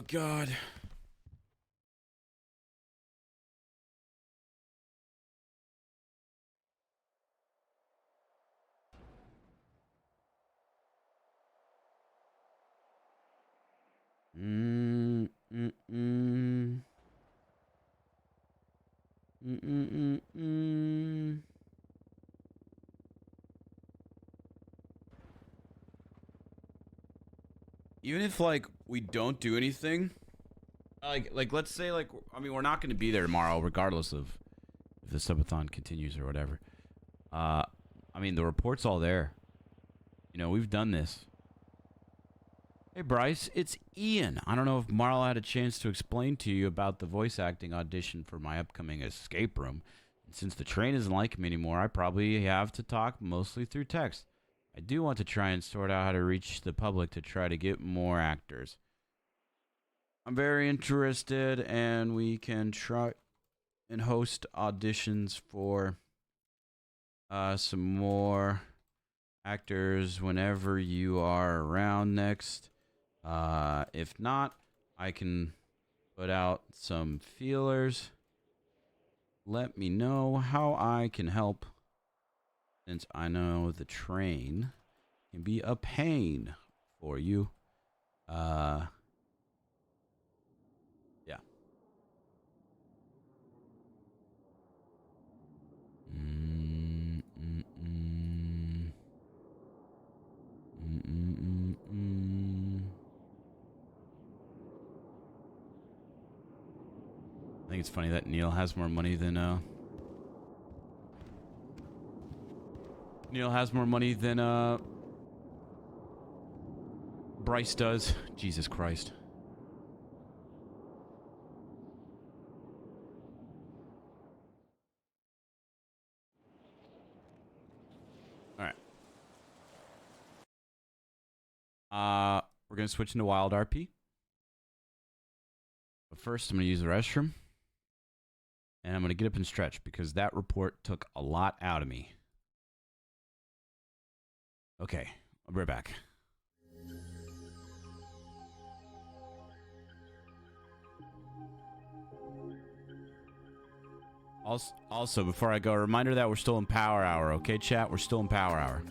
Oh, God. Mm, mm, mm. Mm, mm, mm, mm. Even if, like, we don't do anything, like let's say, like, I mean, we're not going to be there tomorrow, regardless of if the subathon continues or whatever. I mean, the report's all there. You know, we've done this. Hey, Bryce, it's Ian. I don't know if Marla had a chance to explain to you about the voice acting audition for my upcoming escape room. And since the train isn't like me anymore, I probably have to talk mostly through text. I do want to try and sort out how to reach the public to try to get more actors. I'm very interested, and we can try and host auditions for some more actors whenever you are around next. If not, I can put out some feelers. Let me know how I can help, since I know the train can be a pain for you. Yeah. Mm, mm, mm. Mm, mm, mm, mm. I think it's funny that Neil has more money than Bryce does. Jesus Christ. All right. We're gonna switch into wild RP. But first, I'm gonna use the restroom, and I'm gonna get up and stretch because that report took a lot out of me. Okay, I'll be right back. Also, before I go, a reminder that we're still in Power Hour, okay, chat? We're still in Power Hour.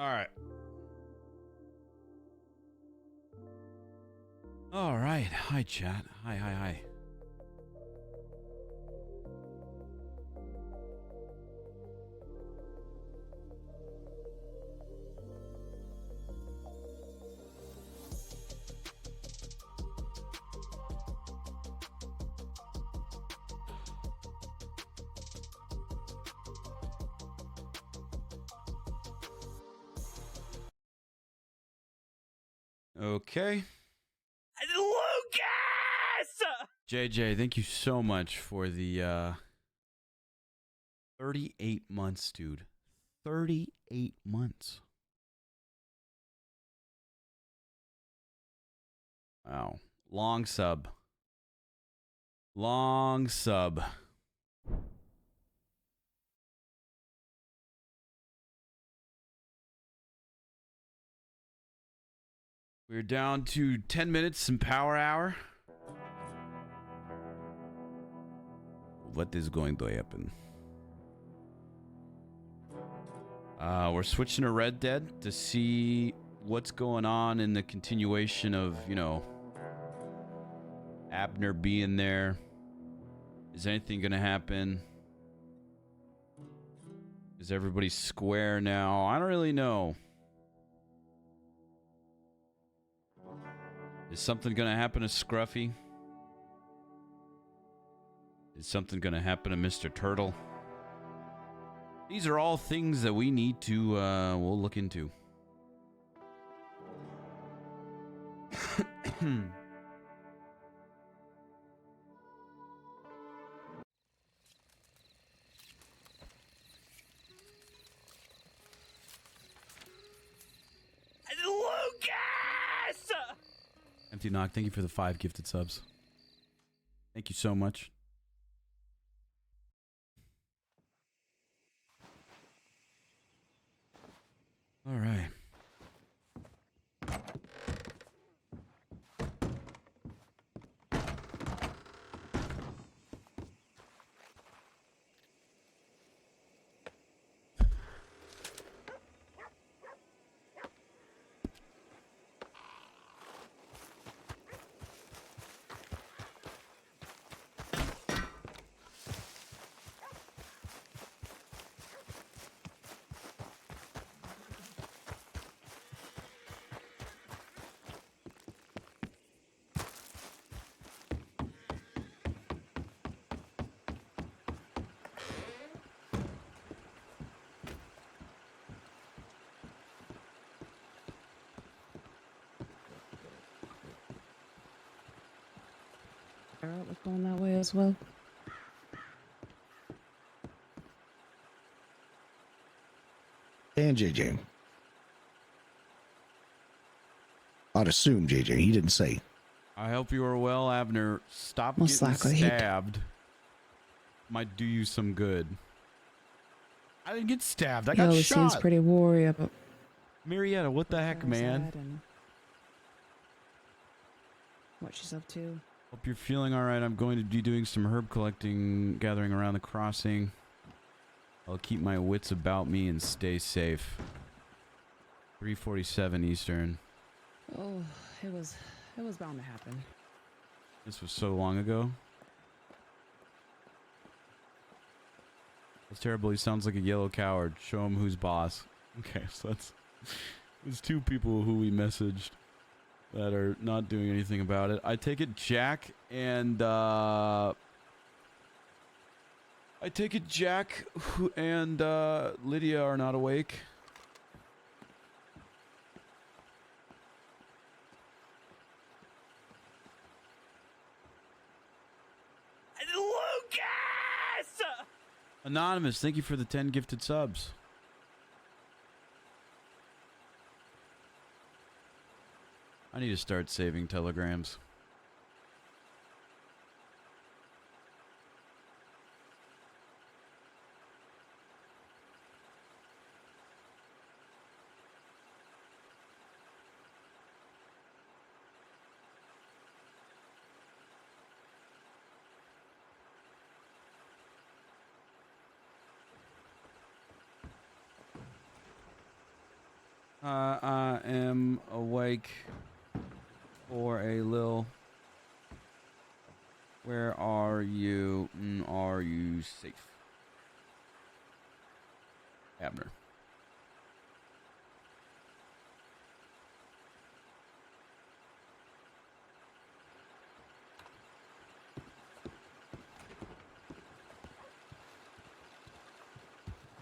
All right. All right. Hi, chat. Hi, hi, hi. Okay. Lucas! JJ, thank you so much for the 38 months, dude. 38 months. Wow. Long sub. Long sub. We're down to 10 minutes in power hour. What is going to happen? We're switching to Red Dead to see what's going on in the continuation of, you know, Abner being there. Is anything going to happen? Is everybody square now? I don't really know. Is something going to happen to Scruffy? Is something going to happen to Mr. Turtle? These are all things that we need to, we'll look into. Lucas! Empty Knock, thank you for the 5 gifted subs. Thank you so much. All right. Alright, was going that way as well. And JJ. I'd assume JJ. He didn't say. I hope you are well, Abner. Stop Most getting likely. stabbed. Might do you some good. I didn't get stabbed. I got Yo, shot. seems pretty worried about Marietta, what the heck, man? that and what she's up to. Hope you're feeling all right. I'm going to be doing some herb collecting, gathering around the crossing. I'll keep my wits about me and stay safe. 3:47 Eastern. Oh, it was bound to happen. This was so long ago. That's terrible. He sounds like a yellow coward. Show him who's boss. Okay, so there's 2 people who we messaged that are not doing anything about it. I take it Jack and Lydia are not awake. Lucas! Anonymous, thank you for the 10 gifted subs. I need to start saving telegrams. I am awake for a little. Where are you? Are you safe? Abner.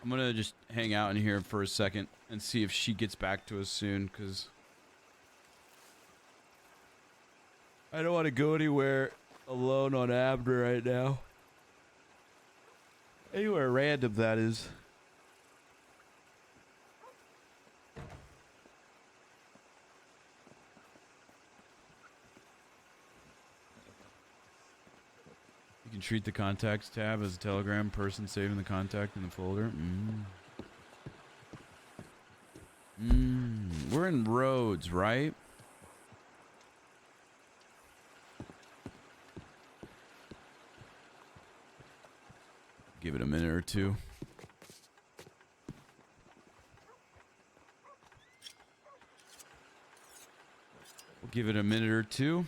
I'm gonna just hang out in here for a second and see if she gets back to us soon, because I don't want to go anywhere alone on Abner right now. Anywhere random, that is. You can treat the contacts tab as a telegram person saving the contact in the folder. We're in Rhodes, right? Give it a minute or two. We'll give it a minute or two.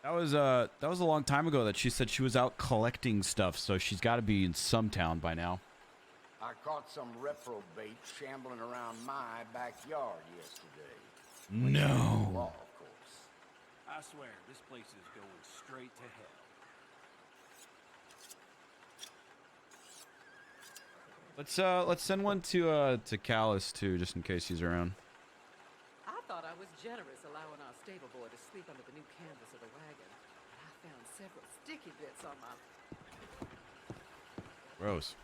That was a long time ago that she said she was out collecting stuff, so she's got to be in some town by now. I caught some reprobate shambling around my backyard yesterday. No. Law, of course. I swear, this place is going straight to hell. Let's send one to Callus too, just in case he's around. I thought I was generous allowing our stable boy to sleep under the new canvas of the wagon. But I found several sticky bits on my... Gross.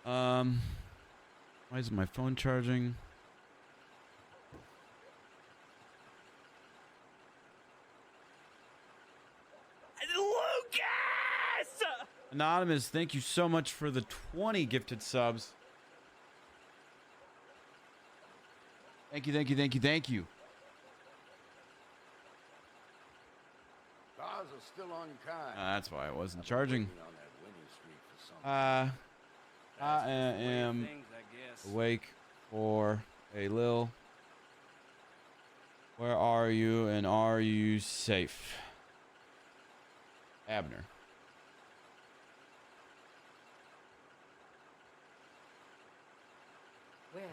Why isn't my phone charging? Lucas! Anonymous, thank you so much for the 20 gifted subs. Thank you, thank you, thank you, thank you. Stars are still unkind. That's why I wasn't charging. Working on that winning streak for something. I am Things, I guess. awake for a lil. Where are you and are you safe? Abner. Well, then.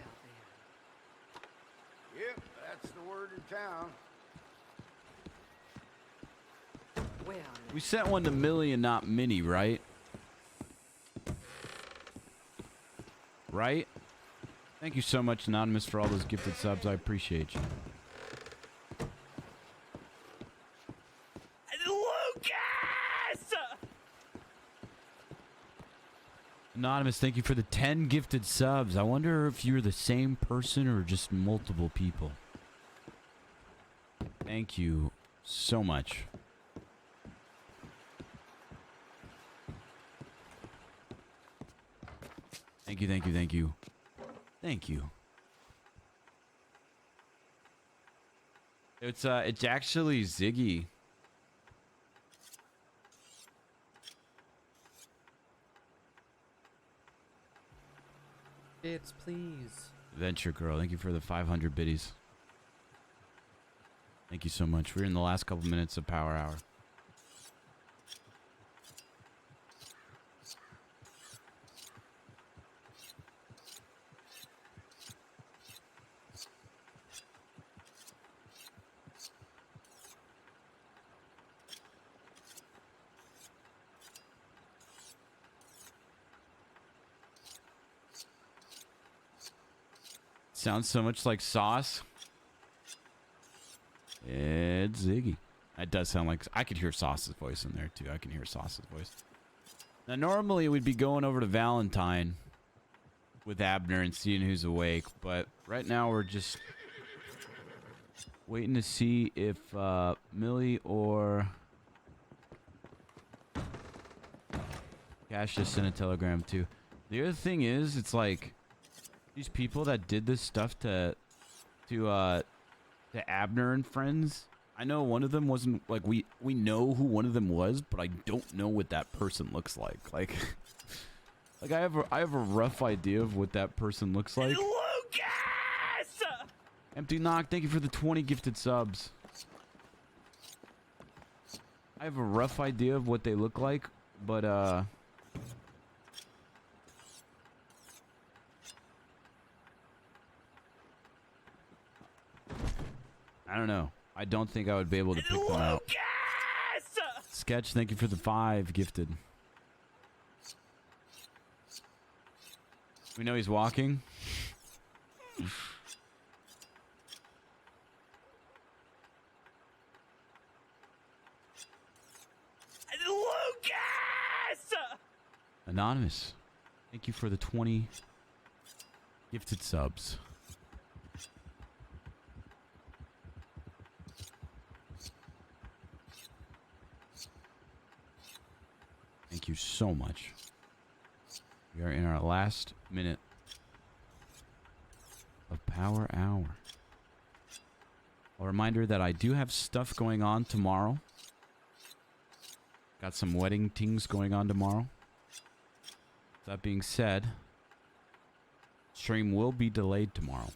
Yep, that's the word in town. Well, We sent one to Millie and not Minnie, right? Right? Thank you so much, Anonymous, for all those gifted subs. I appreciate you. Lucas! Anonymous, thank you for the 10 gifted subs. I wonder if you're the same person or just multiple people. Thank you so much. Thank you, thank you, thank you. Thank you. It's actually Ziggy. Bits, please. Venture Girl, thank you for the 500 biddies. Thank you so much. We're in the last couple minutes of Power Hour. Sounds so much like Sauce. It's Ziggy. That does sound like... I could hear Sauce's voice in there, too. I can hear Sauce's voice. Now, normally we'd be going over to Valentine with Abner and seeing who's awake. But right now we're just waiting to see if Millie or... Cash just sent a telegram, too. The other thing is, it's like... These people that did this stuff to Abner and friends, I know one of them wasn't like we know who one of them was, but I don't know what that person looks like. Like I have a rough idea of what that person looks like. Lucas! Empty Knock, thank you for the 20 gifted subs. I have a rough idea of what they look like, but I don't know. I don't think I would be able to pick them out. Sketch, thank you for the 5 gifted. We know he's walking. Lucas! Anonymous, thank you for the 20 gifted subs. Thank you so much. We are in our last minute of Power Hour. A reminder that I do have stuff going on tomorrow. Got some wedding things going on tomorrow. That being said, stream will be delayed tomorrow.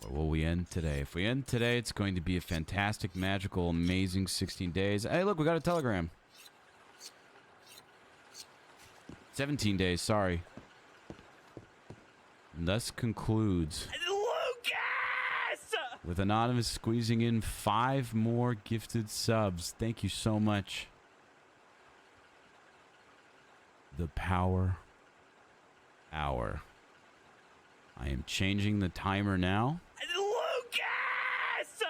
Or will we end today? If we end today, it's going to be a fantastic, magical, amazing 16 days. Hey, look, we got a telegram. 17 days, sorry. And thus concludes Lucas! With Anonymous squeezing in 5 more gifted subs. Thank you so much. The Power Hour. I am changing the timer now. Lucas!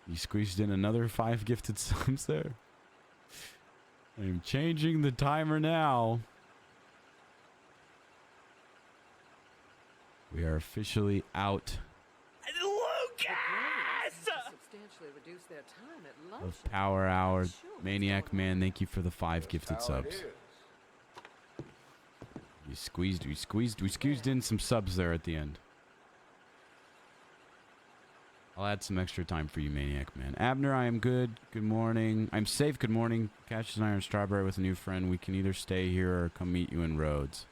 You squeezed in another 5 gifted subs there. I am changing the timer now. We are officially out Substantially reduce their time at lunch. of Power Hour. Sure, what's Maniac going on? Man, thank you for the 5 gifted That's how it subs. is. We squeezed in some subs there at the end. I'll add some extra time for you, Maniac Man. Abner, I am good. Good morning. I'm safe. Good morning. Cassius and I are in Strawberry with a new friend. We can either stay here or come meet you in Rhodes.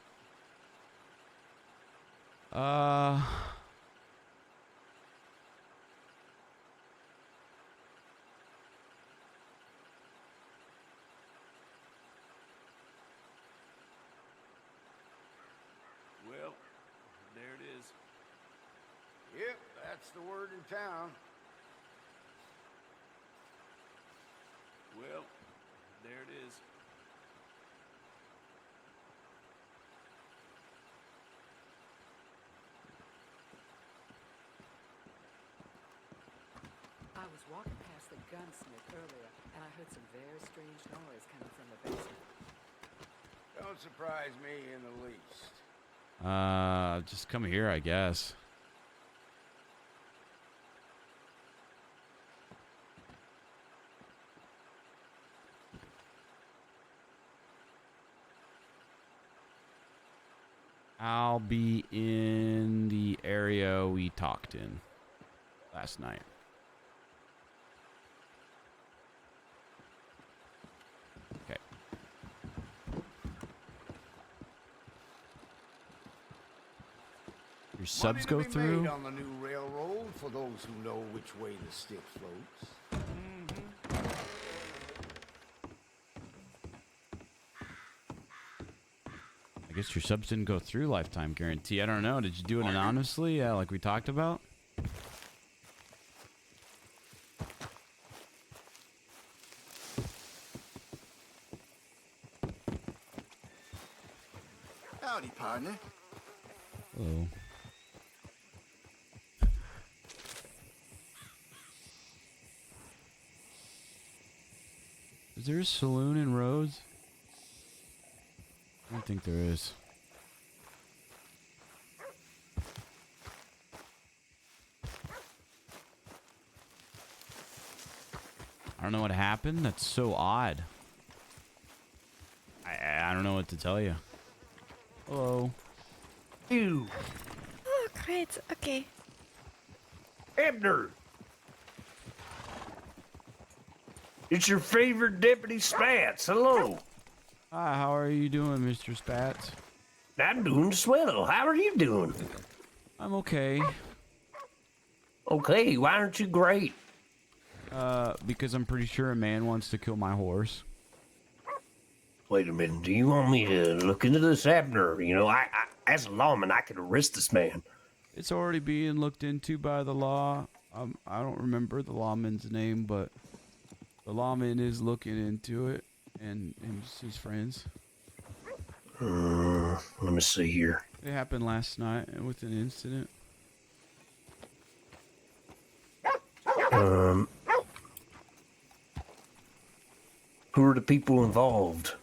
Well, there it is. Yep, that's the word in town. Well, there it is. I was walking past the gunsmith earlier, and I heard some very strange noise coming from the basement. Don't surprise me in the least. Just come here, I guess. I'll be in the area we talked in last night. Okay. Your subs go Money to be through? made on the new railroad for those who know which way the stick floats. I guess your subs didn't go through lifetime guarantee. I don't know. Did you do it anonymously? Yeah, like we talked about? Howdy, partner. Hello. Is there a saloon in Rhodes? I don't think there is. I don't know what happened. That's so odd. I don't know what to tell you. Hello. You, Oh, great. Okay. Abner. It's your favorite Deputy Spats. Hello. Hi, how are you doing, Mr. Spats? I'm doing swell. How are you doing? I'm okay. Okay, why aren't you great? Because I'm pretty sure a man wants to kill my horse. Wait a minute. Do you want me to look into this, Abner? You know, I as a lawman, I could arrest this man. It's already being looked into by the law. I don't remember the lawman's name, but the lawman is looking into it, and his friends. Let me see here. It happened last night with an incident. Who are the people involved?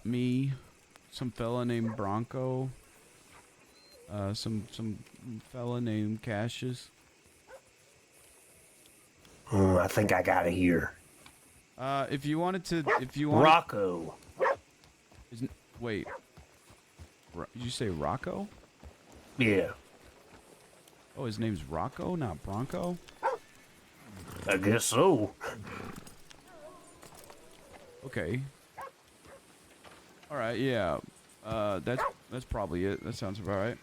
Me, some fella named Bronco, some fella named Cassius. I think I got it here. If you wanted to, Rocco. Wait, did you say Rocco? Yeah, Oh, his name's Rocco, not Bronco? I guess so. Okay. All right, yeah. That's probably it. That sounds about right.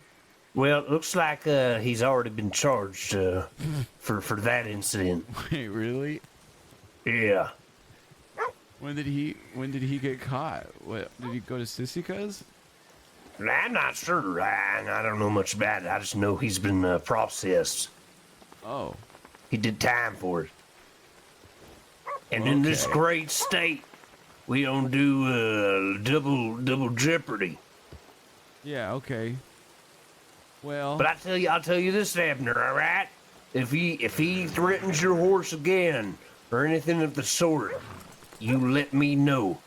Well, it looks like he's already been charged for that incident. Wait, really? Yeah. When did he get caught? What, did he go to Sissika's? I'm not sure. I don't know much about it. I just know he's been processed. Oh. He did time for it. And in this Okay. great state, we don't do double jeopardy. Yeah, okay. Well, But I'll tell you this, Abner, all right? If he threatens your horse again or anything of the sort, you let me know.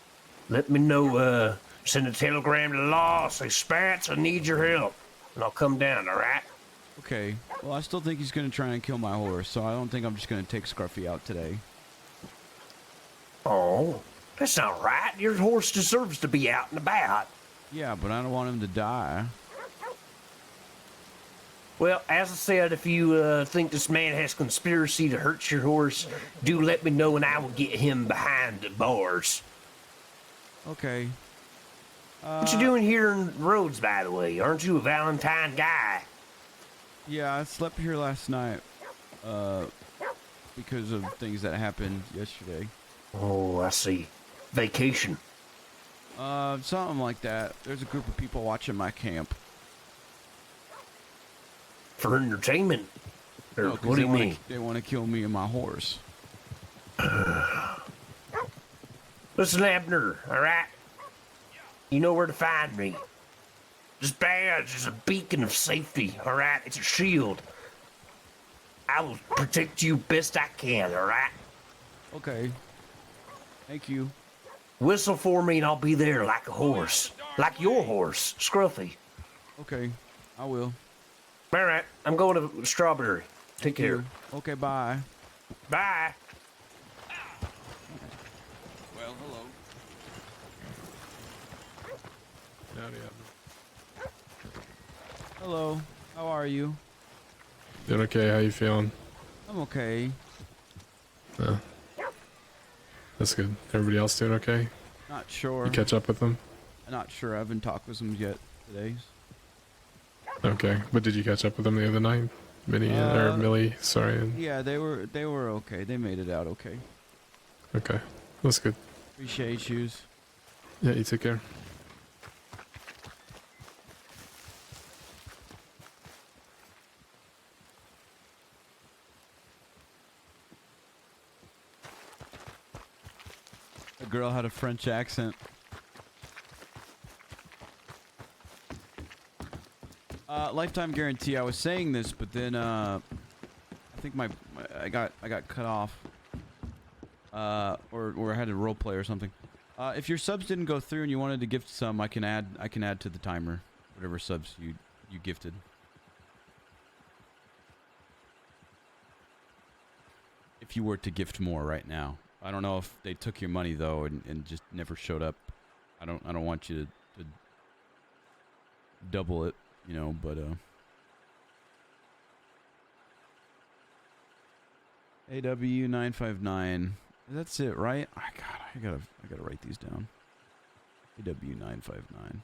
Let me know, send a telegram to the law, say, Spats, I need your help. And I'll come down, all right? okay. Well, I still think he's going to try and kill my horse, so I don't think I'm just going to take Scruffy out today. Oh, that's not right. Your horse deserves to be out and about. Yeah, but I don't want him to die. Well, as I said, if you think this man has conspiracy to hurt your horse, do let me know and I will get him behind the bars. Okay. What you doing here in Rhodes, by the way? Aren't you a Valentine guy? Yeah, I slept here last night, because of things that happened yesterday. Oh, I see. Vacation. Something like that. There's a group of people watching my camp. For entertainment? Or No, 'cause what do you they mean? They want to kill me and my horse. Listen, Abner, all right? You know where to find me. This badge is a beacon of safety, all right? It's a shield. I will protect you best I can, all right? Okay. Thank you. Whistle for me and I'll be there like a horse. Like your horse, Scruffy. Okay. I will. All right, I'm going to Strawberry. Take care. Okay, bye. Bye. Well, hello. Howdy, Hello. How are you? doing okay? How you feeling? I'm okay. That's good. Everybody else doing okay? Not sure. You catch up with them? Not sure. I haven't talked with them yet today. Okay, but did you catch up with them the other night? Minnie or Millie? Sorry. Yeah, they were okay. They made it out okay. Okay, that's good. Appreciate you. Yeah, you take care. The girl had a French accent. Lifetime guarantee. I was saying this, but then I think I got cut off. Or I had to role play or something. If your subs didn't go through and you wanted to gift some, I can add to the timer whatever subs you gifted. If you were to gift more right now. I don't know if they took your money though and just never showed up. I don't want you to double it, you know, but AW959. That's it, right? I gotta write these down. AW959.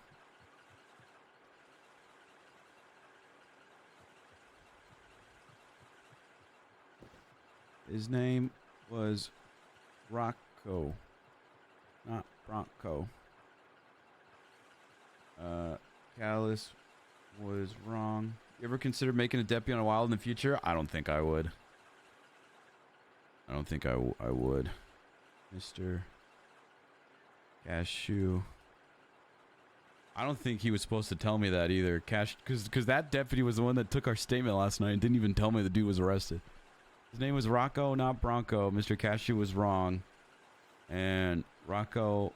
His name was Rocco, not Bronco. Callus was wrong. You ever consider making a deputy on a wild in the future? I don't think I would. I don't think I would. Mr. Cashew. I don't think he was supposed to tell me that either. Because that deputy was the one that took our statement last night and didn't even tell me the dude was arrested. His name was Rocco, not Bronco. Mr. Cashew was wrong. And Rocco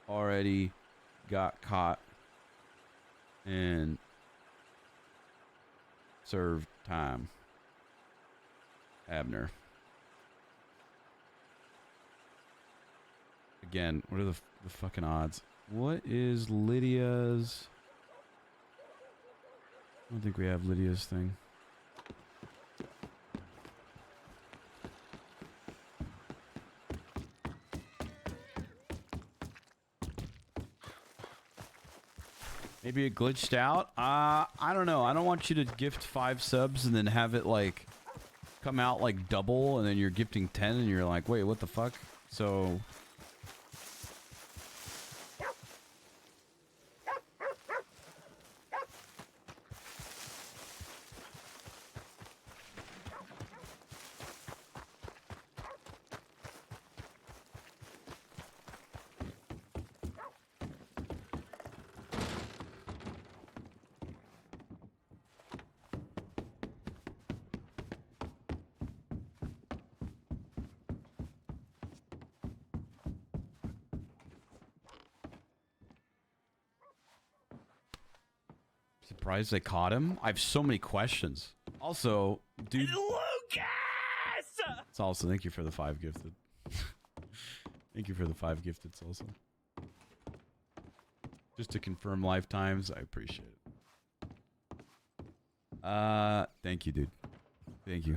already got caught and served time. Abner. Again, what are the fucking odds? What is Lydia's? I don't think we have Lydia's thing. Maybe it glitched out? I don't know. I don't want you to gift 5 subs and then have it like come out like double and then you're gifting 10 and you're like, wait, what the fuck? So Surprised they caught him? I have so many questions. Also, dude. Lucas! It's also, thank you for the 5 gifted. Thank you for the 5 gifted, also. Just to confirm lifetimes, I appreciate it. Thank you, dude. Thank you.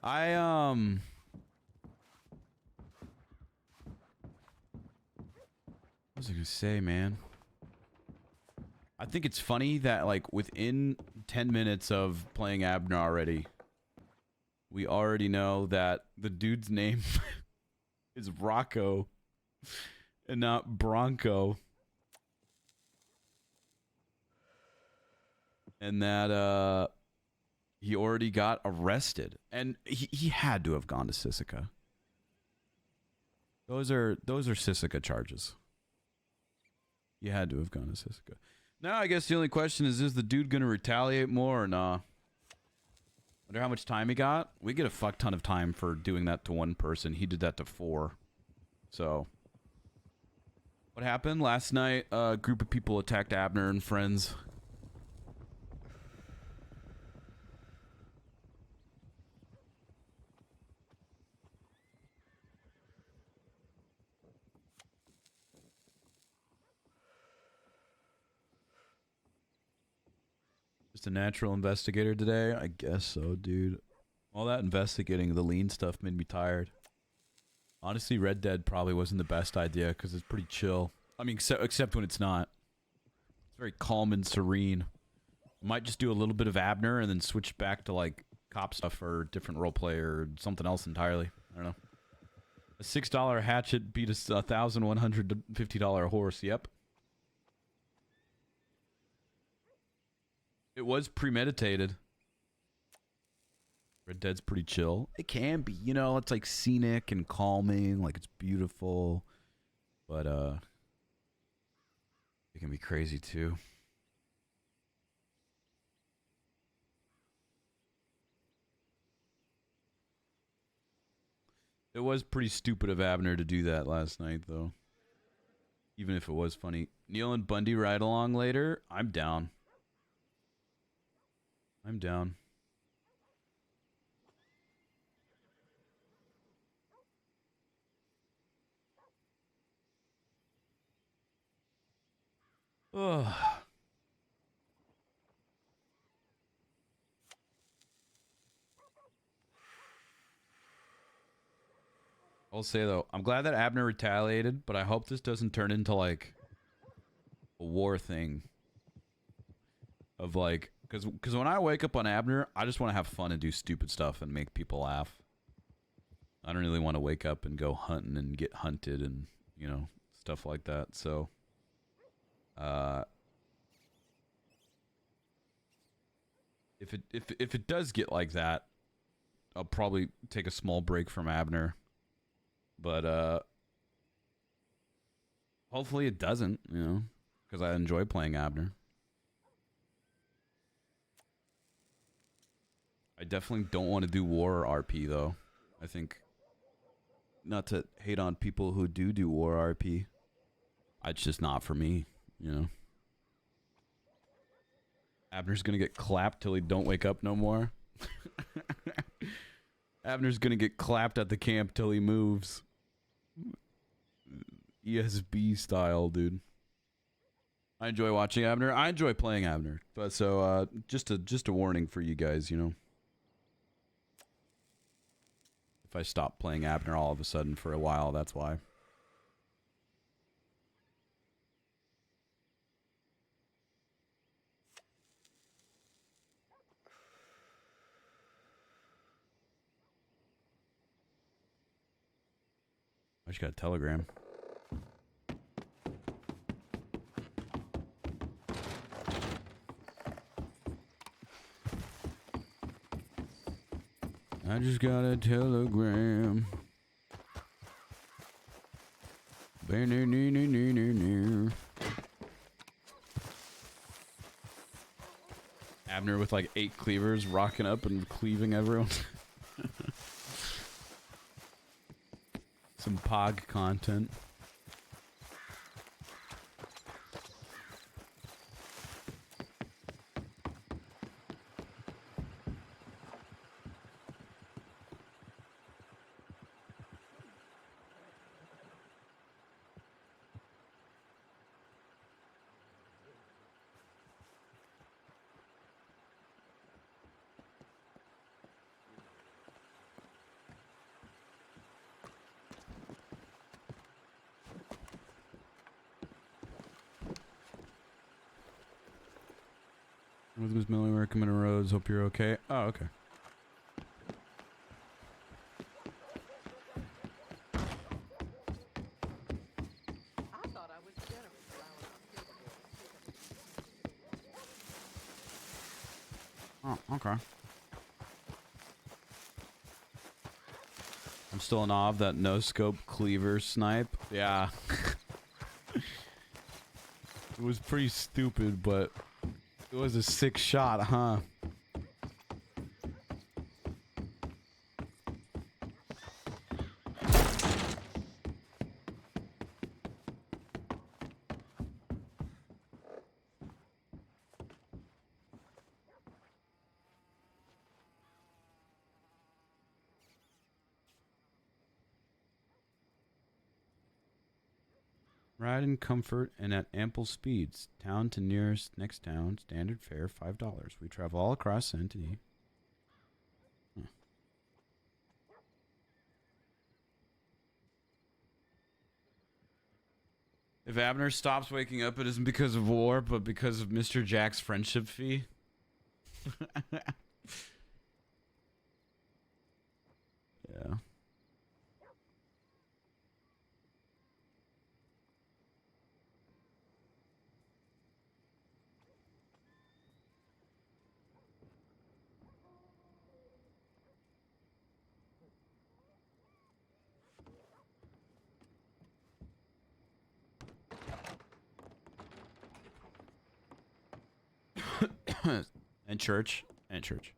What was I gonna say, man? I think it's funny that, like, within 10 minutes of playing Abner already, we already know that the dude's name is Rocco and not Bronco. And that, he already got arrested. And he had to have gone to Sisika. Those are Sisika charges. You had to have gone to Sisika. Now, I guess the only question is the dude going to retaliate more or nah? Wonder how much time he got? We get a fuck ton of time for doing that to one person. He did that to 4. So, what happened? Last night, a group of people attacked Abner and friends. Just a natural investigator today? I guess so, dude. All that investigating the lean stuff made me tired. Honestly, Red Dead probably wasn't the best idea because it's pretty chill. I mean, except when it's not. It's very calm and serene. Might just do a little bit of Abner and then switch back to, like, cop stuff or different roleplay or something else entirely. I don't know. A $6 hatchet beat a $1,150 horse. Yep. It was premeditated. Red Dead's pretty chill. It can be, you know, it's like scenic and calming, like it's beautiful. But it can be crazy too. It was pretty stupid of Abner to do that last night though. Even if it was funny. Neil and Bundy ride along later? I'm down. I'm down. Ugh. I'll say though, I'm glad that Abner retaliated, but I hope this doesn't turn into like a war thing. Of like, because when I wake up on Abner, I just want to have fun and do stupid stuff and make people laugh. I don't really want to wake up and go hunting and get hunted and, you know, stuff like that. So, if it does get like that, I'll probably take a small break from Abner. But hopefully it doesn't, you know, because I enjoy playing Abner. I definitely don't want to do war RP though. I think, not to hate on people who do war RP, it's just not for me, you know. Abner's gonna get clapped till he don't wake up no more. Abner's gonna get clapped at the camp till he moves. ESB style, dude. I enjoy watching Abner. I enjoy playing Abner. But so just a warning for you guys, you know. If I stop playing Abner all of a sudden for a while, that's why. I just got a telegram. I just got a telegram. Abner with like 8 cleavers rocking up and cleaving everyone. Some pog content. With Miss Millie, we're coming to Rhodes. Hope you're okay. Oh, okay. I thought I was generous allowing our people Oh, okay. I'm still in awe of that no-scope cleaver snipe. Yeah. It was pretty stupid, but it was a sick shot, huh? Ride in comfort and at ample speeds. Town to nearest next town. Standard fare $5. We travel all across Entity. Huh. If Abner stops waking up, it isn't because of war, but because of Mr. Jack's friendship fee. Yeah. And church. And church.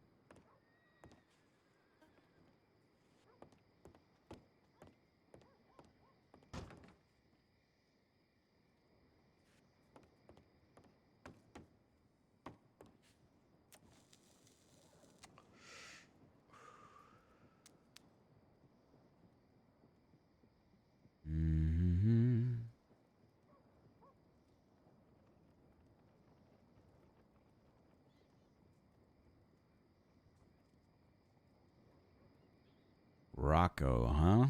Mm-hmm. Rocco, huh?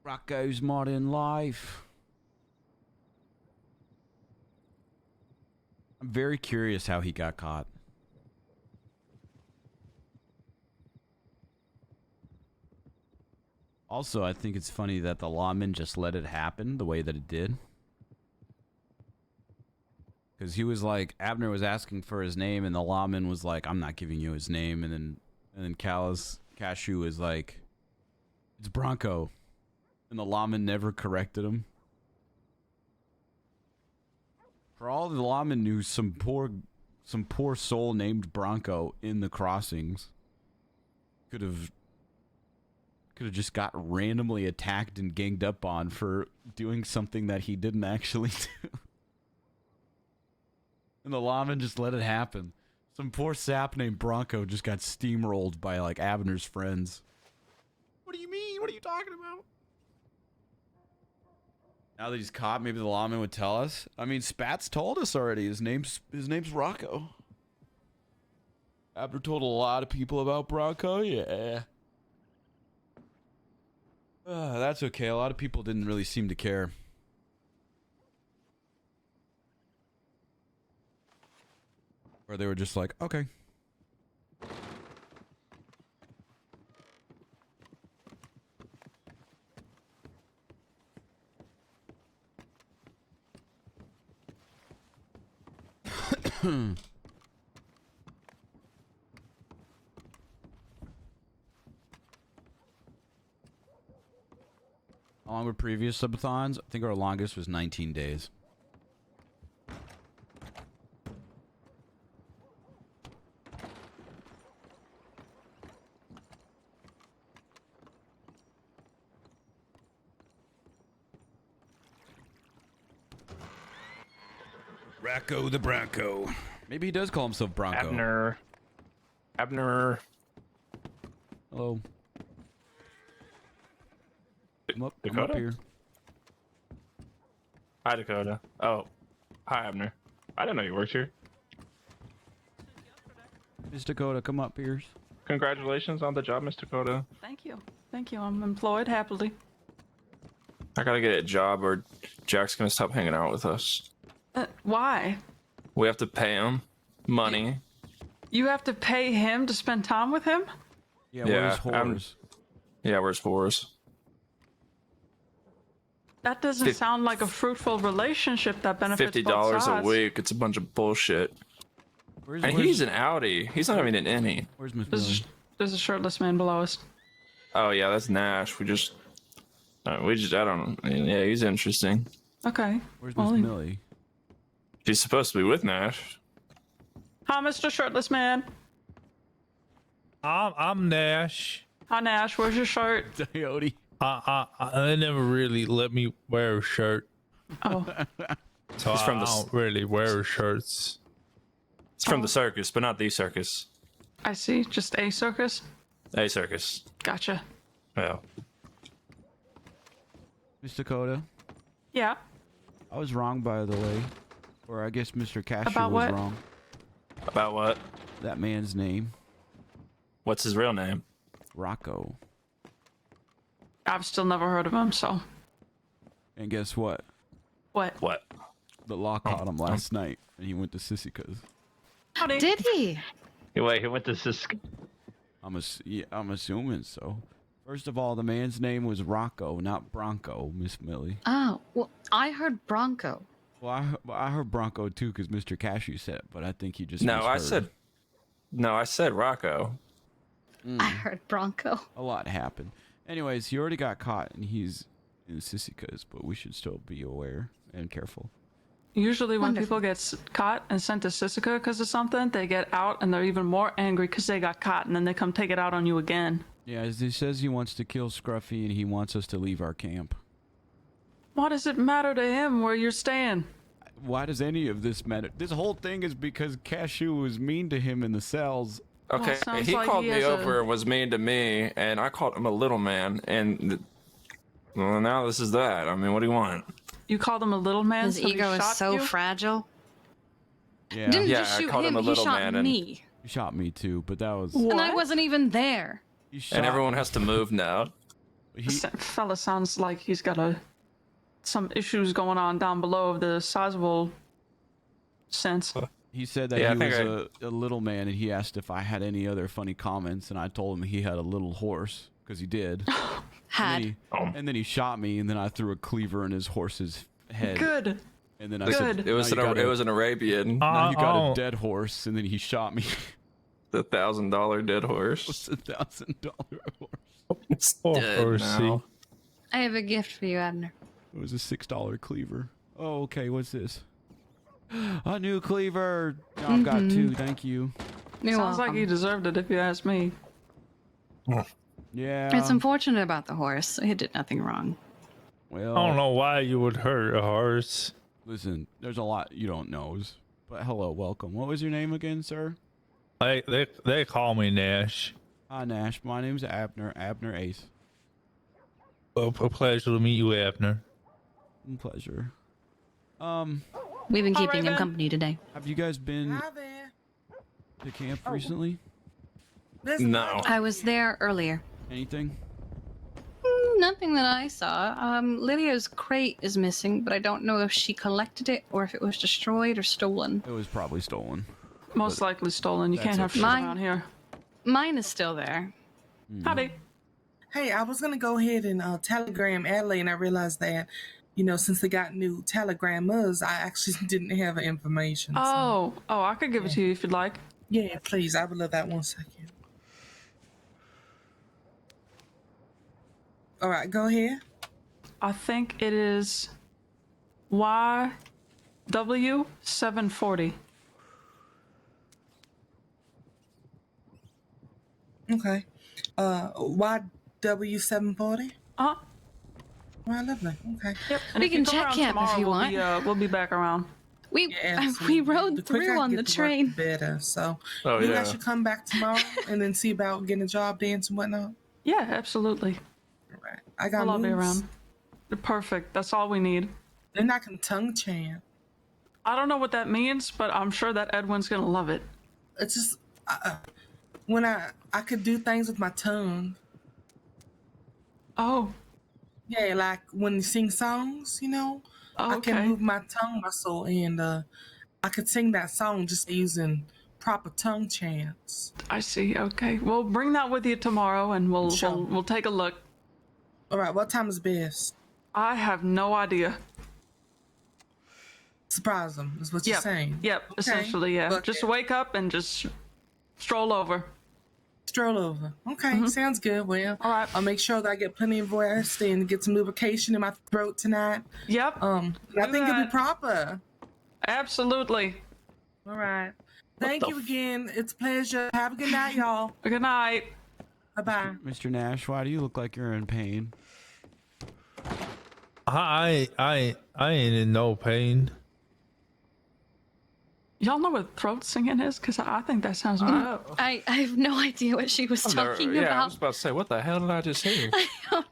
Rocco's Modern Life. I'm very curious how he got caught. Also, I think it's funny that the lawman just let it happen the way that it did. Because he was like, Abner was asking for his name, and the lawman was like, I'm not giving you his name. And then Cashew was like, it's Bronco. And the lawman never corrected him. For all the lawman knew, some poor soul named Bronco in the crossings could have just got randomly attacked and ganged up on for doing something that he didn't actually do. And the lawman just let it happen. Some poor sap named Bronco just got steamrolled by like Abner's friends. What do you mean? What are you talking about? Now that he's caught, maybe the lawman would tell us. I mean, Spats told us already. His name's Rocco. Abner told a lot of people about Bronco. Yeah. That's okay. A lot of people didn't really seem to care. Or they were just like, okay. How long were previous subathons? I think our longest was 19 days. Rocco the Bronco. Maybe he does call himself Bronco. Abner. Hello. Come up Dakota? here. Hi, Dakota. Oh, hi, Abner. I didn't know you worked here. Miss Dakota, come up here. Congratulations on the job, Miss Dakota. Thank you. Thank you. I'm employed happily. I gotta get a job or Jack's gonna stop hanging out with us. Why? We have to pay him money. You have to pay him to spend time with him? Yeah, where's whores? Yeah, where's whores? That doesn't sound like a fruitful relationship that benefits both $50 sides. a week. It's a bunch of bullshit. And he's an Audi. He's not even an innie. Where's Miss Millie? There's a shirtless man below us. Oh yeah, that's Nash. I don't. Yeah, he's interesting. Okay. Where's Miss Millie? She's supposed to be with Nash. Hi, Mr. Shirtless Man. I'm Nash. Hi, Nash. Where's your shirt? Coyote. They never really let me wear a shirt. Oh. So He's from I the don't really wear shirts. It's from the circus, but not the circus. I see. Just a circus? A circus. Gotcha. Yeah. Miss Dakota? Yeah. I was wrong, by the way. Or I guess Mr. Cashew About was what? wrong. About what? That man's name. What's his real name? Rocco. I've still never heard of him, so. And guess what? What? What? The law caught him last night, and he went to Sissika's. Howdy. Did he? Wait, he went to Cisco. I'm assuming so. First of all, the man's name was Rocco, not Bronco, Miss Millie. Oh, well, I heard Bronco. Well, I heard Bronco too, because Mr. Cashew said it, but I think he just No, I misheard. said Rocco. I heard Bronco. A lot happened. Anyways, he already got caught, and he's in Sissika's, but we should still be aware and careful. Usually when Wonderful. people get caught and sent to Sissika because of something, they get out and they're even more angry because they got caught, and then they come take it out on you again. Yeah, he says he wants to kill Scruffy, and he wants us to leave our camp. Why does it matter to him where you're staying? Why does any of this matter? This whole thing is because Cashew was mean to him in the cells. Okay, sounds he like called he me has over and was mean to me, and I called him a little man, and well, now this is that. I mean, what do you want? You called him a little man, His so he ego is shot so you? fragile. Yeah, Didn't Yeah, just I shoot called him him, a he little shot man and- me. he shot me too, but that was... What? And I wasn't even there. He shot, And everyone has to move now. This fella sounds like he's got some issues going on down below of the sizable sense. He said that Yeah, I he think was a little man, and he asked if I had any other funny comments, and I told him he had a little horse, because he did. Had. And then he shot me, and then I threw a cleaver in his horse's head. Good. And then I Good. said, It was "Now you got it was an Arabian, now you got Oh. a dead horse," and then he shot me. the $1,000 dead horse. It's $1,000 horse. It's Poor dead horsey. now. I have a gift for you, Abner. It was a $6 cleaver. Oh, okay. What's this? A new cleaver. No, I've got two. Thank you. You're Sounds like welcome. he deserved it if you ask me. Yeah. It's unfortunate about the horse. He did nothing wrong. Well, I don't know why you would hurt a horse. listen, there's a lot you don't know. But hello, welcome. What was your name again, sir? They call me Nash. Hi, Nash. My name's Abner. Abner Ace. A pleasure to meet you, Abner. Pleasure. We've been Hi, keeping him Raven. company today. Have you guys been to camp recently? No. I was there earlier. Anything? Nothing that I saw. Lydia's crate is missing, but I don't know if she collected it or if it was destroyed or stolen. It was probably stolen. Most likely stolen. You That's can't have okay. shit Mine- around here. Mine is still there. Howdy. Hey, I was gonna go ahead and telegram Adley, and I realized that, since they got new telegrammers, I actually didn't have the information. Oh, I could give it to you if you'd like. Yeah, please. I would love that. 1 second. All right, go ahead. I think it is YW740. Okay. YW740. Uh-huh. Well, lovely. Okay. Yep. And We if you can come check around camp if tomorrow, you want. We'll be back around. We Yeah, we absolutely. rode The quicker through I on get the to work, train. the better. So Oh you yeah. guys should come back tomorrow and then see about getting a job dance and whatnot. Yeah, absolutely. All right. I got We'll all be moves. around. Perfect. That's all we need. They're not gonna tongue chant. I don't know what that means, but I'm sure that Edwin's gonna love it. It's just when I could do things with my tongue. Oh. Yeah, like when you sing songs, you know, I Okay. can move my tongue muscle and I could sing that song just using proper tongue chants. I see. Okay. Well, bring that with you tomorrow, and we'll Sure. we'll take a look. All right, what time is best? I have no idea. Surprise them is what you're Yep. saying. Yep. Okay. Essentially, yeah. Book Just it. wake up and just stroll over. Stroll over. Okay, sounds good. Well, All right. I'll make sure that I get plenty of rest and get some lubrication in my throat tonight. Yep. And I think it'll be proper. Absolutely. All right. Thank you again. It's a pleasure. Have a good night, y'all. Good night. Bye bye. Mr. Nash, why do you look like you're in pain? I ain't in no pain. Y'all know what throat singing is? Because I think that sounds made up. I have no idea what she was talking Yeah, I about. was about to say, what the hell did I just hear? I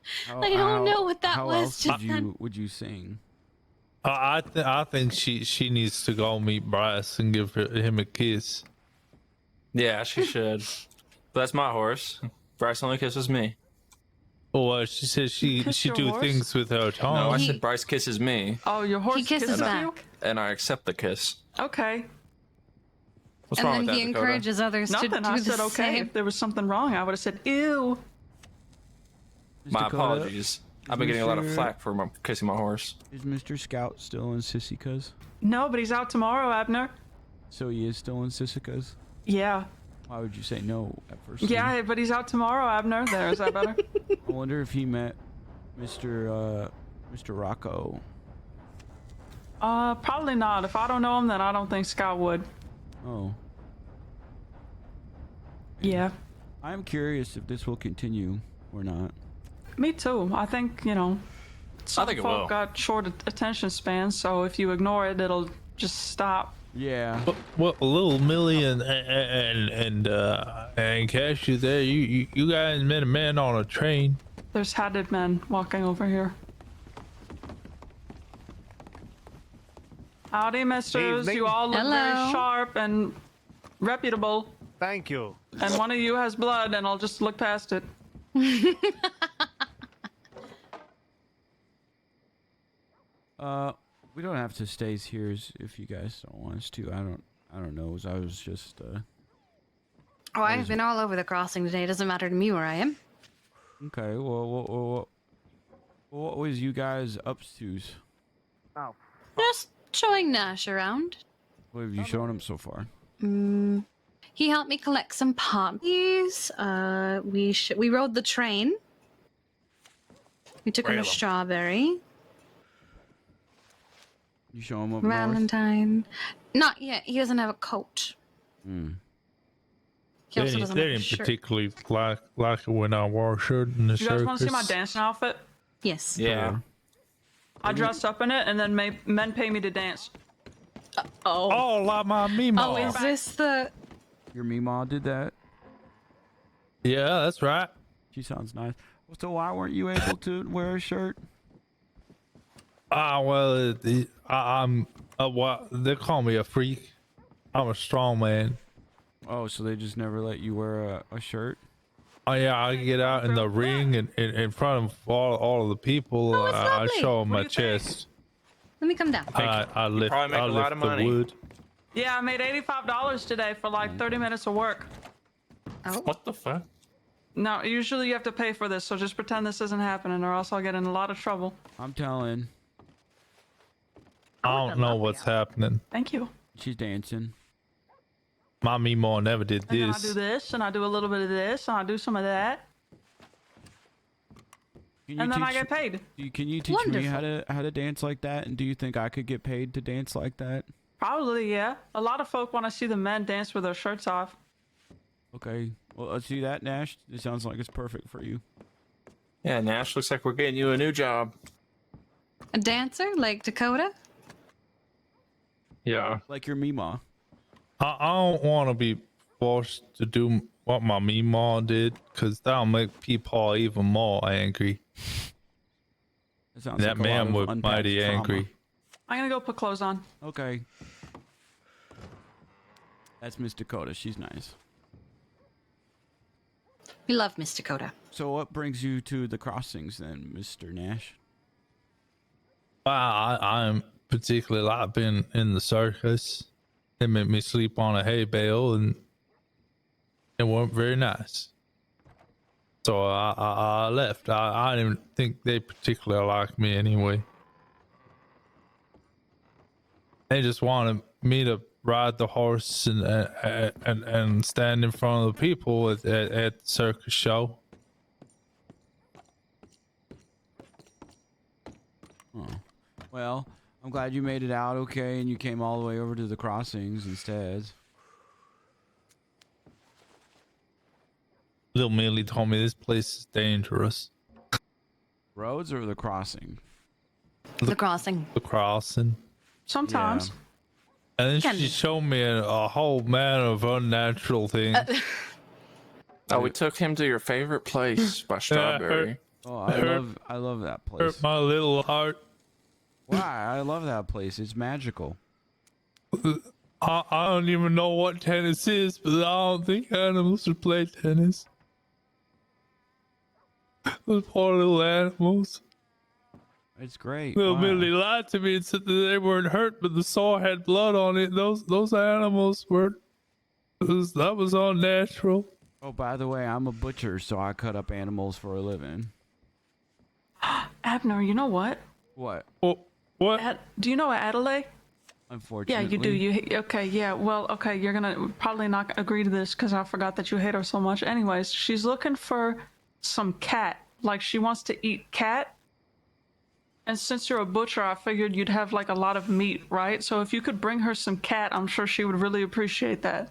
don't know what that how was else just then. would you sing? I think she needs to go meet Bryce and give him a kiss. Yeah, she should. But that's my horse. Bryce only kisses me. Well, she says she kiss your do horse? things with her tongue. No, I He- said Bryce kisses me, Oh, your horse He kisses you? back. and I accept the kiss. Okay. What's And wrong then with that, he Dakota? encourages others Nothing. to do I the said okay. same. If there was something wrong, I would have said ew. My Dakota, apologies. I've been getting a lot of Mr. flack for kissing my horse. Is Mr. Scout still in Sissicas? No, but he's out tomorrow, Abner. So he is still in Sissicas? Yeah. Why would you say no at first? Yeah, but he's out tomorrow, Abner. There, is that better? I wonder if he met Mr. Rocco. Probably not. If I don't know him, then I don't think Scott would. Oh. Yeah. I'm curious if this will continue or not. Me too. I think, you know, some think it folk will. got short attention spans, so if you ignore it, it'll just stop. Yeah. Well, little Millie and Cashew there, you guys met a man on a train. There's hatted men walking over here. Howdy, misters. Evening. You all look Hello. very sharp and reputable. Thank you. And one of you has blood, and I'll just look past it. We don't have to stay here if you guys don't want us to. I don't know. I was just Oh, I've been all over the crossing today. It doesn't matter to me where I am. okay. Well, what was you guys up to? Oh, Just showing Nash around. What have you shown him so far? He helped me collect some poppies. We rode the train. We took him to Random. Strawberry. You show him up north? Valentine. Not yet. He doesn't have a coat. Hmm. He also They doesn't have a didn't shirt. particularly like it when I wore a shirt in the You guys want to see my circus. dancing outfit? Yes. Yeah. I dressed up in it, and then men pay me to dance. Oh, like my Mimo. Oh, is this the... Your Meemaw did that? Yeah, that's right. She sounds nice. So why weren't you able to wear a shirt? Well, I'm what they call me a freak. I'm a strong man. Oh, so they just never let you wear a shirt? Oh yeah, I get out in the ring and in front of all of the people. Oh, it's I lovely. show them What do my you think? chest. Let me come down. I lift probably make a lot of the money. wood. Yeah, I made $85 today for like 30 minutes of work. Oh. What the fuck? No, usually you have to pay for this, so just pretend this isn't happening, or else I'll get in a lot of trouble. I'm telling. I don't know what's happening. Thank you. She's dancing. My Mimo never did And then I this. do this, and I do a little bit of this, and I do some of that, and then I get paid. Can you teach me how to dance like that? And do you think I could get paid to dance like that? Probably, yeah. A lot of folk want to see the men dance with their shirts off. Okay. Well, let's see that, Nash. It sounds like it's perfect for you. Yeah, Nash, looks like we're getting you a new job. A dancer like Dakota? Yeah. Like your Mima. I don't want to be forced to do what my Meemaw did, because that'll make people even more angry. Sounds That like a lot man of was unpacked mighty trauma. angry. I'm gonna go put clothes on. Okay. That's Miss Dakota. She's nice. We love Miss Dakota. So what brings you to the crossings then, Mr. Nash? Well, I'm particularly like being in the circus. They made me sleep on a hay bale, and it wasn't very nice. So I left. I didn't think they particularly liked me anyway. They just wanted me to ride the horse and stand in front of the people at the circus show. Oh. Well, I'm glad you made it out okay and you came all the way over to the crossings instead. Little Millie told me this place is dangerous. Roads or the crossing? The crossing. The crossing. Sometimes. And then she showed me a whole manner of unnatural things. Oh, we took him to your favorite place by Strawberry. Oh, I love that place. Hurt my little heart. Why? I love that place. It's magical. I don't even know what tennis is, but I don't think animals should play tennis. Those poor little animals. It's great. Little Wow. Millie lied to me and said that they weren't hurt, but the saw had blood on it. Those animals were. That was unnatural. Oh, by the way, I'm a butcher, so I cut up animals for a living. Abner, you know what? What? What? Do you know Adelaide? Unfortunately. Yeah, you do. Okay, yeah. Well, okay, you're gonna probably not agree to this because I forgot that you hate her so much. Anyways, she's looking for some cat. Like, she wants to eat cat. And since you're a butcher, I figured you'd have like a lot of meat, right? So if you could bring her some cat, I'm sure she would really appreciate that.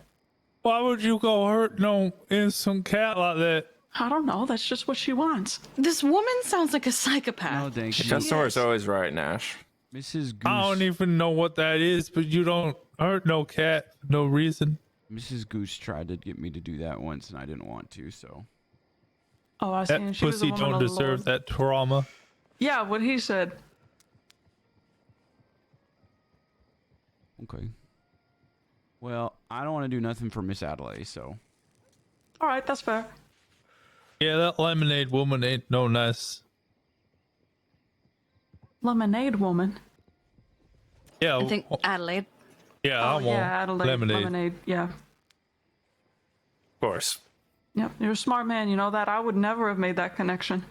Why would you go hurt no innocent cat like that? I don't know. That's just what she wants. This woman sounds like a psychopath. No, thank The you. customer's always right, Nash. Mrs. Goose. I don't even know what that is, but you don't hurt no cat for no reason. Mrs. Goose tried to get me to do that once, and I didn't want to, so. Oh, I see. That And she was a pussy woman don't of the deserve Lord. that trauma. Yeah, what he said. Okay. Well, I don't want to do nothing for Miss Adelaide, so. All right, that's fair. Yeah, that lemonade woman ain't no nice. Lemonade woman. Yeah, I think Adelaide. yeah, I Oh, want yeah, Adelaide. lemonade. Yeah. Of course. Yep, you're a smart man. You know that. I would never have made that connection.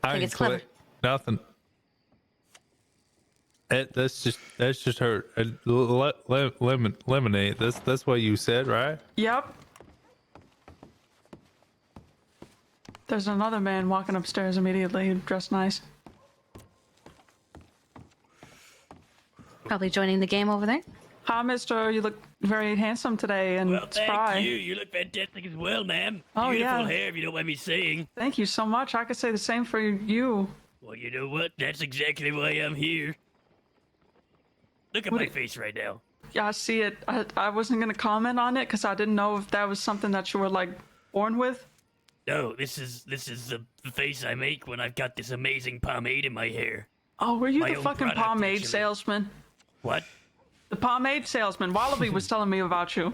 I think ain't it's clever. collect nothing. That's just her lemonade. That's what you said, right? Yep. There's another man walking upstairs immediately, dressed nice. Probably joining the game over there. Hi, mister. You look very handsome today and Well, thank spry. you. You look fantastic as well, ma'am. Oh, Beautiful yeah. hair, if you don't mind me saying. Thank you so much. I could say the same for you. Well, you know what? That's exactly why I'm here. Look at What my do- face right now. Yeah, I see it. I wasn't going to comment on it because I didn't know if that was something that you were, like, born with. No, this is the face I make when I've got this amazing pomade in my hair. Oh, were you My the own fucking product, pomade actually. salesman? What? The pomade salesman. Wallaby was telling me about you.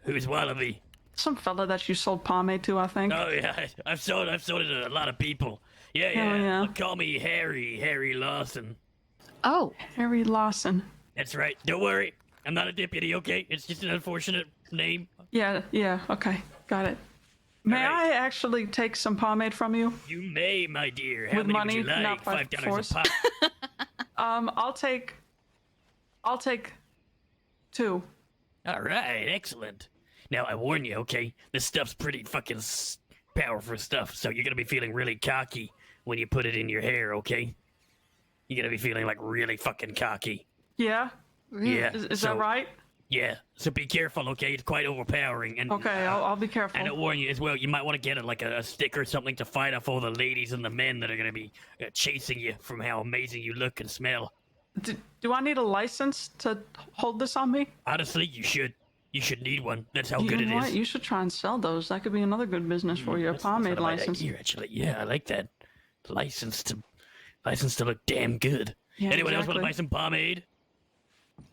Who's Wallaby? Some fella that you sold pomade to, I think. Oh yeah, I've sold it to a lot of people. Yeah, Hell yeah. yeah. Call me Harry Lawson. Oh, Harry Lawson. That's right. Don't worry, I'm not a deputy. Okay, it's just an unfortunate name. Yeah, okay. Got it. May Alright. I actually take some pomade from you? You may, my dear. How With many money, would you like? not by $5 force. a pop. I'll take 2. All right, excellent. Now I warn you, okay? This stuff's pretty fucking powerful stuff, so you're gonna be feeling really cocky when you put it in your hair, okay? You're gonna be feeling like really fucking cocky. Yeah? Yeah. Is so that right? Yeah, so be careful, okay? It's quite overpowering. And Okay, I'll be careful. And I'll warn you as well, you might want to get a stick or something to fight off all the ladies and the men that are going to be chasing you from how amazing you look and smell. Do I need a license to hold this on me? Honestly, you should. You should need one. That's how You good it know what? is. You should try and sell those. That could be another good business for you. A pomade license. Here, actually, yeah, I like that. License to look damn good. Yeah, Anyone else want to exactly. buy some pomade?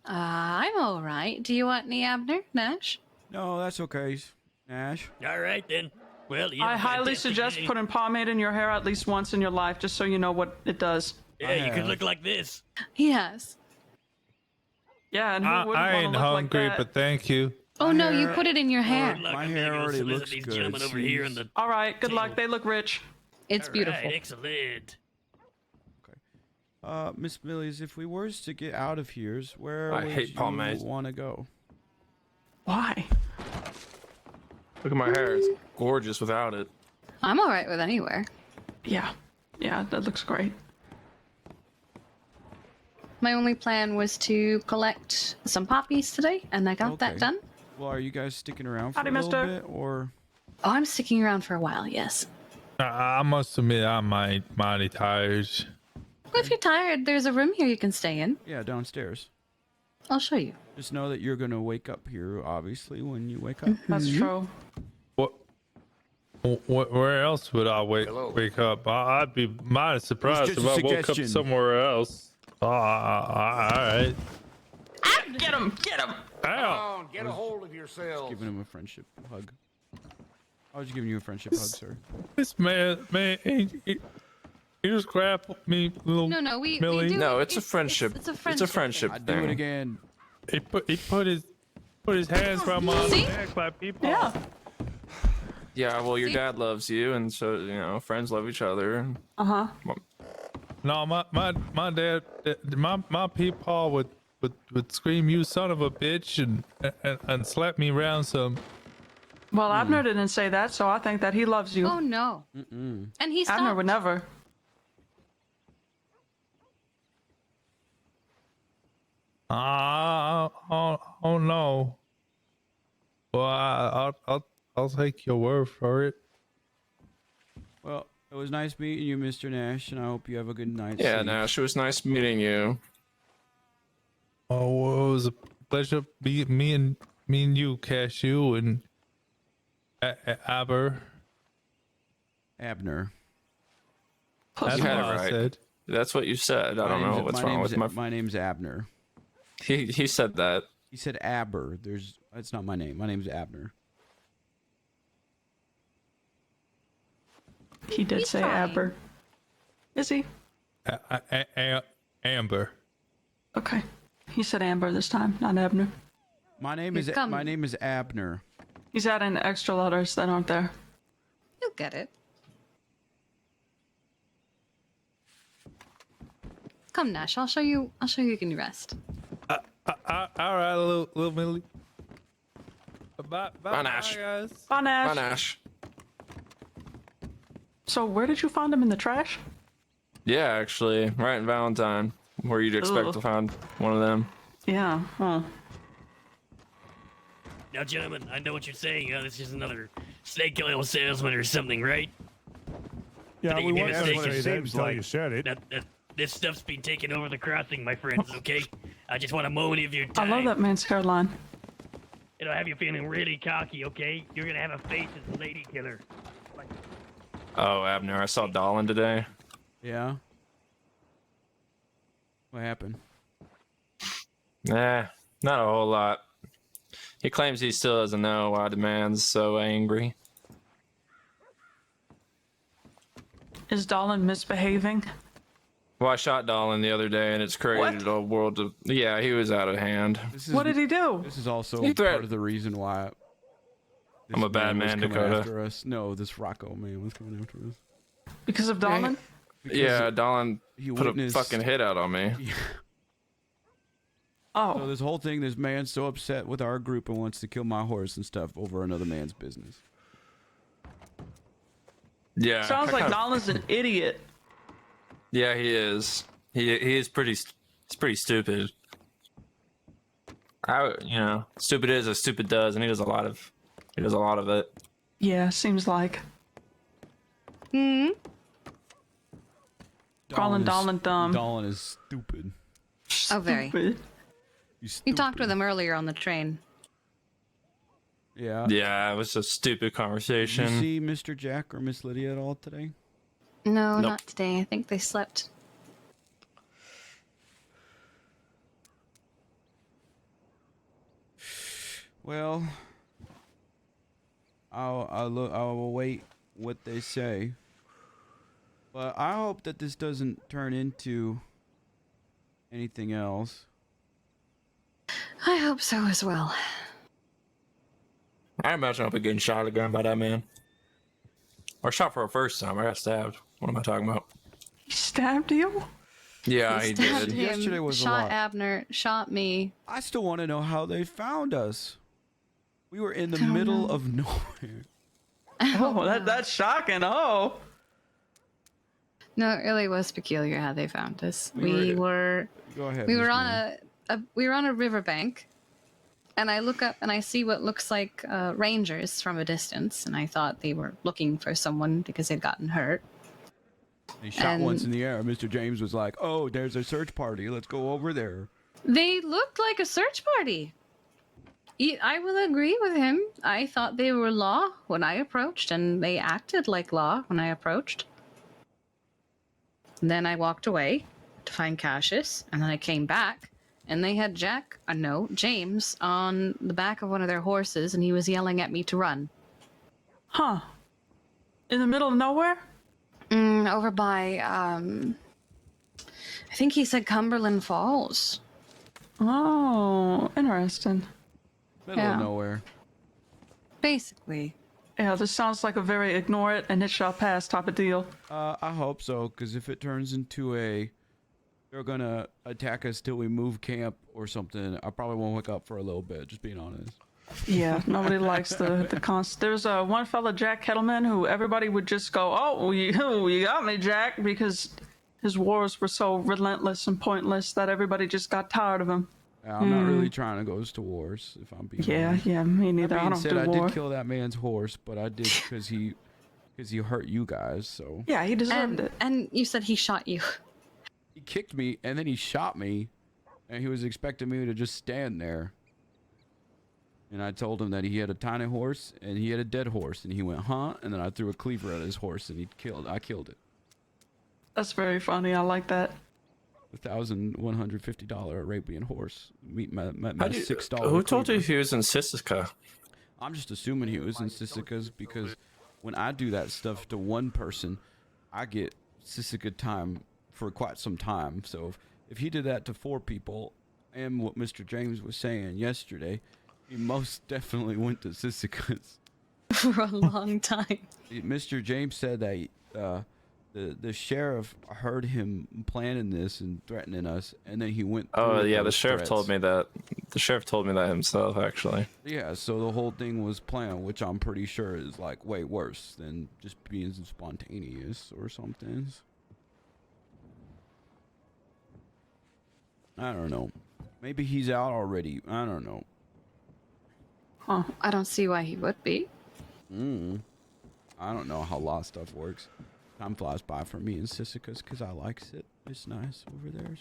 I'm all right. Do you want any, Abner? Nash? No, that's okay, Nash. All right then. Well, you I have a highly fantastic suggest day. putting pomade in your hair at least once in your life, just so you know what it does. Yeah, you could look like this. Yes. Yeah, and who wouldn't I want to ain't look like hungry, that? but thank you. Oh no, you put it in your hair. My hair already looks These good. gentlemen over here in the All right, good luck. They look rich. It's All beautiful. right, excellent. Miss Millies, if we were to get out of here, where I would hate you pomade. want to go? Why? Look at my hair. It's gorgeous without it. I'm all right with anywhere. Yeah, that looks great. My only plan was to collect some poppies today, and I got that Okay. done. Well, are you guys sticking around for Howdy, a little mister. bit, or? Oh, I'm sticking around for a while, yes. I must admit, I'm mighty tired. Well, if you're tired, there's a room here you can stay in. Yeah, downstairs. I'll show you. Just know that you're gonna wake up here, obviously, when you wake up. That's true. Where else would I wake up? I'd be mighty surprised just if a I woke up suggestion. somewhere else. All right. Get him! Get him! Come Ow. on, get a hold of yourselves. Giving him a friendship hug. I was giving you a friendship hug, sir. This man, he just grappled me, little No, we Millie. do. No, it's a friendship. It's a It's a friendship I'd do it thing. again. He put his hands around my See? neck like people. Yeah. Yeah, well, your See? dad loves you, and so friends love each other. Uh-huh. No, my dad, my peepaw would scream, "You son of a bitch," and slap me around some. Well, Abner didn't say that, so I think that he loves you. Oh no. Mm-mm. And he Abner stopped. would never. Oh no. Well, I'll take your word for it. Well, it was nice meeting you, Mr. Nash, and I hope you have a good night. Yeah, Nash, it was nice meeting you. Oh, it was a pleasure meeting me and you, Cashew, and Abner. Abner. That's You had what it I right. said. That's what you said. I don't know what's wrong with My name's Abner. He said that. He said Aber. That's not my name. My name's Abner. He did He's say trying. Abner. Is he? Amber. Okay. He said Amber this time, not Abner. My name Here is come- my name is Abner. He's adding extra letters that aren't there. You'll get it. Come, Nash. I'll show you. You can rest. All right, little Millie. Bye, Nash. guys. Bye, Nash. Bye, Nash. So where did you find him in the trash? Yeah, actually, right in Valentine, where you'd expect Ugh. to find one of them. Yeah. Huh. Now, gentlemen, I know what you're saying. This is another snake oil salesman or something, right? Yeah, I think we you weren't made a going to mistake. say that until you said it. This stuff's been taken over the crossing, my friends, okay? I just want a moment of your I time. love that man's hairline. It'll have you feeling really cocky, okay? You're gonna have a face as a lady killer. Oh, Abner, I saw Dolan today. Yeah. What happened? Nah, not a whole lot. He claims he still doesn't know why Demand's so angry. Is Dolan misbehaving? Well, I shot Dolan the other day, and it's created a world of... Yeah, he was out of hand. What did he do? This is also He part of the reason why I'm a bad man, was coming Dakota. After us. No, this Rocco man was coming after us. Because of Dolan? Yeah, Dolan he put a witnessed- fucking hit out on me. Oh. So this whole thing, this man's so upset with our group and wants to kill my horse and stuff over another man's business. Yeah. Sounds I like kinda- Dolan's an idiot. Yeah, he is. He is pretty. He's pretty stupid. Stupid is as stupid does, and he does a lot of it. Yeah, seems like. Calling Dolan dumb. Dolan is stupid. Oh, very. Stupid. You talked with him earlier on the train. Yeah. Yeah, it was a stupid Did conversation. you see Mr. Jack or Miss Lydia at all today? No, Nope. not today. I think they slept. Well, I'll await what they say. But I hope that this doesn't turn into anything else. I hope so as well. I imagine I'll be getting shot again by that man. Or shot for a first time. I got stabbed. What am I talking about? He stabbed you? Yeah, he Stabbed did. him, Yesterday was a shot lot. Abner, shot me. I still want to know how they found us. We were in the Don't middle know. of nowhere. Oh, that's shocking. Oh. No, it really was peculiar how they found us. We We were Go ahead. we Miss were on Mary. we were on a riverbank, and I look up and I see what looks like rangers from a distance, and I thought they were looking for someone because they'd gotten hurt. They shot once in and- the air. Mr. James was like, "Oh, there's a search party. Let's go over there." They looked like a search party. I will agree with him. I thought they were law when I approached, and they acted like law when I approached. And then I walked away to find Cassius, and then I came back, and they had James on the back of one of their horses, and he was yelling at me to run. Huh. In the middle of nowhere? Over by, I think he said Cumberland Falls. Oh, interesting. Middle Yeah. of nowhere. Basically. Yeah, this sounds like a very ignore it and it shall pass type of deal. I hope so, because if it turns into they're gonna attack us till we move camp or something, I probably won't wake up for a little bit. Just being honest. Yeah, nobody likes the There's one fella, Jack Kettleman, who everybody would just go, "Oh, you got me, Jack," because his wars were so relentless and pointless that everybody just got tired of him. I'm not really trying to go to wars, if I'm being Yeah, honest. yeah, me That neither. I being don't said, do I war. did kill that man's horse, but I did because he hurt you guys. So Yeah, he deserved it. And you said he shot you. he kicked me and then he shot me, and he was expecting me to just stand there. And I told him that he had a tiny horse and he had a dead horse, and he went, "Huh?" And then I threw a cleaver at his horse, and I killed it. That's very funny. I like that. $1,150 Arabian horse. Meet my How do you- $6. Who told you cleaver. he was in Sisika? I'm just assuming he was in Sisika's because when I do that stuff to one person, I get Sisika time for quite some time. So if he did that to 4 people, and what Mr. James was saying yesterday, he most definitely went to Sisika's. For a long time. Mr. James said that the sheriff heard him planning this and threatening us, and then he went through Oh with yeah, the those sheriff threats. told me that. The sheriff told me that himself, actually. Yeah, so the whole thing was planned, which I'm pretty sure is like way worse than just being spontaneous or something. I don't know. Maybe he's out already. I don't know. Huh. I don't see why he would be. I don't know how law stuff works. Time flies by for me in Sisika's because I likes it. It's nice over there.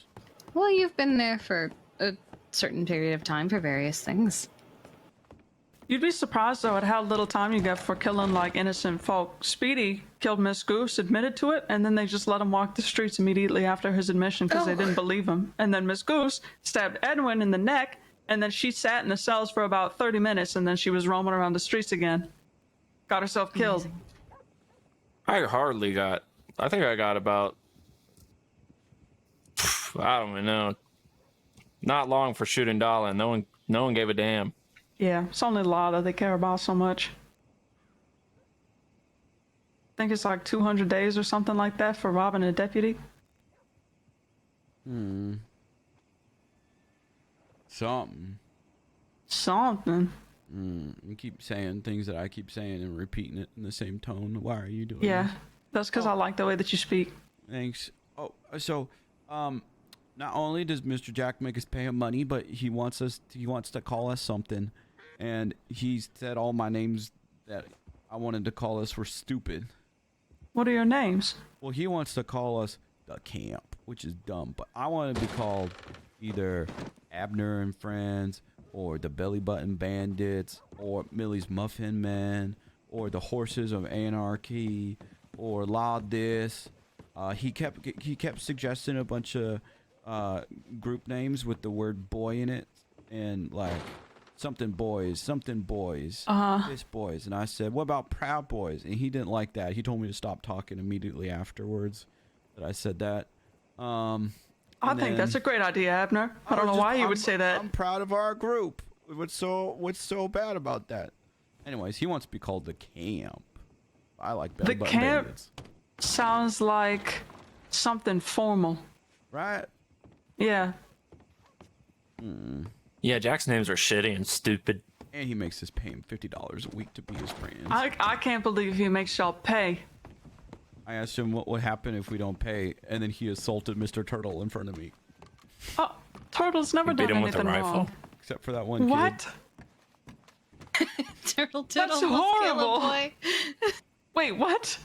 Well, you've been there for a certain period of time for various things. You'd be surprised though at how little time you get for killing like innocent folk. Speedy killed Miss Goose, admitted to it, and then they just let him walk the streets immediately after his admission because they didn't believe him. And then Miss Goose stabbed Edwin in the neck, and then she sat in the cells for about 30 minutes, and then she was roaming around the streets again. Got herself killed. Amazing. I think I got about, I don't even know, not long for shooting Dolan. No one gave a damn. Yeah, it's only law that they care about so much. I think it's like 200 days or something like that for robbing a deputy. Something. You keep saying things that I keep saying and repeating it in the same tone. Why are you doing Yeah, this? that's because I like the way that you speak. Thanks. Oh, so, not only does Mr. Jack make us pay him money, but he wants to call us something, and he said all my names that I wanted to call us were stupid. What are your names? Well, he wants to call us the Camp, which is dumb, but I want to be called either Abner and Friends, or the Belly Button Bandits, or Millie's Muffin Men, or the Horses of Anarchy, or La Dis. He kept suggesting a bunch of group names with the word boy in it, and like something boys, this boys. And I said, what about Proud Boys? And he didn't like that. He told me to stop talking immediately afterwards that I said that. I think that's a great idea, Abner. I don't know why you would say that. I'm proud of our group. What's so bad about that? Anyways, he wants to be called the Camp. I like Belly Button Camp Bandits. sounds like something formal. Right? Yeah. Yeah, Jack's names are shitty and stupid. And he makes us pay him $50 a week to be his friends. I can't believe he makes y'all pay. I asked him what would happen if we don't pay, and then he assaulted Mr. Turtle in front of me. Oh, Turtle's never done anything wrong. Except for that one kid. What? Turtle That's almost horrible. killed a boy. Wait, what?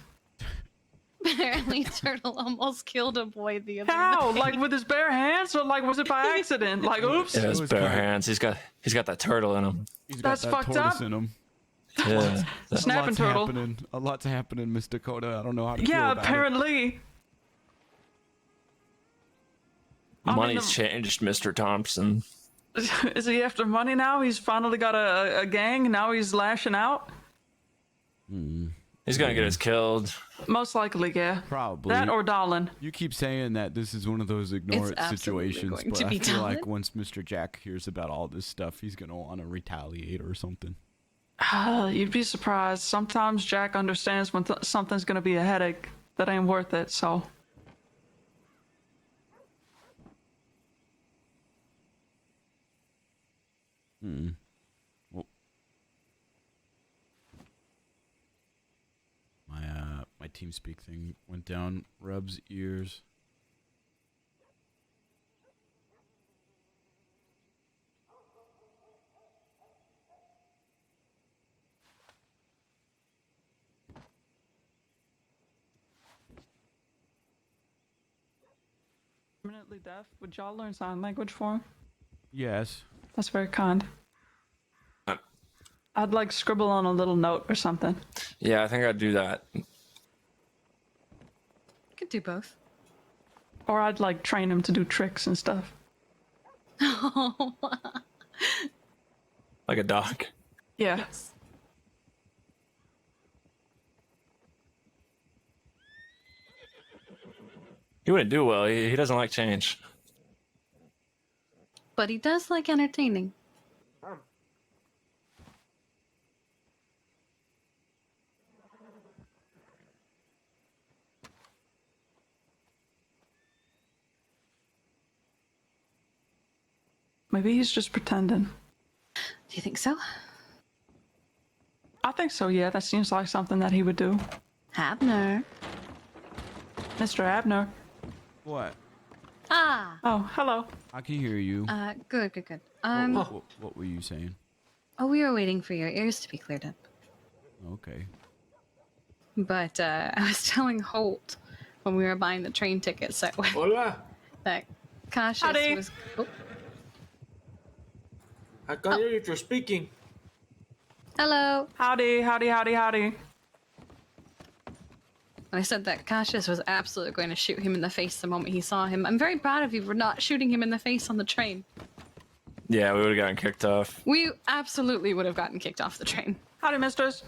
Apparently, Turtle almost killed a boy the other How? night. Like with his bare hands, or like was it by accident? Like, oops. Yeah, his bare hands. He's got that turtle in him. He's got That's that fucked tortoise up. in him. Yeah. Snapping turtle. A lot's happening, Miss Dakota. I don't know how to feel Yeah, about apparently. Money's changed, Mr. Thompson. Is he after money now? He's finally got a gang. Now he's lashing out. He's gonna get us killed. Most likely, yeah. Probably. That or Dolan. You keep saying that this is one of those ignore It's it absolutely situations, going but to I be feel like Dolan. once Mr. Jack hears about all this stuff, he's gonna want to retaliate or something. You'd be surprised. Sometimes Jack understands when something's gonna be a headache that ain't worth it. So. Well, my TeamSpeak thing went down. Rub's ears. Permanently deaf? Would y'all learn sign language for him? Yes. That's very kind. I'd like scribble on a little note or something. Yeah, I think I'd do that. Could do both. Or I'd like train him to do tricks and stuff. Like a dog. Yeah. Yes. He wouldn't do well. He doesn't like change. But he does like entertaining. Maybe he's just pretending. Do you think so? I think so, yeah. That seems like something that he would do. Abner. Mr. Abner. What? Ah. Oh, hello. I can hear you. Good. What were you saying? Oh, we were waiting for your ears to be cleared up. Okay. But I was telling Holt when we were buying the train tickets that Hola. that Cautious Howdy. was. Oh, I can't hear you if you're speaking. hello. Howdy, howdy, howdy, howdy. I said that Cautious was absolutely going to shoot him in the face the moment he saw him. I'm very proud of you for not shooting him in the face on the train. Yeah, we would have gotten kicked off. We absolutely would have gotten kicked off the train. Howdy, misters.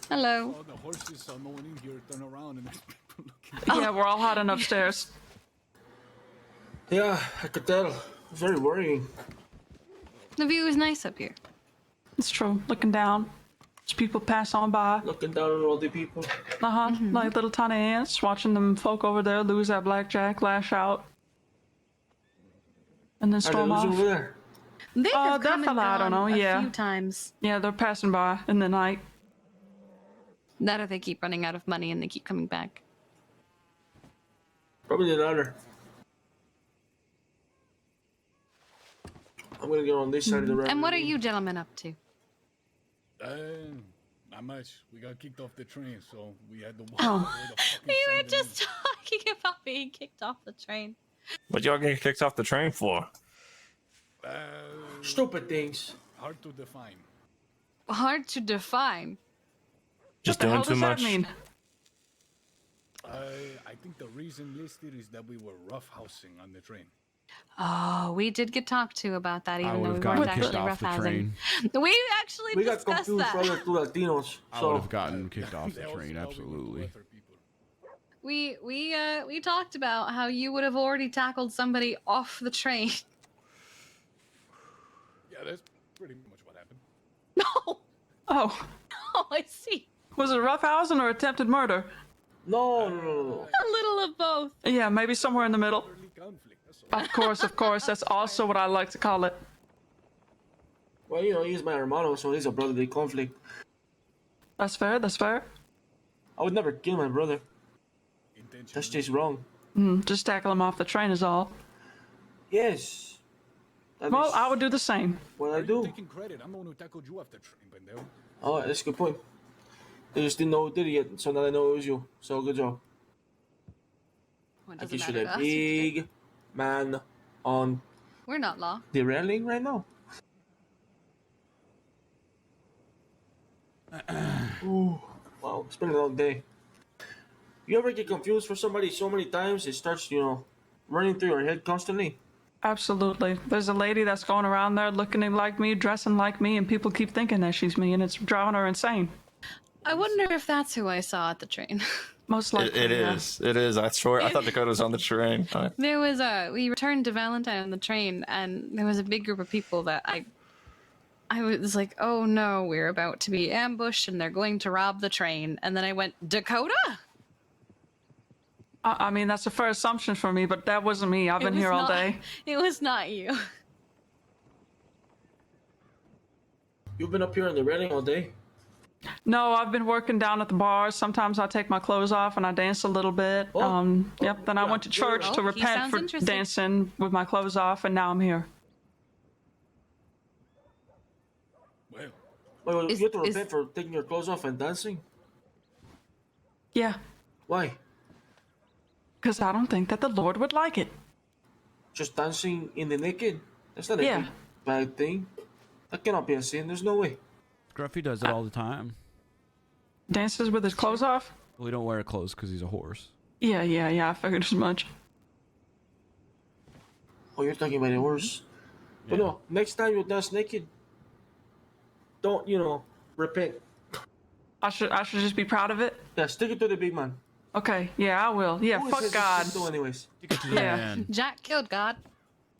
Hello. Oh, the horses saw no one in here. Turn around and there's people looking. Yeah, we're all hiding upstairs. Yeah, I could tell. Very worrying. The view is nice up here. It's true. Looking down. As people pass on by. Looking down on all the people. Uh-huh. Like little tiny ants, watching them folk over there lose that blackjack, lash out. And then Are they storm off. losing over there? They have that come and fella, I don't gone know, yeah. a few times. Yeah, they're passing by in the night. That or they keep running out of money and they keep coming back. Probably the latter. I'm gonna get on this side of the road. And what are you gentlemen up to? Not much. We got kicked off the train, so we had to walk Oh. all the way to fucking We were Saint just talking about being kicked off the train. What y'all getting kicked off the train for? Stupid things. Hard to define. Hard to define. Just What the doing hell too does much. that mean? I think the reason listed is that we were roughhousing on the train. Oh, we did get talked to about that, I even though would we have weren't gotten kicked actually off the roughhousing. train. We actually We got discussed confused that. for other two Latinos. I So would have gotten kicked off the train, absolutely. We talked about how you would have already tackled somebody off the train. Yeah, that's pretty much what happened. No. Oh, Oh, I see. was it roughhousing or attempted murder? no. A little of both. Yeah, maybe somewhere in the middle. Of course. That's also what I like to call it. Well, you know, he's my hermano, so he's a brotherly conflict. That's fair. I would never kill my brother. That's just wrong. Just tackle him off the train is all. Yes. That Well, is I would do the same. what I do. Taking credit. I'm the one who tackled you off the train, pendejo. Oh, that's a good point. They just didn't know who did it yet, so now they know it was you. So good job. Well, it I doesn't guess you're matter the to us, you did it. big man on We're not law. the railing right now. Ooh, wow, it's been a long day. You ever get confused for somebody so many times it starts, you know, running through your head constantly? Absolutely. There's a lady that's going around there looking like me, dressing like me, and people keep thinking that she's me, and it's driving her insane. I wonder if that's who I saw at the train. Most likely. It yeah. is. It is. I swear. I thought Dakota was on the train. There was we returned to Valentine on the train, and there was a big group of people that I was like, oh no, we're about to be ambushed and they're going to rob the train. And then I went, Dakota? I mean, that's a fair assumption for me, but that wasn't me. I've been here all day. It was not you. You've been up here on the railing all day? No, I've been working down at the bars. Sometimes I take my clothes off and I dance a little bit. Yep. Then I went to church to repent sounds for interesting. dancing with my clothes off, and now I'm here. Wait, Is- you have to is- repent for taking your clothes off and dancing? Yeah, Why? because I don't think that the Lord would like it. Just dancing in the naked? That's not a Yeah. big bad thing. That cannot be a sin. There's no way. Scruffy does it all the time. Dances with his clothes off? Well, he don't wear clothes because he's a horse. Yeah, I figured as much. Oh, you're talking about the horse. But no, next time you dance naked, don't, you know, repent. I should just be proud of it? Yeah, stick it to the big man. Okay, yeah, I will. Yeah, Who fuck says God. it's still anyways? Yeah. Jack killed God.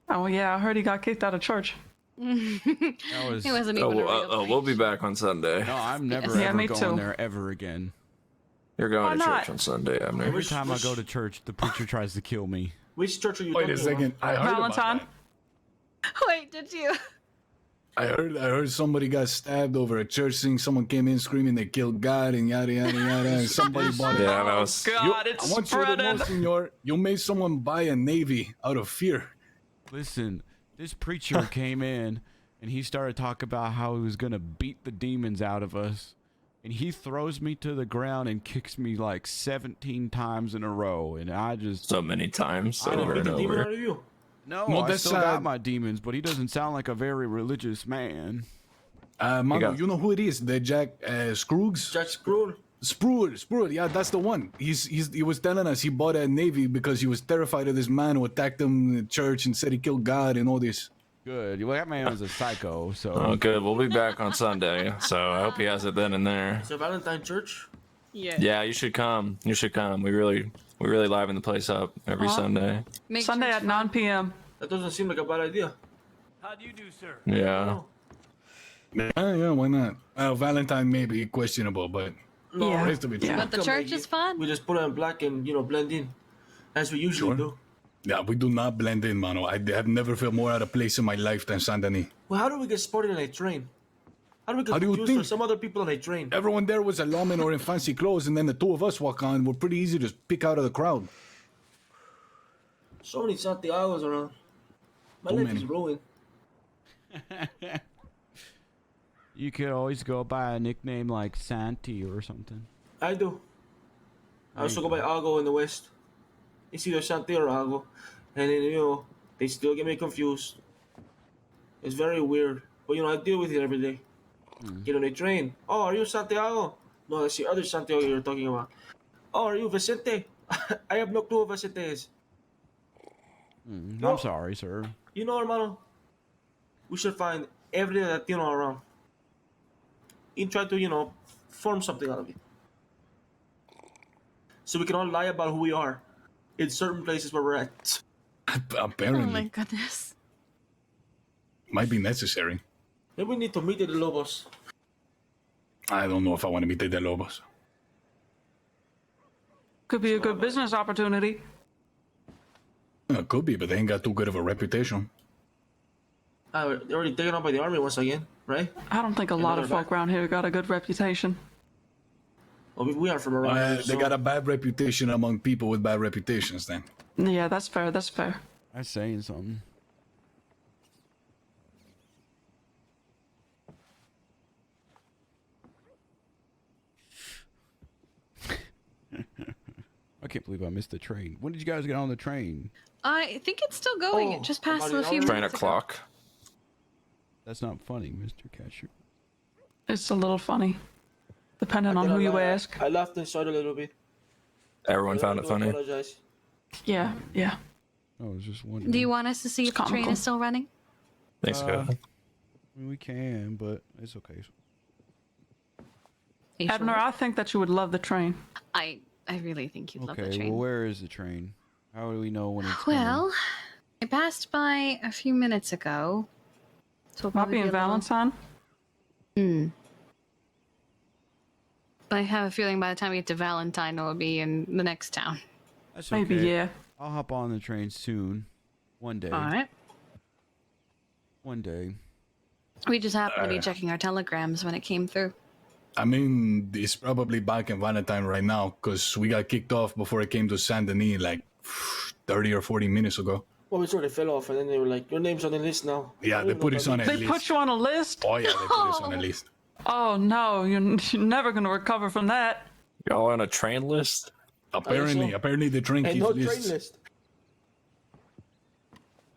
Oh, yeah, I heard he got kicked out of church. That was. It wasn't even a real we'll be back on Sunday. No, I'm never Yeah, ever me going too. there ever again. You're going Why to not? church on Sunday, Abner. Every time I go to church, the preacher tries to kill me. Which church are you Wait talking a second. I heard Valentine? about Wait, did you? that. I heard somebody got stabbed over a church thing. Someone came in screaming they killed God and yada yada yada. And somebody bought it. Yeah, that was. God, I it's want you to know, spreading. senor, you made someone buy a navy out of fear. Listen, this preacher came in and he started talking about how he was going to beat the demons out of us. And he throws me to the ground and kicks me like 17 times in a row. And I just. So many times, I over didn't and The demon over. out of you. No, No, I that's, still got my demons, but he doesn't sound like a very religious man. Mano, got- you know who it is? The Jack Scroogs? Jack Screw. Spruill, yeah, that's the one. He was telling us he bought a navy because he was terrified of this man who attacked him in the church and said he killed God and all this. Good. Well, that man was a psycho, so. Oh, good. We'll be back on Sunday, so I hope he has it then and there. It's a Valentine church. Yeah. Yeah, you should come. You should come. We really liven the place up every Sunday. Make Sunday church at fun. 9 p.m. That doesn't seem like a bad idea. How do you do, sir? Yeah. Yeah, why not? Valentine may be questionable, but Yeah. rest of it. Yeah. But the Come church on, is fun. We just put on black and, you know, blend in. As we usually do. Yeah, we do not blend in, mano. I have never felt more out of place in my life than Sandani. Well, how do we get spotted on a train? How do we get How do you confused for think? some other people on a train? Everyone there was a lawman or in fancy clothes, and then the two of us walk on. We're pretty easy to pick out of the crowd. So many Santiagos around. My Too life many. is ruined. You could always go by a nickname like Santi or something. I do. I also go by Ago in the West. It's either Santi or Ago. And then, they still get me confused. It's very weird. But, I deal with it every day. Get on a train. Oh, are you Santiago? No, that's the other Santiago you're talking about. Oh, are you Vicente? I have no clue who Vicente is. I'm sorry, sir. Hermano, we should find every Latino around. And try to, form something out of it. So we can all lie about who we are in certain places where we're at. Apparently. Oh my goodness. Might be necessary. Maybe we need to meet the Lobos. I don't know if I want to meet the Lobos. Could be a good business opportunity. It could be, but they ain't got too good of a reputation. They're already taken on by the army once again, right? I don't think a lot of folk around here got a good reputation. Well, we are from around here. They got a bad reputation among people with bad reputations, then. Yeah, that's fair. That's fair. I'm saying something. I can't believe I missed the train. When did you guys get on the train? I think it's still going. It just passed a few minutes Train ago. o'clock. That's not funny, Mr. Casher. It's a little funny, depending on who you ask. I laughed inside a little bit. Everyone found it funny. Apologize. Yeah, yeah. I was just wondering. Do you want us to see if the train is still running? Thanks, guys. We can, but it's okay. Abner, I think that you would love the train. I really think you'd love the Okay, train. well, where is the train? How do we know when it's Well, it passed by a few minutes ago. So it'll Might probably be in a little- Valentine. I have a feeling by the time we get to Valentine, it'll be in the next town. That's Maybe, okay. yeah. I'll hop on the train soon. One day. All right. One day. We just happened to be checking our telegrams when it came through. I mean, it's probably back in Valentine right now, because we got kicked off before it came to Saint Denis like 30 or 40 minutes ago. Well, we sort of fell off, and then they were like, your name's on the list now. Yeah, they put us on a list. They put you on a list? Oh, yeah, they put us on a list. Oh, no. You're never going to recover from that. Y'all on a train list? Apparently the train Hey, keeps no lists. train list.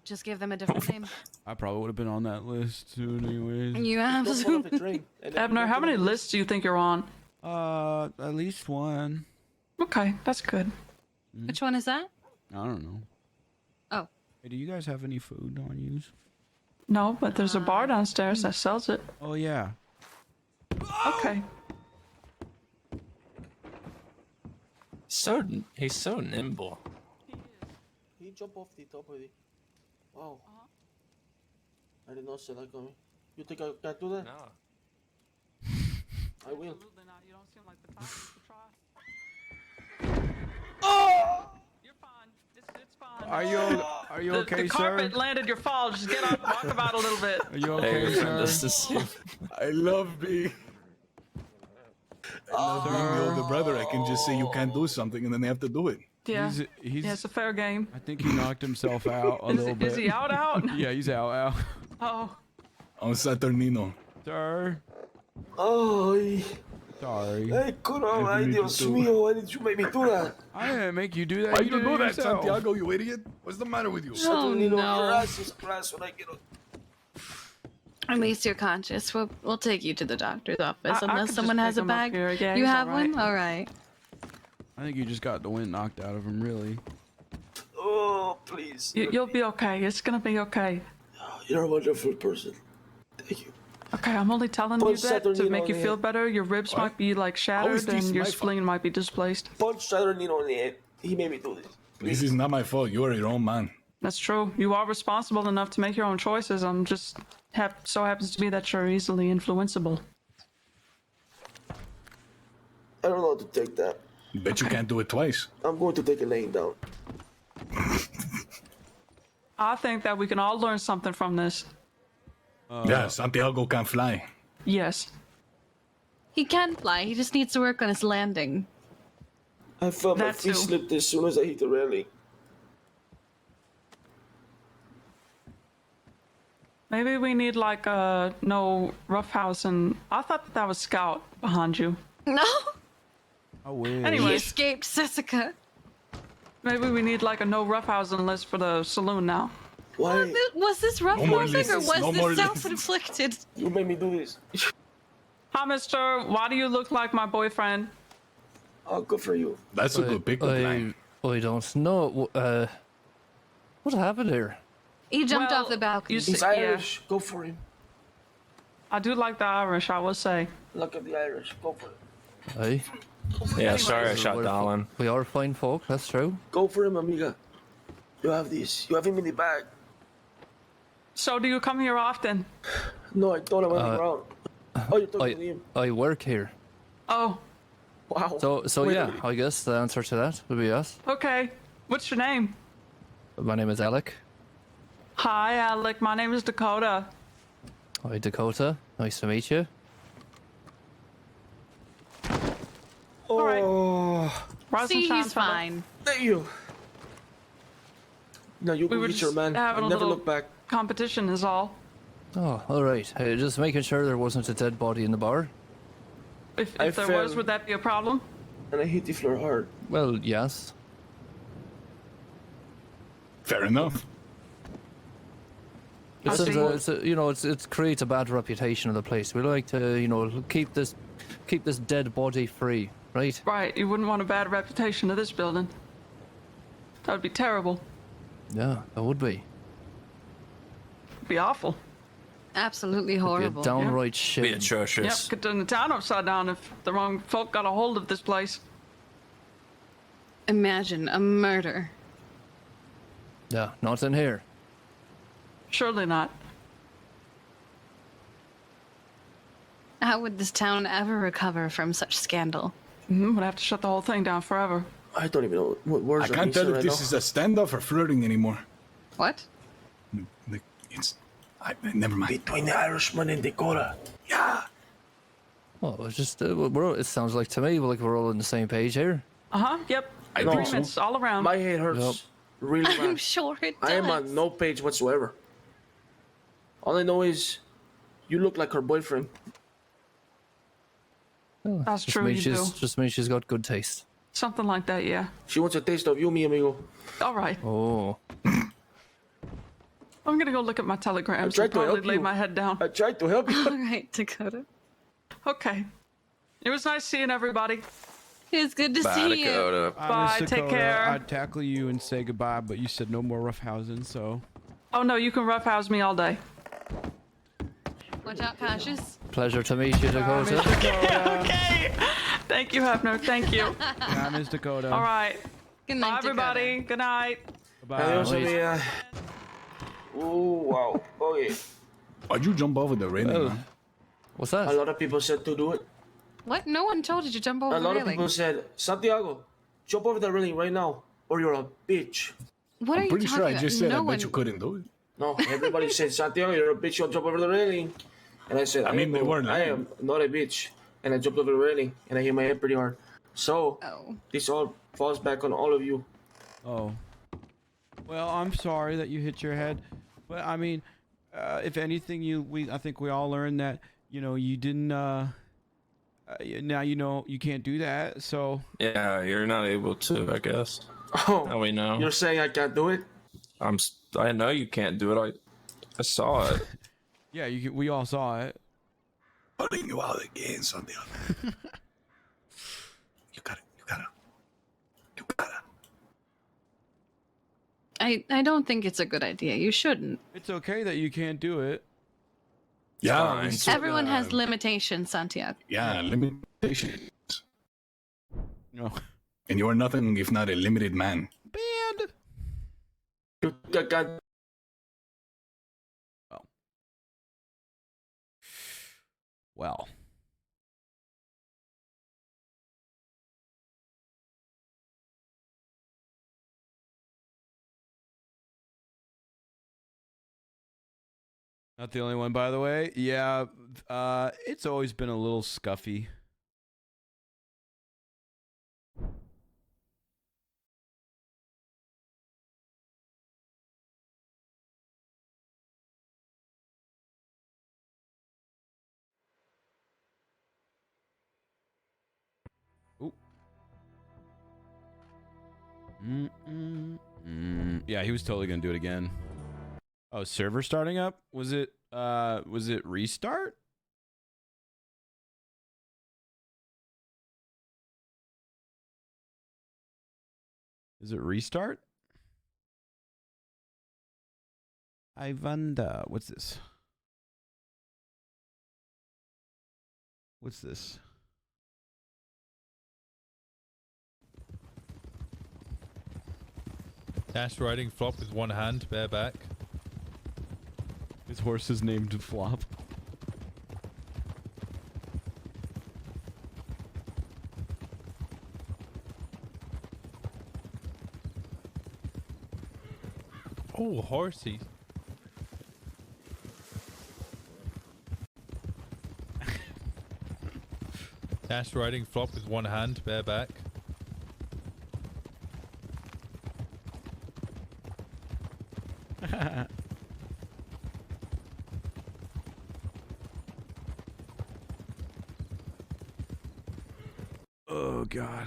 Just give them a different name. I probably would have been on that list soon anyways. You Don't fall off the absolutely. train. And then Abner, how many lists do you think you're on? At least one. Okay, that's good. Which one is that? I don't know. Oh. Hey, do you guys have any food on you? No, but there's a bar downstairs that sells it. Oh, yeah. Okay. He's so nimble. He jumped off the top of it. Wow. I did not see that coming. You think I can do that? No. I will. You're fine. It's fine. Are you okay, the sir? carpet landed your fall. Just get up, walk about a little bit. Are you okay, sir? I love being... I love being the older brother. I can just say you can't do something and then they have to do it. Yeah. He's Yeah, it's a fair game. I think he knocked himself out a little bit. Is he out? Yeah, he's out. Oh. On Saturnino. Sir. Ay, Sorry. ay, caray, ay, Dios mío, why did you make me do that? I didn't make you do that. Why you you did do it that, yourself. Santiago, you idiot? What's the matter with you? Saturnino, no. your ass is crass when I get on. At least you're conscious. We'll take you to the doctor's office I unless could someone just has pick a him up bag. here. Yeah, You he's have all right. one? All right. I think you just got the wind knocked out of him, really. Oh, please. You'll be okay. It's gonna be okay. You're a wonderful person. Thank you. Okay, I'm only telling you Punch that to Saturnino make you in the feel head. better. Your ribs might be like shattered this and your my fault? spleen might be displaced. Punch Saturnino in the head. He made me do this. This is not my fault. You are your own man. That's true. You are responsible enough to make your own choices. I'm just so happens to be that you're easily influenceable. I don't know how to take that. Bet you can't do it twice. I'm going to take it laying down. I think that we can all learn something from this. Yeah, Santiago can fly. Yes. He can fly. He just needs to work on his landing. I felt my That feet too. slipped as soon as I hit the railing. Maybe we need like a no roughhousing. I thought that was Scout behind you. No. I wish. Anyway. He escaped Jessica. Maybe we need like a no roughhousing list for the saloon now. Why? Was this more roughhousing or lists, was no more this lists. self-inflicted? You made me do this. Hi, mister. Why do you look like my boyfriend? Oh, good for you. That's a good pickup line. I don't know. What happened here? He jumped Well, off the balcony. you He's Yeah. Irish. Go for him. I do like the Irish, I will say. Look at the Irish. Go for it. Aye. Yeah, sorry I shot Darlin. We are fine folk, that's true. Go for him, amiga. You have this. You have him in the bag. So, do you come here often? No, I thought I went around. Oh, you're talking to him. I work here. Oh, Wow. So Wait a yeah, minute. I guess the answer to that would be yes. okay. What's your name? My name is Alec. Hi, Alec. My name is Dakota. Hi, Dakota. Nice to meet you. All right. Oh, Rise and See, shine, he's fella. fine. thank you. No, you We go were get your just man. having a Never little look back. competition is all. Oh, all right. Just making sure there wasn't a dead body in the bar. If I there fell. was, would that be a problem? And I hit the floor hard. Well, yes. Fair enough. I see. It creates a bad reputation of the place. We like to, keep this dead body free, right? Right. You wouldn't want a bad reputation of this building. That would be terrible. Yeah, that would be. It'd be awful. Absolutely Be a horrible. downright Be shame. Yep. atrocious. Could turn the town upside down if the wrong folk got a hold of this place. Imagine a murder. Yeah, not in here. Surely not. How would this town ever recover from such scandal? Would have to shut the whole thing down forever. I don't even know what words I are can't being tell said if right this now. is a standoff or flirting anymore. What? It's. Never mind. Between the Irishman and Dakota. Yeah. Well, it's just it sounds like to me like we're all on the same page here. Yep. I think so. Agreements all around. My head hurts really I'm bad. sure it does. I am on no page whatsoever. All I know is you look like her boyfriend. That's Just true, means you she's do. just means she's got good taste. Something like that, yeah. She wants a taste of you, mi amigo. All right. Oh. I'm gonna go look at my telegrams tried and to help probably lay you. my head down. I tried to help you. All right, Dakota. Okay. It was nice seeing everybody. It's good to Bye, see you. Dakota. Bye, take care. I'd tackle you and say goodbye, but you said no more roughhousing, so. Oh no, you can roughhouse me all day. Watch out, Cassius. Pleasure to meet you, Dakota. Okay. Thank you, Hefner. Thank you. Yeah, Miss Dakota. All right. Good Bye, night, everybody. Good night. Bye. Adios, amiga. Ooh, wow. Okay. Why'd you jump over the railing, man? What's A that? lot of people said to do it. What? No one told you to jump over A the lot of railing. people said, Santiago, jump over the railing right now, or you're a bitch. What are I'm you pretty talking sure I about? just said no I one... bet you couldn't do it. No, everybody said, Santiago, you're a bitch, you'll jump over the railing. And I said, I mean, they weren't I lying. am not a bitch. And I jumped over the railing, and I hit my head pretty hard. So, Oh. this all falls back on all of you. Oh. Well, I'm sorry that you hit your head, but I mean, if anything, I think we all learned that you didn't. Now you know you can't do that. So. Yeah, you're not able to, I guess. Oh, Now we know. you're saying I can't do it? I know you can't do it. I saw it. Yeah, we all saw it. Putting you out again, Santiago. You gotta. I don't think it's a good idea. You shouldn't. It's okay that you can't do it. Yeah, Fine. we said, Everyone has limitations, Santiago. Yeah, limitations. No. And you are nothing if not a limited man. Banned. You can't. Well. Not the only one, by the way. Yeah, it's always been a little scuffy. Yeah, he was totally gonna do it again. Oh, server starting up? Was it restart? Is it restart? I wonder. What's this? What's this? Dash riding Flop with one hand, bareback. His horse is named Flop. Oh, horsey. Dash riding Flop with one hand, bareback. Oh, God.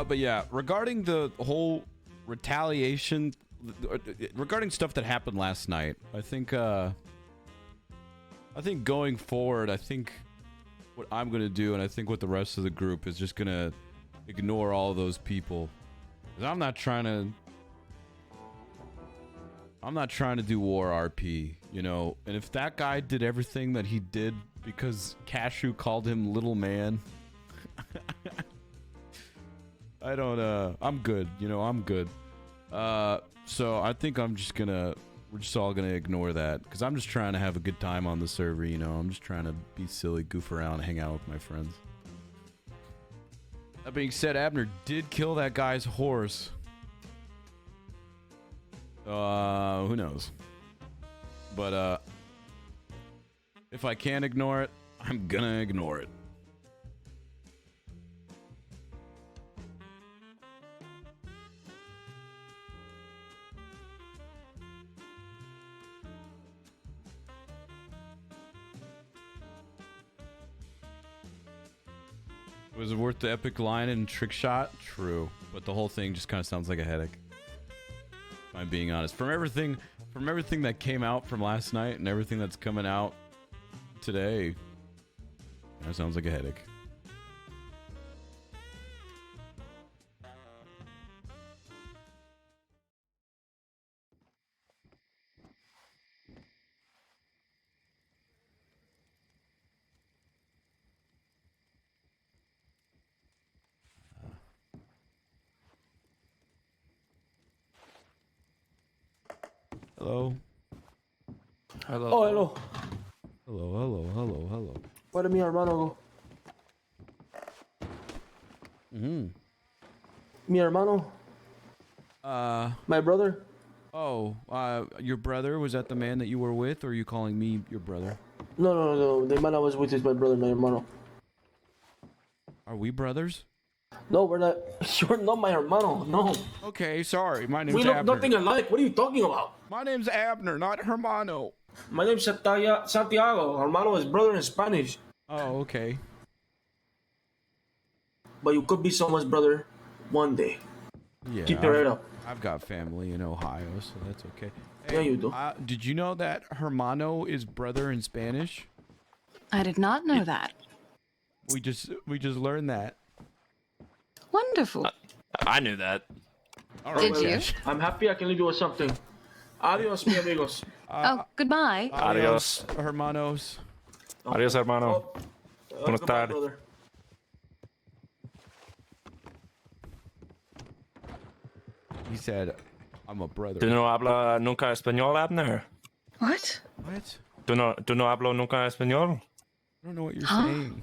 But yeah, regarding the whole retaliation, regarding stuff that happened last night, I think going forward, I think what I'm gonna do, and I think what the rest of the group is just gonna ignore all those people. 'Cause I'm not trying to do war RP, you know. And if that guy did everything that he did because Cashew called him little man, I don't I'm good, you know. I'm good. So I think we're just all gonna ignore that, because I'm just trying to have a good time on the server, you know. I'm just trying to be silly, goof around, hang out with my friends. That being said, Abner did kill that guy's horse. Who knows? But if I can't ignore it, I'm gonna ignore it. Was it worth the epic line and trick shot? True, but the whole thing just kind of sounds like a headache. If I'm being honest, from everything that came out from last night and everything that's coming out today, that sounds like a headache. Hello. Hello. Oh, hello. Hello. Where mi hermano go? Mi hermano. My brother. Oh, your brother, was that the man that you were with, or are you calling me your brother? No. The man I was with is my brother, my hermano. Are we brothers? No, we're not. You're not my hermano. No. Okay, sorry. My name's We look Abner. nothing alike. What are you talking about? My name's Abner, not Hermano. My name's Santiago. Hermano is brother in Spanish. Oh, okay. But you could be someone's brother one day. Yeah. Keep your head up. I've got family in Ohio, so that's okay. Yeah, you do. Did you know that Hermano is brother in Spanish? I did not know that. We just learned that. Wonderful. I knew that. All right, Did you? I'm happy I can leave you with something. Adios, mi amigos. Oh, goodbye. Adios. Hermanos. Adios, hermano. Buenas tardes. Brother. He said, I'm a brother. ¿Tú no hablas nunca español, Abner? What? What? ¿Tú no hablo nunca español? I don't know what you're saying.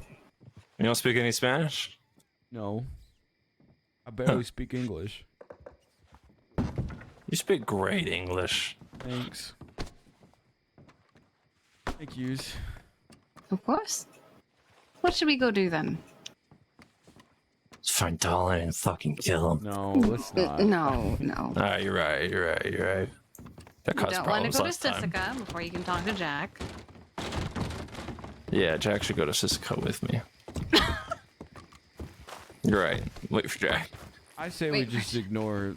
You don't speak any Spanish? No. I barely speak English. You speak great English. Thanks. Thank yous. Of course. What should we go do then? Let's find Dolan and fucking kill him. No, let's not. No. Alright, you're right. That You caused don't want to problems go to last time. Sisika before you can talk to Jack. Yeah, Jack should go to Sisika with me. You're right. Wait for Jack. I say we just ignore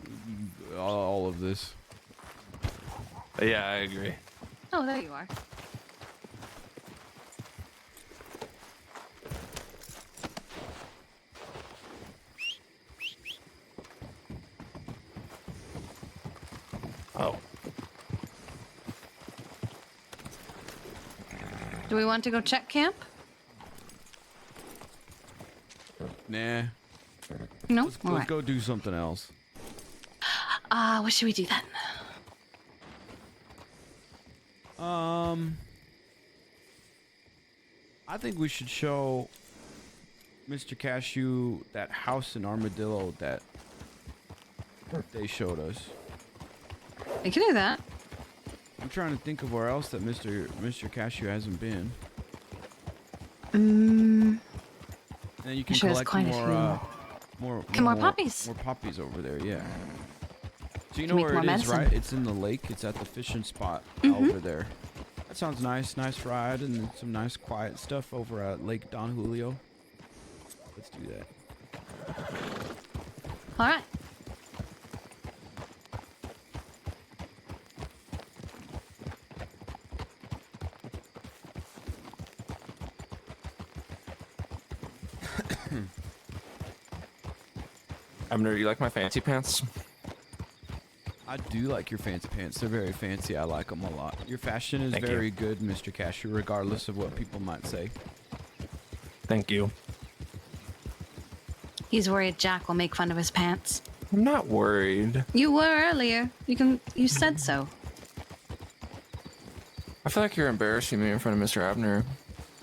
all of this. Yeah, I agree. Oh, there you are. Oh. Do we want to go check camp? Nah. No? Let's Alright. go do something else. What should we do then? I think we should show Mr. Cashew that house in Armadillo that they showed us. We can do that. I'm trying to think of where else that Mr. Cashew hasn't been. And then you can Sure, there's collect quite a more puppies. More puppies over there, yeah. So you Can know make where it more is, medicine. right? It's in the lake. It's at the fishing spot Mhm. over there. That sounds nice. Nice ride and some nice quiet stuff over at Lake Don Julio. Let's do that. All right. Abner, do you like my fancy pants? I do like your fancy pants. They're very fancy. I like them a lot. Your fashion is Thank you. very good, Mr. Cashew, regardless of what people might say. Thank you. He's worried Jack will make fun of his pants. I'm not worried. You were earlier. You said so. I feel like you're embarrassing me in front of Mr. Abner.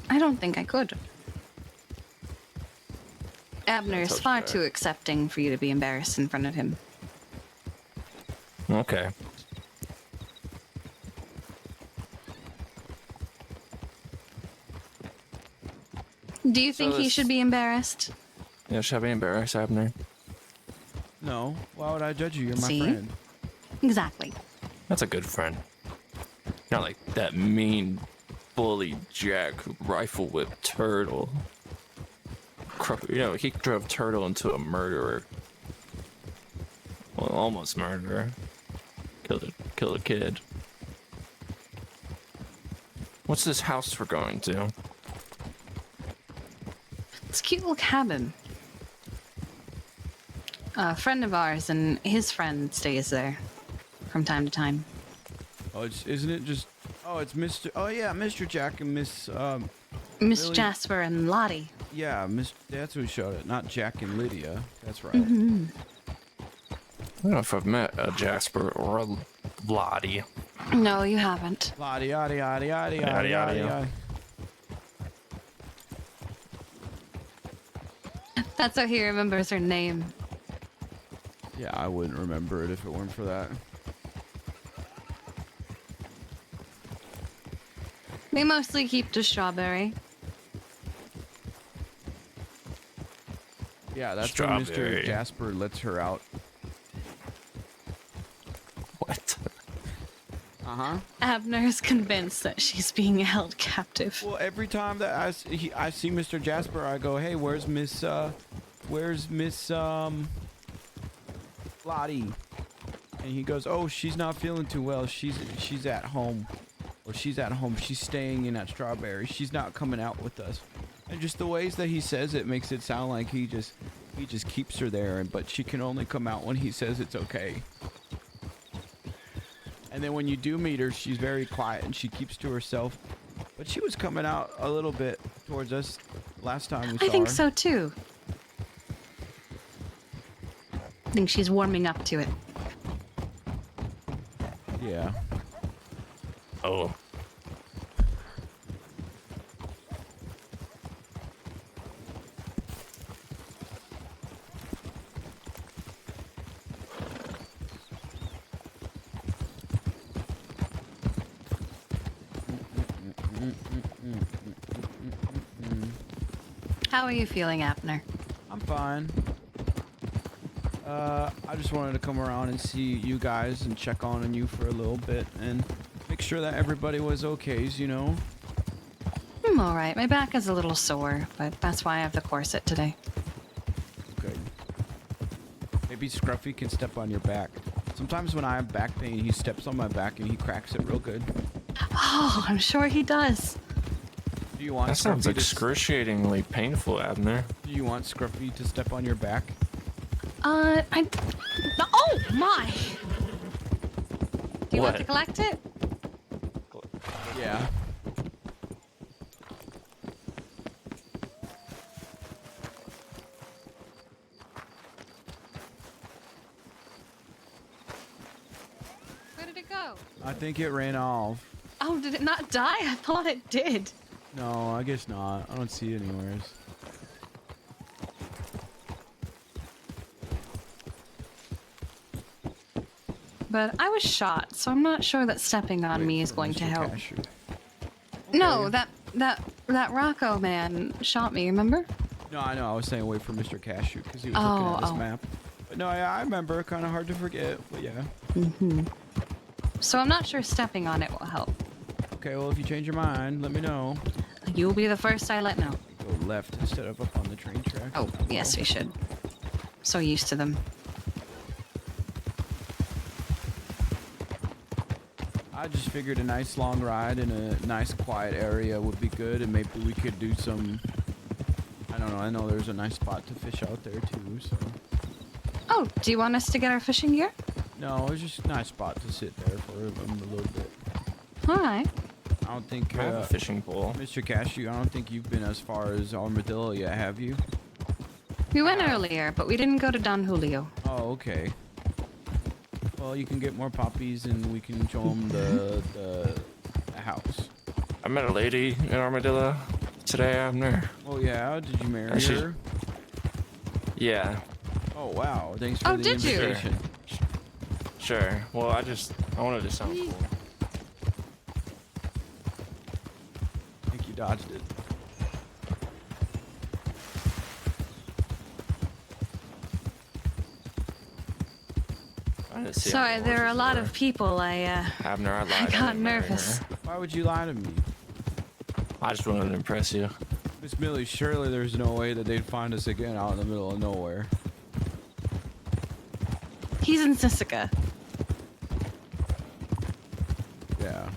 I don't think I could. Abner is That's far okay. too accepting for you to be embarrassed in front of him. Okay. Do you think he this- should be embarrassed? Yeah, should I be embarrassed, Abner? No. Why would I judge you? You're my See? friend. Exactly. That's a good friend. Not like that mean bully Jack who rifle whipped Turtle. You know, he drove Turtle into a murderer. Well, almost murderer. Killed a kid. What's this house we're going to? It's a cute little cabin. A friend of ours and his friend stays there from time to time. Oh, isn't it just? Oh, it's Mr. Oh yeah, Mr. Jack and Miss. Miss Lily- Jasper and Lottie. Yeah, Miss. That's who showed it. Not Jack and Lydia. That's right. Mm-hmm. I don't know if I've met a Jasper or a Lottie. No, you haven't. Lottie, yaddy, yaddy, yaddy, Yaddy, yaddy, yaddy, yaddy, yaddy. That's how he remembers her name. Yeah, I wouldn't remember it if it weren't for that. They mostly keep to Strawberry. Yeah, that's when Mr. Strawberry. Jasper lets her out. What? Uh-huh. Abner's convinced that she's being held captive. Well, every time that I see Mr. Jasper, I go, "Hey, where's Miss Lottie?" And he goes, "Oh, she's not feeling too well. She's at home, or she's at home. She's staying in at Strawberry. She's not coming out with us." And just the ways that he says it makes it sound like he just keeps her there, but she can only come out when he says it's okay. And then when you do meet her, she's very quiet and she keeps to herself. But she was coming out a little bit towards us last time we saw her. I think so too. I think she's warming up to it. Yeah. Oh. How are you feeling, Abner? I'm fine. I just wanted to come around and see you guys and check on you for a little bit and make sure that everybody was okay, you know? I'm alright. My back is a little sore, but that's why I have the corset today. Good. Maybe Scruffy can step on your back. Sometimes when I have back pain, he steps on my back and he cracks it real good. Oh, I'm sure he does. Do you want That sounds Scruffy to excruciatingly painful, Abner. Do you want Scruffy to step on your back? Oh my! Do you want What? to collect it? Yeah. Where did it go? I think it ran off. Oh, did it not die? I thought it did. No, I guess not. I don't see it anywhere. But I was shot, so I'm not sure that stepping on me is going to help. Cashew. No, that Rocco man shot me, remember? No, I know. I was saying wait for Mr. Cashew because he was looking at this map. But no, I remember. Kind of hard to forget, but yeah. So I'm not sure stepping on it will help. Okay, well, if you change your mind, let me know. You'll be the first I let know. Go left instead of up on the train track. Oh, yes, we should. So used to them. I just figured a nice long ride in a nice quiet area would be good, and maybe we could do some. I don't know. I know there's a nice spot to fish out there too. So. Oh, do you want us to get our fishing gear? No, it's just a nice spot to sit there for a little bit. All right. I don't think. I have a fishing pole. Mr. Cashew, I don't think you've been as far as Armadillo yet, have you? We went earlier, but we didn't go to Don Julio. Oh, okay. Well, you can get more puppies, and we can show them the house. I met a lady in Armadillo today, Abner. Oh yeah, did you marry Actually, her? Yeah. Oh wow, thanks for the did you? invitation. Sure. Well, I wanted to sound cool. I think you dodged it. Sorry, there are a lot of people. Abner, I lied. I got didn't marry nervous. her. Why would you lie to me? I just wanted to impress you. Miss Millie, surely there's no way that they'd find us again out in the middle of nowhere. He's in Sisika. Yeah.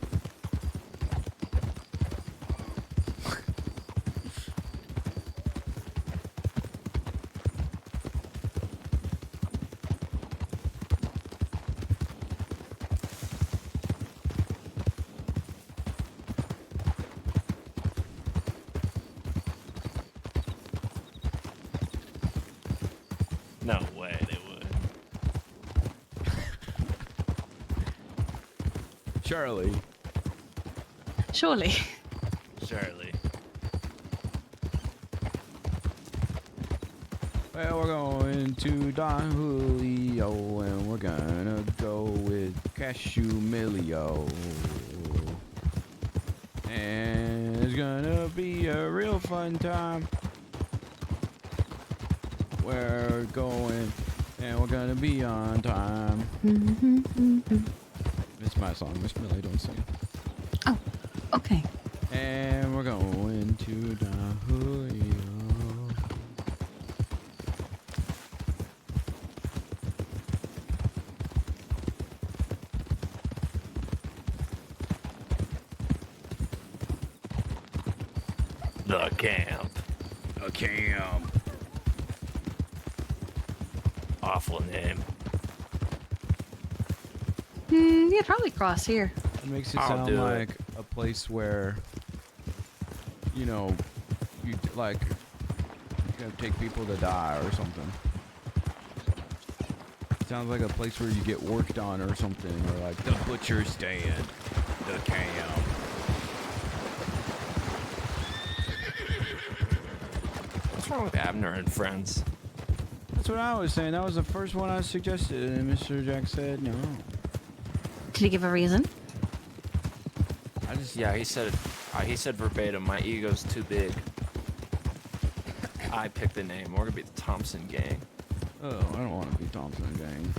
No way they would. Charlie. Surely. Surely. Well, we're going to Don Julio, and we're gonna go with Cashew Millio. And it's gonna be a real fun time. We're going, and we're gonna be on time. It's my song, Miss Millie, don't sing. Oh, okay. And we're going to Don Julio. The camp. A camp. Awful name. Yeah, probably cross here. It makes it I'll sound do like a place where, you know, you like gonna take people to die or something. It sounds like a place where you get worked on or something, or like the butcher stand, the camp. What's wrong with Abner and friends? That's what I was saying. That was the first one I suggested, and Mr. Jack said no. Did he give a reason? Yeah, he said He said verbatim, my ego's too big. I picked the name. We're gonna be the Thompson Gang. Oh, I don't want to be Thompson Gang.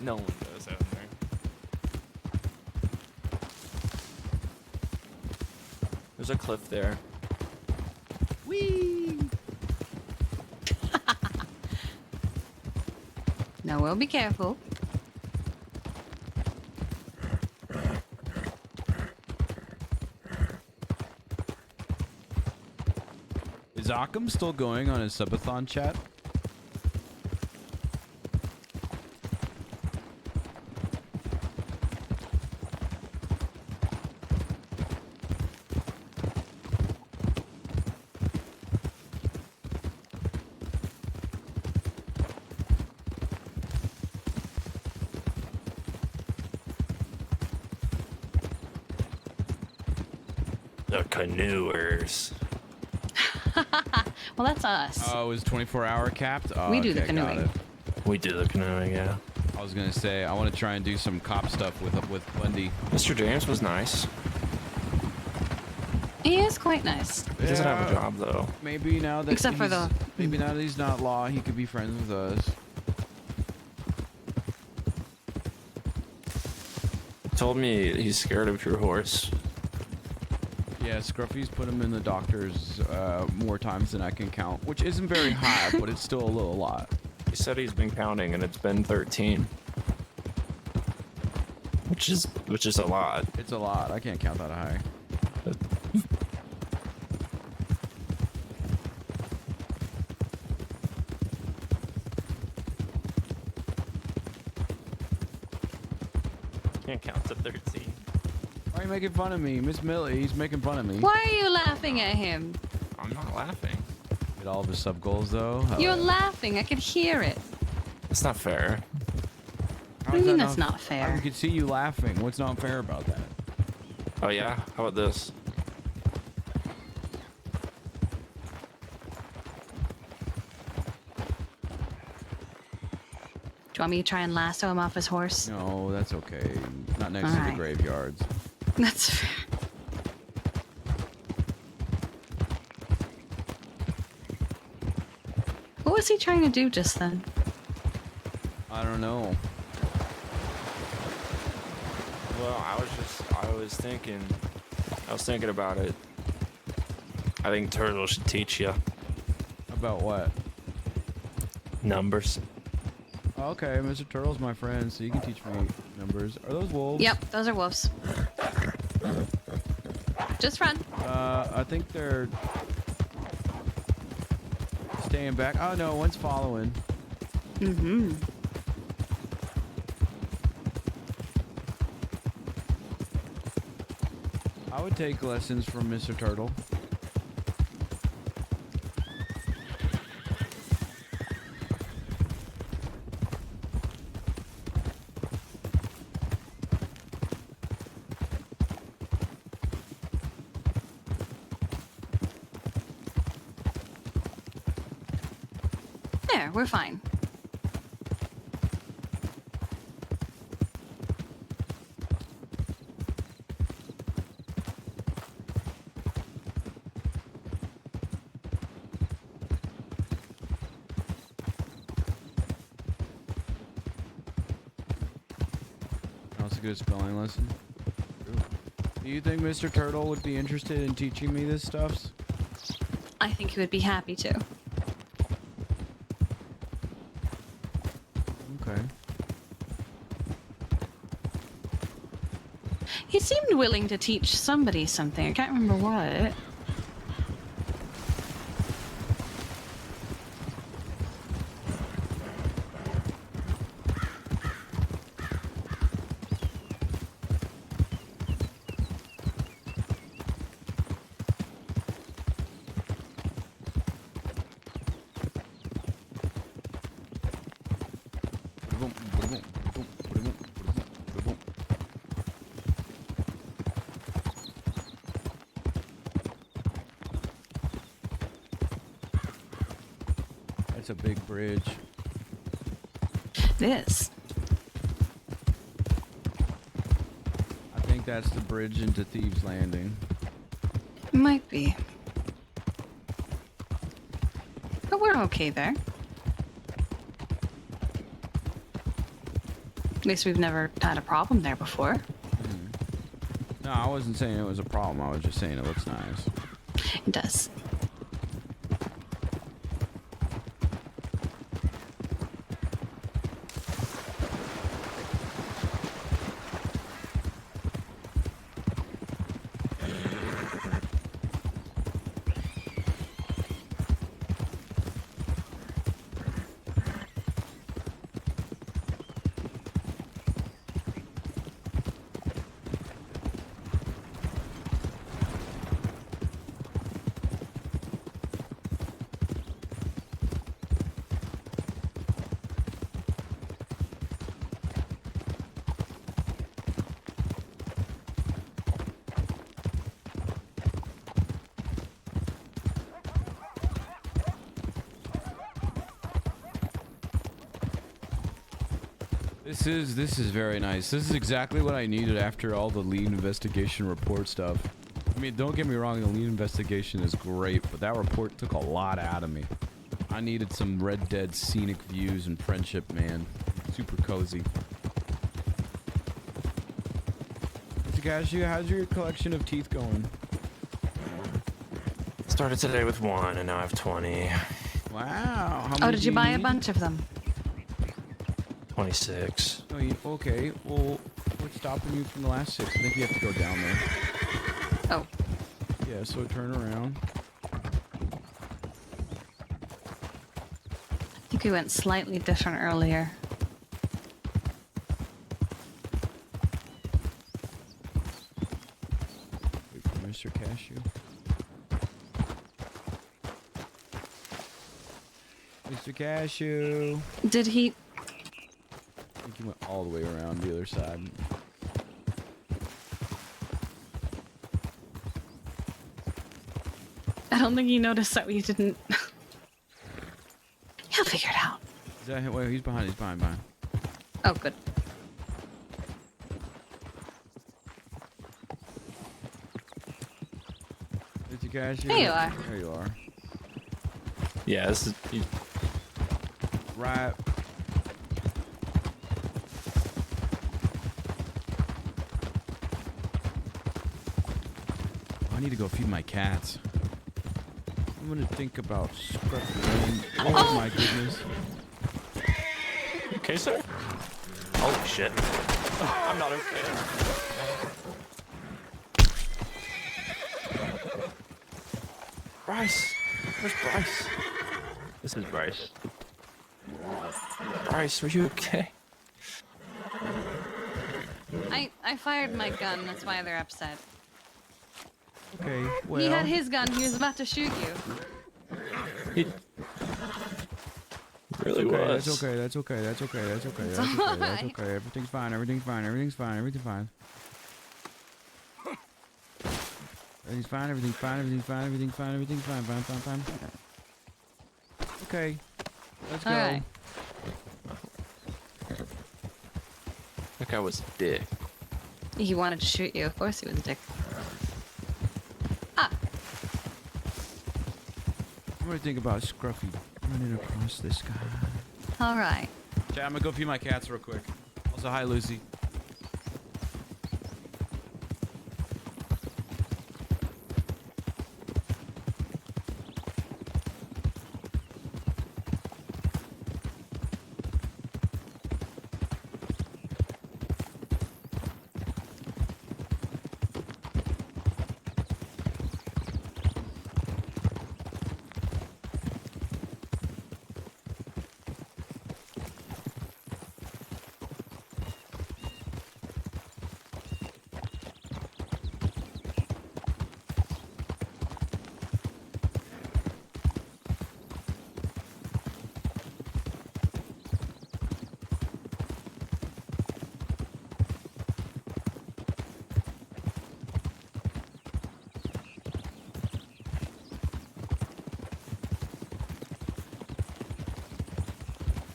No one does out there. There's a cliff there. Whee! No, we'll be careful. Is Occam still going on his Subathon chat? The canoers. Well, that's us. Oh, it was 24-hour capped? Oh, We do the okay, got canoeing. it. We do the canoeing, yeah. I was gonna say I want to try and do some cop stuff with Wendy. Mr. James was nice. He is quite nice. He doesn't have a job though. Maybe now that Except for he's- maybe now that he's not law, he could be friends with us. Told me he's scared of your horse. Yeah, Scruffy's put him in the doctor's more times than I can count, which isn't very high, but it's still a little lot. He said he's been counting and it's been 13. Which is a lot. It's a lot. I can't count that high. Can't count to 13. Why are you making fun of me? Miss Millie, he's making fun of me. Why are you laughing at him? I'm not laughing. Get all of his sub goals though. You're laughing. I can hear it. That's not fair. What do you mean that's not fair? I can see you laughing. What's not fair about that? Oh yeah? How about this? Do you want me to try and lasso him off his horse? No, that's okay. Not next All to right. the graveyards. That's fair. What was he trying to do just then? I don't know. Well, I was thinking about it. I think Turtle should teach you About what? numbers. Okay, Mr. Turtle's my friend, so you can teach me numbers. Are those wolves? Yep, those are wolves. Just run. I think they're staying back. Oh no, one's following. Mm-hmm. I would take lessons from Mr. Turtle. There, we're fine. That's a good spelling lesson. Do you think Mr. Turtle would be interested in teaching me this stuff? I think he would be happy to. Okay. He seemed willing to teach somebody something. I can't remember what. That's a big bridge. It is. I think think that's the bridge into Thieves Landing. Might be. But we're okay there. At least we've never had a problem there before. No, I wasn't saying it was a problem. I was just saying it looks nice. It does. This is very nice. This is exactly what I needed after all the lead investigation report stuff. I mean, don't get me wrong, the lead investigation is great, but that report took a lot out of me. I needed some Red Dead scenic views and friendship, man. Super cozy. Cashew, how's your collection of teeth going? Started today with 1, and now I have 20. Wow. How Oh, many did do you buy a need? bunch of them? 26. Oh, okay. Well, what's stopping you from the last 6? I think you have to go down there. Oh. Yeah, so turn around. I think we went slightly different earlier. Wait for Mr. Cashew. Mr. Cashew. Did he? I think he went all the way around the other side. I don't think he noticed that we didn't. He'll figure it out. Is that him? Wait, he's behind. He's behind. Oh, good. Mr. Cashew. There you are. There you are. Yeah, this is... Right. I need to go feed my cats. I'm gonna think about Scruffy. Oh my goodness. Okay, sir? Holy shit. I'm not okay. Bryce! Where's Bryce? This is Bryce. Bryce, were you okay? I fired my gun. That's why they're upset. Okay, well. He had his gun. He was about to shoot you. He really okay, was. That's okay. That's okay. That's okay. That's okay. That's okay. That's alright. okay. Everything's fine. Everything's fine. Everything's fine. Everything's fine. Everything's fine. Everything's fine. Everything's fine. Everything's fine. Everything's fine. Fine. Fine. Fine. Okay. Let's go. Alright. That guy was a dick. He wanted to shoot you. Of course he was a dick. Ah. I'm gonna think about Scruffy running across the sky. All right. Chat, I'm gonna go feed my cats real quick. Also, hi, Lucy.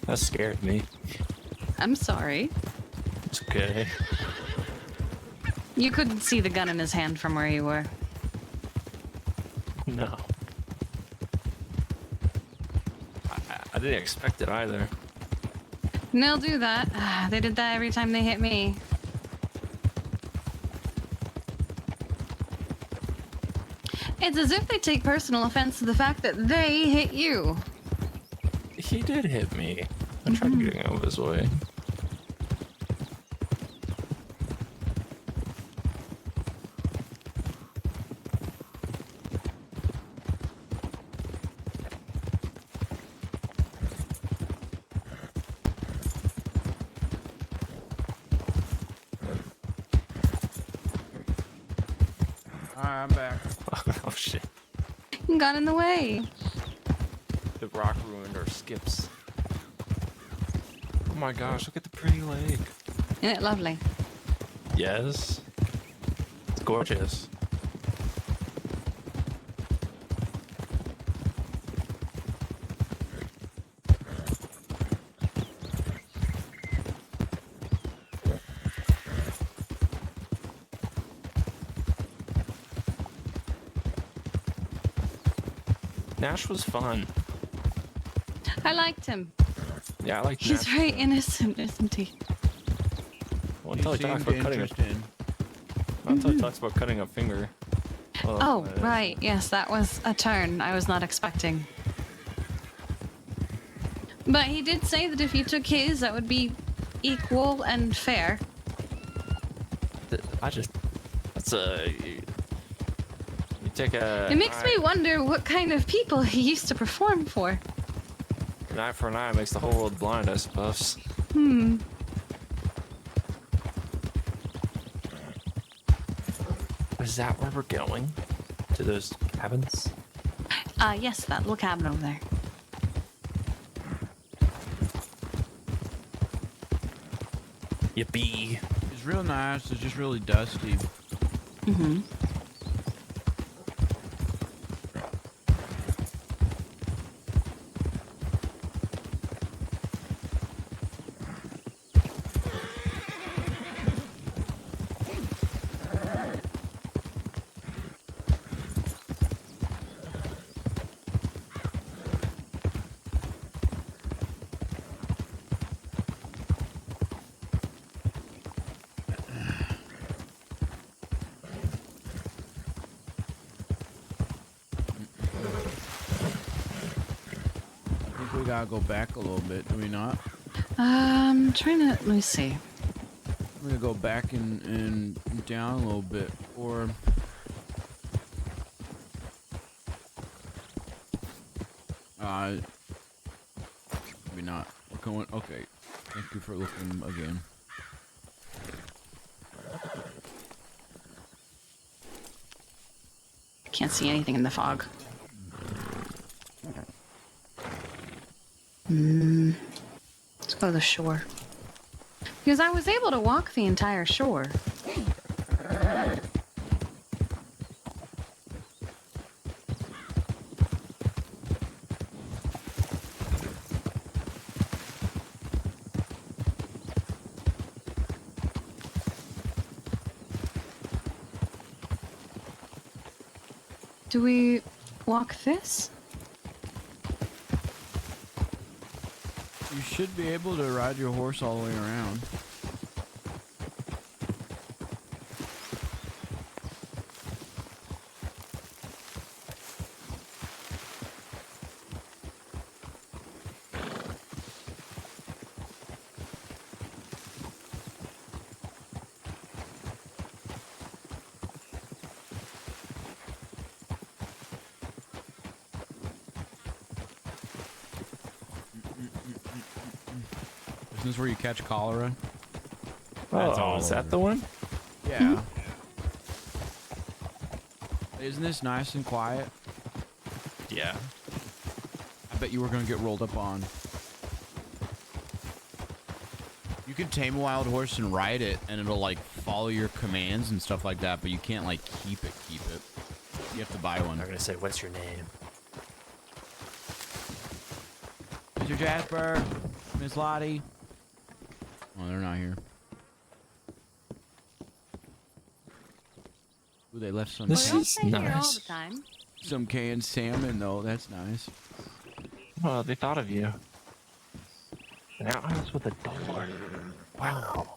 That scared me. I'm sorry. It's okay. You couldn't see the gun in his hand from where you were. No. I didn't expect it either. And they'll do that. They did that every time they hit me. It's as if they take personal offense to the fact that they hit you. He did hit me. I tried getting out of his way. I'm back. Oh shit. Got in the way. The rock ruined our skips. Oh my gosh, look at the pretty lake. Isn't it lovely? Yes. It's gorgeous. Nash was fun. I liked him. Yeah, I like He's Nash. very innocent, isn't he? Well, until he talks about cutting until he talks about cutting a finger. Oh, right. Yes, that was a turn I was not expecting. But he did say that if you took his, that would be equal and fair. That's a. You take a. It makes me wonder what kind of people he used to perform for. An eye for an eye makes the whole world blind, I suppose. Is that where we're going? To those cabins? Yes, that little cabin over there. Yippee. It's real nice. It's just really dusty. Mm-hmm. We gotta go back a little bit, do we not? Trying to, let me see. We're gonna go back and down a little bit, or maybe not. We're going. Okay. Thank you for looking again. I can't see anything in the fog. Let's go to the shore. Because I was able to walk the entire shore. Do we walk this? You should be able to ride your horse all the way around. Isn't this where you catch cholera? Oh, is that the one? Yeah. Isn't this nice and quiet? Yeah. I bet you were gonna get rolled up on. You can tame a wild horse and ride it, and it'll like follow your commands and stuff like that, but you can't like keep it. You have to buy one. I'm gonna say, what's your name? Mr. Jasper, Miss Lottie. Oh, they're not here. Ooh, they left some. This We don't is stay here all the nice. time. Some canned salmon though. That's nice. Oh, they thought of you. An outhouse with a door. Wow.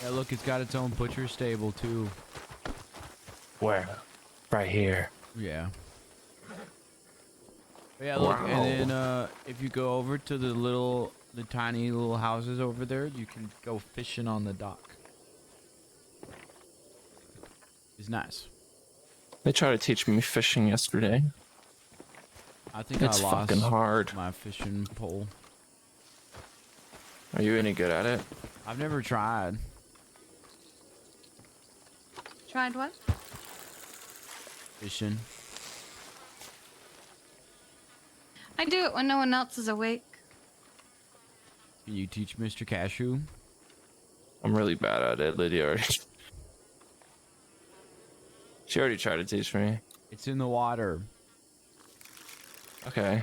Yeah, look, it's got its own butcher stable too. Where? Right here. Yeah. But yeah, look, Wow. and then if you go over to the tiny little houses over there, you can go fishing on the dock. It's nice. They tried to teach me fishing yesterday. I think It's I lost fucking hard. my fishing pole. Are you any good at it? I've never tried. Tried what? Fishing. I do it when no one else is awake. Can you teach Mr. Cashew? I'm really bad at it. Lydia already. She already tried to teach me. It's in the water. Okay.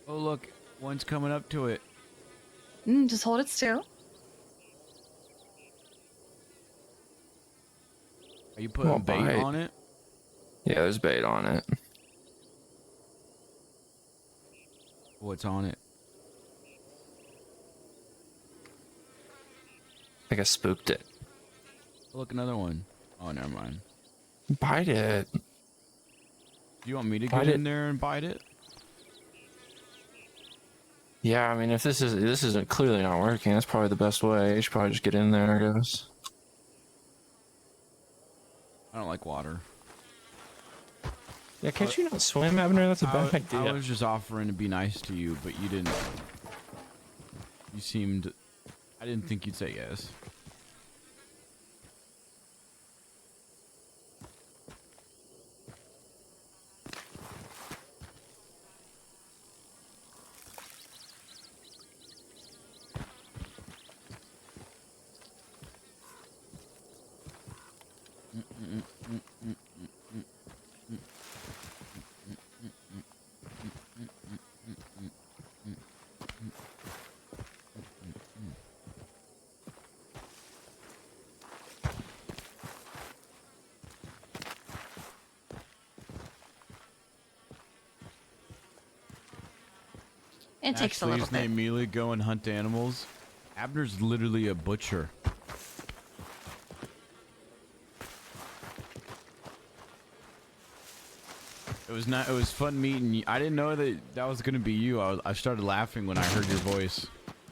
Oh, look. One's coming up to it. Just hold it still. Are you putting Oh, bait bite. on it? Yeah, there's bait on it. What's on it? I think I spooked it. Look, another one. Oh, never mind. Bite it. Do you want me to Bite get it. in there and bite it? Yeah, I mean, if this isn't clearly not working, that's probably the best way. You should probably just get in there, I guess. I don't like water. Yeah, can't you not swim, Abner? That's a bad idea. I was just offering to be nice to you, but you didn't. You seemed. I didn't think you'd say yes. It takes a little Ashley's bit. named Mealy go and hunt animals. Abner's literally a butcher. It was not. It was fun meeting you. I didn't know that was gonna be you. I started laughing when I heard your voice.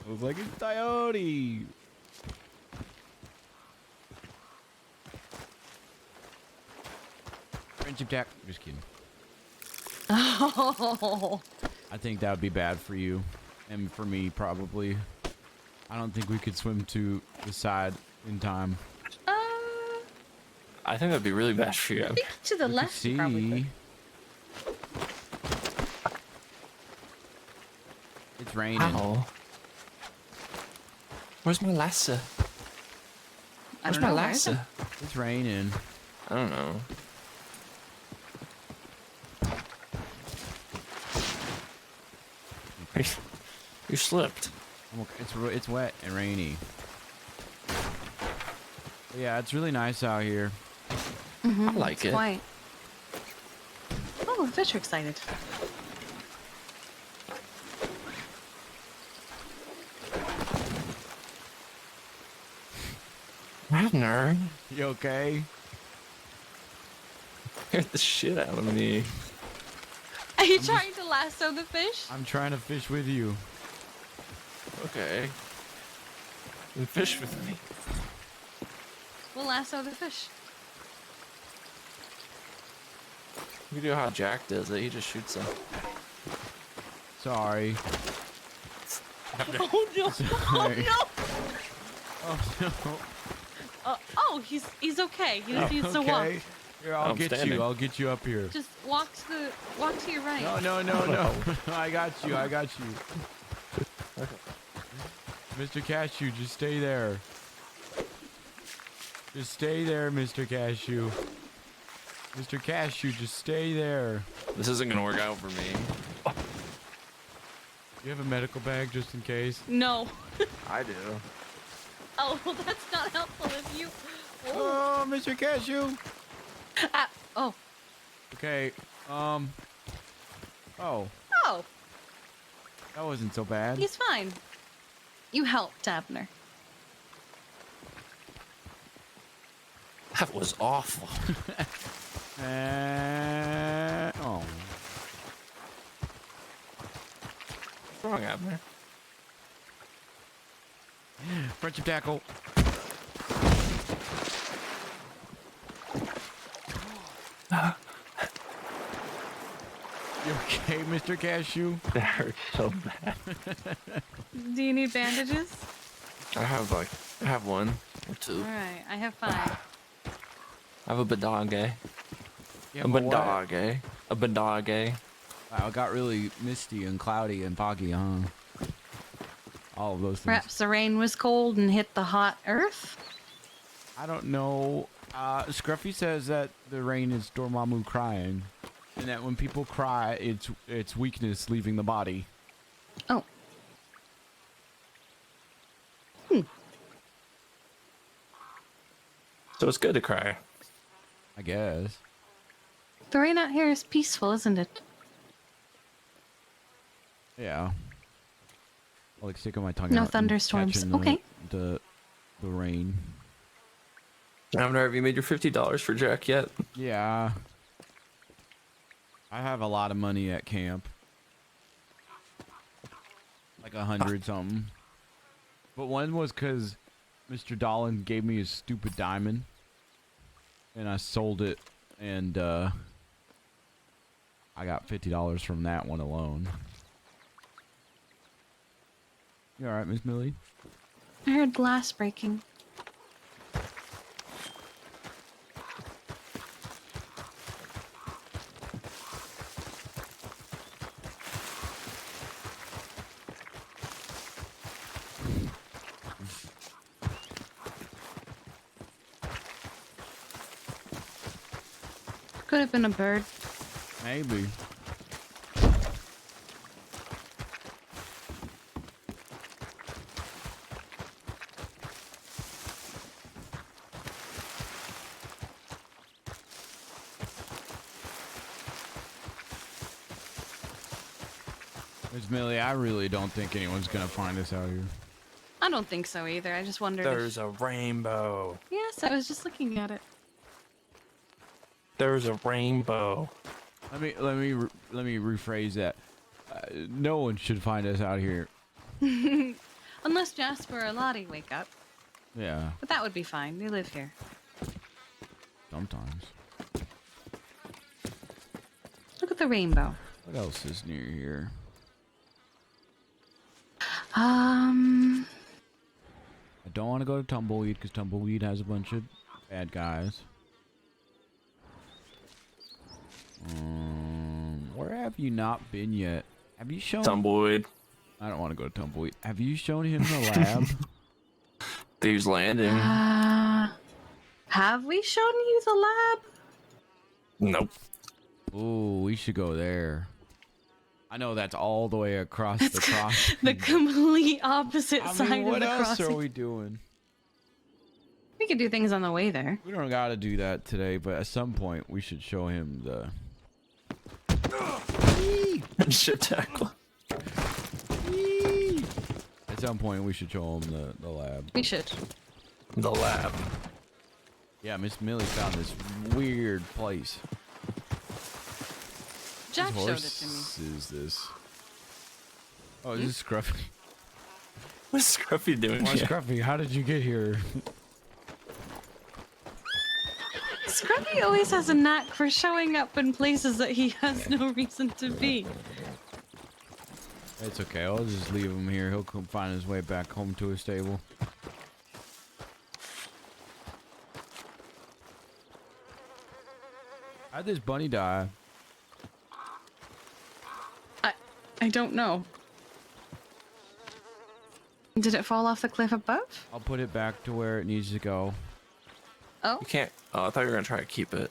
I was like, it's Coyote. Friendship tap. Just kidding. Oh. I think that would be bad for you, and for me probably. I don't think we could swim to the side in time. I think that'd be really bad for you. I think to the left, you probably could. It's raining. Ow. Where's my lasso? Where's my lasso? It's raining. I don't know. You slipped. It's wet and rainy. But yeah, it's really nice out here. Mm-hmm, I like it. Quite. Oh, the fish are excited. Abner, You okay? scared the shit out of me. Are you trying to lasso the fish? I'm trying to fish with you. Okay. Then fish with me. We'll lasso the fish. You do how Jack does it. He just shoots them. Sorry. Oh no! Sorry. Oh no! Oh no. Oh, he's okay. He just needs to walk. Okay. Here, I'll I'm get standing. you. I'll get you up here. Just walk to your right. No. I got you. I got you. Mr. Cashew, just stay there. Just stay there, Mr. Cashew. Mr. Cashew, just stay there. This isn't gonna work out for me. You have a medical bag just in case? No. I do. Oh, well, that's not helpful if you. Oh, Mr. Cashew. Oh. Okay. Oh. Oh. That wasn't so bad. He's fine. You helped, Abner. That was awful. Oh. What's wrong, Abner? Friendship tackle. You okay, Mr. Cashew? That hurts so bad. Do you need bandages? I have one or two. Alright, I have 5. I have a badage. Yeah, A but what? badage. A badage. Wow, it got really misty and cloudy and foggy, huh? All of those things. Perhaps the rain was cold and hit the hot earth? I don't know. Scruffy says that the rain is Dormammu crying, and that when people cry, it's weakness leaving the body. Oh. So it's good to cry. I guess. The rain out here is peaceful, isn't it? Yeah. I like sticking my tongue No out and thunderstorms. catching the- Okay. The rain. Abner, have you made your $50 for Jack yet? Yeah. I have a lot of money at camp. Like 100 something. But one was because Mr. Dolan gave me his stupid diamond. And I sold it, and I got $50 from that one alone. You alright, Miss Millie? I heard glass breaking. Could have been a bird. Maybe. Miss Millie, I really don't think anyone's gonna find us out here. I don't think so either. I just wondered There's a rainbow. Yes, I was just looking at it. There's a rainbow. Let me rephrase that. No one should find us out here. Unless Jasper or Lottie wake up. Yeah, But that would be fine. They live here. sometimes. Look at the rainbow. What else is near here? Um, I don't want to go to Tumbleweed because Tumbleweed has a bunch of bad guys. Where have you not been yet? Have you shown Tumbleweed? I don't want to go to Tumbleweed. Have you shown him the lab? Thieves Landing. have we shown you the lab? Nope. Ooh, we should go there. I know that's all the way across the cross. The complete opposite side what of the else crossing. are we doing? We could do things on the way there. We don't gotta do that today, but at some point we should show him the Shit tackle. At some point we should show him the lab. We should. The lab. Yeah, Miss Millie found this weird place. Jack Whose showed it horse to me. is this? Oh, is this Scruffy? What's Scruffy doing Why, here? Scruffy, how did you get here? Scruffy always has a knack for showing up in places that he has no reason to be. It's okay, I'll just leave him here. He'll come find his way back home to his stable. How'd this bunny die? I don't know. Did it fall off the cliff above? I'll put it back to where it needs to go. Oh? You can't. Oh, I thought you were gonna try to keep it.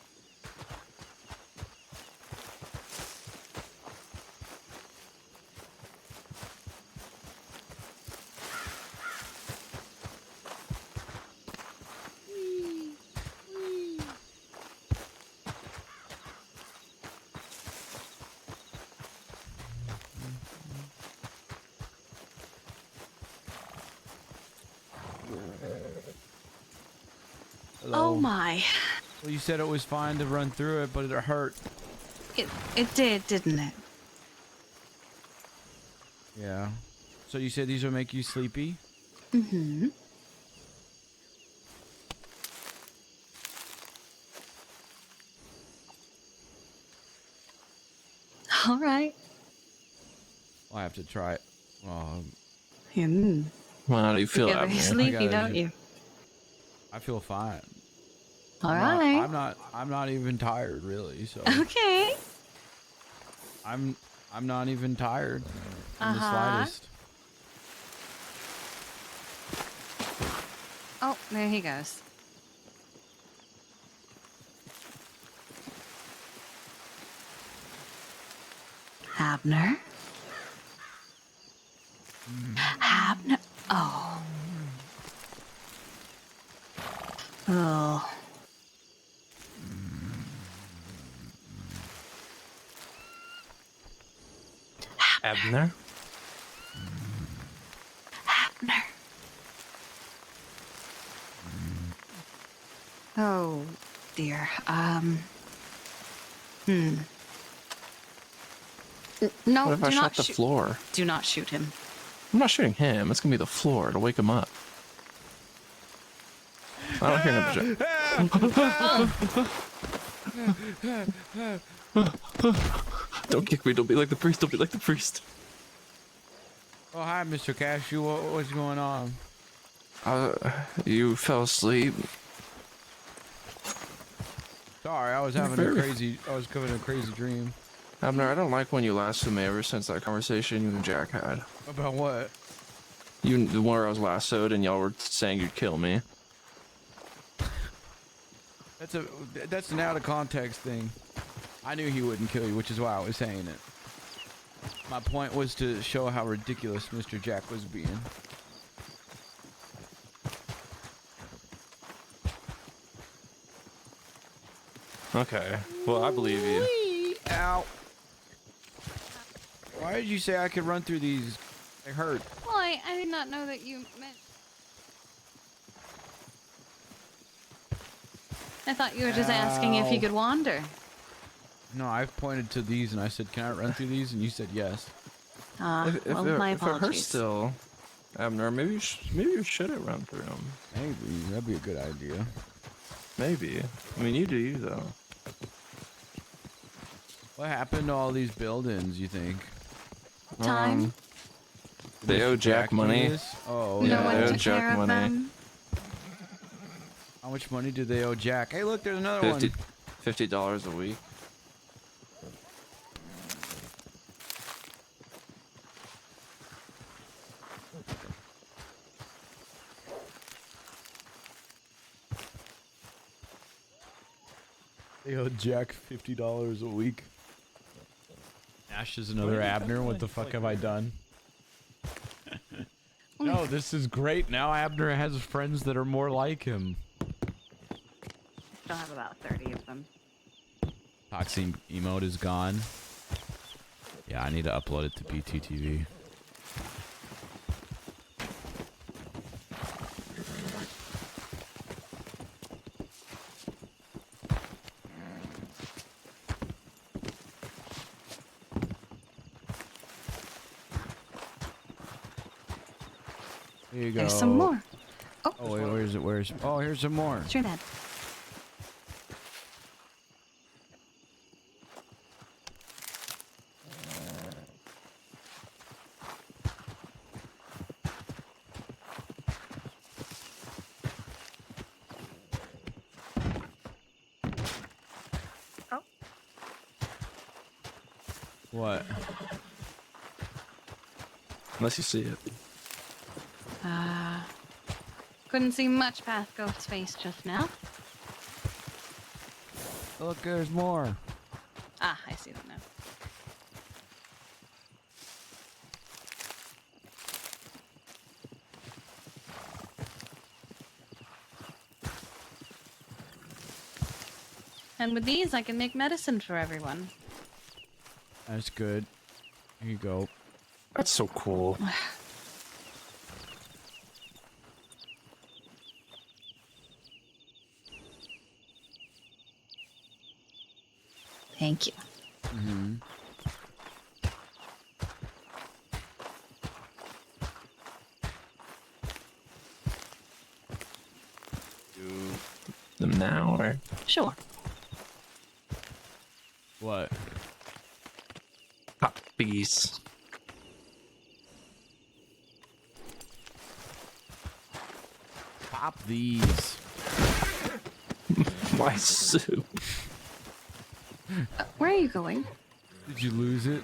Oh my. Well, you said it was fine to run through it, but it hurt. It did, didn't it? Yeah. So you said these will make you sleepy? Mm-hmm. All right. I'll have to try it. Hmm. Well, how do you feel, You get very Abner? sleepy, don't you? I feel fine. All right. I'm not even tired, really. So. Okay. I'm not even tired in the slightest. Oh, there he goes. Abner? Abner? Oh. Oh. Abner? Abner. Oh, dear. No, What if I do shot not the shoot. floor? Do not shoot him. I'm not shooting him. It's gonna be the floor. It'll wake him up. I don't hear no. Don't kick me. Don't be like the priest. Don't be like the priest. Oh, hi, Mr. Cashew. What's going on? You fell asleep. Sorry, I was having a crazy dream. Abner, I don't like when you lassoed me ever since that conversation you and Jack had. About what? The one where I was lassoed and y'all were saying you'd kill me. That's an out of context thing. I knew he wouldn't kill you, which is why I was saying it. My point was to show how ridiculous Mr. Jack was being. Okay. Well, I believe you. Whee! Ow. Why did you say I could run through these? They hurt. Well, I did not know that you meant... I thought you were just asking if you could wander. No, I've pointed to these and I said, can I run through these? And you said yes. Well, my if it hurts apologies. still, Abner, maybe you shouldn't run through them. Maybe. That'd be a good idea. Maybe. I mean, you do you, though. What happened to all these buildings, you think? Time. They owe Jack money. Oh, No yeah. one They owe took Jack care of money. them. How much money do they owe Jack? Hey, look, there's another one. $50 a week. They owe Jack $50 a week. Nash is another Abner. What the fuck have I done? No, this is great. Now Abner has friends that are more like him. Still have about 30 of them. Toxic emote is gone. Yeah, I need to upload it to BTTV. Here you go. There's some more. Oh, wait, where's it? Oh, here's some more. Sure, Dad. What? Unless you see it. Couldn't see much past Goat's face just now. Look, there's more. Ah, I see them now. And with these, I can make medicine for everyone. That's good. Here you go. That's so cool. Thank you. Mm-hmm. Do them now, or Sure. What? pop bees? Pop these. My soup. Where are you going? Did you lose it?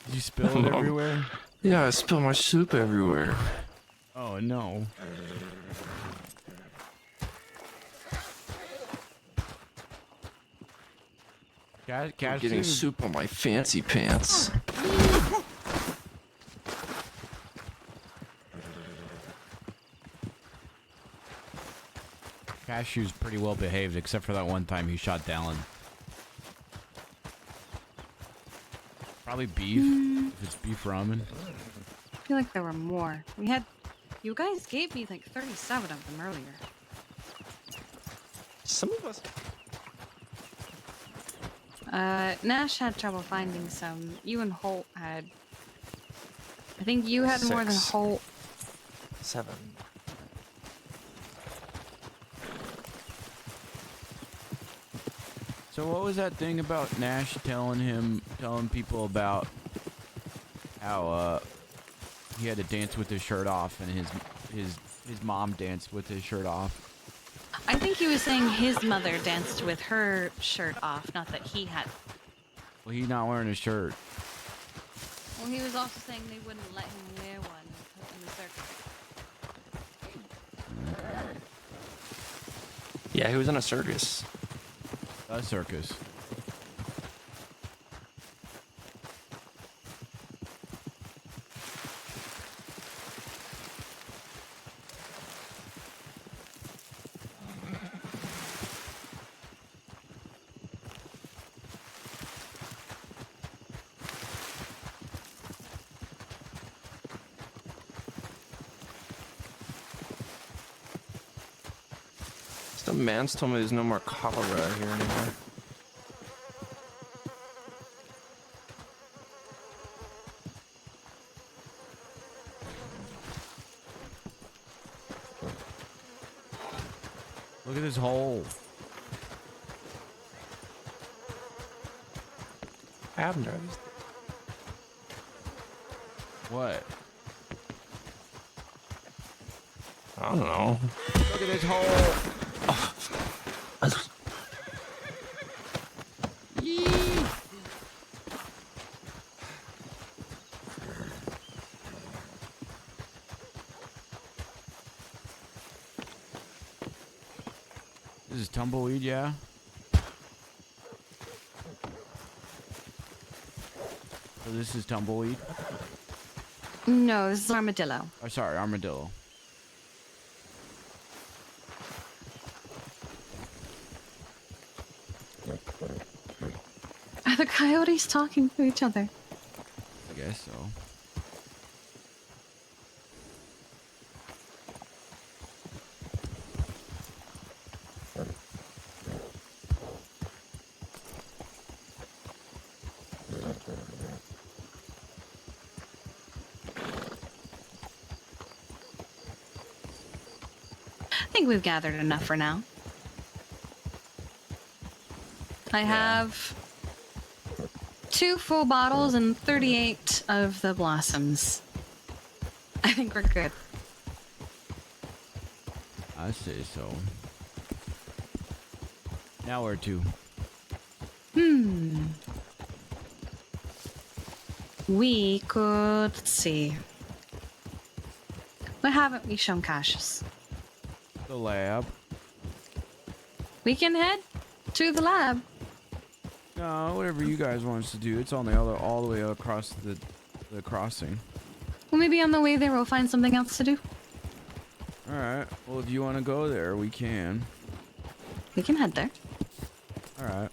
Did you spill it everywhere? Yeah, I spilled my soup everywhere. Oh no. I'm getting soup on my fancy pants. Cashew's pretty well behaved, except for that one time he shot Dallin. Probably beef, if it's beef ramen. I feel like there were more. You guys gave me like 37 of them earlier. Some of us. Nash had trouble finding some. You and Holt had. I think you had more than 6. Holt. 7. So what was that thing about Nash telling people about how he had to dance with his shirt off, and his mom danced with his shirt off? I think he was saying his mother danced with her shirt off, not that he had. Well, he's not wearing a shirt. Well, he was also saying they wouldn't let him wear one in the circus. Yeah, he was in a circus. A circus. Some man's told me there's no more cholera here anymore. Look at this hole. I have noticed. What? I don't know. Look at this hole. Yee. This is tumbleweed, yeah? So this is tumbleweed? No, this is armadillo. Oh, sorry, armadillo. Are the coyotes talking to each other? I guess so. I think we've gathered enough for now. I have 2 full bottles and 38 of the blossoms. I think we're good. I say so. Now where to? We could, let's see. What haven't we shown Cassius? The lab. We can head to the lab. No, whatever you guys want us to do. It's on the other, all the way across the crossing. Well, maybe on the way there we'll find something else to do. All right. Well, if you want to go there, we can. We can head there. All right.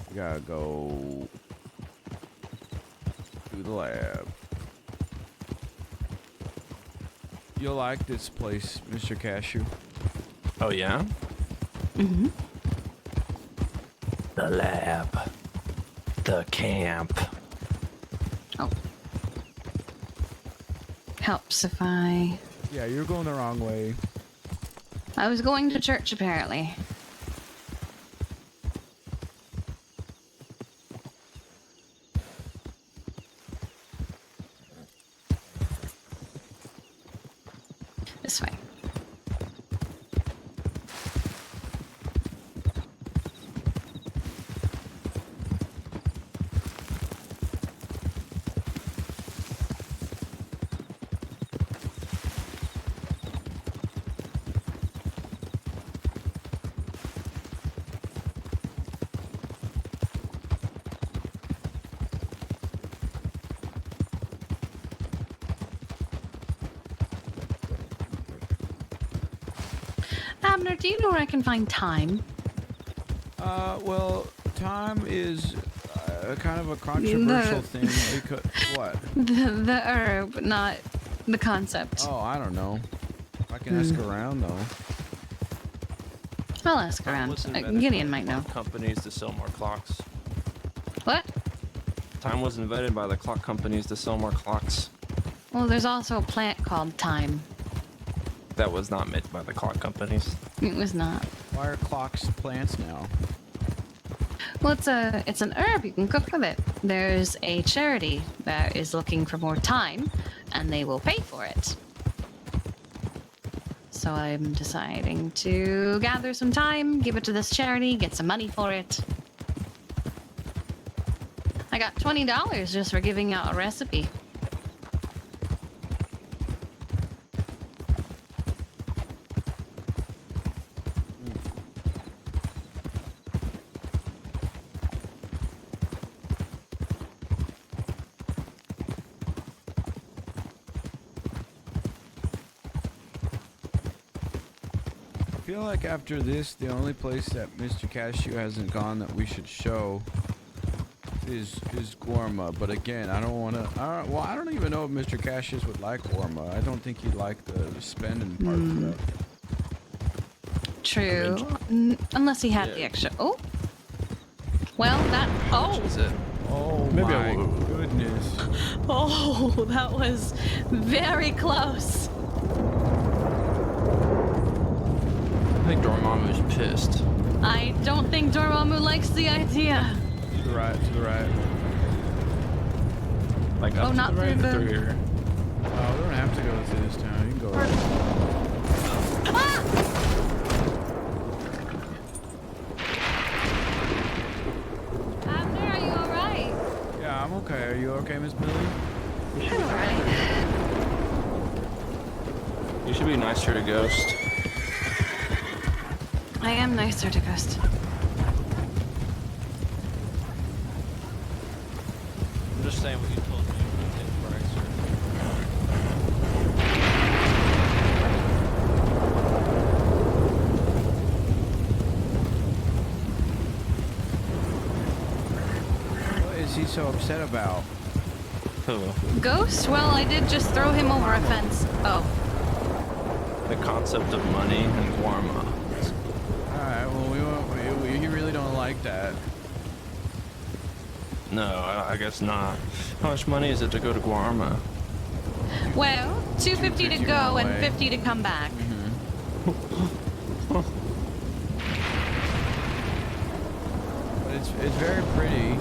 We gotta go to the lab. You'll like this place, Mr. Cashew. Oh yeah? Mm-hmm. The lab. The camp. Oh. Helps if I... Yeah, you're going the wrong way. I was going to church, apparently. This way. Abner, do you know where I can find time? Well, time is kind of a controversial thing because what? The herb, not the concept. Oh, I don't know. I can ask around though. I'll ask around. Gideon might know. Companies to sell more clocks. What? Time was invented by the clock companies to sell more clocks. Well, there's also a plant called time. That was not made by the clock companies. It was not. Why are clocks plants now? Well, it's an herb. You can cook with it. There's a charity that is looking for more time, and they will pay for it. So I'm deciding to gather some time, give it to this charity, get some money for it. I got $20 just for giving out a recipe. I feel like after this, the only place that Mr. Cashew hasn't gone that we should show is Gorma. But again, I don't want to. Well, I don't even know if Mr. Cashew would like Gorma. I don't think he'd like the spending part of it. True, unless he had the extra. Oh, well, that. Oh. Oh Maybe my goodness. Oh, that was very close. I think Dormammu's pissed. I don't think Dormammu likes the idea. To the right, to the right. Like up to not the right through or through here? Oh, we don't have to go through this town. You can go right. Abner, are you alright? Yeah, I'm okay. Are you okay, Miss Billy? I'm alright. You should be nicer to Ghost. I am nicer to Ghost. I'm just saying what you told me. What is he so upset about? Who? Ghost? Well, I did just throw him over a fence. Oh. The concept of money and Guarma. Alright, well, you really don't like that. No, I guess not. How much money is it to go to Guarma? Well, $250 to go and away. $50 to come back. But it's very pretty.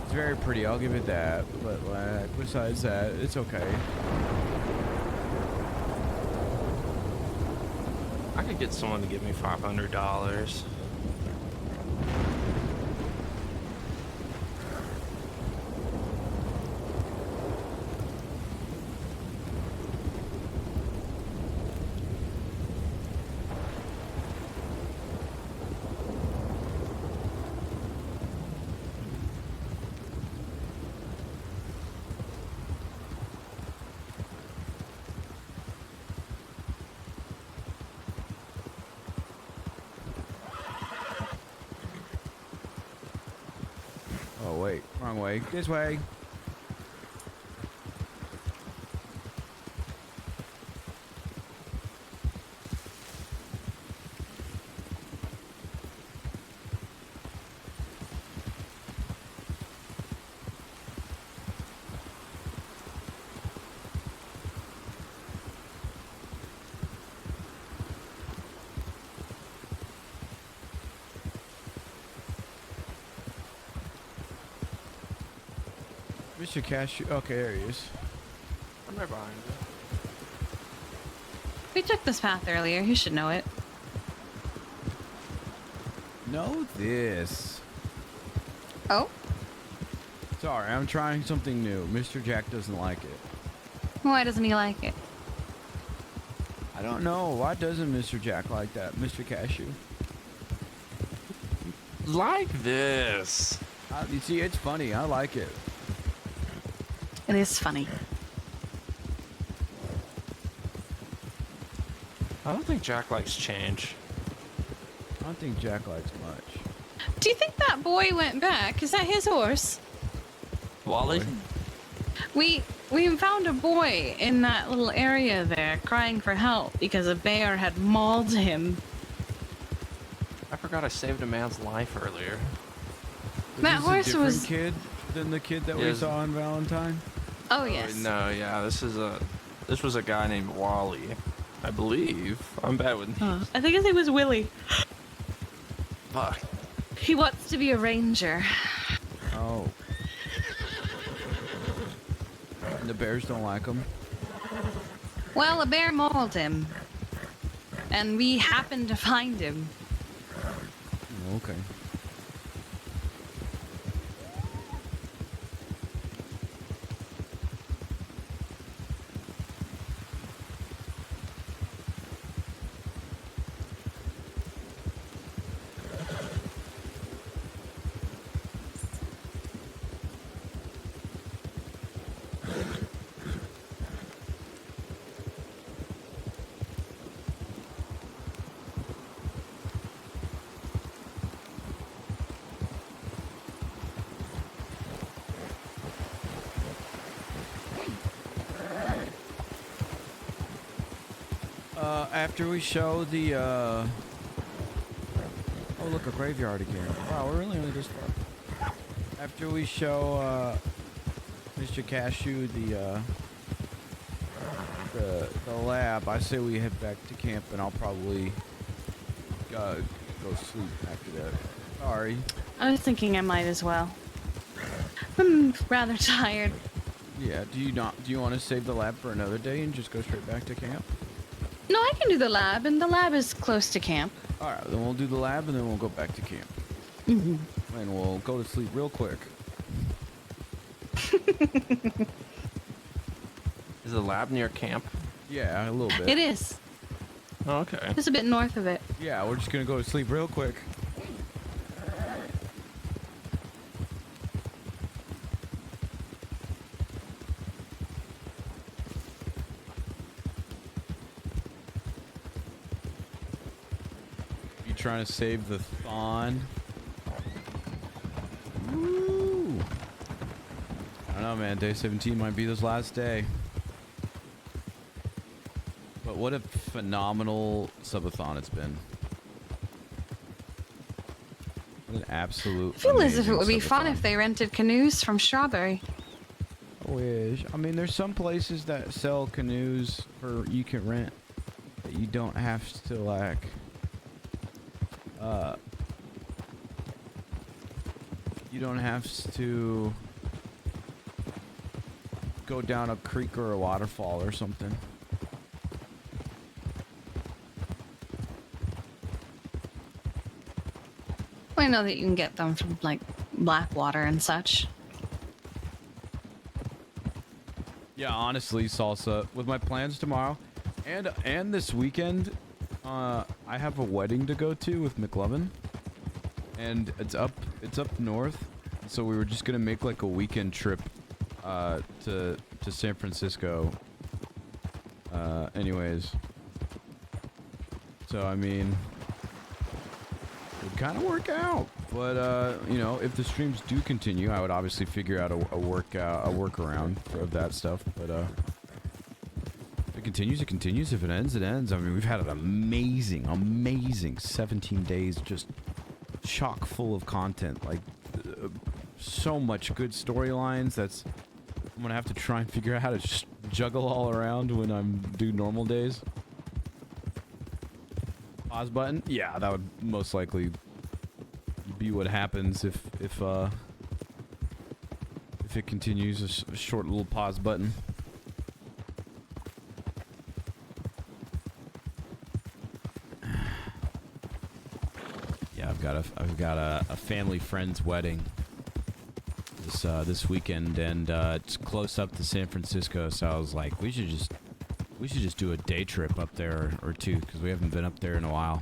It's very pretty, I'll give it that. But like, besides that, it's okay. I could get someone to give me $500. Oh wait, wrong way. This way. Mr. Cashew. Okay, there he is. I'm right behind you. We took this path earlier. You should know it. Know this. Oh? Sorry, I'm trying something new. Mr. Jack doesn't like it. Why doesn't he like it? I don't know. Why doesn't Mr. Jack like that, Mr. Cashew? Like this. You see, it's funny. I like it. It is funny. I don't think Jack likes change. I don't think Jack likes much. Do you think that boy went back? Is that his horse? Wally? We found a boy in that little area there crying for help because a bear had mauled him. I forgot I saved a man's life earlier. That horse was a different kid than the kid that we Yes. saw on Valentine. Oh yes. No, yeah, this was a guy named Wally, I believe. I'm bad with names. I think his name was Willie. Fuck. He wants to be a ranger. Oh. And the bears don't like him. Well, a bear mauled him. And we happened to find him. Okay. After we show the, oh look, a graveyard again. Wow, we're really only this far. After we show, Mr. Cashew the lab, I say we head back to camp and I'll probably, go sleep after that. Sorry. I was thinking I might as well. I'm rather tired. Yeah, do you want to save the lab for another day and just go straight back to camp? No, I can do the lab, and the lab is close to camp. Alright, then we'll do the lab and then we'll go back to camp. Mm-hmm. And we'll go to sleep real quick. Is the lab near camp? Yeah, a little bit. It is. Oh, okay. Just a bit north of it. Yeah, we're just gonna go to sleep real quick. Trying to save the Thon. Woo! I don't know, man. Day 17 might be this last day. But what a phenomenal subathon it's been. What an absolute. I feel as if it would be amazing fun subathon. if they rented canoes from Strawberry. I wish. I mean, there's some places that sell canoes for you can rent that you don't have to like. You don't have to go down a creek or a waterfall or something. I know that you can get them from like Blackwater and such. Yeah, honestly, Salsa, with my plans tomorrow and this weekend, I have a wedding to go to with McLovin, and it's up north, so we were just gonna make like a weekend trip to San Francisco. Anyways, so I mean, it would kind of work out, but you know, if the streams do continue, I would obviously figure out a workaround of that stuff, but if it continues, it continues. If it ends, it ends. I mean, we've had an amazing 17 days, just chock full of content. Like, so much good storylines. I'm gonna have to try and figure out how to juggle all around when I'm do normal days. Pause button. Yeah, that would most likely be what happens if if it continues. A short little pause button. Yeah, I've got a family friend's wedding this weekend, and it's close up to San Francisco. So I was like, we should just do a day trip up there or two, because we haven't been up there in a while.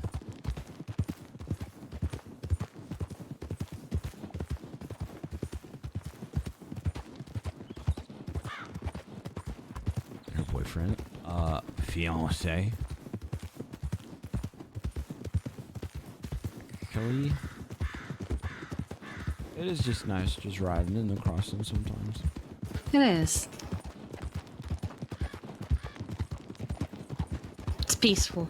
Her boyfriend, fiance. Kelly. It is just nice just riding in the crossing sometimes. It is. It's peaceful.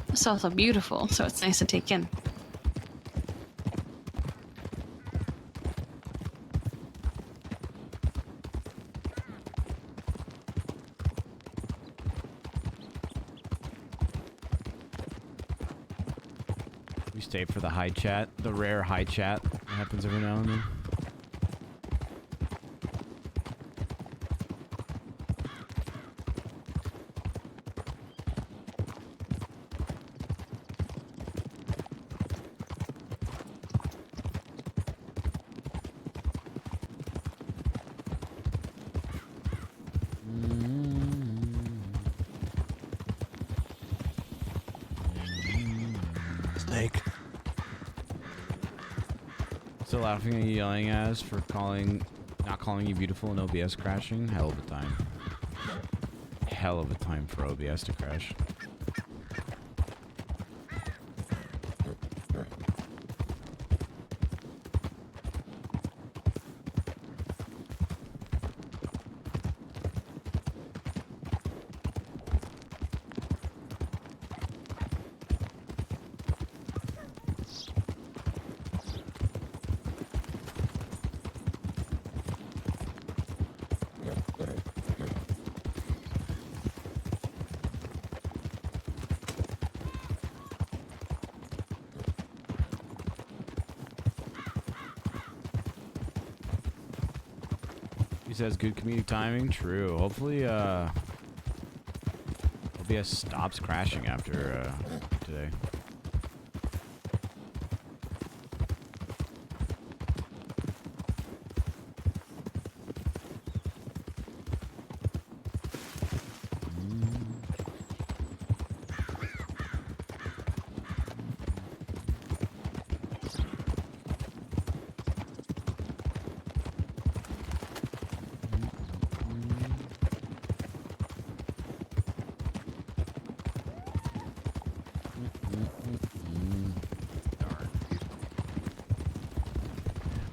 It's also beautiful, so it's nice to take in. We stay for the high chat, the rare high chat that happens every now and then. Snake. Still laughing and yelling at us for not calling you beautiful and OBS crashing. Hell of a time. Hell of a time for OBS to crash. He says good comedic timing. True. Hopefully, OBS stops crashing after today.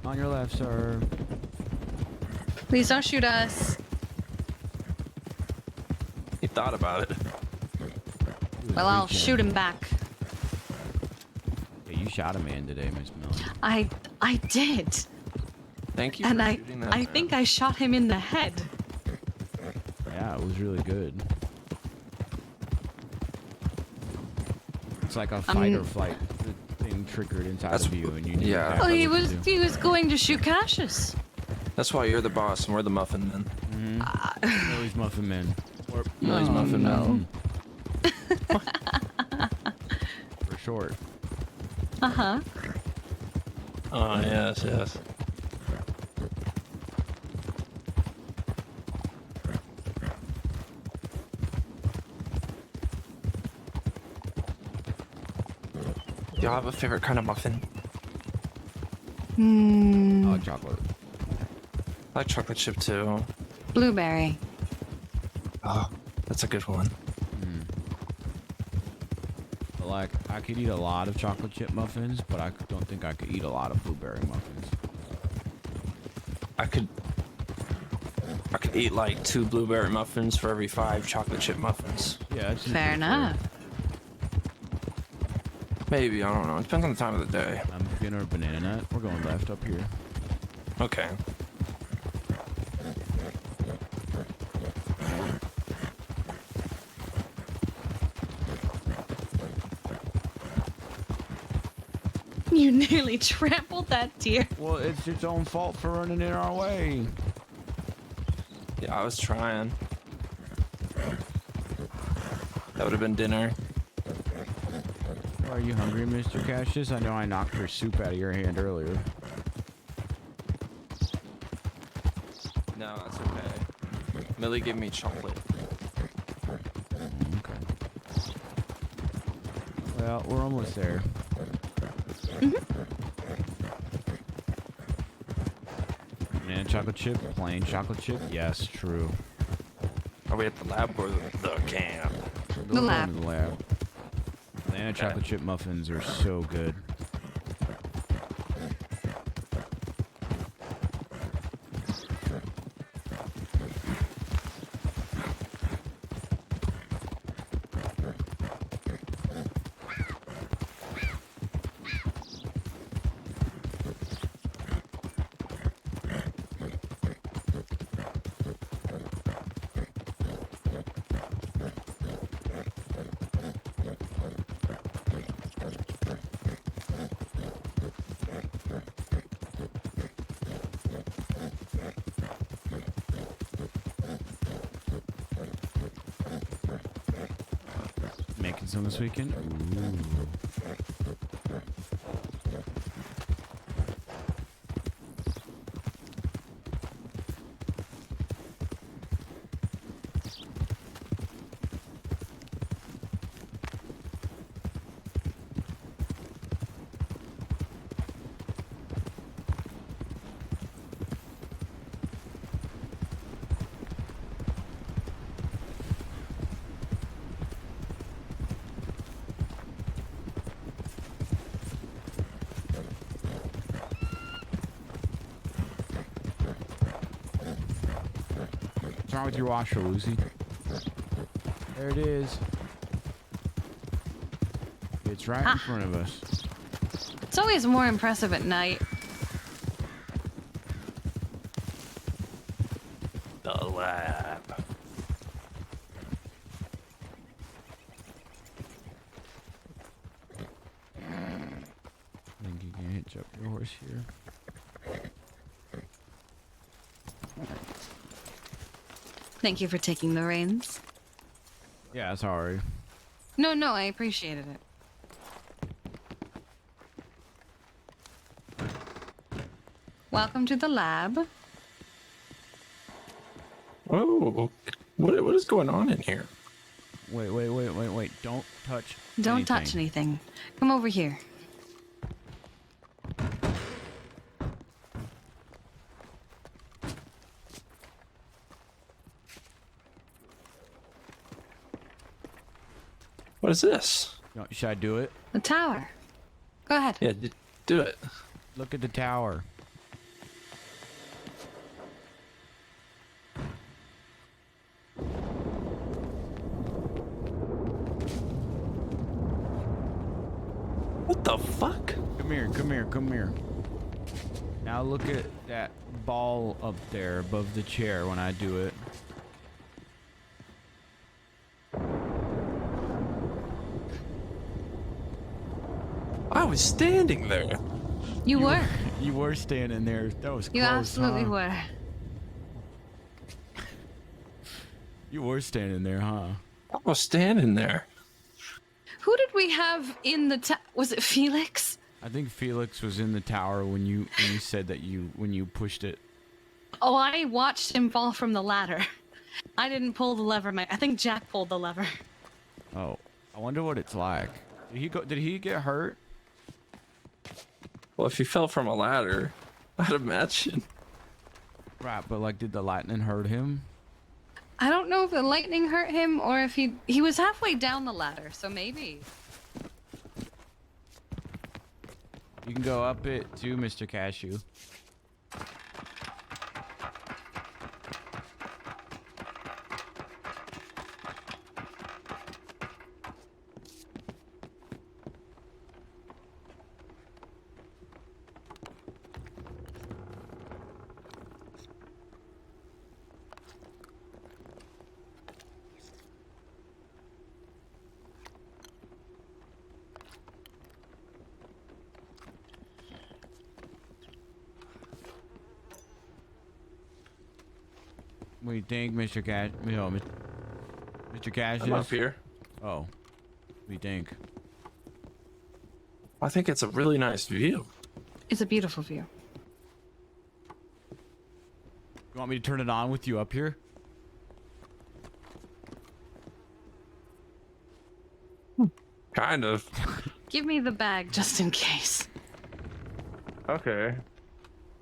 On your left, sir. Please don't shoot us. He thought about it. Well, I'll shoot him back. Yeah, you shot a man today, Miss Millie. I did. Thank you And for shooting that I man. think I shot him in the head. Yeah, it was really good. It's like a fight or flight thing triggered inside of you, and you knew exactly Oh, what to do. he was going to shoot Cassius. That's why you're the boss and we're the muffin men. Millie's Muffin Men. Or Millie's Muffin no. Men. For short. Uh-huh. Oh, yes, yes. Do y'all have a favorite kind of muffin? Oh, chocolate. I like chocolate chip too. Blueberry. Oh, that's a good one. But like, I could eat a lot of chocolate chip muffins, but I don't think I could eat a lot of blueberry muffins. I could eat like 2 blueberry muffins for every 5 chocolate chip muffins. Yeah, that's Fair enough. Maybe, I don't know. It depends on the time of the day. I'm beginner banana nut. We're going left up here. Okay. You nearly trampled that deer. Well, it's its own fault for running in our way. Yeah, I was trying. That would have been dinner. Are you hungry, Mr. Cassius? I know I knocked your soup out of your hand earlier. No, that's okay. Millie gave me chocolate. Okay. Well, we're almost there. Banana chocolate chip, plain chocolate chip. Yes, true. Are we at the lab or the camp? The lab. The lab. Banana chocolate chip muffins are so good. Making some this weekend? Ooh. What's wrong with your washer, Lucy? There it is. It's right in front of us. It's always more impressive at night. The lab. I think you can hitch up your horse here. Thank you for taking the reins. Yeah, sorry. No, I appreciated it. Welcome to the lab. Oh, what is going on in here? Wait. Don't touch Don't touch anything. Come over here. What is this? Should I do it? The tower. Go ahead. Yeah, do it. Look at the tower. What the fuck? Come here. Now look at that ball up there above the chair when I do it. I was standing there. You were. You were standing there. That was close. You absolutely huh? were. You were standing there, huh? I was standing there. Who did we have in the was it Felix? I think Felix was in the tower when you said that when you pushed it. Oh, I watched him fall from the ladder. I didn't pull the lever. I think Jack pulled the lever. Oh, I wonder what it's like. Did he get hurt? Well, if he fell from a ladder, I'd imagine. Right, but like, did the lightning hurt him? I don't know if the lightning hurt him or if he was halfway down the ladder, so maybe. You can go up it too, Mr. Cashew. What do you think, Mr. Cash? Mr. Cassius? I'm up here. Oh. What do you think? I think it's a really nice view. It's a beautiful view. You want me to turn it on with you up here? Kind of. Give me the bag just in case. Okay.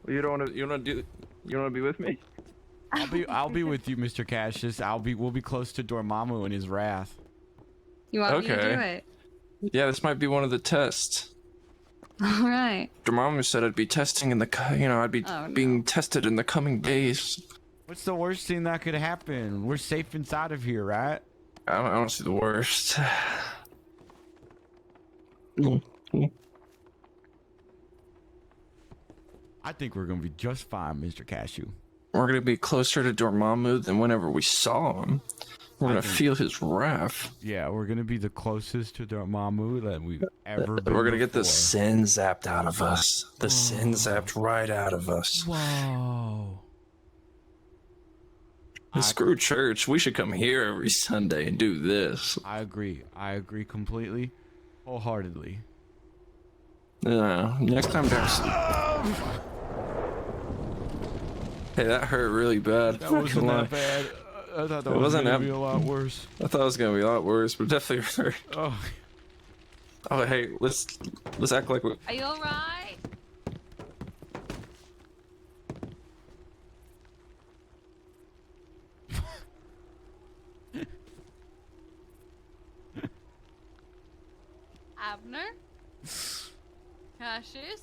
Well, you don't want to be with me? I'll be with you, Mr. Cassius. We'll be close to Dormammu and his wrath. You want me to do it? Yeah, this might be one of the tests. All right. Dormammu said I'd be testing in the, I'd be being tested in the coming days. What's the worst thing that could happen? We're safe inside of here, right? I don't see the worst. I think we're gonna be just fine, Mr. Cashew. We're gonna be closer to Dormammu than whenever we saw him. We're gonna feel his wrath. Yeah, we're gonna be the closest to Dormammu that we've ever been. We're gonna get the before. sin zapped out of us. The sin zapped right out of us. Whoa. Screw church. We should come here every Sunday and do this. I agree. I agree completely, wholeheartedly. Yeah. Next time, Darcy. Hey, that hurt really bad. That wasn't that bad. I thought that was gonna be a lot worse. I thought it was gonna be a lot worse, but definitely hurt. Oh. Oh, hey, let's act like we. Are you all right? Abner? Cassius?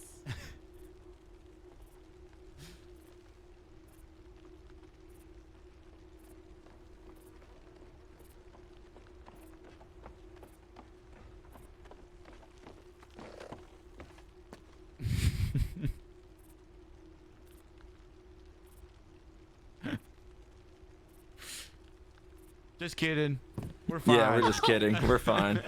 Just kidding. We're fine. Yeah, we're just kidding. We're fine.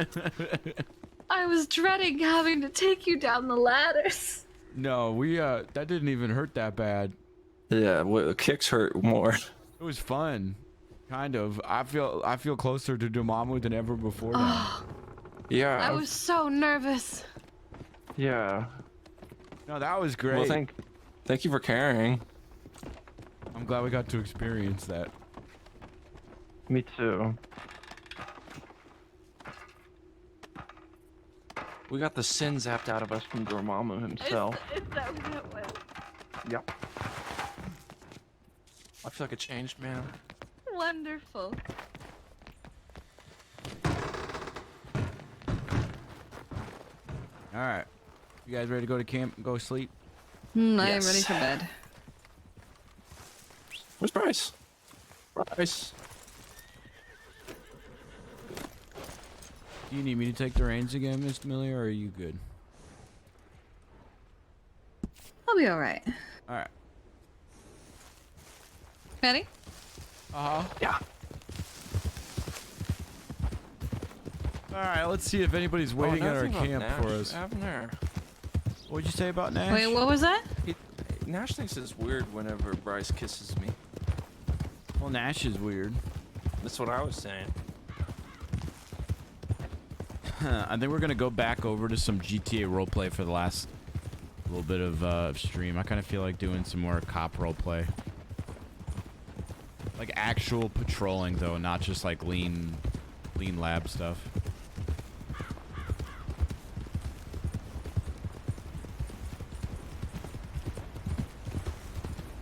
I was dreading having to take you down the ladders. No, we that didn't even hurt that bad. Yeah, well, kicks hurt more. It was fun, kind of. I feel closer to Dormammu than ever before now. Yeah. I was so nervous. Yeah. No, that was great. Well, thank you for caring. I'm glad we got to experience that. Me too. We got the sin zapped out of us from Dormammu himself. Is that what it was? Yep. I feel like a changed man. Wonderful. All right, you guys ready to go to camp and go sleep? I am Yes. ready for bed. Where's Bryce? Bryce. Do you need me to take the reins again, Miss Millie, or are you good? I'll be all right. All right. Ready? Yeah. All right, let's see if anybody's waiting at our camp for us. Abner. What'd you say about Nash? Wait, what was that? Nash thinks it's weird whenever Bryce kisses me. Well, Nash is weird. That's what I was saying. I think we're gonna go back over to some GTA roleplay for the last little bit of stream. I kind of feel like doing some more cop roleplay, like actual patrolling though, not just like lean lab stuff.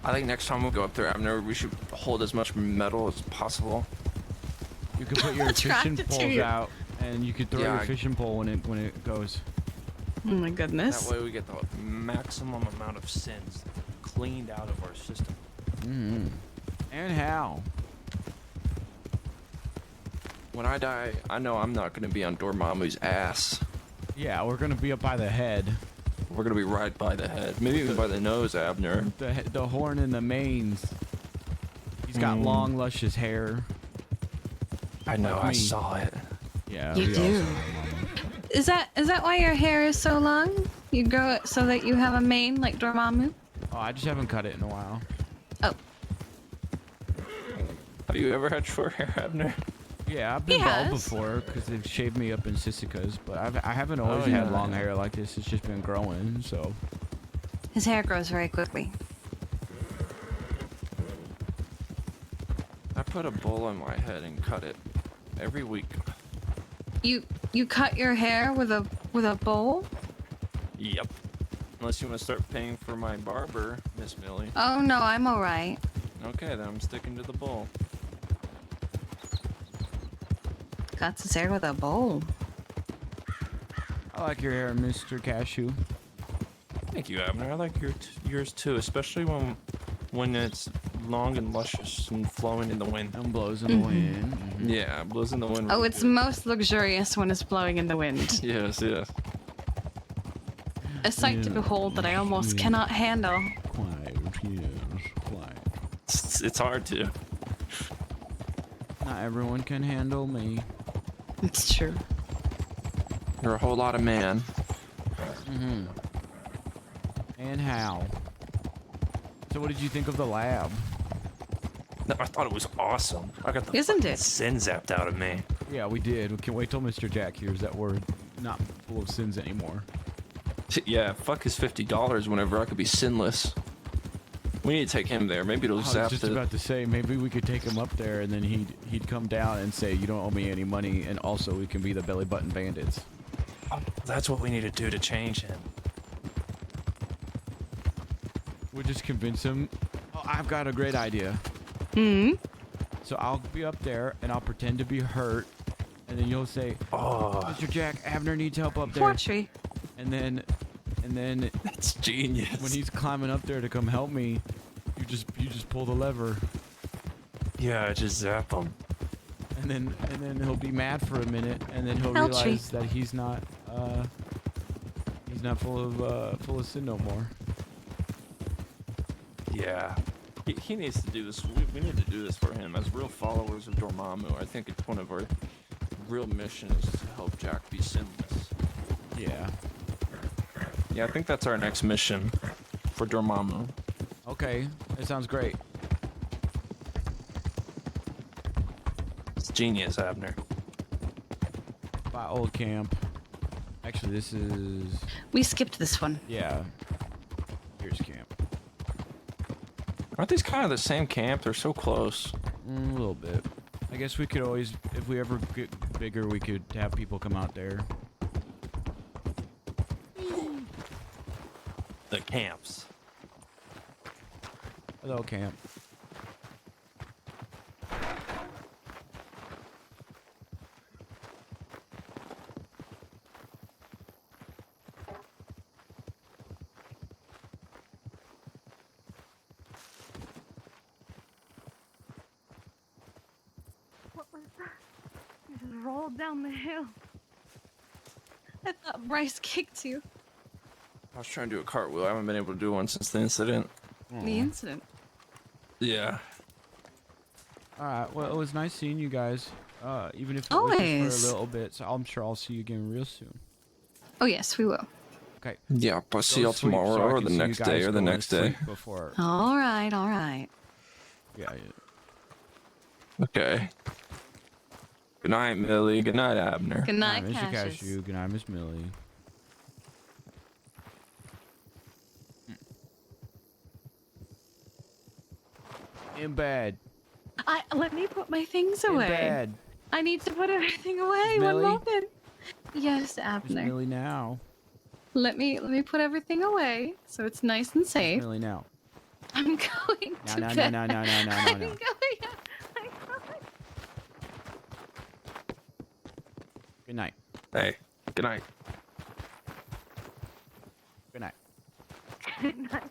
I think next time we'll go up there, Abner, we should hold as much metal as possible. You can put your fishing Attracted to poles you. out, and you can throw your fishing pole when it goes. Oh my goodness. That way we get the maximum amount of sins cleaned out of our system. Mm-hmm. And how? When I die, I know I'm not going to be on Dormammu's ass. Yeah, we're gonna be up by the head. We're going to be right by the head. Maybe even by the nose, Abner. The horn and the manes. He's got long, luscious hair. I know, Like I me. saw it. Yeah, You we do. also- Is that why your hair is so long? You grow it so that you have a mane like Dormammu? Oh, I just haven't cut it in a while. Oh. Have you ever had short hair, Abner? Yeah, I've been He bald has. before because they've shaved me up in Sisicas, but I haven't always had long hair like this. It's just been growing, so. His hair grows very quickly. I put a bowl on my head and cut it every week. You cut your hair with a bowl? Yep. Unless you want to start paying for my barber, Miss Millie. Oh no, I'm alright. Okay, then I'm sticking to the bowl. Cuts his hair with a bowl. I like your hair, Mr. Cashew. Thank you, Abner. I like yours too, especially when it's long and luscious and flowing in the wind. And blows in the wind. Yeah, it blows in the wind. Oh, really it's good. most luxurious when it's blowing in the wind. Yes, yes. A sight to behold that I almost cannot handle. Quiet, yes, quiet. It's hard to. Not everyone can handle me. It's true. You're a whole lot of man. Mm-hmm. And how? So what did you think of the lab? No, I thought it was awesome. I got the Isn't fucking it? sin zapped out of me. Yeah, we did. We can't wait till Mr. Jack hears that we're not full of sins anymore. Yeah, fuck his $50 whenever I could be sinless. We need to take him there. Maybe it'll I was zap just the... about to say, maybe we could take him up there and then he'd come down and say, you don't owe me any money, and also we can be the belly button bandits. That's what we need to do to change him. We'll just convince him. Oh, I've got a great idea. So I'll be up there and I'll pretend to be hurt, and then you'll say, "Oh, Mr. Jack, Abner needs help up there." Fortry. And then that's genius. When he's climbing up there to come help me, you just pull the lever. Yeah, just zap him. And then he'll be mad for a minute, and then he'll Ouchie. realize that he's not full of sin no more. Yeah. He needs to do this. We need to do this for him as real followers of Dormammu. I think it's one of our real missions to help Jack be sinless. Yeah. Yeah, I think that's our next mission for Dormammu. Okay, that sounds great. It's genius, Abner. By old camp. Actually, this is... We skipped this one. Yeah. Here's camp. Aren't these kind of the same camp? They're so close. A little bit. I guess we could always, if we ever get bigger, we could have people come out there. The camps. Hello, camp. What was that? You just rolled down the hill. I thought Bryce kicked you. I was trying to do a cartwheel. I haven't been able to do one since the incident. The incident. Yeah. Alright, well, it was nice seeing you guys. Even if it was just Always. for a little bit, so I'm sure I'll see you again real soon. Oh yes, we will. Okay. Yeah, but see y'all sleep tomorrow so I or can the see you next guys day or the going to next day. sleep Before. All right, all right. Yeah. Okay. Good night, Millie. Good night, Abner. Good night, Mr. Cassius. Cashew. Good night, Miss Millie. In bed. Let me put my things In away. bed. I need to put everything away. Miss One Millie? moment. Yes, Miss Abner. Millie now. Let me put everything away so it's nice and Miss safe. Millie now. I'm going No, to no, no, bed. no, no, no, no, I'm no. going. Good night. Hey, good night. Good night. Good night.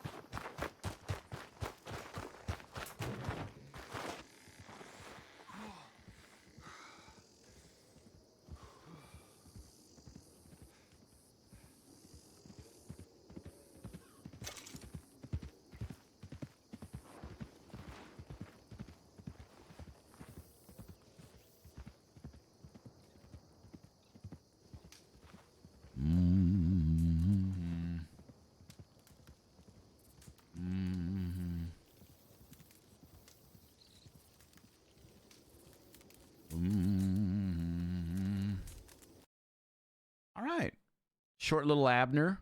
short little Abner.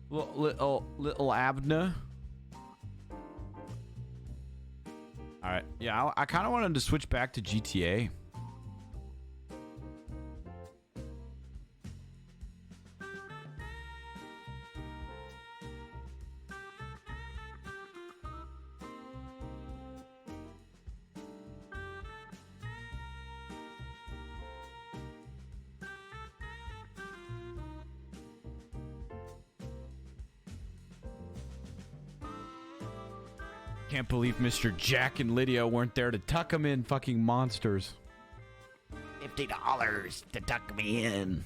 Little Abner. All right. Yeah, I kind of wanted to switch back to GTA. Can't believe Mr. Jack and Lydia weren't there to tuck him in, fucking monsters. $50 to tuck me in.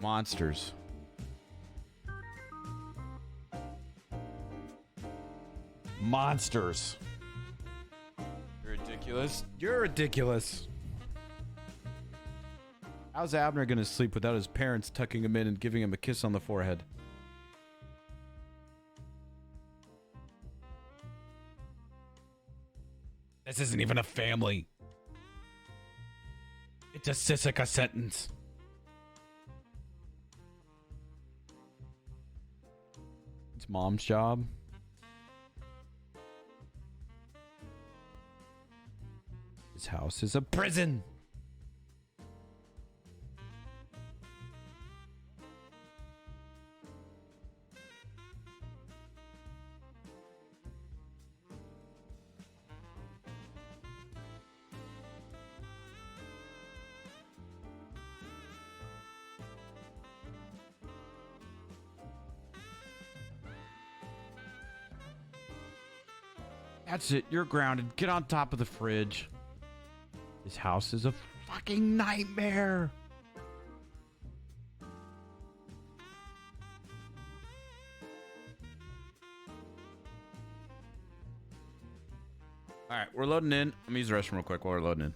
Monsters. Monsters. You're ridiculous. You're ridiculous. How's Abner gonna sleep without his parents tucking him in and giving him a kiss on the forehead? This isn't even a family. It's a Sissika sentence. It's mom's job. His house is a prison. That's it. You're grounded. Get on top of the fridge. This house is a fucking nightmare. All right, we're loading in. Let me use the restroom real quick while we're loading in.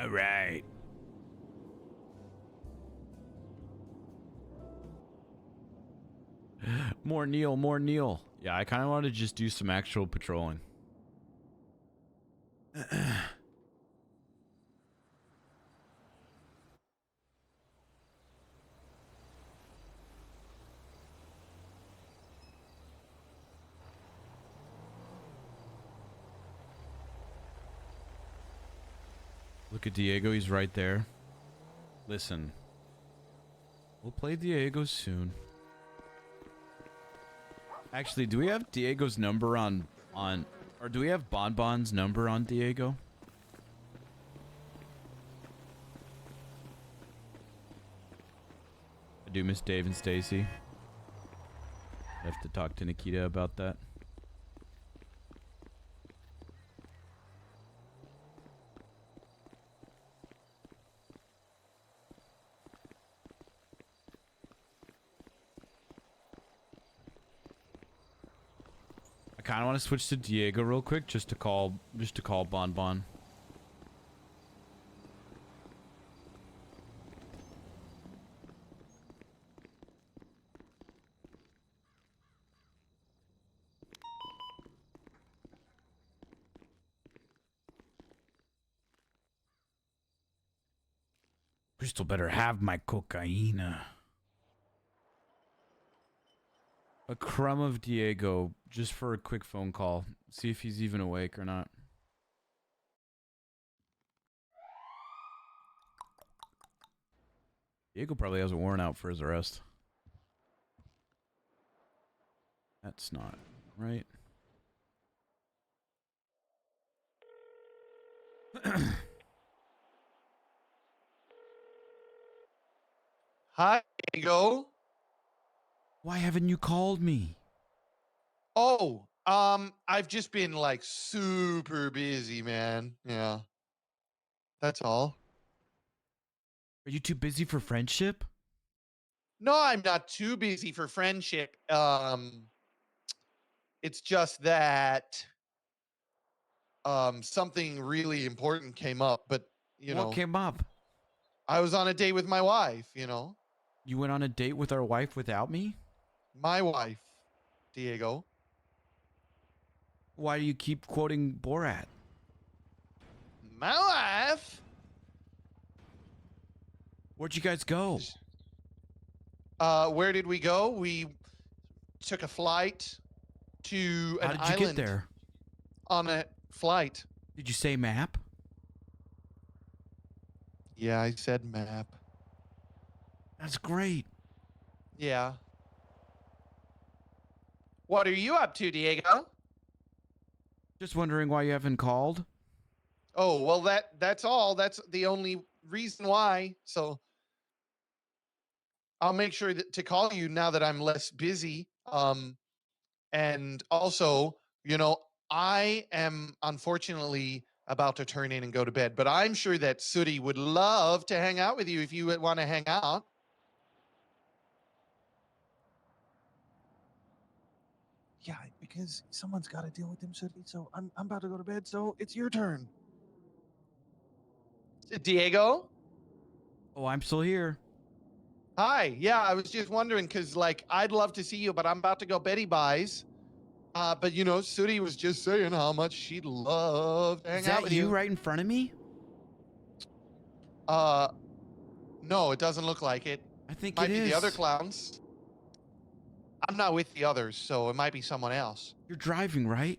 All right. More Neil, more Neil. Yeah, I kind of want to just do some actual patrolling. Look at Diego, he's right there. Listen. We'll play Diego soon. Actually, do we have Diego's number on or do we have Bonbon's number on Diego? I do miss Dave and Stacy. I have to talk to Nikita about that. I kind of want to switch to Diego real quick just to call Bon Bon. Crystal better have my cocaine. A crumb of Diego just for a quick phone call. See if he's even awake or not. Diego probably has a warrant out for his arrest. That's not right. Hi, Diego. Why haven't you called me? Oh, I've just been like super busy, man. Yeah. That's all. Are you too busy for friendship? No, I'm not too busy for friendship. It's just that something really important came up, but What came up? I was on a date with my wife, you know. You went on a date with our wife without me? My wife, Diego. Why do you keep quoting Borat? My wife? Where'd you guys go? Where did we go? We took a flight to an How did you island. get there? On a flight. Did you say map? Yeah, I said map. That's great. Yeah. What are you up to, Diego? Just wondering why you haven't called. Oh, well that's all. That's the only reason why. So I'll make sure to call you now that I'm less busy. And also, you know, I am unfortunately about to turn in and go to bed, but I'm sure that Sooty would love to hang out with you if you would want to hang out. Yeah, because someone's got to deal with him, Sooty. So I'm about to go to bed. So it's your turn. Diego? Oh, I'm still here. Hi. Yeah, I was just wondering because, like, I'd love to see you, but I'm about to go Betty Buys. But you know, Sooty was just saying how much she'd love to hang Is out that with you you. right in front of me? No, it doesn't look like it. I think Might it be is. the other clowns. I'm not with the others, so it might be someone else. You're driving, right?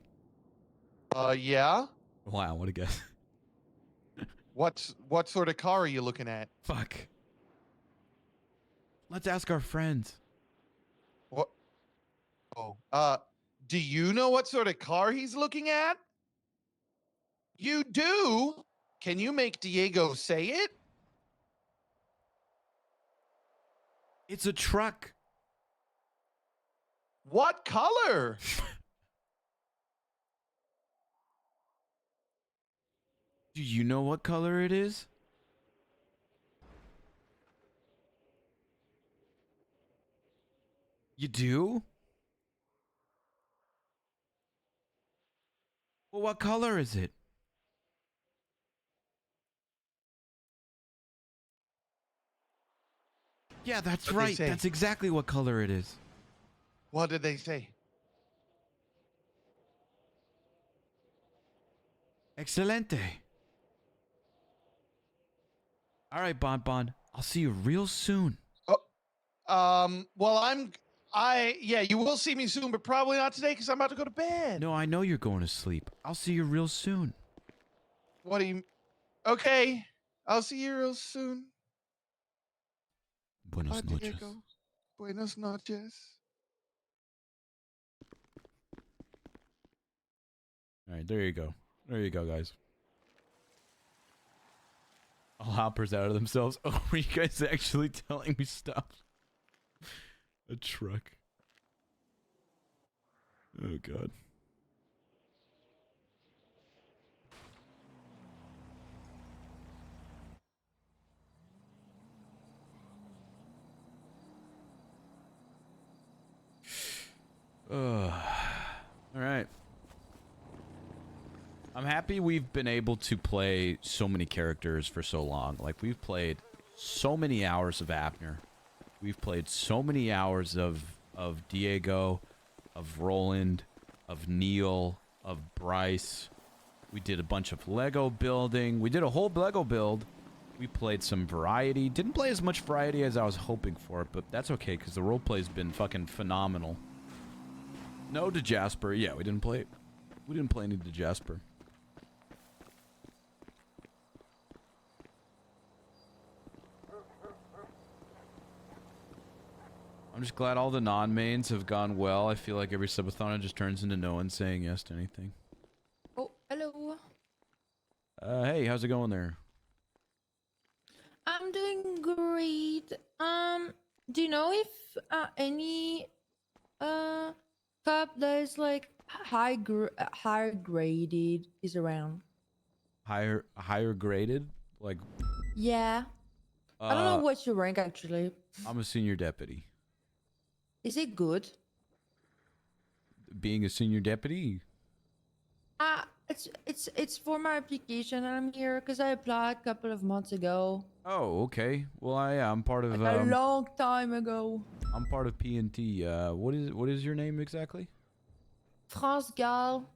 Yeah. Wow, what a guess. What sort of car are you looking at? Fuck. Let's ask our friends. What? Oh, do you know what sort of car he's looking at? You do? Can you make Diego say it? It's a truck. What color? Do you know what color it is? You do? Well, what color is it? Yeah, that's What'd they right. say? That's exactly what color it is. What did they say? Excelente. All right, Bon. I'll see you real soon. Well, yeah, you will see me soon, but probably not today because I'm about to go to bed. No, I know you're going to sleep. I'll see you real soon. What do you? Okay, I'll see you real soon. Buenos noches. Diego. Buenos noches. All right, there you go. There you go, guys. All hoppers out of themselves. Oh, are you guys actually telling me stuff? A truck. Oh, God. All right. I'm happy we've been able to play so many characters for so long. Like, we've played so many hours of Abner. We've played so many hours of Diego, of Roland, of Neil, of Bryce. We did a bunch of Lego building. We did a whole Lego build. We played some variety. Didn't play as much variety as I was hoping for, but that's okay, because the roleplay's been fucking phenomenal. No to Jasper. Yeah, we didn't play any to Jasper. I'm just glad all the non-mains have gone well. I feel like every subathon just turns into no one saying yes to anything. Oh, hello. Hey, how's it going there? I'm doing great. Do you know if any cup that is like higher graded is around? Higher graded? Like, Yeah. I don't know what's your rank actually. I'm a senior deputy. Is it good? Being a senior deputy? It's for my application and I'm here because I applied a couple of months ago. Oh, okay. Well, I'm part of Like a long time ago. I'm part of P&T. What is your name exactly? France Gal.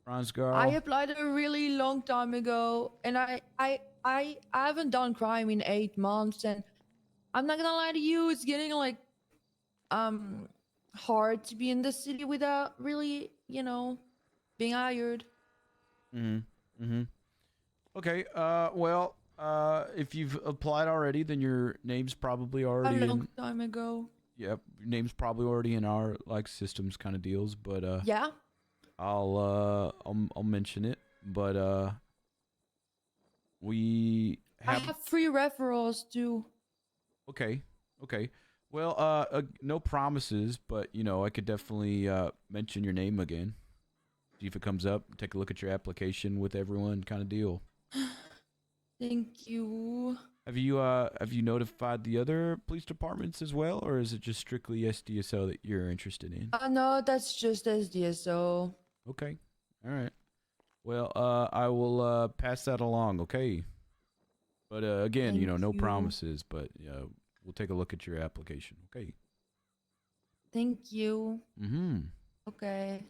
Franz Girl. I applied a really long time ago, and I haven't done crime in 8 months, and I'm not gonna lie to you, it's getting like hard to be in the city without really, being hired. Okay. Well, if you've applied already, then your name's probably already A long in. time ago. Yep, your name's probably already in our like systems kind of deals. But Yeah. I'll mention it. But we I have. have free referrals too. Okay. Well, no promises, but I could definitely mention your name again. See if it comes up. Take a look at your application with everyone, kind of deal. Thank you. Have you notified the other police departments as well, or is it just strictly SDSO that you're interested in? No, that's just SDSO. Okay. All right. Well, I will pass that along. Okay. But again, Thank no you. promises, but we'll take a look at your application. Okay. Thank you. Mm-hmm. Okay.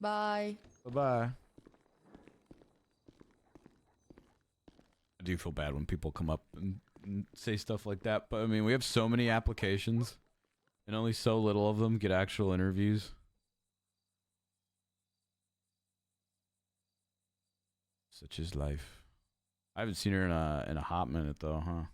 Bye. Bye-bye. I do feel bad when people come up and say stuff like that, but I mean, we have so many applications, and only so little of them get actual interviews. Such is life. I haven't seen her in a hot minute though, huh?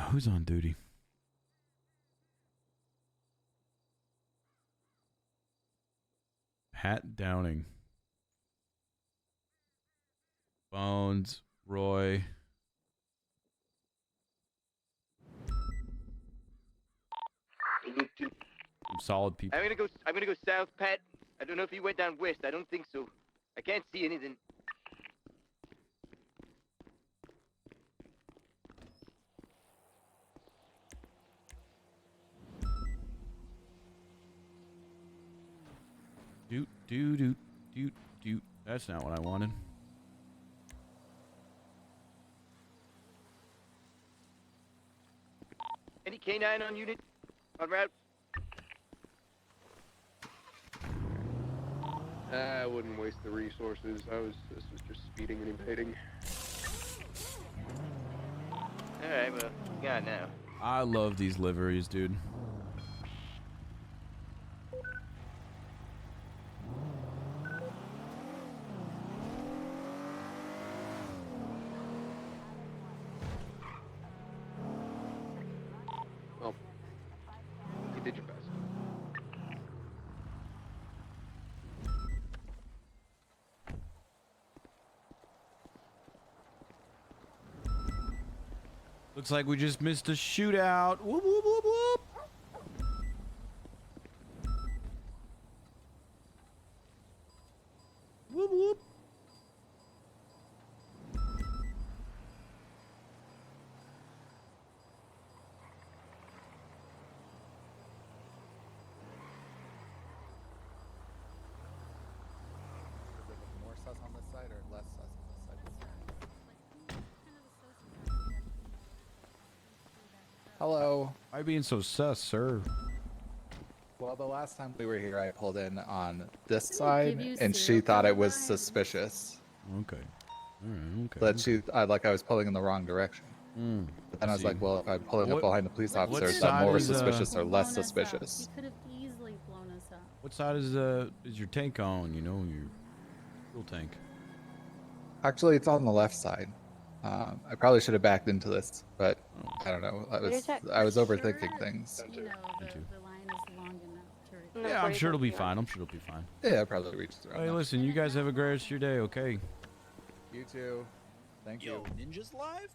Who's on duty? Pat Downing. Bones. Roy. Some solid people. I'm gonna go south, Pat. I don't know if he went down west. I don't think so. I can't see anything. That's not what I wanted. Any K9 on unit? On route? I wouldn't waste the resources. This was just speeding and evading. Alright, well, you got it now. I love these liveries, dude. Well, you did your best. Looks like we just missed a shootout. Whoop, whoop, whoop, whoop. Whoop, whoop. More sus on this side or less sus on this side? Hello. Why being so sus, sir? Well, the last time we were here, I pulled in on this give side, you and she cereal thought for it the was ride. suspicious. Okay. All right. Okay. That I was pulling in the wrong direction. Mm, But then I was see. like, well, if I'm pulling up What- behind the police what officers, side I'm more is, suspicious or less Blown us up. suspicious. You could have easily blown us up. What side is your tank on? You know, your fuel tank. Actually, it's on the left side. I probably should have backed into this, but I don't know. I was overthinking things. You know, the line is long enough to Yeah, I'm sure it'll be fine. I'm sure it'll be fine. Yeah, I probably reached around. Hey, listen, you guys have a great rest of your day, okay? You too. Thank you. Ninja's live?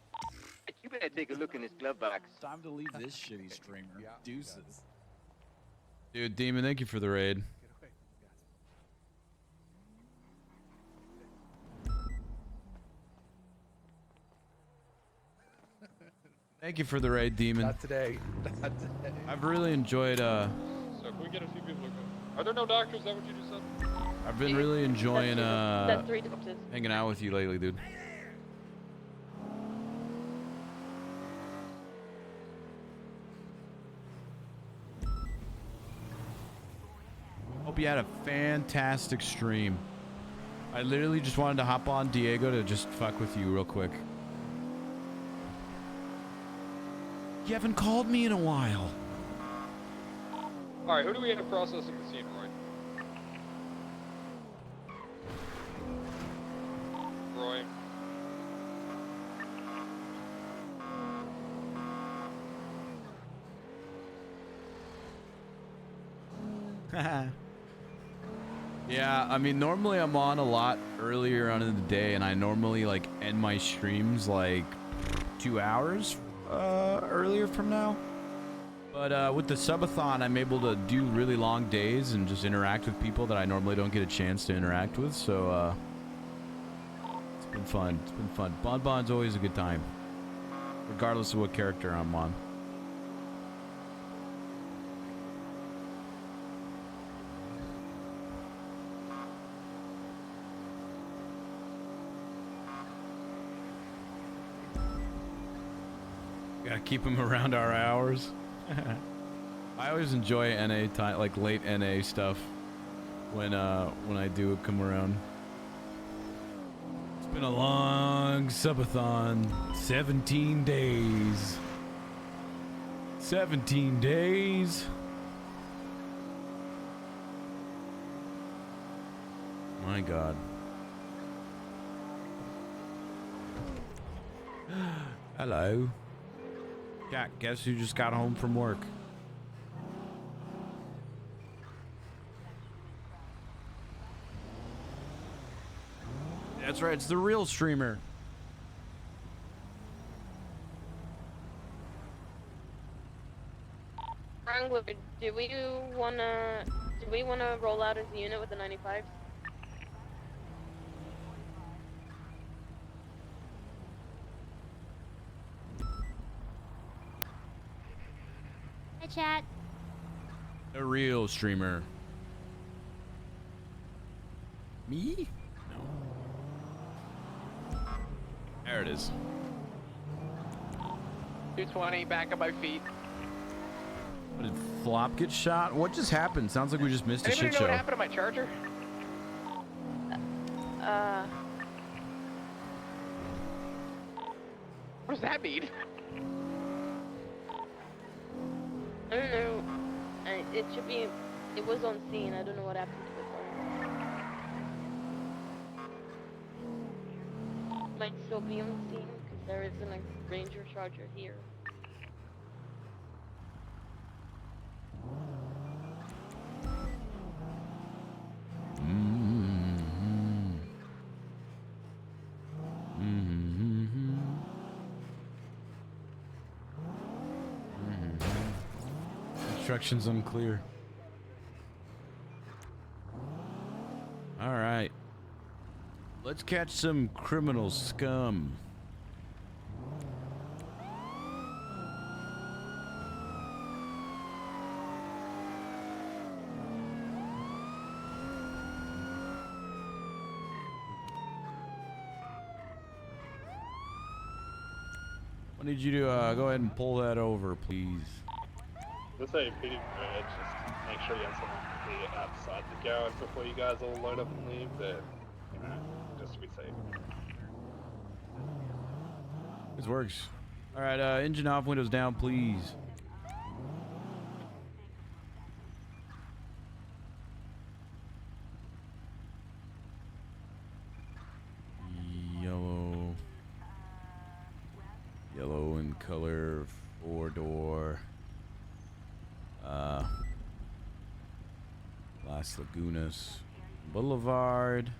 You better take a look in this glove box. Time to leave this shitty streamer. Deuces. Dude, Demon, thank you for the raid. Thank you for the raid, Demon. Not today. Not today. I've really enjoyed, So if we get a few people to go. Are there no doctors? Is that what you just said? I've been really enjoying, That's three doctors. hanging out with you lately, dude. Hope you had a fantastic stream. I literally just wanted to hop on Diego to just fuck with you real quick. You haven't called me in a while. Alright, who do we have processing the scene, Roy? Roy. Yeah, I mean, normally I'm on a lot earlier on in the day, and I normally like end my streams like 2 hours earlier from now. But with the subathon, I'm able to do really long days and just interact with people that I normally don't get a chance to interact with. So it's been fun. It's been fun. Bonbon's always a good time, regardless of what character I'm on. Gotta keep them around our hours. I always enjoy NA time, like late NA stuff, when I do come around. It's been a long subathon, 17 days. 17 days. My God. Hello. Yeah, guess who just got home from work? That's right, it's the real streamer. Wrangler, do we wanna roll out as a unit with the 95s? Hi, chat. The real streamer. Me? No. There it is. 220, back on my feet. What, did Flop get shot? What just happened? Sounds like we just missed a Anybody shit know show. what happened to my charger? What does that mean? I don't know. It should be. It was on scene. I don't know what happened to it. Might still be on scene because there isn't a Ranger charger here. Instructions unclear. All right. Let's catch some criminal scum. I need you to go ahead and pull that over, please. Let's say pretty good. Just make sure you have someone completely outside the garage before you guys all load up and leave. That, you know, just to be safe. This works. All right, engine off, windows down, please. Yellow in color, 4-door. Las Lagunas Boulevard.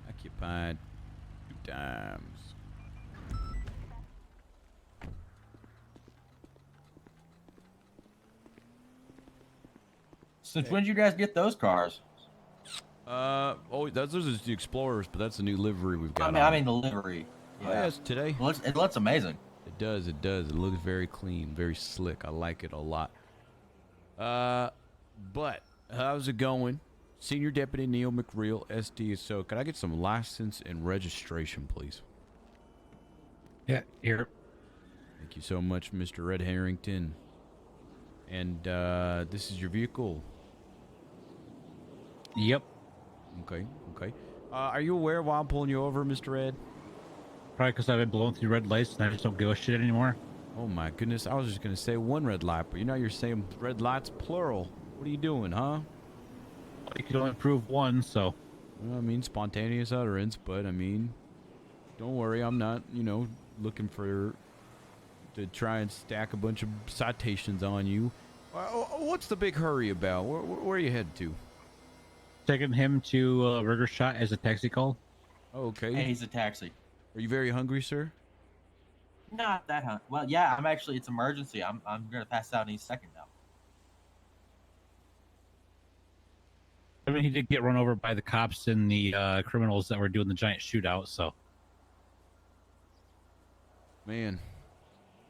Occupied 2 times. Since when did you guys get those cars? Oh, those are just the Explorers, but that's a new livery we've got. I mean the livery. Yeah. Oh, yes, today. It looks amazing. It does. It does. It looks very clean, very slick. I like it a lot. But how's it going? Senior Deputy Neil McReal, SD. So, could I get some license and registration, please? Yeah, here. Thank you so much, Mr. Red Harrington. And this is your vehicle. Yep. Okay. Okay. Are you aware why I'm pulling you over, Mr. Red? Probably because I've been blowing through red lights and I just don't give a shit anymore. Oh my goodness, I was just gonna say one red light, but you're saying red lights plural. What are you doing, huh? You can only prove one, so. Well, I mean, spontaneous utterance, but I mean, don't worry, I'm not, looking to try and stack a bunch of citations on you. What's the big hurry about? Where are you headed to? Taking him to Burger Shot as a taxi call. Oh, okay. Hey, he's a taxi. Are you very hungry, sir? Not that hungry. Well, yeah, I'm actually. It's emergency. I'm gonna pass out any second now. I mean, he did get run over by the cops and the criminals that were doing the giant shootout, so. Man,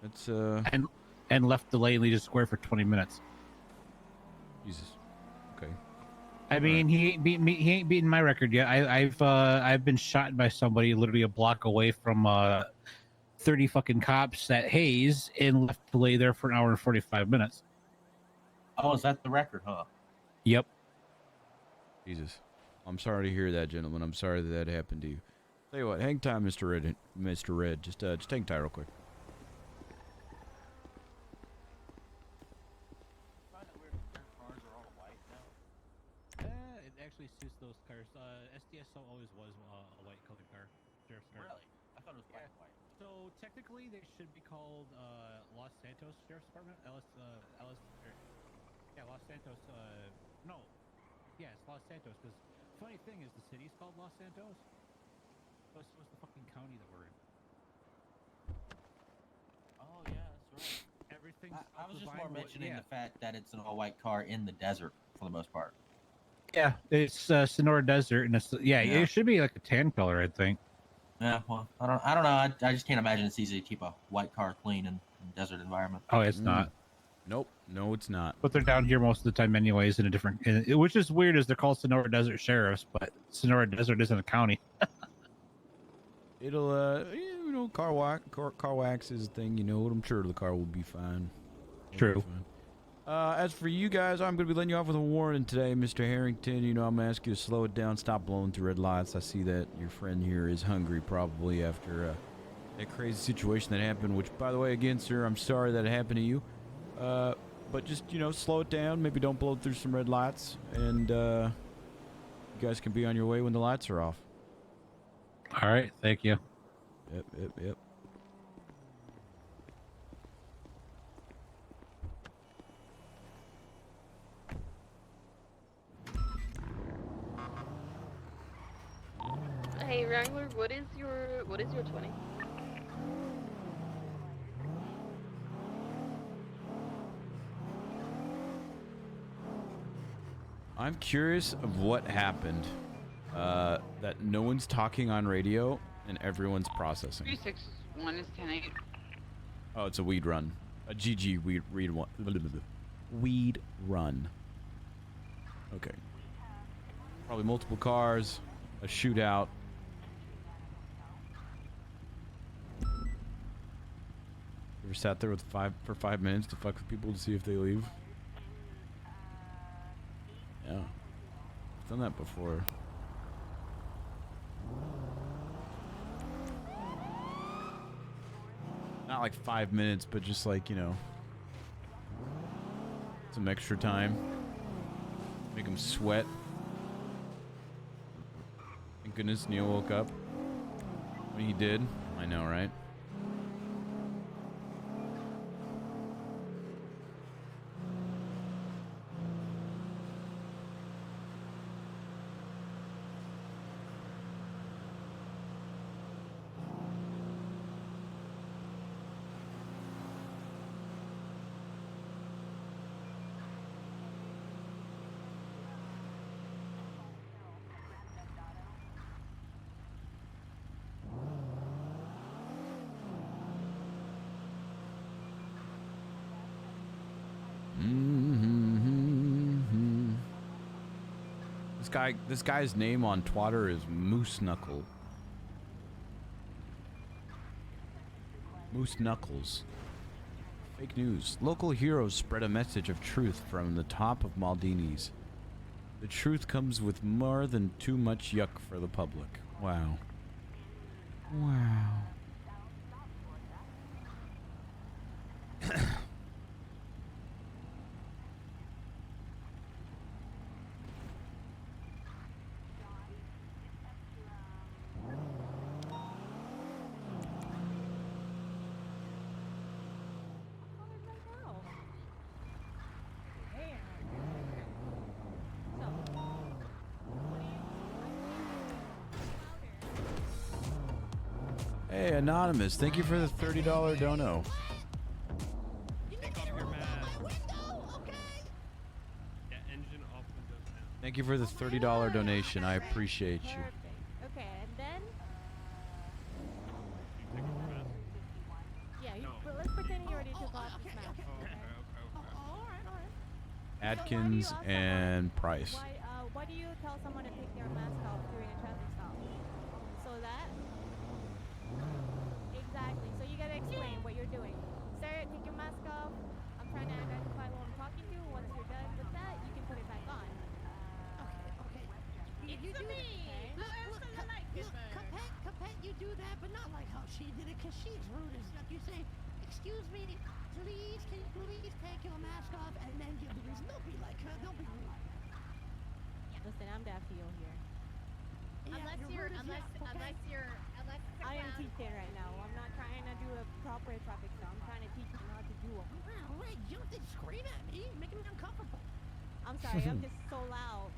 that's And left the lane Legion Square for 20 minutes. Jesus. Okay. I mean, he ain't beaten my record yet. I've been shot by somebody literally a block away from 30 fucking cops at Hayes and left to lay there for an hour and 45 minutes. Oh, is that the record, huh? Yep. Jesus. I'm sorry to hear that, gentlemen. I'm sorry that happened to you. Tell you what, hang time, Mr. Red. Mr. Red, just hang tight real quick. It actually suits those cars. SDSO always was a white colored car. Sheriff's car. Really? I thought it was black and white. So technically, they should be called Los Santos Sheriff's Department. Los Santos. No. Yeah, it's Los Santos. Because funny thing is, the city's called Los Santos. But so is the fucking county that we're in. Oh yeah, that's right. Everything's. I was just more mentioning the fact that it's an all-white car in the desert for the most part. Yeah, it's Sonora Desert, and it's it should be like a tan color, I think. Yeah, well, I don't know. I just can't imagine it's easy to keep a white car clean in a desert environment. Oh, it's not. Nope. No, it's not. But they're down here most of the time, anyways, in a different. Which is weird, is they're called Sonora Desert Sheriffs, but Sonora Desert isn't a county. It'll, you know, car wax is a thing. You know, I'm sure the car will be fine. It'll be True. fine. As for you guys, I'm going to be letting you off with a warning today, Mr. Harrington. You know, I'm going to ask you to slow it down, stop blowing through red lights. I see that your friend here is hungry, probably after that crazy situation that happened. Which, by the way, again, sir, I'm sorry that it happened to you. But just, you know, slow it down. Maybe don't blow through some red lights. And you guys can be on your way when the lights are off. All right, thank you. Yep. Hey Wrangler, what is your 20? I'm curious of what happened. That no one's talking on radio and everyone's processing. 361 is 10-8. Oh, it's a weed run. A GG weed one. Weed run. Okay. Probably multiple cars, a shootout. Ever sat there with for 5 minutes to fuck with people to see if they leave? Yeah. I've done that before. Not like 5 minutes, but just like, you know, some extra time. Make them sweat. Thank goodness Neil woke up when he did. I know, right? This guy's name on Twitter is Moose Knuckle. Moose Knuckles. Fake news. Local heroes spread a message of truth from the top of Maldini's. The truth comes with more than too much yuck for the public. Wow. Wow. Hey, Anonymous, thank you for the $30 dono. Thank you for the $30 donation. I appreciate you. Okay, and then. Yeah, but let's pretend you already took off his mask. Okay. Alright. Atkins and Price. Why do you tell someone to take their mask off during a traffic stop? So that. Exactly. So you gotta explain what you're doing. Sir, take your mask off. I'm trying to identify who I'm talking to. Once you're done with that, you can put it back on. Okay. You do that. Capet, you do that, but not like how she did it, because she's rude as fuck. You say, excuse me, please, can you please take your mask off? And then you lose. Don't be like her. Don't be rude. Listen, I'm Daffy here. Unless I am teaching right now. I'm not trying to do a proper traffic stop. I'm trying to teach you how to do them. Wow, right, you don't have to scream at me. You're making me uncomfortable. I'm sorry, I'm just so loud.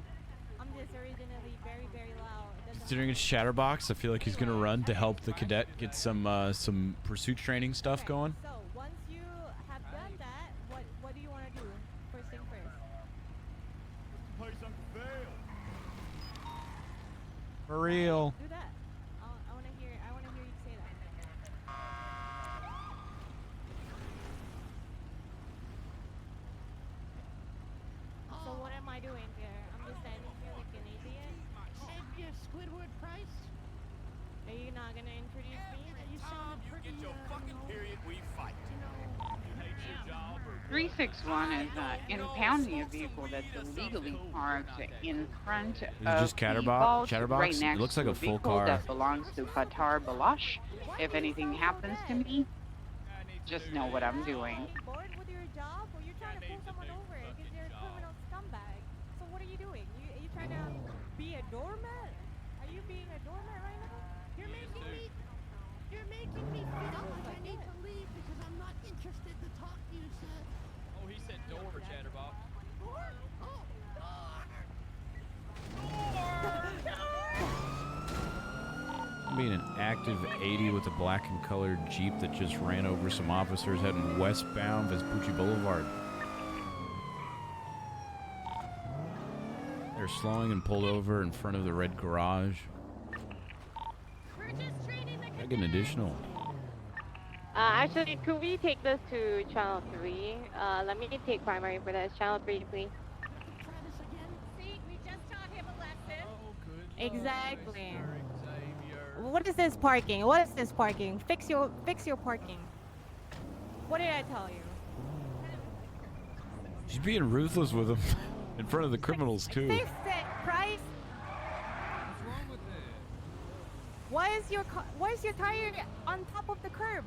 I'm just originally very, very loud. Considering it's Shatterbox, I feel like he's gonna run to help the cadet get some pursuit training stuff going. So once you have done that, what do you want to do? First thing first. For real. Do that. I want to hear you say that. get your fucking period, we fight. 361 is impounding a vehicle that's illegally parked in front it of just the Chatterbox? vault right It next looks like to a full vehicle car. that belongs to Qatar Balash. If anything happens to me, just know what I'm doing. Bored with your job, or you're trying to pull someone over because they're a criminal scumbag. So what are you doing? You trying to be a doormat? Are you being a doormat right now? You're making me feel like I need to leave because I'm not interested to talk to you, sir. Oh, he said door, Chatterbox. Door? Oh, Being an active 80 with a black and colored Jeep that just ran over some officers heading westbound Vespucci Boulevard. They're slowing and pulled over in front of the red garage. I get an additional. Actually, could we take this to channel 3? Let me take primary for this. Channel 3, please. See, we just taught him a lesson. Exactly. What is this parking? What is this parking? Fix your parking. What did I tell you? She's being ruthless with him in front of the criminals too. Fix it, Price. Why is your tire on top of the curb?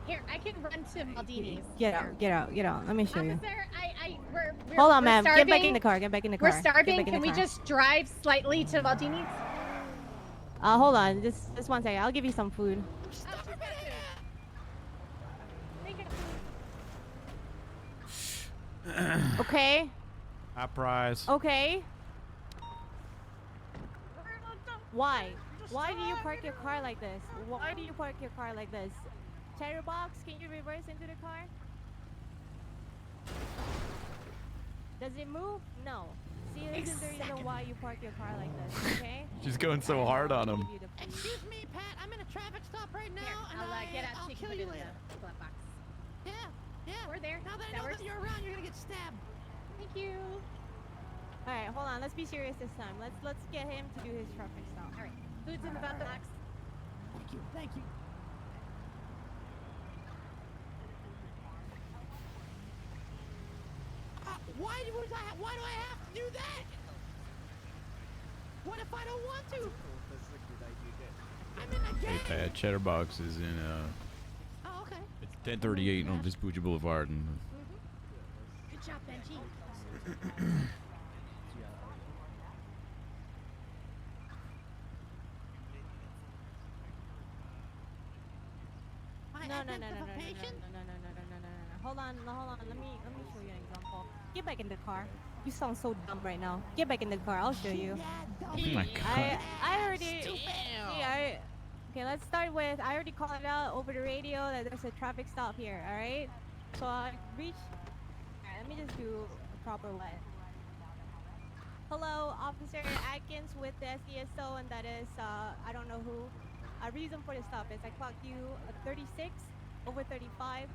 Here, I can run to Maldini's. Get out. Let me show you. Officer, we're Hold on, we're ma'am. Get back starving. in the car. Get back in the car. We're Get starving. back in Can the we car. just drive slightly to Maldini's? Hold on. Just one second. I'll give you some food. Okay. High price. Okay. Why? Why do you park your car like this? Why do you park your car like this? Chatterbox, can you reverse into the car? Does it move? No. See, this is the reason why you park your car like this, okay? She's going so hard on him. excuse me, Pat. I'm in a traffic stop right now, and get out I'll so you can kill put you it in later. the glove box. Yeah. We're there. Now that I That know works. that you're around, you're gonna get stabbed. Thank you. All right, hold on. Let's be serious this time. Let's get him to do his traffic stop. All right. Food's in the glove box. Thank you. Why do I have to do that? What if I don't want to? I'm in a Hey gang. Pat, Chatterbox is in Oh, okay. it's 1038 on Vespucci Boulevard and Good job, Benji. No. Hold on. Let me show you an example. Get back in the car. You sound so dumb right now. Get back in the car. I'll show you. Oh my god. I already. Okay, let's start with. I already called it out over the radio that there's a traffic stop here. All right. So I reach. Alright, let me just do a proper way. Hello, Officer Atkins with the SDSO, and that is I don't know who. A reason for the stop is I clocked you at 36 over 35.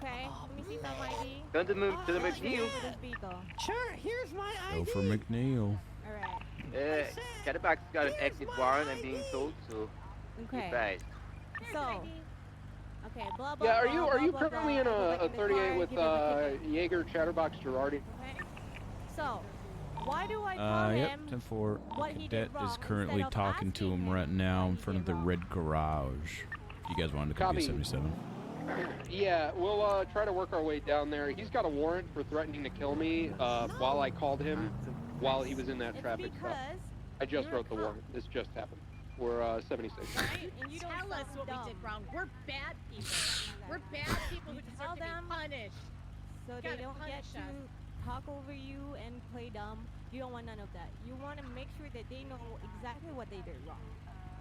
Okay, let me see some ID. Going to move to the McNeil. This vehicle. Sure, here's my ID. Go for McNeil. Alright. Chatterbox got an exit warrant, I'm being told, so Okay. goodbye. So. Okay, blah blah. Yeah, are blah, you blah, currently blah, in blah. a 38 with Jaeger, Chatterbox, Girardi? Okay. So, why do I tell Yep, him 10-4. what he Cadet did wrong is currently instead of talking to him right now in front of the red garage. You guys wanted to come get Copy. 77? Yeah, we'll try to work our way down there. He's got a warrant for threatening to kill me while I called him while he was in that traffic stop. I just wrote the warrant. This just happened. We're 76. And you tell us what we did wrong. We're bad people. We're bad people who deserve to be punished. So they Gotta don't get punish to us. talk over you and play dumb. You don't want none of that. You want to make sure that they know exactly what they did wrong.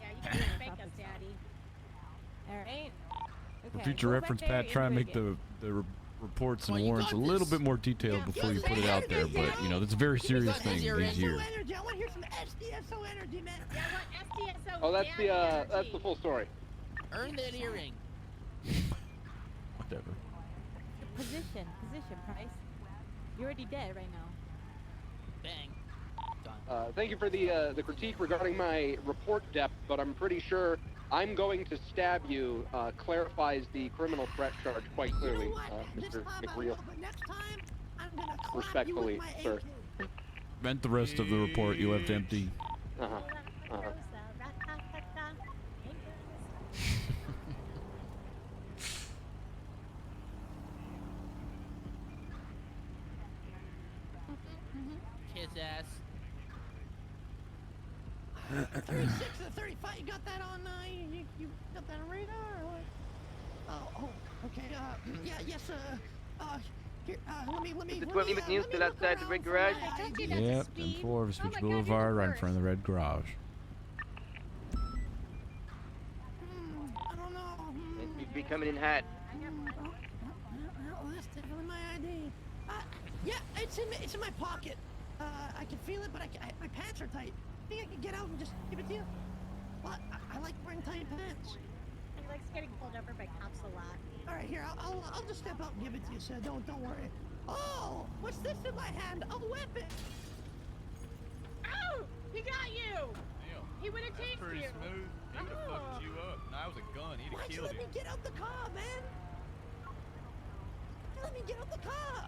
Yeah, you can spank us, Daddy. Alright? For Okay, future go back reference, there Pat, try and and make the reports and warrants a little bit more detailed before you put it out there. But, you know, that's a very serious thing these years. Energy. I want to hear some SDSO energy, man. Yeah, what SDSO? Oh, that's the full story. Earn that earring. Whatever. Position, Price. You're already dead right now. Bang. Thank you for the critique regarding my report depth, but I'm pretty sure I'm going to stab you clarifies the criminal threat charge quite clearly, Mr. McReal. But next time, I'm gonna clap Respectfully, you with my sir. AK. Vent the rest of the report you left empty. Uh-huh. Kiss ass. 36 to 35, you got that on, you got that on radar, or what? Oh, okay, yes, here, let me, Is the 20 McNeil still outside the red garage? Yep, 10-4 of Switch Boulevard, right in front of the red garage. I don't know. Seems to be coming in hot. Oh, that's definitely my ID. Yeah, it's in my pocket. I can feel it, but my pants are tight. Think I can get out and just give it to you? Well, I like wearing tight pants. He likes getting pulled over by cops a lot. All right, here, I'll just step out and give it to you, sir. Don't worry. Oh, what's this in my hand? A weapon. Oh, he got you. He would have tased Pretty you. smooth. He would have fucked you up. No, that was a gun. He'd have Why'd you killed let you. me get out the car, man? You let me get out the car.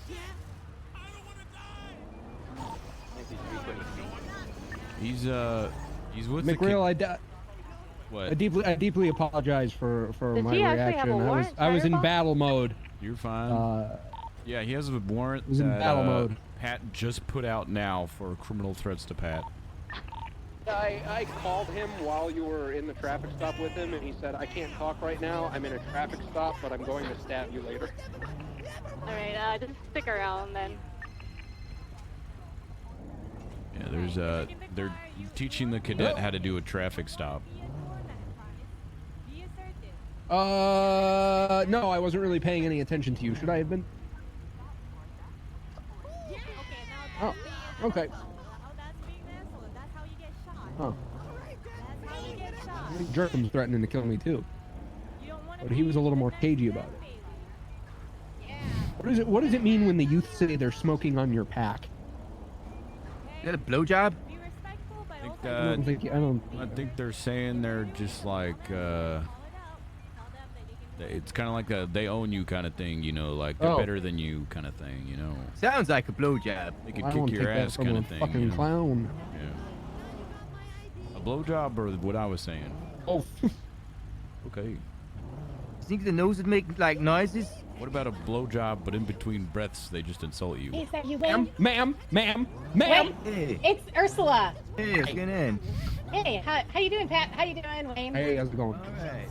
Yeah. He's with McReal, the What? I deeply apologize for Does my he actually reaction. have a warrant, I was in Fireball? battle mode. You're fine. Yeah, he has a warrant He's in that battle mode. Pat just put out now for criminal threats to Pat. I called him while you were in the traffic stop with him, and he said, I can't talk right now. I'm in a traffic stop, but I'm going to stab you later. Alright, just stick around then. Yeah, there's they're teaching the cadet how to do a traffic stop. No, I wasn't really paying any attention to you. Should I have been? Oh, okay. Huh. Jerkham's threatening to kill me too. But he was a little more cagey about it. What does it mean when the youth say they're smoking on your pack? Is that a blowjob? I think they're saying they're just like it's kind of like a they own you kind of thing, you know, like they're better than you kind of thing, you know. Sounds like a blowjob. They could I don't kick your take that ass from kind a of thing. fucking you know? clown. Yeah. A blowjob or what I was saying? Oh. Okay. You think the nose would make like noises? What about a blowjob, but in between breaths they just insult you? Hey, is that you, Wayne? Ma'am. Hey. It's Ursula. Hey, what's going on? Hey, how you doing, Pat? How you doing, Wayne? Hey, how's it going? All right.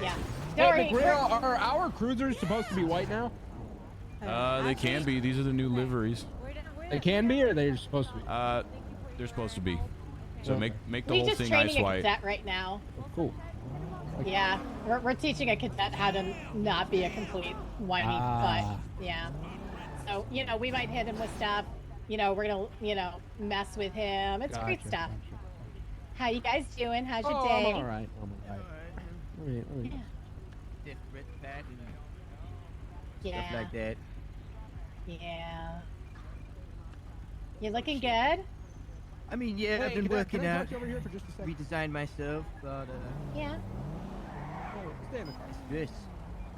Yeah. Hey, Don't worry. McReal, are our cruisers supposed to be white now? They can be. These are the new liveries. They can be, or are they supposed to be? They're supposed to be. So Okay. make the We're whole just thing training ice a white. cadet right now. Oh, cool. Yeah, we're teaching a cadet how to not be a complete whiny butt. Yeah. So, you know, we might hit him with stuff. You know, we're gonna, mess with him. It's great Gotcha, stuff. How you guys doing? How's your Oh, day? I'm all right. All right. Different pattern. Yeah. Stuff like that. Yeah. You looking good? I mean, yeah, Hey, I've been can I working out. talk over here for just a second? Redesigned myself. Thought, Yeah. Stay in the car. Yes.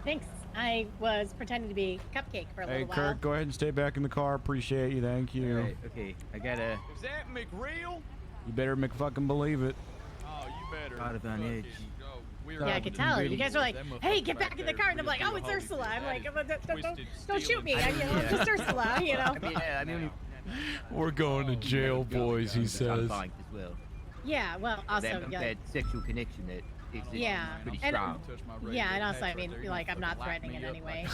Thanks. I was pretending to be Cupcake for a Hey, little while. Kirk, go ahead and stay back in the car. Appreciate you. Thank you. Alright, okay. I gotta. Is that McReal? You better McFucking believe it. Oh, you better. Out of on edge. Yeah, I could tell. You guys were like, "Hey, get back in the car," and I'm like, "Oh, it's Ursula." I'm like, "Don't shoot me! I'm just Ursula," you know. I mean, We're going to jail, boys, he says. As well. Yeah, well, also, that, yeah, that sexual connection that exists yeah, is pretty and strong. yeah, and also, I mean, like, I'm not threatening in any way,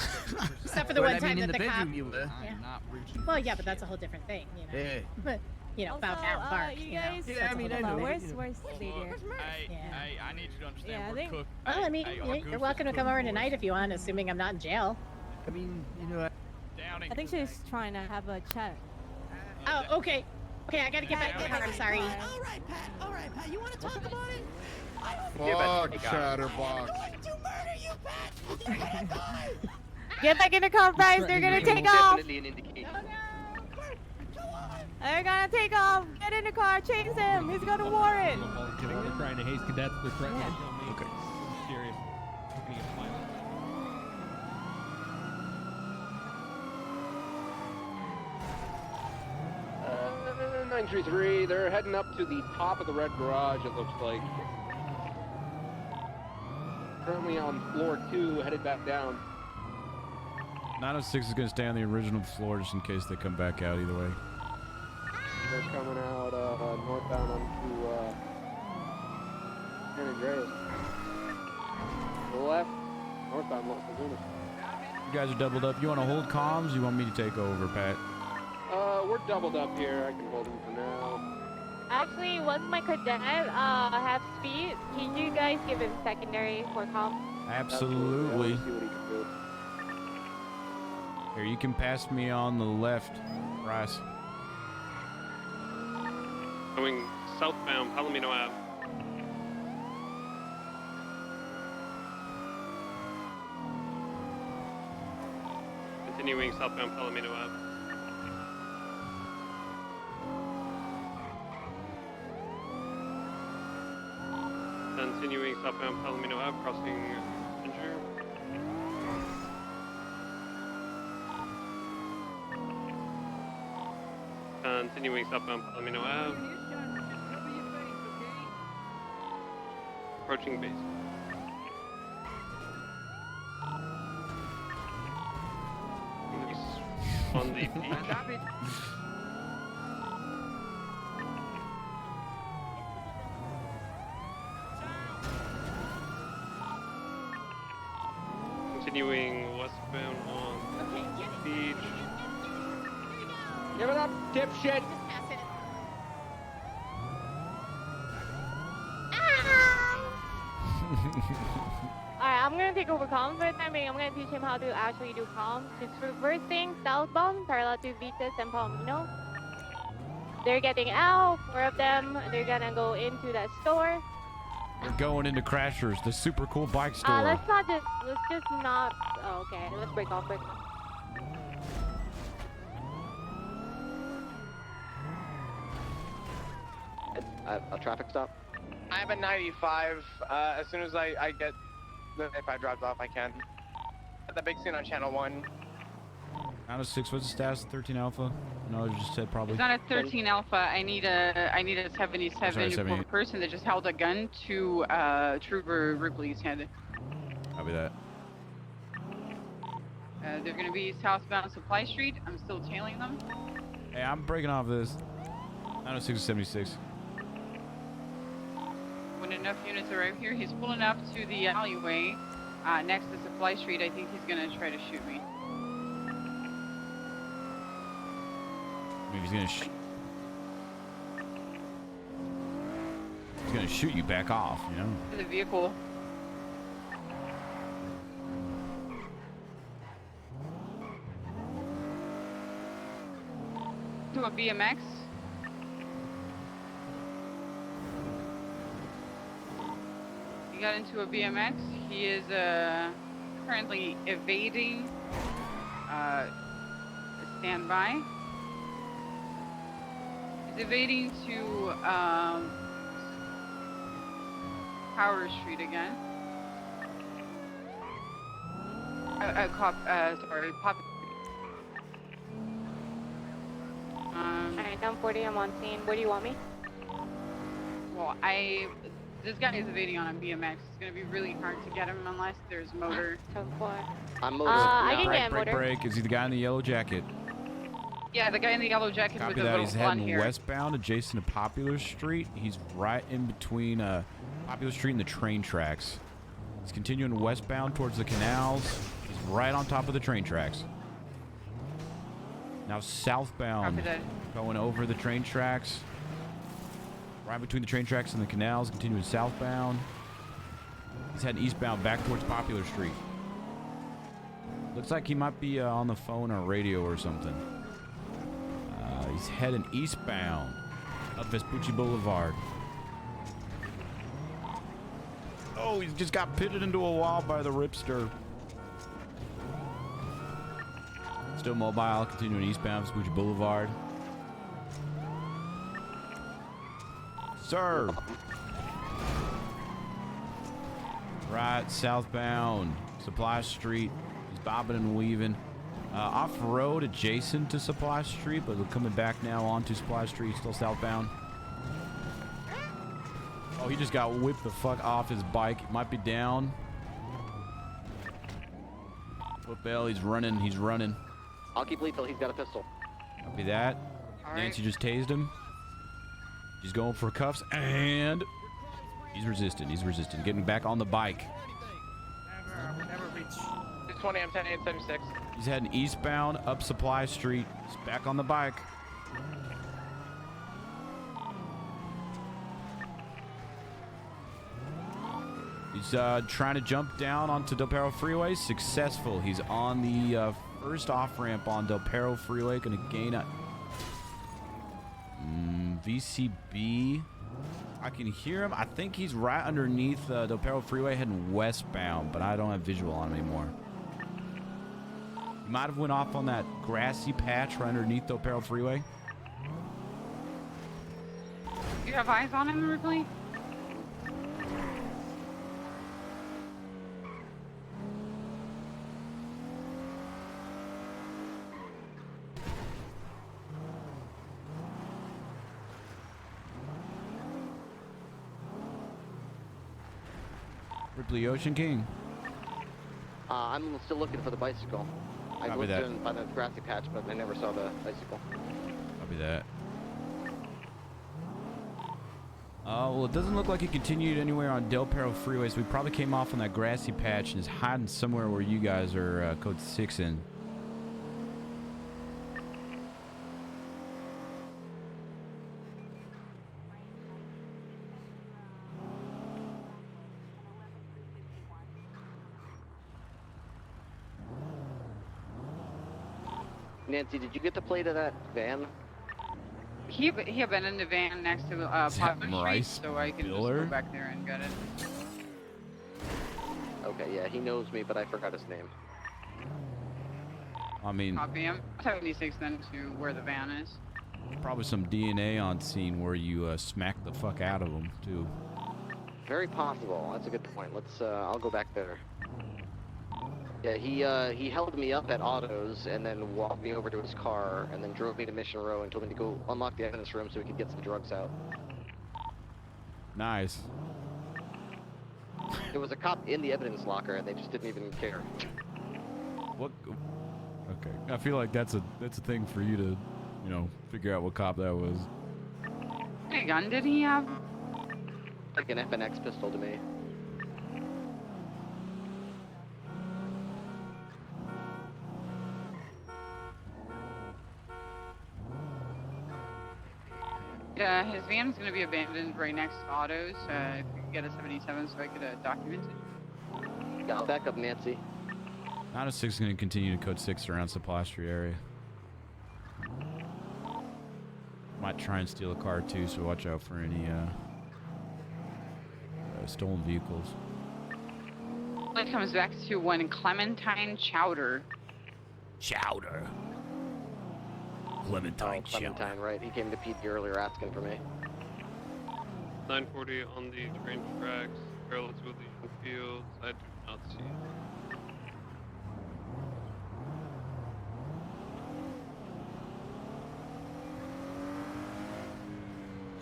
except for the Well, one I time mean, that in the the cop. bedroom you were. Yeah. Well, yeah, but that's a whole different thing, you know. Yeah. But bow down bark. You You know. guys, That's a whole different thing. where's Slater? Hey, I need you to understand. Yeah, we're they- cooked. Well, I mean, you're welcome to come over tonight if you want, assuming I'm not in jail. I mean, you know. I think she's trying to have a chat. Oh, okay. Okay, I gotta get back in the car. I'm sorry. All right, Pat. You want to talk about it? Fuck, Chatterbox. I'm going to murder you, Pat. You're gonna die. Get back in the car, Bryce. They're gonna take off. Definitely an indication. They're gonna take off. Get in the car. Chase him. He's gonna warrant. They're trying to haste cadets. They're threatening to kill me. Okay. I'm serious. I'm gonna get violent. 933, they're heading up to the top of the red garage, it looks like. Currently on floor 2, headed back down. 906 is going to stay on the original floor just in case they come back out either way. They're coming out northbound onto San Andreas. To the left, northbound Los Lagunas. You guys are doubled up. You want to hold comms? You want me to take over, Pat? We're doubled up here. I can hold them for now. Actually, once my cadet have speed, can you guys give him secondary for comm? Absolutely. Yeah, see what he can do. Here, you can pass me on the left, Bryce. Going southbound, Palomino Ave. Continuing southbound, Palomino Ave. Continuing southbound Palomino Ave, crossing Ginger. Continuing southbound Palomino Ave. Approaching base. On the beach. Continuing westbound on beach. Give it up, dipshit! Alright, I'm gonna take over comms for the time being. I'm gonna teach him how to actually do comms. It's reversing southbound, parallel to Vitas and Palomino. They're getting out, 4 of them. They're gonna go into that store. We're going into Crashers, the super cool bike store. Let's just not, oh, okay, let's break off quick. A traffic stop? I have a 95. As soon as I get the 95 dropped off, I can. At the big scene on channel 1. 906, what's the status of 13 Alpha? No, you just said probably. It's not a 13 Alpha. I need a 77 Sorry, for 78. a person that just held a gun to Trooper Ripley's head. Copy that. They're gonna be southbound Supply Street. I'm still tailing them. Hey, I'm breaking off this. 906 to 76. When enough units arrive here, he's pulling up to the alleyway next to Supply Street. I think he's gonna try to shoot me. Maybe he's gonna shoot you back off, you know? The vehicle. To a BMX. He got into a BMX. He is currently evading standby. He's evading to Power Street again. Sorry, Pop. Alright, down 40, I'm on scene. Where do you want me? Well, this guy is evading on a BMX. It's gonna be really hard to get him unless there's motor. I'm motor. I can get break, motor. break. Is he the guy in the yellow jacket? Yeah, the guy in the yellow jacket Copy with the that. little He's blonde heading hair. westbound adjacent to Popular Street. He's right in between Popular Street and the train tracks. He's continuing westbound towards the canals. He's right on top of the train tracks. Now southbound, Copy that. going over the train tracks. Right between the train tracks and the canals, continuing southbound. He's heading eastbound back towards Popular Street. Looks like he might be on the phone or radio or something. He's heading eastbound up Vespucci Boulevard. Oh, he's just got pitted into a wall by the Ripster. Still mobile, continuing eastbound Vespucci Boulevard. Sir. Right, southbound Supply Street. He's bobbing and weaving. Off-road adjacent to Supply Street, but we're coming back now onto Supply Street, still southbound. Oh, he just got whipped the fuck off his bike. He might be down. Footbell, he's running, he's running. I'll keep lethal. He's got a pistol. Copy that. All Nancy just tased him. He's going for cuffs, and he's resisting. He's resisting. Getting back on the bike. 620, I'm 10-876. He's heading eastbound up Supply Street. He's back on the bike. He's trying to jump down onto Del Perro Freeway. Successful. He's on the first off-ramp on Del Perro Freeway. Going to gain a VCB. I can hear him. I think he's right underneath Del Perro Freeway heading westbound, but I don't have visual on him anymore. He might have went off on that grassy patch right underneath Del Perro Freeway. Do you have eyes on him, Ripley? Ripley Ocean King. I'm still looking for the bicycle. I Copy looked that. in by the grassy patch, but I never saw the bicycle. Copy that. Well, it doesn't look like he continued anywhere on Del Perro Freeway, so we probably came off on that grassy patch and is hiding somewhere where you guys are code 6 in. Nancy, did you get the plate of that van? He had been in the van next to Pop Street, Rice so I can just Biller? go back there and get it. Okay, yeah, he knows me, but I forgot his name. I mean, Copy him. 76 then to where the van is. probably some DNA on scene where you smacked the fuck out of him, too. Very possible. That's a good point. Let's. I'll go back there. Yeah, he held me up at Autos and then walked me over to his car and then drove me to Mission Row and told me to go unlock the evidence room so we could get some drugs out. Nice. There was a cop in the evidence locker and they just didn't even care. What? Okay, I feel like that's a thing for you to, you know, figure out what cop that was. What kind of gun did he have? Like an FNX pistol to me. Yeah, his van is going to be abandoned right next to Autos. If you could get a 77 so I could document it. Yeah, I'll back up Nancy. 906 is going to continue to code 6 around Supply Street area. Might try and steal a car too, so watch out for any stolen vehicles. It comes back to when Clementine Chowder. Clementine Clementine, right. He came to Pete earlier asking for me. 940 on the train tracks, parallel to the fields. I do not see it.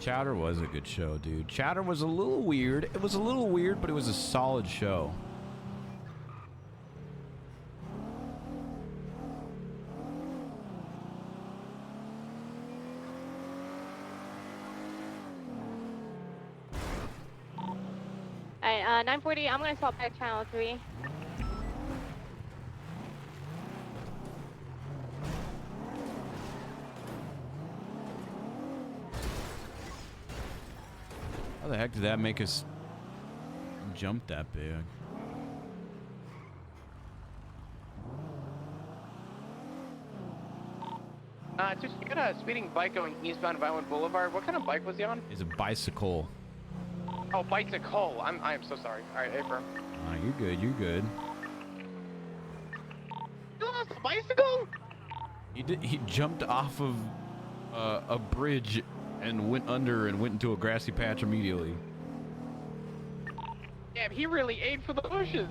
Chowder was a good show, dude. Chowder was a little weird. It was a little weird, but it was a solid show. Alright, 940, I'm gonna swap back channel 3. How the heck did that make us jump that big? Just you got a speeding bike going eastbound Vinewood Boulevard. What kind of bike was he on? It's a bicycle. Oh, bicycle. I am so sorry. All right, hey, firm. You're good. You're good. You lost a bicycle? He jumped off of a bridge and went under and went into a grassy patch immediately. Damn, he really aimed for the bushes.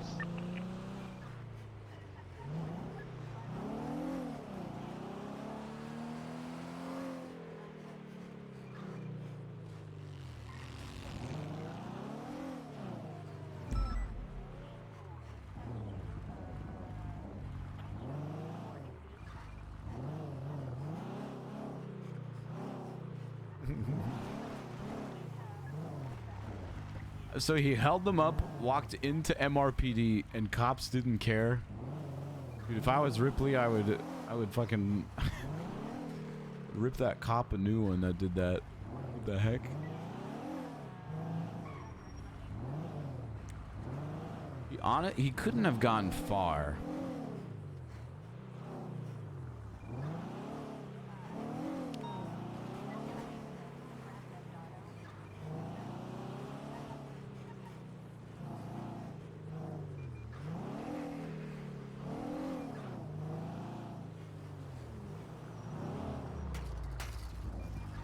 So he held them up, walked into MRPD, and cops didn't care. Dude, if I was Ripley, I would fucking rip that cop a new one that did that. What the heck? He couldn't have gone far.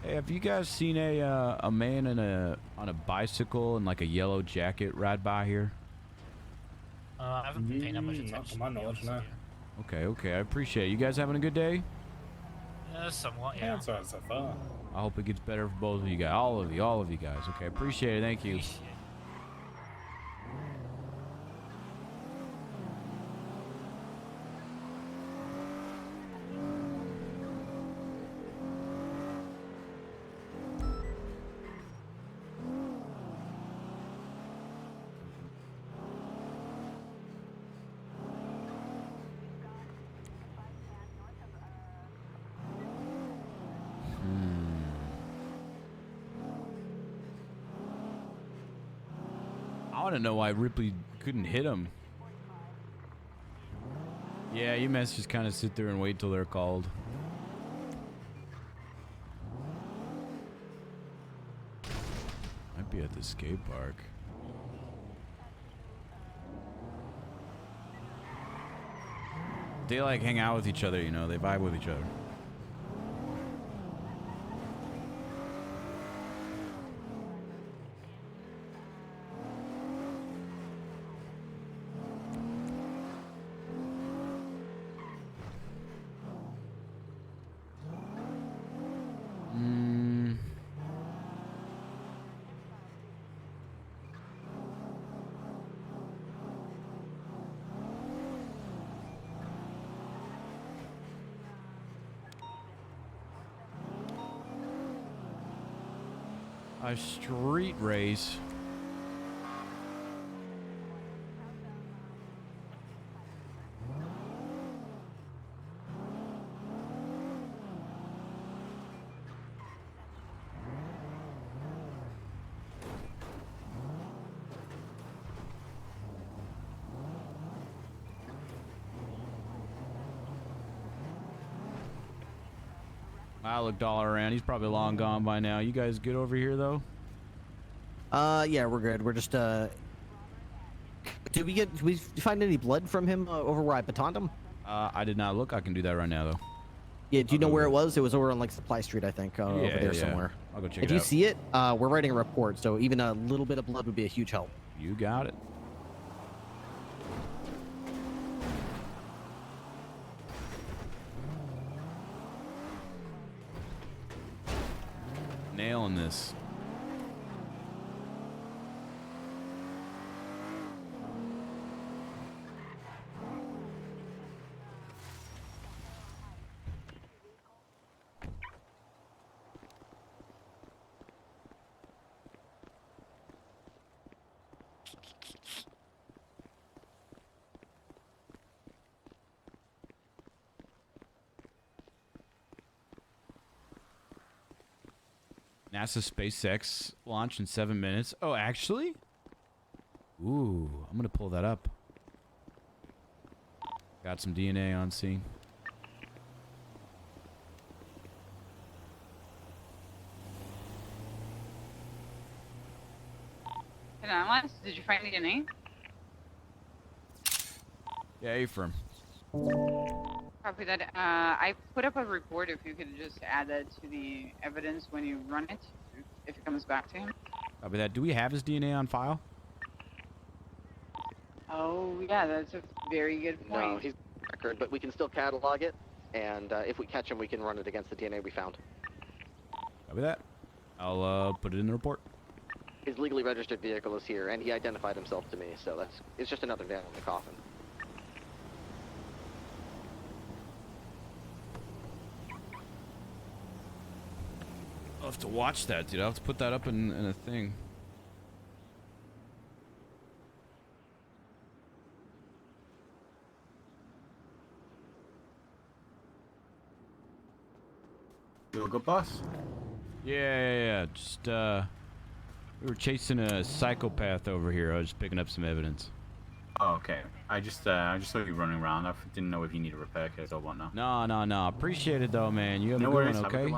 Hey, have you guys seen a man on a bicycle and like a yellow jacket ride by here? I haven't been paying that much attention. Not to my knowledge, no. Okay, I appreciate it. You guys having a good day? Somewhat, yeah. So far. I hope it gets better for both of you guys. All of you guys. Okay, appreciate it. Thank you. I want to know why Ripley couldn't hit him. Yeah, you must just kind of sit there and wait till they're called. Might be at the skate park. They like hang out with each other, you know, they vibe with each other. A street race. I looked all around. He's probably long gone by now. You guys good over here, though? Yeah, we're good. We're just, did we find any blood from him over where I batoned him? I did not look. I can do that right now, though. Yeah, do you know where it was? It was over on, like, Supply Street, I think, over there somewhere. I'll go check it out. If you see it, we're writing a report, so even a little bit of blood would be a huge help. You got it. Nailing this. NASA SpaceX launch in 7 minutes. Oh, actually? Ooh, I'm gonna pull that up. Got some DNA on scene. Did you find DNA? Yeah, A-firm. Copy that. I put up a report. If you could just add that to the evidence when you run it, if it comes back to him. Copy that. Do we have his DNA on file? Oh yeah, that's a very good point. No, he's record, but we can still catalog it, and if we catch him, we can run it against the DNA we found. Copy that. I'll put it in the report. His legally registered vehicle is here, and he identified himself to me, so it's just another nail in the coffin. I'll have to watch that, dude. I'll have to put that up in a thing. You a good boss? Yeah. Just, we were chasing a psychopath over here. I was just picking up some evidence. Oh, okay. I just saw you running around. I didn't know if you need a repair kit or whatnot. No. Appreciate it, though, man. You have a good one, okay?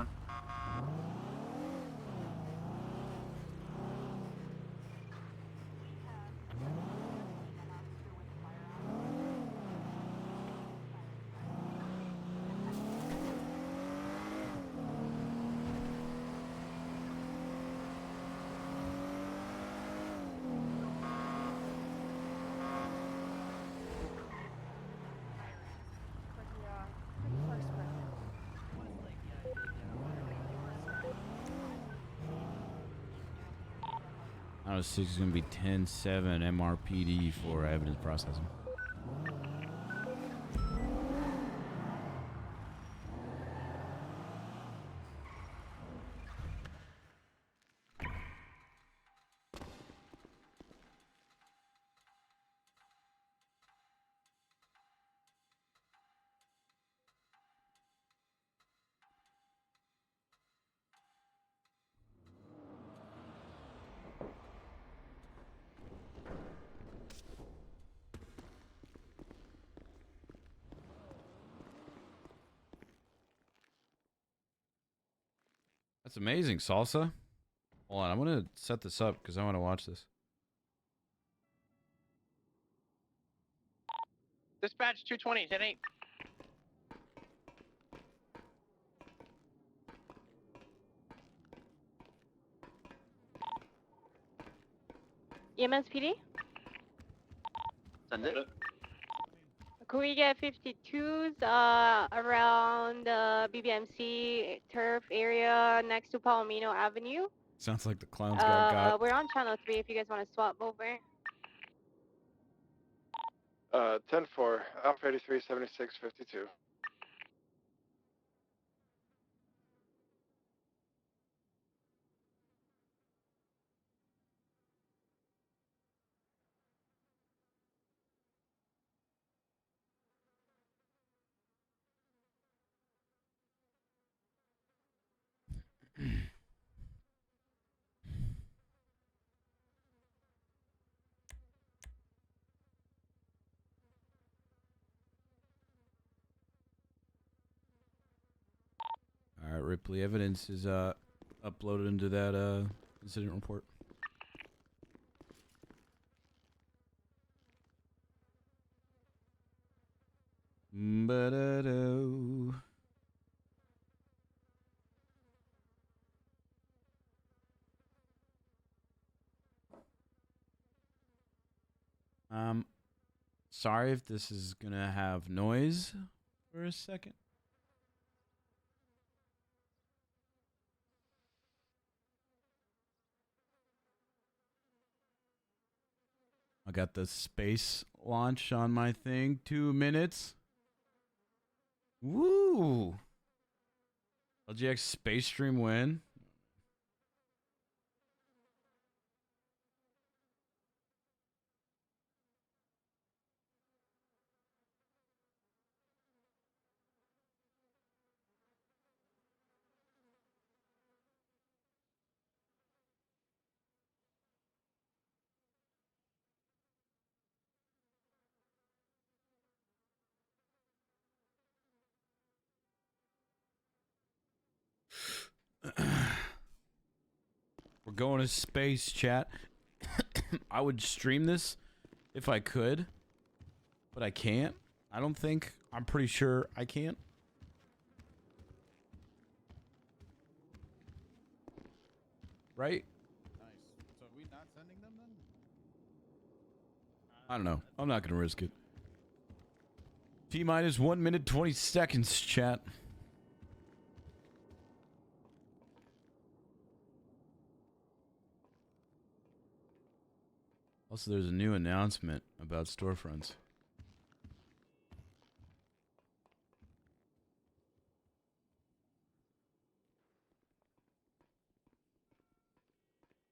I don't know, 6 is going to be 10-7 MRPD for evidence processing. That's amazing, Salsa. Hold on, I'm going to set this up because I want to watch this. Dispatch 220, 10-8. EMS PD? Send it. Could we get 52s around the BBMC turf area next to Palomino Avenue? Sounds like the clowns got. We're on channel 3 if you guys want to swap over. 10-4, Alpha 83, 76, 52. All right, Ripley, evidence is uploaded into that incident report. Ba-da-do. Sorry if this is gonna have noise for a second. I got the space launch on my thing. 2 minutes. Woo! LGX space stream win. We're going to space, chat. I would stream this if I could, but I can't I don't think. I'm pretty sure I can't. Right? Nice. So are we not sending them then? I don't know. I'm not going to risk it. T-minus 1 minute 20 seconds, chat. Also, there's a new announcement about storefronts.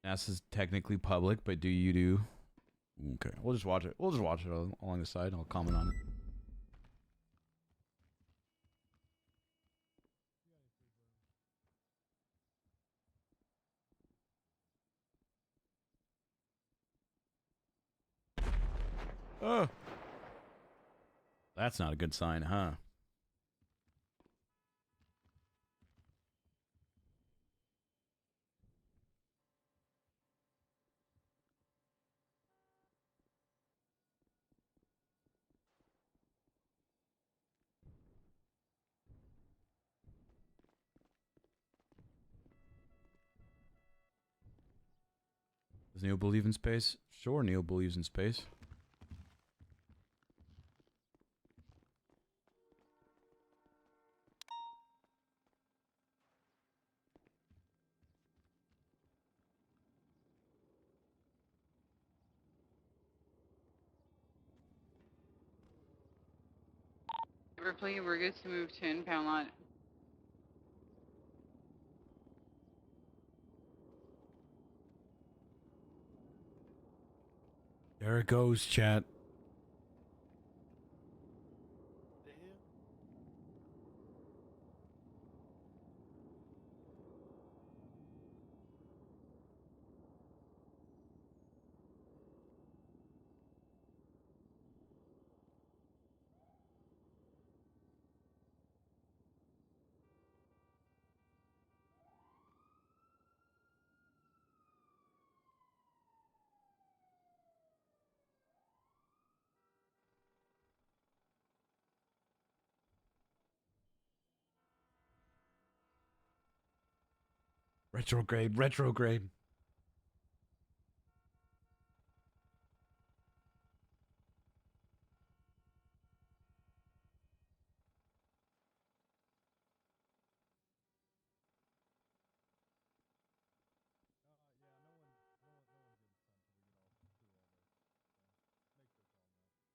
NASA's technically public, but do you do? Okay, we'll just watch it. We'll just watch it along the side. I'll comment on it. Oh, that's not a good sign, huh? Does Neil believe in space? Sure, Neil believes in space. Ripley, we're good to move to impound lot. There it goes, chat. Retrograde, retrograde.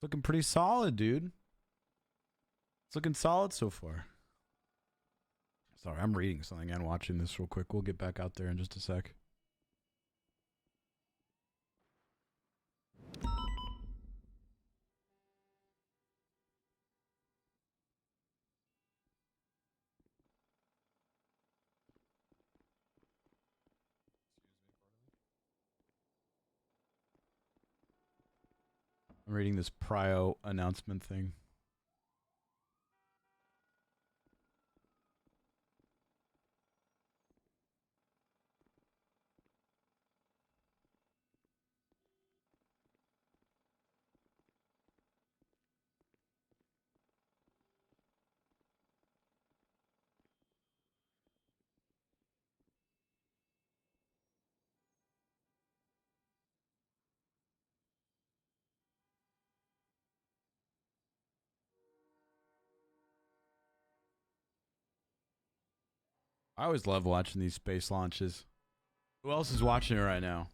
Looking pretty solid, dude. It's looking solid so far. Sorry, I'm reading something and watching this real quick. We'll get back out there in just a sec. I'm reading this Prio announcement thing. I always love watching these space launches. Who else is watching it right now?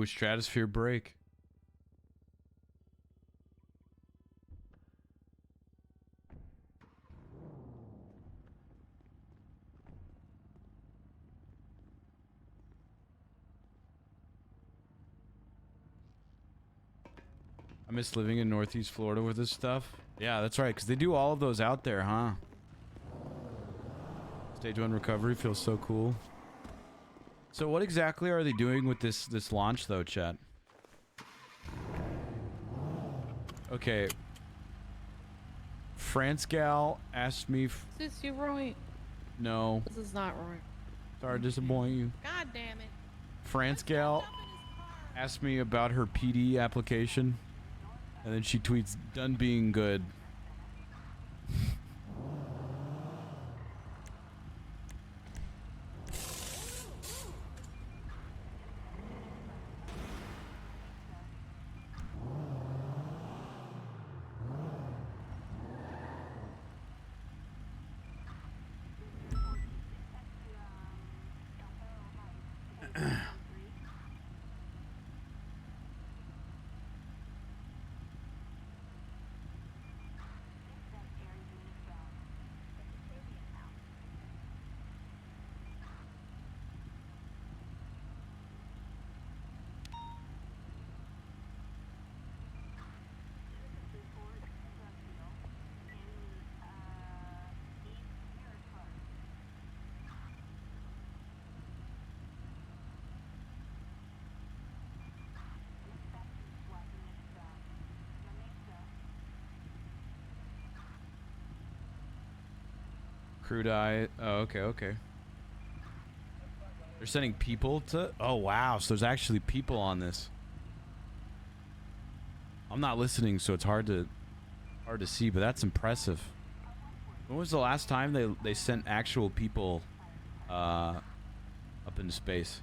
Ooh, stratosphere break. I miss living in Northeast Florida with this stuff. Yeah, that's right, because they do all of those out there, huh? Stage 1 recovery feels so cool. So what exactly are they doing with this launch, though, chat? Okay. France gal asked me... Is this you, Roy? No. This is not Roy. Sorry to disappoint you. God damn it. France gal asked me about her PD application. And then she tweets, done being good. Crude eye. Oh, okay, okay. They're sending people to... Oh, wow. So there's actually people on this. I'm not listening, so it's hard to see, but that's impressive. When was the last time they sent actual people up into space?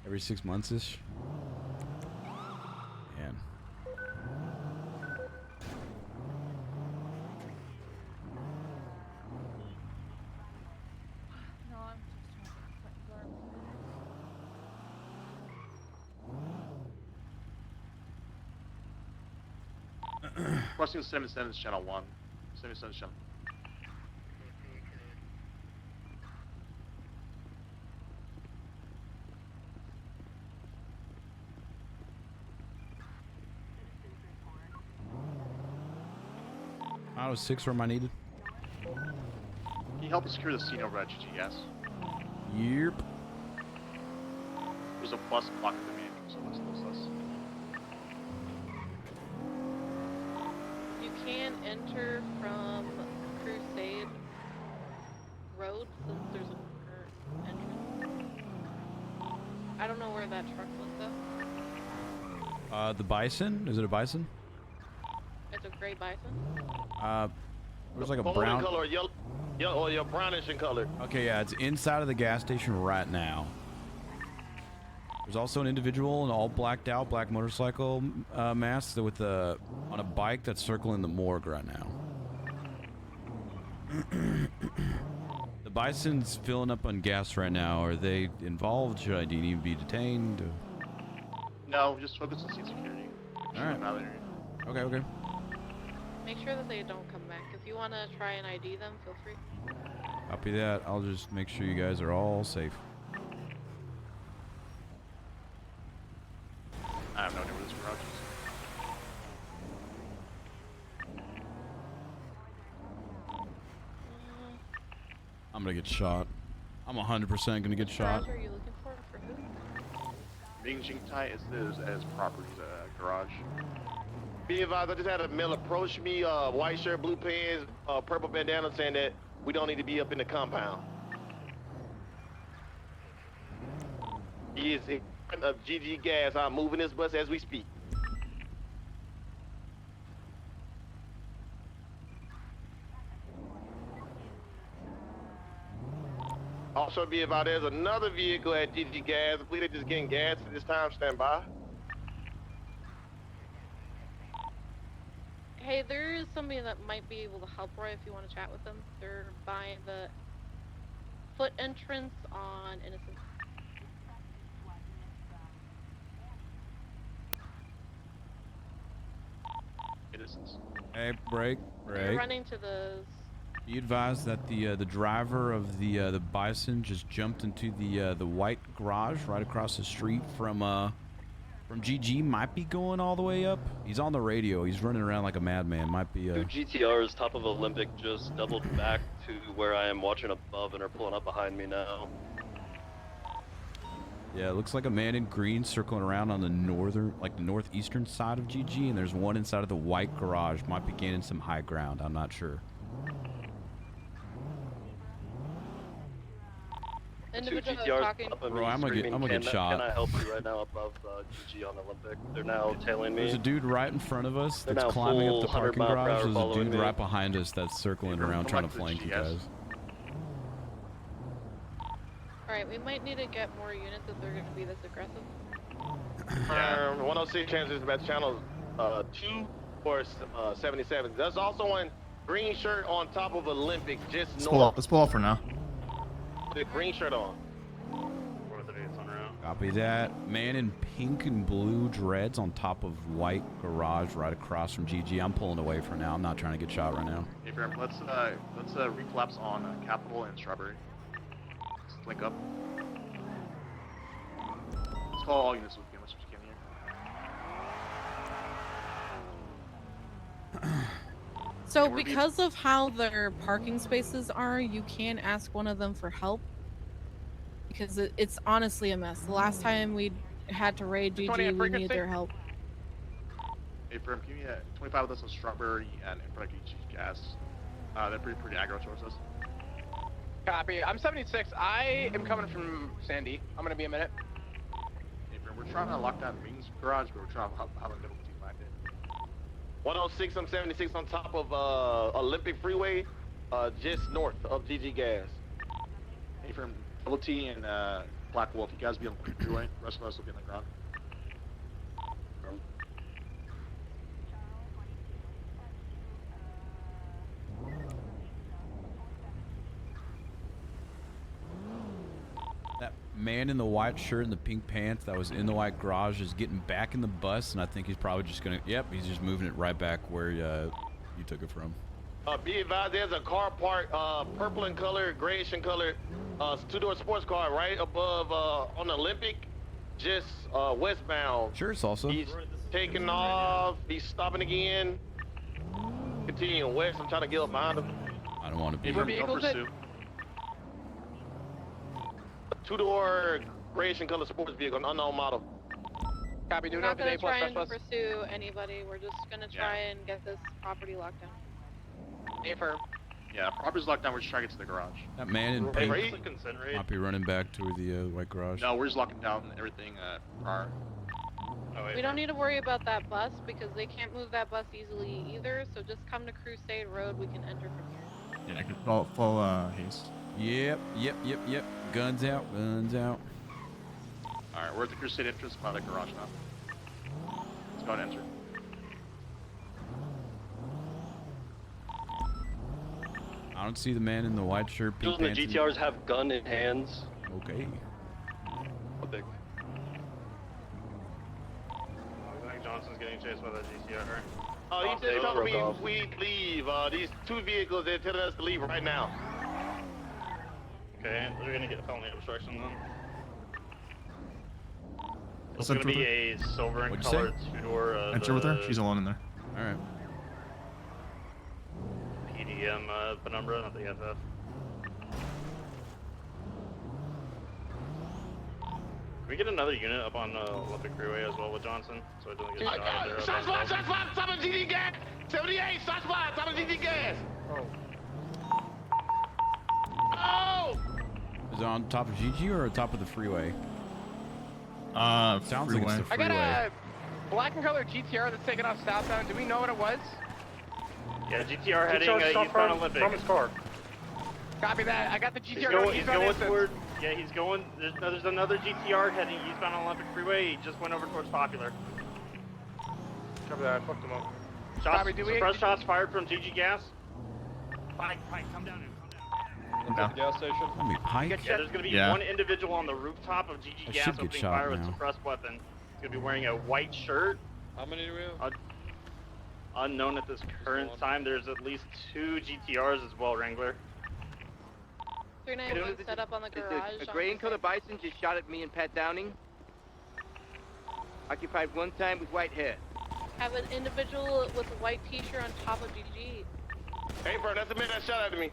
Every 6 months-ish? Man. No, I'm just trying to Crossing 77 is channel 1. 77 channel. Auto 6 where am I needed? Can you help us secure the scene over at GGS? Yep. There's a bus blocking the main, so let's lose us. You can enter from Crusade Road since there's a entrance. I don't know where that truck was though. The bison? Is it a bison? It's a gray bison. There's like a Golden brown color, yellow, or your brownish in color. Okay, yeah, it's inside of the gas station right now. There's also an individual in all blacked out black motorcycle mask with on a bike that's circling the morgue right now. The bison's filling up on gas right now. Are they involved? Should I need to be detained? No, just focus on scene security. All right. Okay, okay. Make sure that they don't come back. If you want to try and ID them, feel free. Copy that. I'll just make sure you guys are all safe. I have no idea where this garage is. I'm gonna get shot. I'm 100% gonna get shot. Garage are you looking for who? Ming Jing Tai is as properties garage. Be advised, I just had a male approach me, white shirt, blue pants, purple bandana, saying that we don't need to be up in the compound. He is in front of GG Gas. I'm moving this bus as we speak. Also, be about there's another vehicle at GG Gas. I believe they're just getting gas at this time. Stand by. Hey, there is somebody that might be able to help Roy if you want to chat with them. They're by the foot entrance on Innocent. Innocence. Hey, break. They're running to the. Be advised that the driver of the Bison just jumped into the white garage right across the street from GG. Might be going all the way up. He's on the radio. He's running around like a madman. Might be. Two GTRs top of Olympic just doubled back to where I am watching above and are pulling up behind me now. Yeah, it looks like a man in green circling around on the northern, like the northeastern side of GG, and there's one inside of the white garage. Might be gaining some high ground. I'm not sure. Two GTRs top of me. Bro, I'm gonna get shot. Can I help you right now above GG on Olympic? They're now tailing me. There's a dude right in front of us They're that's now climbing up the full 100 parking mile per garage. hour There's a following dude me. right behind us that's circling around trying to flank you guys. Alright, we might need to get more units if they're going to be this aggressive. 106 chances about channel 2 or 77. There's also one green shirt on top of Olympic just north. Let's pull off for now. The green shirt on. Copy that. Man in pink and blue dreads on top of white garage right across from GG. I'm pulling away for now. I'm not trying to get shot right now. Hey, Bram, let's recollapse on Capital and Strawberry. Let's link up. Let's call all units with much as we can here. So because of how their parking spaces are, you can ask one of them for help. Because it's honestly a mess. The last time we had to raid GG, we needed their help. Hey, Bram, give me 25 of those with Strawberry and Product Gas. They're pretty aggro towards us. Copy. I'm 76. I am coming from Sandy. I'm gonna be a minute. Hey, Bram, we're trying to lock down Wings Garage, but we're trying to have a middle team lined in. 106, I'm 76 on top of Olympic Freeway, just north of GG Gas. Hey, Bram, Double T and Black Wolf, you guys be on the freeway. The rest of us will be on the ground. That man in the white shirt and the pink pants that was in the white garage is getting back in the bus, and I think he's probably just gonna. Yep, he's just moving it right back where you took it from. Be advised, there's a car parked, purple in color, grayish in color, two-door sports car right above on the Olympic, just westbound. Sure, it's also. He's taking off. He's stopping again. Continuing west. I'm trying to get up behind him. I don't want to be. Pursuit. Two-door grayish in color sports vehicle, an unknown model. Copy. Do We're not not going to try and plus. pursue anybody. We're just going to try and get this property locked down. Affirm. Yeah, property's locked down. We're just trying to get to the garage. That man in pink might be running back to the white garage. No, we're just locking down everything prior. We don't need to worry about that bus because they can't move that bus easily either. So just come to Crusade Road. We can enter from here. Yeah, I can full haste. Yep. Guns out, guns out. Alright, we're at the Crusade entrance by the garage now. Let's go and enter. I don't see the man in the white shirt. Pink Those in the pants, GTRs have gun in hands. Okay. How big? I think Johnson's getting chased by the GTR. He just told me we leave. These two vehicles, they're telling us to leave right now. Okay, they're gonna get felony obstruction then. What's It's up gonna with be a silver and What'd you say? colored two-door. Enter with her? She's alone in there. Alright. PDM penumbra, not the FF. Can we get another unit up on Olympic Freeway as well with Johnson, so it doesn't get shot out there? Shots fired, top of GD gas! 78, shots fired, top of GD gas! Oh! Is it on top of GG or on top of the freeway? Sounds freeway. like it's the I freeway. got a black and colored GTR that's taking off southbound. Do we know what it was? Yeah, GTR heading eastbound Olympic. From his car. Copy that. I got the GTR He's going going toward. Yeah, he's going. There's another GTR heading eastbound on Olympic Freeway. He just went over towards Popular. Cover that. I fucked him up. Shots, suppressed shots fired from GG Gas. Pike, come down here. Come down. The gas station. Let me Pike. Yeah, there's gonna be one individual on the rooftop of GG I Gas should get opening shot fire with now. suppressed weapon. He's gonna be wearing a white shirt. How many do we have? Unknown at this current time. There's at least 2 GTRs as well, Wrangler. 391 set up on the garage. A gray and color bison just shot at me and Pat Downing. Occupied one time with white hair. Have an individual with a white t-shirt on top of GG. Hey, bro, that's the man that shot at me.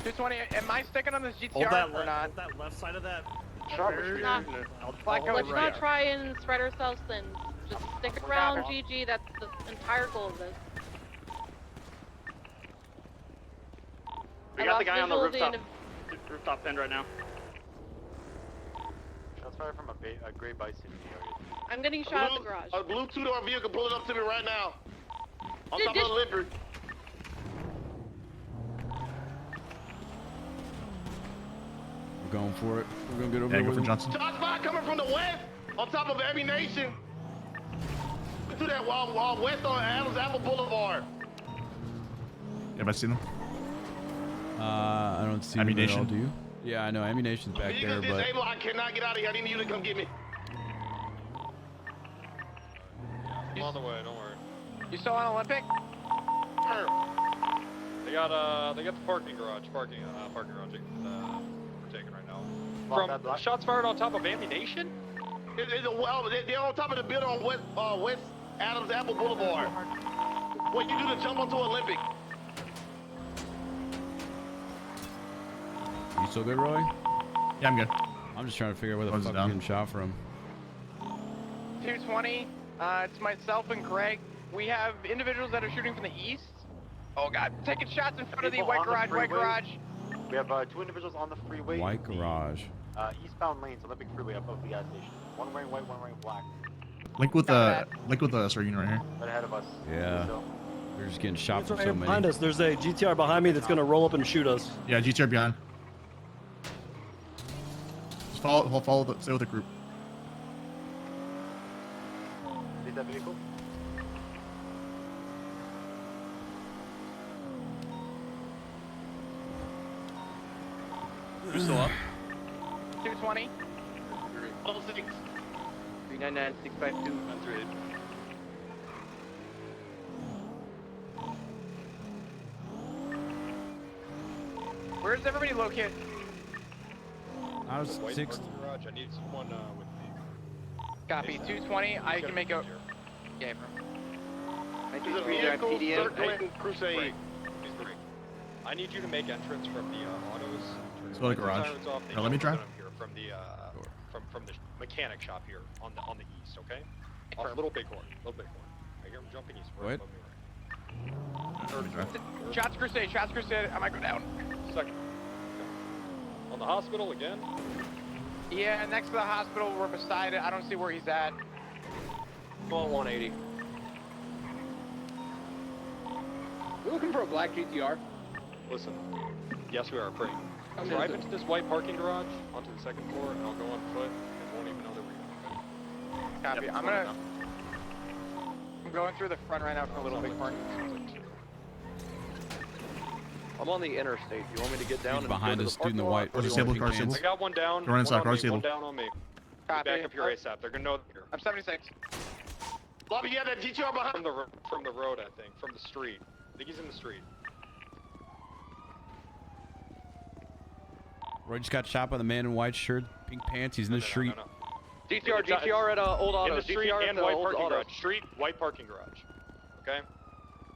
220. Am I sticking on this GTR or not? Hold that left side of that. Let's not try and spread ourselves thin. Just stick around GG. That's the entire goal of this. We got the guy on the rooftop. Rooftop pinned right now. Shots fired from a gray bison in the area. I'm getting shot at the garage. A blue two-door vehicle pulling up to me right now. On top of the livery. We're going for it. We're gonna get over there with him. Shots fired coming from the west. On top of Every Nation. To that west on Adams Apple Boulevard. Have I seen them? I don't see him at all, do you? Yeah, I know. Ammunition's back there, but... Disabled. I cannot get out of here. I need you to come get me. I'm on the way, don't worry. You still on Olympic? They got the parking garage. Parking garage. We're taking right now. From shots fired on top of ammunition. They're on top of the building on West Adams Apple Boulevard. What you do to jump onto Olympic? You still good, Roy? Yeah, I'm good. I'm just trying to figure out where the fuck I'm getting shot from. 220. It's myself and Greg. We have individuals that are shooting from the east. Oh god, taking shots in front of the white garage. White garage. We have 2 individuals on the freeway. White garage. Eastbound lanes, Olympic Freeway above the gas station. One wearing white, one wearing black. Link with the star unit right here. Right ahead of us. Yeah. We're just getting shot from so many. Behind us, there's a GTR behind me that's gonna roll up and shoot us. Yeah, GTR behind. Just stay with the group. Is that vehicle? You're still up? 220. 399 652. That's right. Where's everybody located? I was White 6. parking garage. I need someone with me. Copy. 220. I can make a. Yeah, bro. There's a vehicle circling Crusade. He's great. I need you to make entrance from the autos. So the garage. Now, let me try. From the from the mechanic shop here on the east. Okay. Off Little Bighorn. Little Bighorn. I hear him jumping east. What? Shots Crusade. Shots Crusade. I might go down. Second. On the hospital again. Yeah, next to the hospital. We're beside it. I don't see where he's at. Going 180. We're looking for a black GTR. Listen. Yes, we are afraid. Drive into this white parking garage onto the second floor, and I'll go on foot and won't even know that we're here. Copy. Yep, I'm going through the front right now for a little big part. I'm on the interstate. You want me to get down and behind us, dude in the white. Disabled, car disabled. I got one down. Go inside, car One disabled. down on me. Copy. Back up here ASAP. They're gonna know here. I'm 76. Bobby, you have that GTR behind? From the road, I think. From the street. I think he's in the street. Roy just got shot by the man in white shirt, pink pants. He's in the street. GTR at Old Autos. In the street GTR and white parking garage. Street, white parking garage. Okay?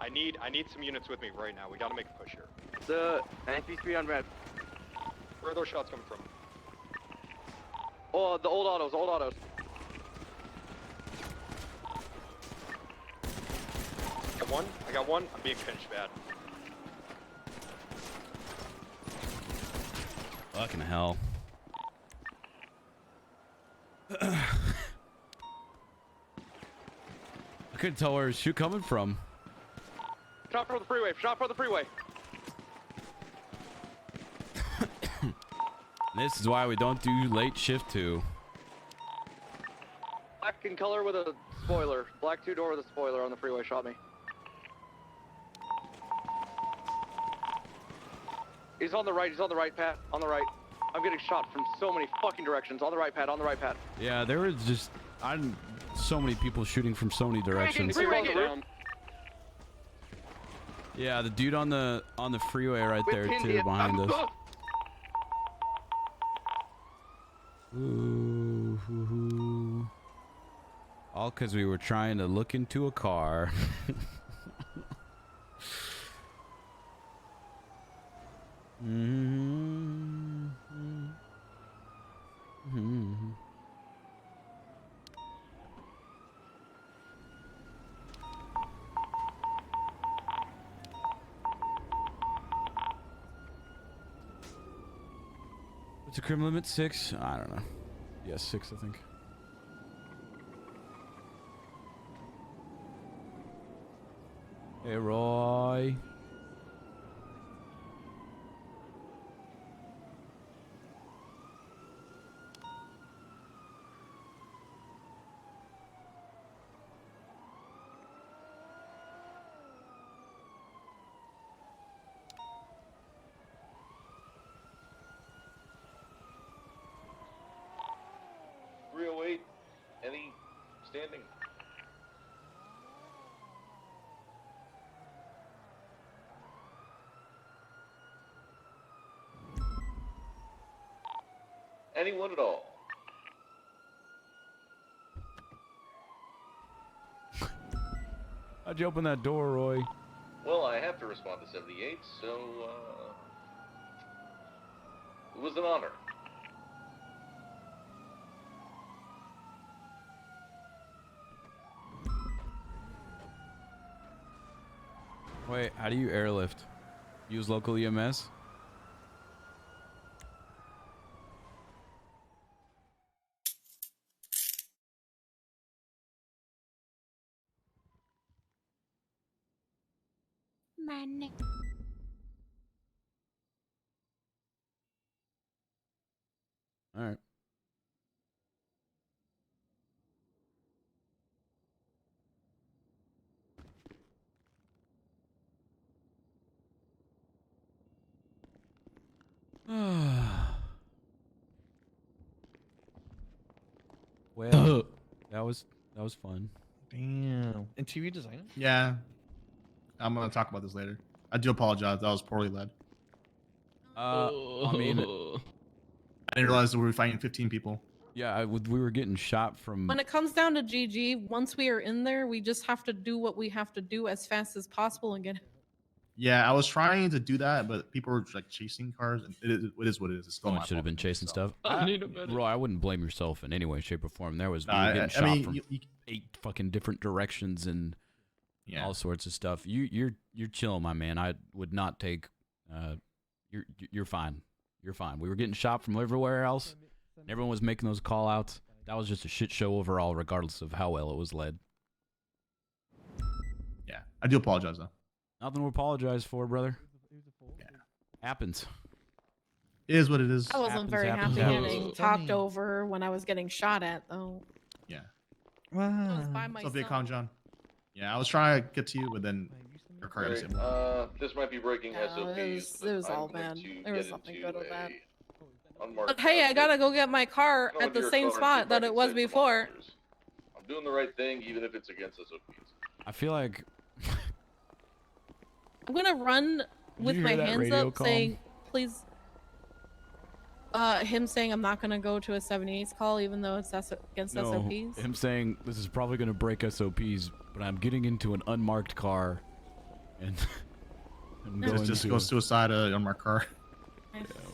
I need some units with me right now. We gotta make a push here. The 93 on red. Where are those shots coming from? Oh, the Old Autos, Old Autos. I got one. I'm being pinched bad. Fucking hell. I couldn't tell where his shoot coming from. Shot for the freeway. Shot for the freeway. This is why we don't do late shift 2. Black in color with a spoiler. Black two-door with a spoiler on the freeway shot me. He's on the right, Pat. On the right. I'm getting shot from so many fucking directions. On the right, Pat. On the right, Pat. Yeah, there was just so many people shooting from so many directions. Yeah, the dude on the freeway right there too, behind us. Ooh, hoo, hoo. All because we were trying to look into a car. What's the crime limit? 6? I don't know. Yeah, 6, I think. Hey, Roy. Any standing? Anyone at all? How'd you open that door, Roy? Well, I have to respond to 78, so, it was an honor. Wait, how do you airlift? Use local EMS? Money. All right. Well, that was fun. Damn. And TV design? Yeah. I'm gonna talk about this later. I do apologize. That was poorly led. I mean, I didn't realize that we were fighting 15 people. yeah, we were getting shot from. When it comes down to GG, once we are in there, we just have to do what we have to do as fast as possible and get. Yeah, I was trying to do that, but people were like chasing cars, and it is what it is. It's still Someone my should have fault. been chasing stuff. I need a better- Roy, I wouldn't blame yourself in any way, shape, or form. There was we Nah, were getting I shot mean, from you- 8 fucking different directions and all sorts of stuff. You're chill, my man. I would not take. You're fine. You're fine. We were getting shot from everywhere else. And everyone was making those call outs. That was just a shit show overall, regardless of how well it was led. Yeah, I do apologize though. Nothing to apologize for, brother. Happens. It is what it is. I wasn't very happy getting talked over when I was getting shot at, though. Yeah. I was by What's up, myself. Vicon John? Yeah, I was trying to get to you, but then your car got disabled. This might be breaking SOPs. It was but all I'm going bad. to There was get nothing into good with that. unmarked But hey, I gotta go get my car I don't at know the if same you're a spot that it was phone or before. I'm doing the right thing, even if it's against SOPs. I feel like I'm gonna run with you my hear that hands radio up call? saying, please. Him saying I'm not gonna go to a 78's call even though it's against no, SOPs. him saying this is probably going to break SOPs, but I'm getting into an unmarked car, and I'm going Just to go suicide on my car.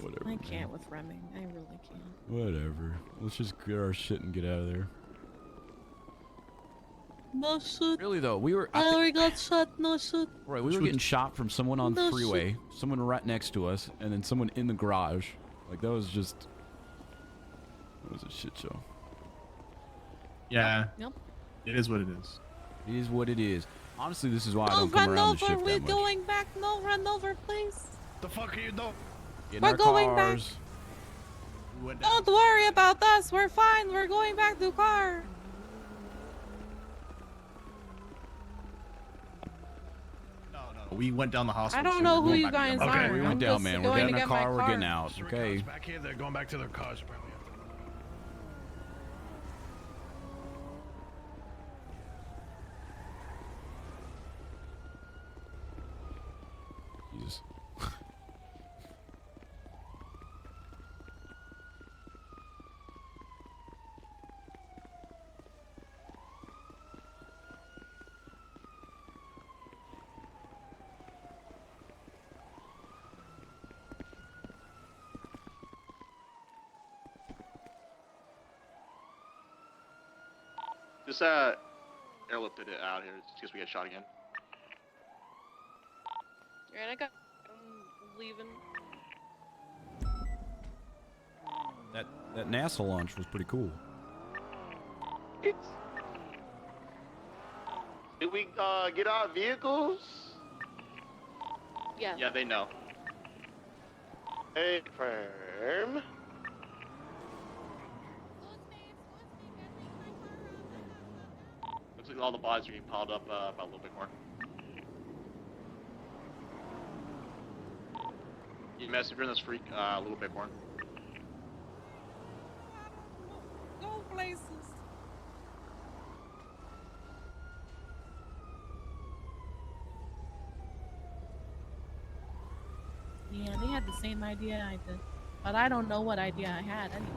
whatever. I can't with Remming. I really can't. Whatever. Let's just get our shit and get out of there. No shit. Really though, we were. I already got shot. No shit. Right, we were getting shot from someone on the No freeway, someone right next to us, and then someone in the garage. Like that was just. It was a shit show. Yeah. Yep. It is what it is. It is what it is. Honestly, this is why I No, don't come run around the over. shift We're that much. going back. No, run over, please. The fuck are you doing? Get in We're our going back. cars. Don't worry about us. We're fine. We're going back to the car. We went down the hospital. I don't know who you guys are. Okay, we went I'm down, just man. We're going getting to in a get my car. We're getting out. Okay. Back here, they're going back to their cars. Apparently. Jesus. Just airlifted it out here just in case we get shot again. Alright, I'm leaving. That NASA launch was pretty cool. Did we get our vehicles? Yeah. Yeah, they know. Hey, firm. Looks like all the bodies are getting piled up about a little bit more. You mess if you're in this freak a little bit more. Go places. Yeah, they had the same idea I did, but I don't know what idea I had anyway.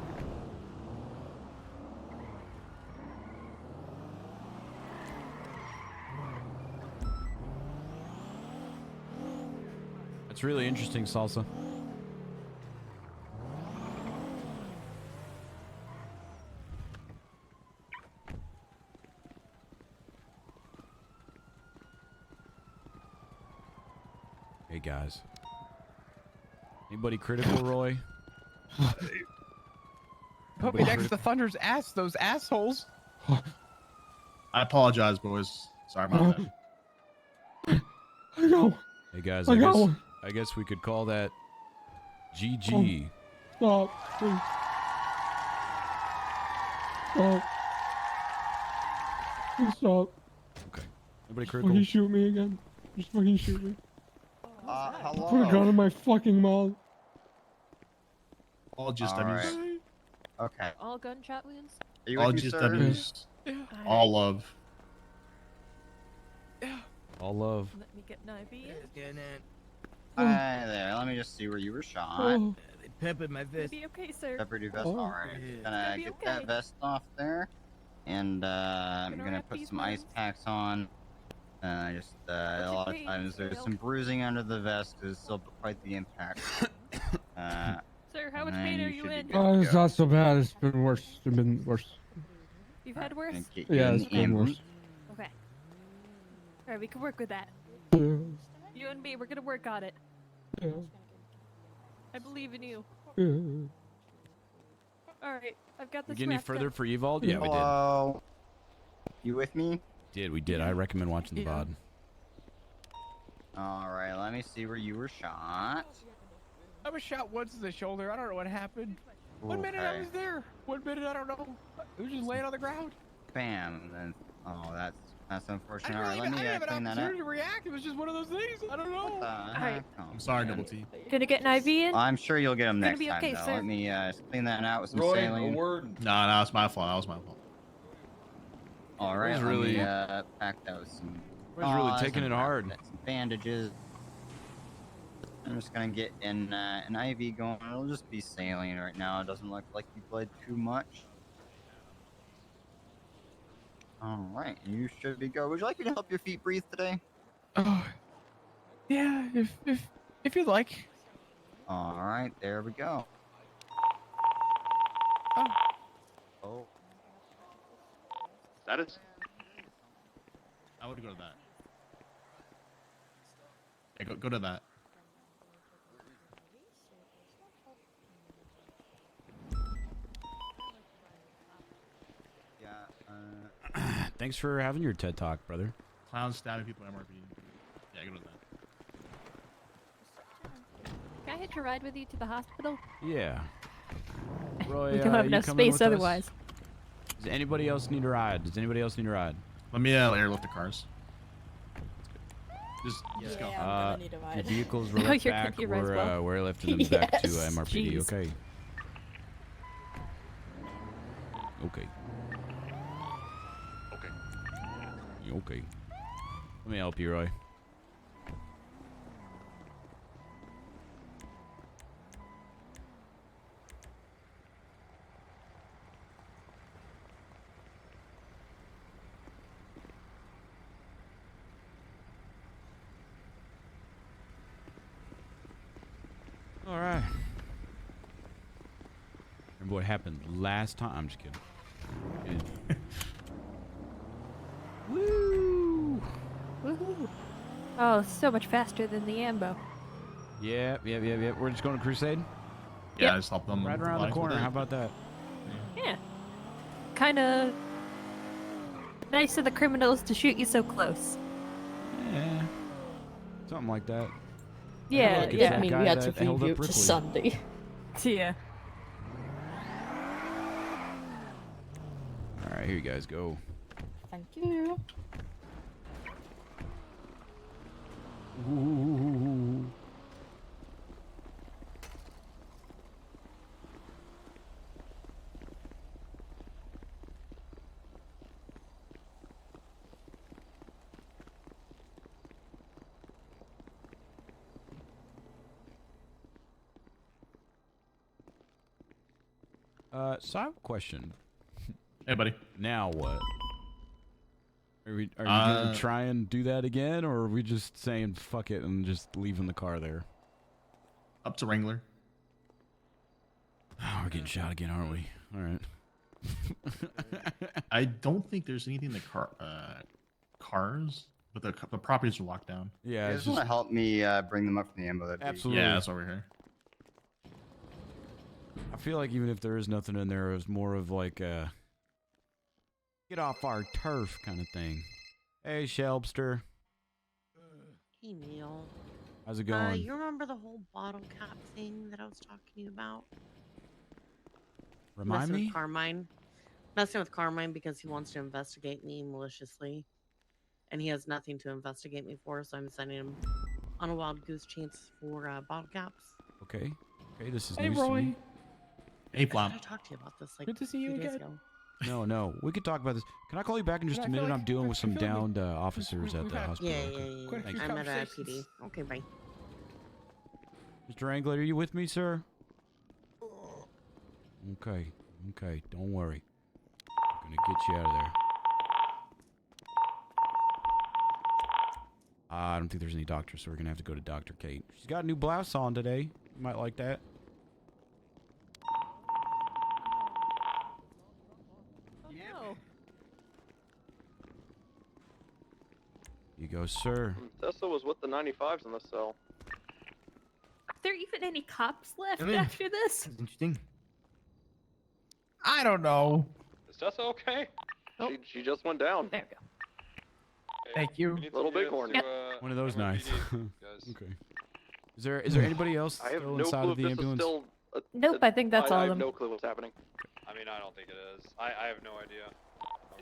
That's really interesting, Salsa. Hey guys. Anybody critical, Roy? Put me next to Thunder's ass, those assholes. I apologize, boys. Sorry about that. I know. Hey guys, I got one. I guess we could call that GG. Stop, please. Stop. Please stop. Okay. Nobody Just critical? fucking shoot me again. Just fucking shoot me. Hello. Put a gun in my fucking mouth. All just All W's. right. Okay. All gunshot wounds? Are you All with me, just sir? W's. All love. All love. Let me get an IV. Hi there. Let me just see where you were shot. Oh. They pimping my It'll be okay, sir. Pepper do vest. Oh. Alright. Gonna It'll be get okay. that vest off there. And I'm Gonna gonna wrap put these some ice wounds. packs on. A lot of pain, times there's Dale? some bruising under the vest because it's still quite the impact. Sir, how much and pain are you you should be in? good Oh, to it's go. not so bad. It's been worse. It's been worse. You've had worse? Gonna get you Yeah, in it's the been ambulance. worse. Okay. Alright, we can work with that. Yeah. You and me, we're gonna work on it. Yeah. I believe in you. Yeah. Alright, I've got We this get any wrapped further up. for Evolve? Yeah, we did. Hello. You with me? We did. I recommend watching the VOD. Alright, let me see where you were shot. I was shot once in the shoulder. I don't know what happened. 1 minute I Okay. was there. 1 minute I don't know. It was just laying on the ground. Bam. And then, oh, that's I unfortunate. didn't Alright, really let me have an clean that up. opportunity to react. It was just one of those things. I don't know. What the heck? Oh, I'm sorry, man. Double T. Gonna get an IV in? I'm sure you'll get them Gonna next be time, okay, though. sir. Let me clean that out with some Roy, saline. No, it's my fault. That was my fault. All right, Roy's let really- me pack that with some. Roy's really gauze taking and it hard. some bandages. I'm just gonna get an IV going. It'll just be saline right now. It doesn't look like you bled too much. All right, you should be good. Would you like me to help your feet breathe today? Oh, yeah. If you'd like. All right, there we go. Oh. Status? I would go to that. Yeah, go to that. Yeah. Thanks for having your TED Talk, brother. Clown stabbing people at MRP. Yeah, go to that. Can I hitch a ride with you to the hospital? Yeah. Roy, We don't have you enough coming space with us? otherwise. Does anybody else need a ride? Does anybody else need a ride? Let me airlift the cars. Just go. Yeah, I'm gonna need a The ride. vehicles were Oh, left you're back. gonna need a ride as well? We're lifting them back to Yes, MRPD. jeez. Okay. Okay. Okay. Let me help you, Roy. All right. Remember what happened last time? I'm just kidding. Woo! Woohoo! Oh, so much faster than the Ambo. Yep. We're just going to Crusade? Yeah, I just help them. Right around the life with corner. it. How about that? Yeah. Kinda nice of the criminals to shoot you so close. Yeah. Something like that. Yeah, Look, it's yeah. that I mean, guy we had that to held preview up it to Ripley. Sunday. Yeah. All right, here you guys go. Thank you. Ooh. So I have a question. Hey, buddy. Now what? Are you gonna try and do that again, or are we just saying fuck it and just leaving the car there? Up to Wrangler. Oh, we're getting shot again, aren't we? All right. I don't think there's anything in the cars, but the properties are locked down. Yeah, You it's guys want just to help me bring them up from the ambo? That'd be- absolutely. Yeah, that's over here. I feel like even if there is nothing in there, it was more of like a get off our turf kind of thing. Hey, Shelbster. Hey, Neil. How's it going? You remember the whole bottle cap thing that I was talking to you about? Remind Messing me? with Carmine. Messing with Carmine because he wants to investigate me maliciously. And he has nothing to investigate me for, so I'm sending him on a wild goose chase for bottle caps. Okay. Okay, this is Hey, news to Roy. me. Hey, I Flop. thought I talked to you about this like Good to see you 2 days again. ago. No, we could talk about this. Can I call you back in just I a feel minute? like I'm dealing with some I feel like downed officers at we've the had- hospital. Yeah, Okay. yeah, Quite a yeah. few I'm at conversations. IPD. Okay, bye. Mr. Angler, are you with me, sir? Okay. Okay, don't worry. I'm gonna get you out of there. I don't think there's any doctors, so we're gonna have to go to Dr. Kate. She's got a new blouse on today. You might like that. No. You go, sir. Tessa was with the 95s in the cell. Are there even any cops left Come in. after this? That's interesting. I don't know. Is Tessa okay? She just went down. There we go. Thank you. Little bighorn. One of those nights. Okay. Is there anybody else I have still no inside clue of if the this is ambulance? still. Nope, I think that's all I of have them. no clue what's happening. I mean, I don't think it is. I have no idea.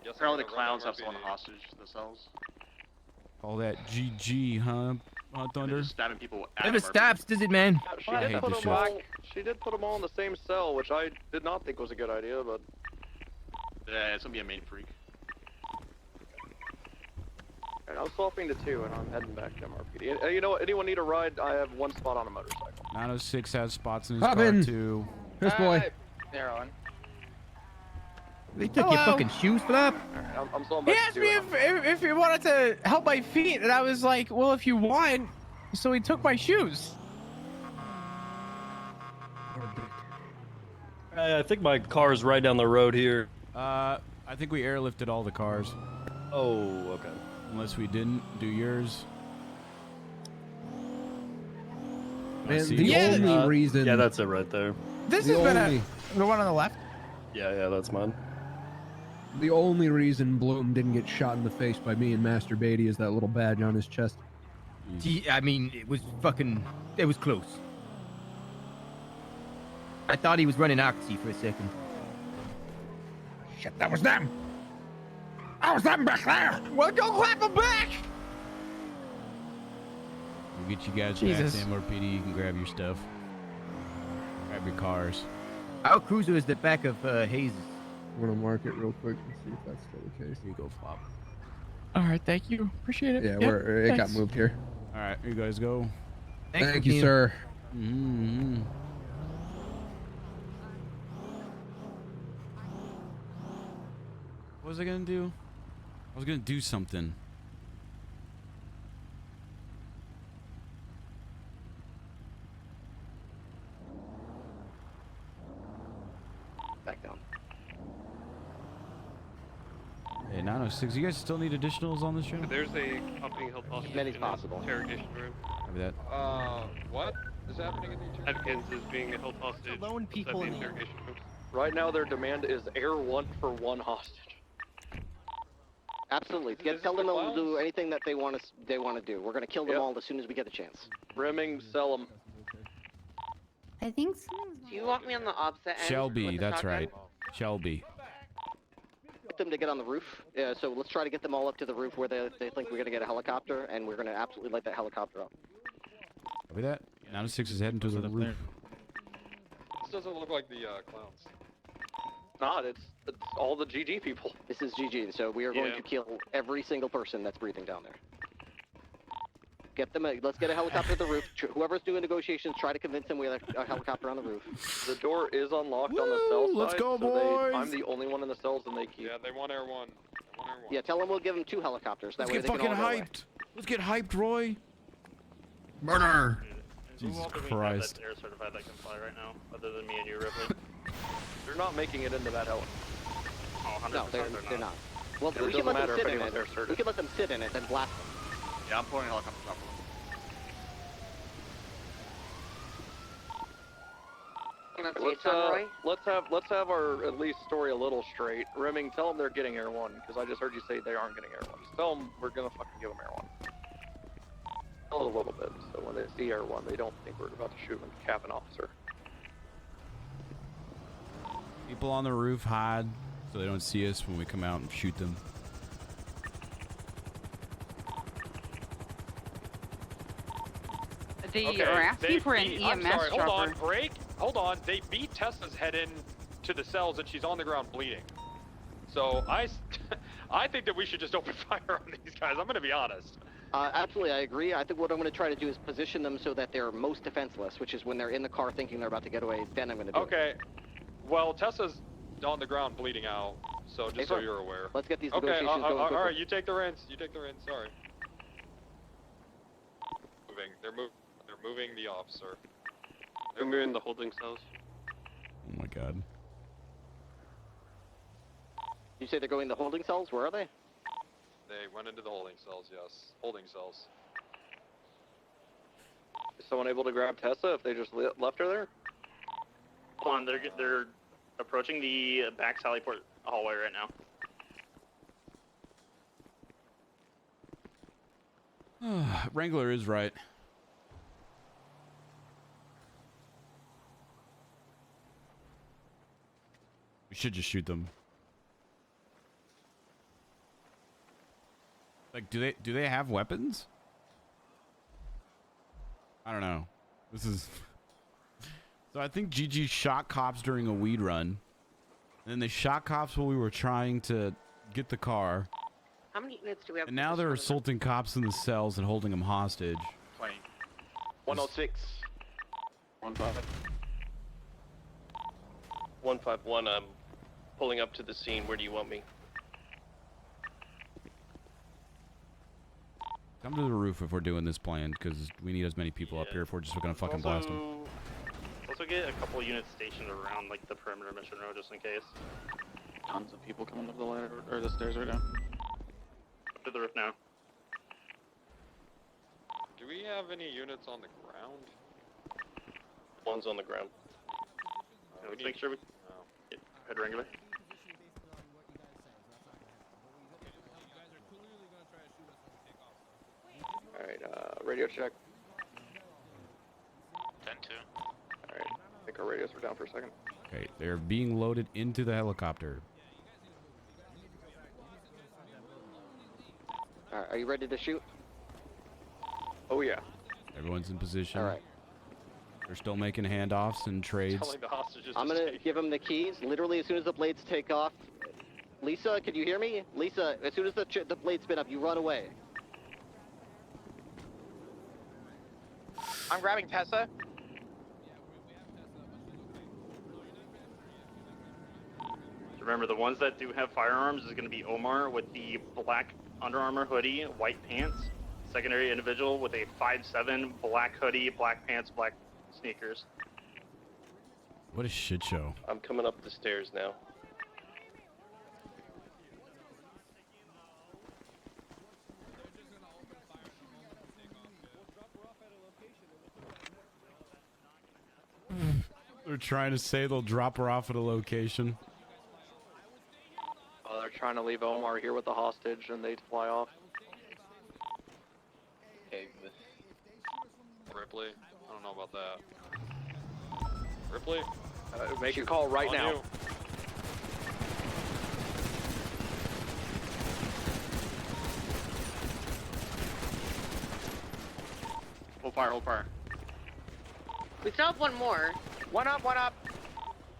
Apparently the clowns have someone hostage in the cells. All that GG, huh? Thunder? Just stabbing people at Never stops, does it, man? She I did hate put this them all. shift. She did put them all in the same cell, which I did not think was a good idea. But Yeah, it's gonna be a main freak. and I'm swapping to 2, and I'm heading back to MRPD. You know what? Anyone need a ride? I have one spot on a motorcycle. 906 has spots in his Hop car in. too. This boy. They're on. They took your fucking shoes for that? I'm still on He back asked to me 2, and if you wanted to help my feet, and I was like, well, if you want. So he took my shoes. I think my car's right down the road here. I think we airlifted all the cars. Oh, okay. Unless we didn't do yours. Man, see. the Yeah, only reason. Yeah, that's it right there. This The has been only- the one on the left. Yeah, that's mine. The only reason Bloom didn't get shot in the face by me and Master Beatty is that little badge on his chest. I mean, it was fucking. It was close. I thought he was running Oxy for a second. Shit, that was them. That was them back there. Well, go clap them back. We'll get you guys back Jesus. to MRPD. You can grab your stuff. Grab your cars. Our cruiser is the back of Hayes'. I'm gonna mark it real quick and see if that's still the case. Here you go, Flop. All right, thank you. Appreciate it. Yeah, Yep, it got thanks. moved here. All right, you guys go. Thank you, sir. Mm-hmm. What was I gonna do? I was gonna do something. Back down. Hey, 906. You guys still need additionals on this channel? There's a company held hostage Many as in possible. an interrogation room. Copy that. What is happening in the interrogation? Atkins is being held hostage. Alone people inside in the the interrogation room. Right now, their demand is air 1 for 1 hostage. Absolutely. Tell them they'll do anything that they want to do. We're gonna kill them all as soon as we get a chance. Rimming, sell them. I think Do you want me on the opposite end? Shelby, with the that's shotgun? right. Shelby. Get them to get on the roof. So let's try to get them all up to the roof where they think we're gonna get a helicopter, and we're gonna absolutely light that helicopter up. Copy that. 906 is heading to the roof. This doesn't look like the clowns. Not. It's all the GG people. This is GG, so we are going to kill every single person that's breathing down there. Get them. Let's get a helicopter to the roof. Whoever's doing negotiations, try to convince them we have a helicopter on the roof. The door is unlocked on the cell side. Let's go, so boys. I'm the only one in the cells, and they keep. Yeah, they want air 1. They want air 1. Yeah, tell them we'll give them 2 helicopters. That Let's way get they can fucking all go away. hyped. Let's get hyped, Roy. Murder. Jesus Who Christ. that's air certified that can fly right now, other than me and you, Ripley? They're not making it into that heli. Oh, 100% No, they're not. Well, It we can doesn't let them matter sit if in anyone's air it. certified. We can let them sit in it and blast them. Yeah, I'm pouring helicopters out. Let's have our at least story a little straight. Rimming, tell them they're getting air 1 because I just heard you say they aren't getting air 1. Just tell them we're gonna fucking give them air 1. Tell it a little bit so when they see air 1, they don't think we're about to shoot and cap an officer. People on the roof hide so they don't see us when we come out and shoot them. They are asking for an I'm EMS sorry, dropper. hold on, break. Hold on. They beat Tessa's head in to the cells and she's on the ground bleeding. So I think that we should just open fire on these guys. I'm gonna be honest. Absolutely, I agree. I think what I'm going to try to do is position them so that they're most defenseless, which is when they're in the car thinking they're about to get away. Then I'm going to do it. Okay. Well, Tessa's on the ground bleeding out. So just so you're aware. Let's get these Okay. negotiations going All quickly. right. You take the reins. You take the reins. Sorry. Moving. They're moving the officer. They're moving the holding cells. Oh my god. You say they're going to holding cells? Where are they? They went into the holding cells. Yes. Holding cells. Is someone able to grab Tessa if they just left her there? Hold on, they're approaching the back Sallyport hallway right now. Wrangler is right. We should just shoot them. Like, do they have weapons? I don't know. This is... So I think GG shot cops during a weed run. And then they shot cops while we were trying to get the car. How many units do we have? And now they're assaulting cops in the cells and holding them hostage. 106. 1-5. 151, I'm pulling up to the scene. Where do you want me? Come to the roof if we're doing this plan, because we need as many people up here if we're just gonna fucking blast them. Also get a couple units stationed around like the perimeter mission road just in case. Tons of people coming up the ladder or the stairs right now. Up to the roof now. Do we have any units on the ground? One's on the ground. Let's make sure we get head regular. Alright, radio check. 10-2. Alright, I think our radius. We're down for a second. Okay, they're being loaded into the helicopter. All right, are you ready to shoot? Oh yeah. Everyone's in position. All right. They're still making handoffs and trades. Telling the hostages I'm to gonna stay. give him the keys. Literally, as soon as the blades take off. Lisa, can you hear me? Lisa, as soon as the blades spin up, you run away. I'm grabbing Tessa. Remember, the ones that do have firearms is going to be Omar with the black Under Armour hoodie, white pants. Secondary individual with a 5'7", black hoodie, black pants, black sneakers. What a shit show. I'm coming up the stairs now. They're trying to say they'll drop her off at a location. Oh, they're trying to leave Omar here with the hostage, and they fly off. Ripley, I don't know about that. Ripley, make a call right now. You. Hold fire, hold fire. We still have one more. One up, one up.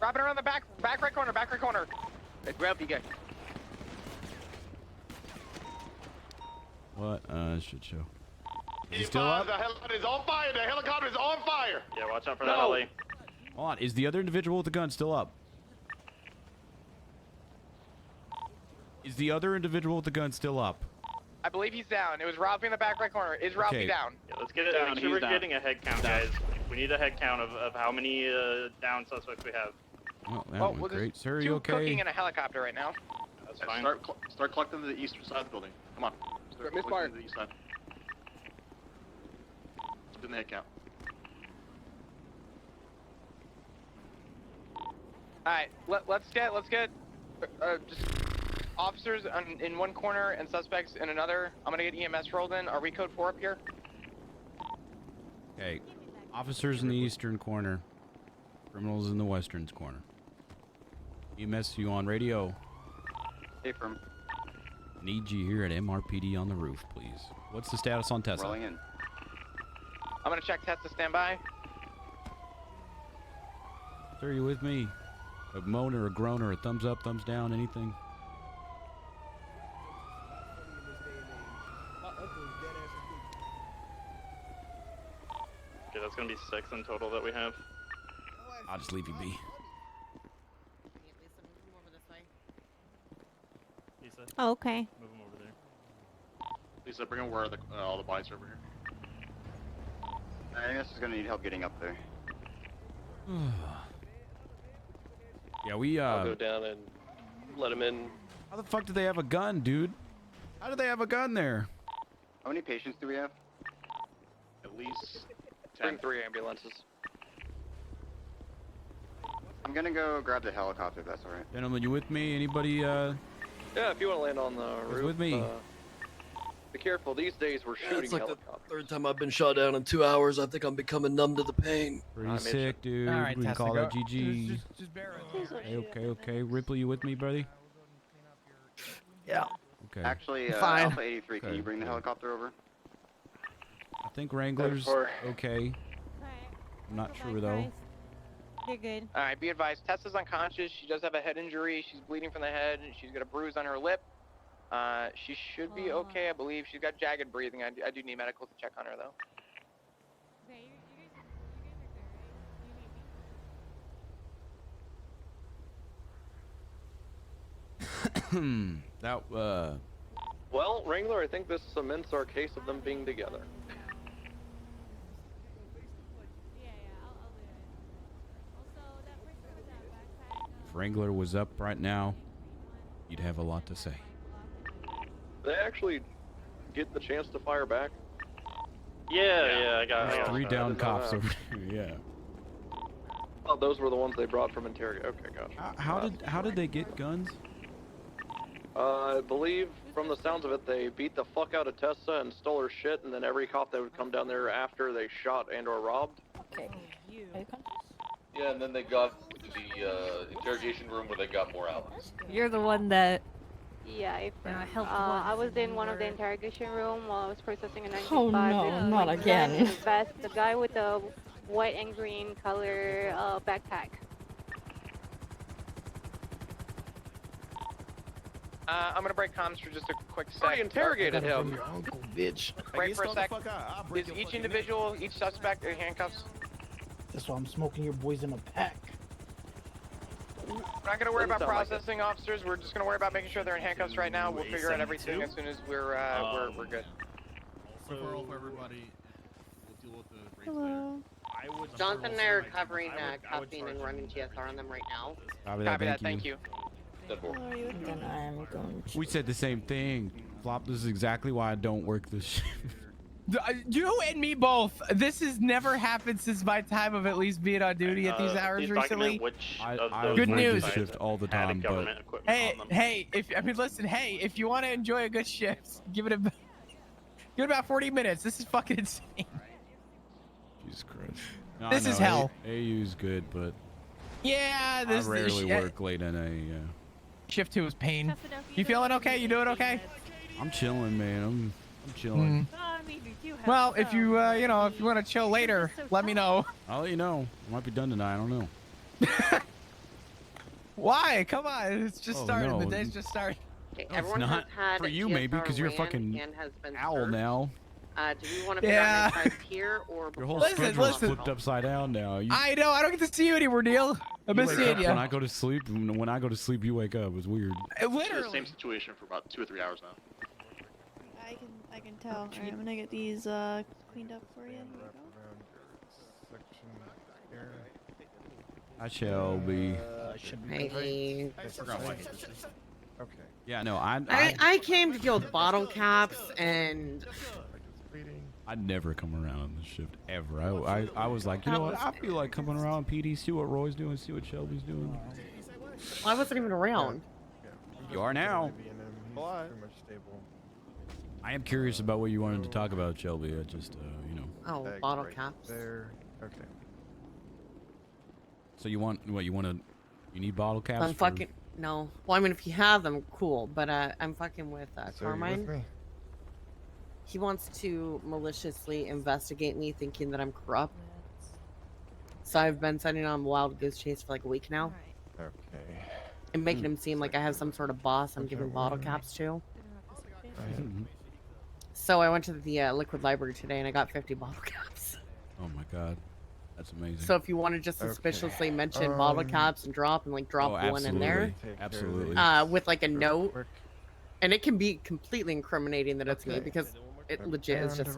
Wrap it around the back right corner, back right corner. Hey, grab you guys. What shit show. Is he still up? The helicopter is on fire. The helicopter is on fire. Yeah, watch out for that heli. Hold on. Is the other individual with the gun still up? Is the other individual with the gun still up? I believe he's down. It was Ralphie in the back right corner. Is Ralphie Okay. down? Yeah, let's get it down. Make sure we're getting a head count, guys. We need a head count of how many down suspects we have. Oh, that Well, went well, there's great. Sir, are two you okay? cooking in a helicopter right now. That's Yeah, fine. start collecting to the eastern side of the building. Come on. Start Misfire. collecting to the east side. Doing the head count. All right, let's get just officers in one corner and suspects in another. I'm gonna get EMS rolled in. Are we code 4 up here? Okay. Officers in the eastern corner. Criminals in the western corner. EMS, you on radio? Hey, firm. Need you here at MRPD on the roof, please. What's the status on Tessa? Rolling in. I'm gonna check Tessa standby. Sir, are you with me? A moan or a groan or a thumbs up, thumbs down, anything? Okay, that's gonna be 6 in total that we have. I'll just leave you be. Lisa, Oh, okay. move him over there. Lisa, bring them where all the bodies are over here. I think this is gonna need help getting up there. Yeah, we I'll go down and let him in. How the fuck do they have a gun, dude? How do they have a gun there? How many patients do we have? At least Bring 3 ambulances. I'm gonna go grab the helicopter, if that's alright. Gentlemen, you with me? Anybody, Yeah, if you want to land on the roof. with me? Be careful. These days we're shooting It's like helicopters. the third time I've been shot down in 2 hours. I think I'm becoming numb to the pain. Pretty sick, dude. All right, we can Tessa, call go. that GG. Just bear it. Okay. Ripley, you with me, buddy? Yeah. Okay. Actually, Fine. Alpha 83, can Okay, you bring the good. helicopter over? I think Wrangler's for- okay. I'm not sure, though. You're good. All right, be advised. Tessa's unconscious. She does have a head injury. She's bleeding from the head. And she's got a bruise on her lip. She should be okay, I believe. She's got jagged breathing. I do need medical to check on her, though. Okay, you guys are good, right? You need me. That, Well, Wrangler, I think this cements our case of them being together. I'll do it. Also, that person with that backpack. if Wrangler was up right now, you'd have a lot to say. They actually get the chance to fire back. Yeah, I got There's it. 3 I down didn't know cops that. over here, yeah. Oh, those were the ones they brought from interrogation. Okay, gotcha. How did they get guns? I believe, from the sounds of it, they beat the fuck out of Tessa and stole her shit, and then every cop that would come down there after they shot and or robbed. Okay. Yeah, and then they got to the interrogation room where they got more Allens. You're the one that Yeah, helped I was in one of the interrogation room while I was processing a 95. Oh no, not again. In the vest, the guy with the white and green color backpack. I'm gonna break comms for just a quick sec. Already interrogated him. Your uncle, bitch. Break for a sec. Is each individual, each suspect in handcuffs? That's why I'm smoking your boys in a pack. We're not gonna worry about processing officers. We're just gonna worry about making sure they're in handcuffs right now. We'll figure out everything as soon as we're good. Referral for everybody. We'll deal with the race Hello. Jonathan and I are covering cuffing and running GSR on them right now. Copy that, thank you. Then I'm going to... We said the same thing. Flop, this is exactly why I don't work this shift. You and me both. This has never happened since my time of at least being on duty at these hours recently. I Good news. The shift all the time, but Hey, if you want to enjoy a good shift, give it about 40 minutes. This is fucking insane. Jesus Christ. No, This is hell. AU's good, but Yeah, I rarely work late in a. Shift 2 is pain. You feeling okay? You doing okay? I'm chilling, man. I'm chilling. Well, if you if you want to chill later, let me know. I'll let you know. I might be done tonight. I don't know. Why? Come on, it's just starting. no. The day's just starting. Okay, No, everyone it's not has had for you, maybe, because you're a ran fucking and has been owl served. now. Do we want to put Yeah. on my side here or Your whole Listen, schedule's listen. flipped upside down now. You, I know. I don't get to see you anymore, Neil. I've been wake seeing up you. when I go to sleep. When I go to sleep, you wake up. It's weird. The same situation for about 2 or 3 hours now. I can tell. Alright, I'm gonna get these cleaned up for you. Here you go. I shall be. Hey. Okay. Yeah, no, I came to deal with bottle caps and I'd never come around on this shift ever. I was like, you know what? I feel like coming around PD, see what Roy's doing, see what Shelby's doing. I wasn't even around. You are now. I am curious about what you wanted to talk about, Shelby. I just, Oh, bottle caps. Okay. So you want what? You need bottle caps? I'm fucking no. Well, I mean, if you have them, cool. But I'm fucking with Carmine. He wants to maliciously investigate me, thinking that I'm corrupt. So I've been sending on Wild Goose Chase for like a week now. Okay. And making him seem like I have some sort of boss I'm giving bottle caps to. So I went to the liquid library today and I got 50 bottle caps. Oh my god, that's amazing. So if you want to just suspiciously mention bottle caps and drop one in there, absolutely. With like a note, and it can be completely incriminating that it's me because it legit is just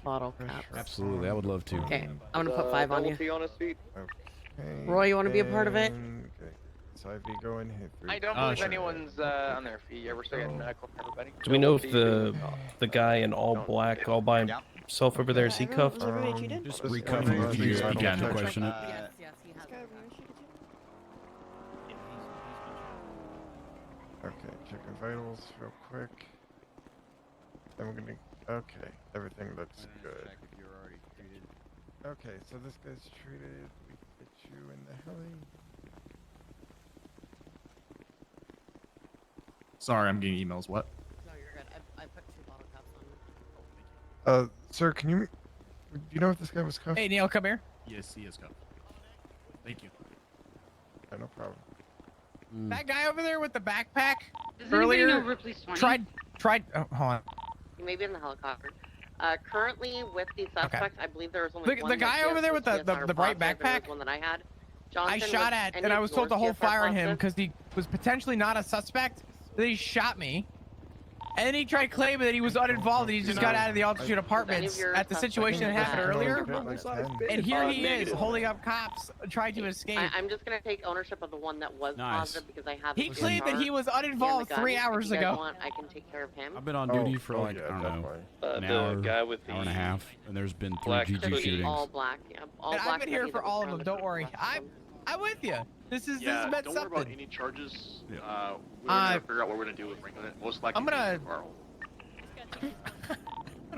bottle caps. Absolutely, I would love to. Okay, I'm gonna put 5 on you. On his feet. Okay. Roy, you want to be a part of it? Okay. So IV going hit 3. I don't believe anyone's on their feet. Yeah, we're still getting medical for everybody. Do we know if the guy in all black all by himself over there is he cuffed? Just reconfirm if you began to question it. Yes, he has. Okay, checking vitals real quick. Then we're gonna. Okay, everything looks good. Okay, so this guy's treated. We get you in the heli. Sorry, I'm getting emails. What? No, you're good. I put 2 bottle caps on. Sir, can you? Do you know if this guy was cuffed? Hey, Neil, come here. Yes, he is cuffed. Thank you. Yeah, no problem. That guy over there with the backpack Does anybody earlier know Ripley's 20? tried. Oh, hold on. He may be in the helicopter. Currently with the suspects, I believe there was only one. The guy over there with the bright backpack. One that I had. I Jonathan shot was at, any and I of was told to yours hold GSR fire on him positive? because he was potentially not a suspect. Then he shot me, and then he tried claiming that he was uninvolved and he just got out of the altitude apartments at the situation that happened earlier. And here he is holding up cops, trying to escape. I'm just gonna take ownership of the one that was positive because I have. He the claimed that GSR he was and the uninvolved gun. 3 hours If you guys ago. want, I can take care of him. I've been on duty for like I don't know, an hour, guy with hour and a half, and there's been 3 black GG hoodie. shootings. All black, yeah. All And black. I've been here hoodie for that was all of them. surrounded Don't by worry. black I'm with you. This has Yeah, been don't worry about something. any charges. We're gonna figure out what we're gonna do with bringing it. Most likely, I'm gonna- Carl.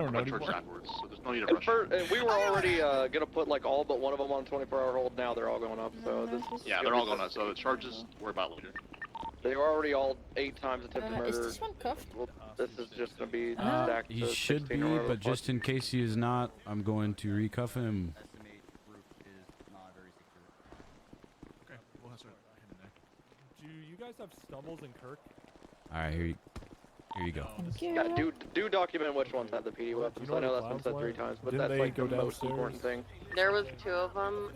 don't know I'll charge anymore. afterwards, so there's no need to And, rush. and we were already gonna put like all but one of them on 24-hour hold. Now they're all going up. So this. Yeah, they're all going up. So the charges we're about later. They were already all 8 times attempted Is murder. this one cuffed? Well, this is just gonna be stacked. He to should 16 be, or whatever but the fuck. just in case he is not, I'm going to recuff him. Okay, we'll start him in there. Do you guys have stumbles in Kirk? All right, here you go. Yeah, do document which ones have the PD weapons. You know I know where that's the been said clowns 3 went? times, but Didn't that's they like the go most downstairs? important thing. There was 2 of them.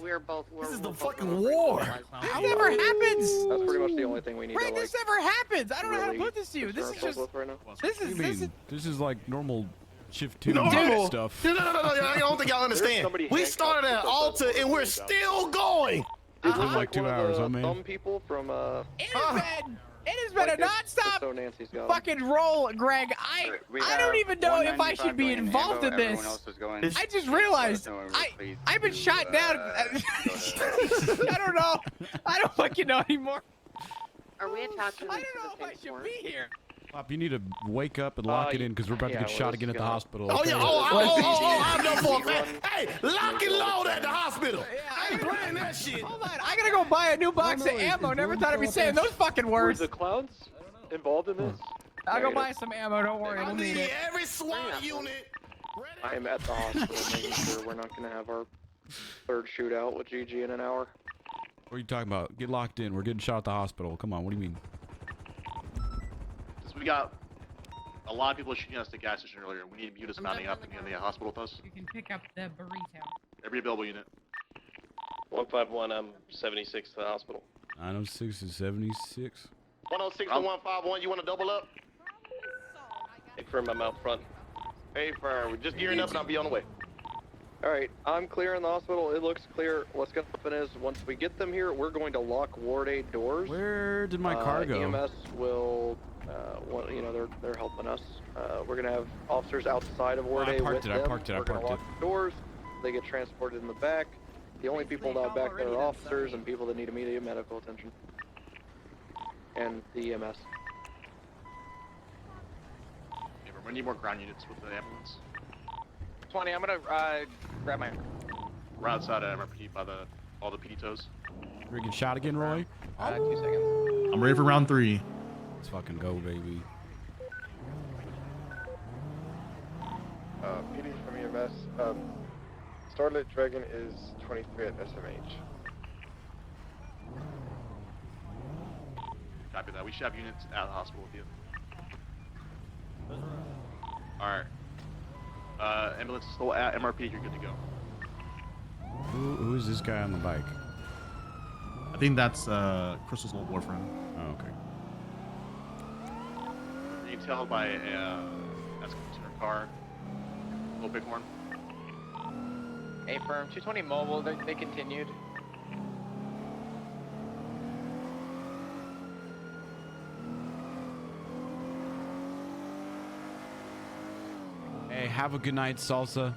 We're both. This is the both fucking over war. equalized. This never happens. That's pretty much the only thing we need Ray, to like. this never happens. I don't know how to really put this to you. This is concern just. ourselves with right now. This What is do you this is. mean? This is like normal shift 2 Normal stuff. No, I don't think y'all understand. We started at Alta and we're still going. Is this like 2 one of hours, the huh, man? Thumb people from It has been a nonstop So Nancy's got 'em. fucking roll, Greg. I don't even know if I should be involved in this. I just realized I've been shot down. I don't know. I don't fucking know anymore. Are we attaching I them don't know to the if I same should floor? be here. Pop, you need to wake up and lock it in because we're about to yeah, get shot well, again at the gonna- hospital. Oh, yeah. okay? I know for a fact. Hey, lock and load at the hospital. I ain't playing that shit. Hold on. I gotta go buy a new box of ammo. Never thought I'd be saying those fucking Were words. the clowns involved in this? I'll go buy some ammo. Don't worry. I We'll need need it. every SWAT unit. I am at the hospital making sure we're not gonna have our 3rd shootout with GG in an hour. What are you talking about? Get locked in. We're getting shot at the hospital. Come on. What do you mean? We got a lot of people shooting us at the gas station earlier. We need units mounting up and in the hospital with us. You can pick up the burrito. Every available unit. 151, I'm 76 to the hospital. 906 is 76. 106 to 151. You want to double up? Hey, firm, I'm out front. Hey, firm. We're just gearing up and I'll be on the way. Alright, I'm clear in the hospital. It looks clear. What's gonna happen is once we get them here, we're going to lock Ward 8 doors. Where did my car go? EMS will, you know, they're helping us. We're gonna have officers outside of Ward 8 with them. We're gonna lock the doors. They get transported in the back. The only people not back there are officers and people that need immediate medical attention. And the EMS. Yeah, but we need more ground units with the ambulance. 20. I'm gonna grab my. We're outside of MRP by all the PD toes. We're getting shot again, Roy? 2 seconds. I'm ready for round 3. Let's fucking go, baby. PD from EMS. Starlit Dragon is 23 at SMH. Copy that. We should have units at the hospital with you. Alright. Ambulance is still at MRP. You're good to go. Who is this guy on the bike? I think that's Crystal's old boyfriend. Oh, okay. You can tell by escorts in her car. Little bighorn. A firm 220 mobile. They continued. Hey, have a good night, Salsa.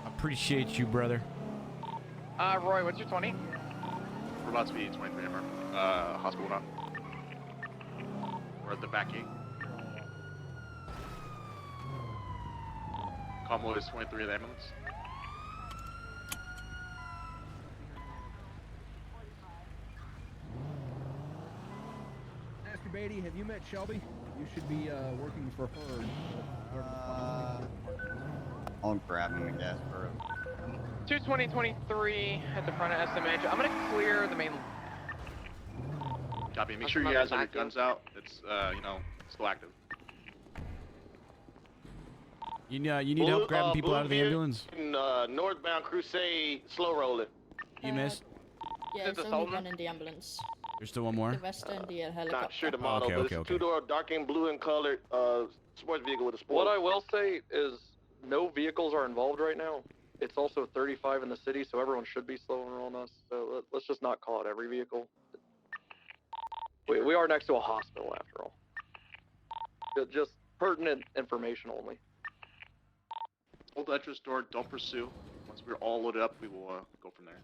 Appreciate you, brother. Roy, what's your 20? We're about to be 23 MRP. Hospital now. We're at the back gate. Convoy is 23 of the ambulance. Master Beatty, have you met Shelby? You should be working for her. I'll grab him and gas for him. 220-23 at the front of SMH. I'm gonna clear the main. Copy. Make sure you guys have your guns out. It's you know, still active. You need help grabbing people out of the ambulance? Northbound Crusade, slow rolling. You missed? Yeah, it's only one in the ambulance. There's still one more? The rest in the helicopter. Not sure the model, Okay, but okay, it's okay. a 2-door, dark and blue in color, sports vehicle with a sport. What I will say is no vehicles are involved right now. It's also 35 in the city, so everyone should be slow and rolling us. So let's just not call it every vehicle. We are next to a hospital after all. Just pertinent information only. Hold the entrance door. Don't pursue. Once we're all loaded up, we will go from there.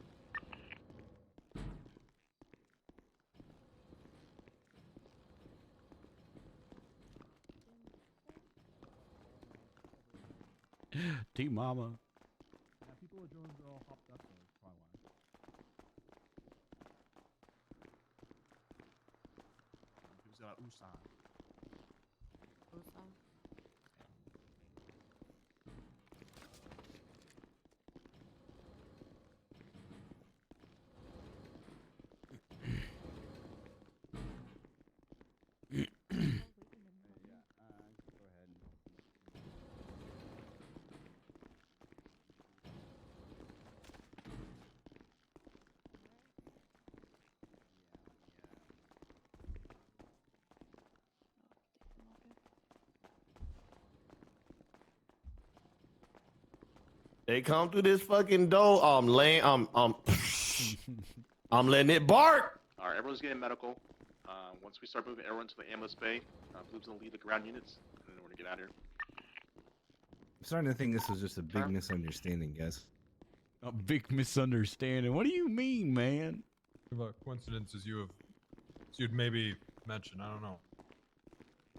Team Mama. Yeah, people at Jones are all hopped up though. That's probably why. Who's got Usan? They come through this fucking door. I'm letting it bark. All right, everyone's getting medical. Once we start moving everyone to the ambulance bay, Blue's gonna lead the ground units, and then we're gonna get out of here. I'm starting to think this was just a big misunderstanding, guys. A big misunderstanding. What do you mean, man? Coincidences you'd maybe mention. I don't know.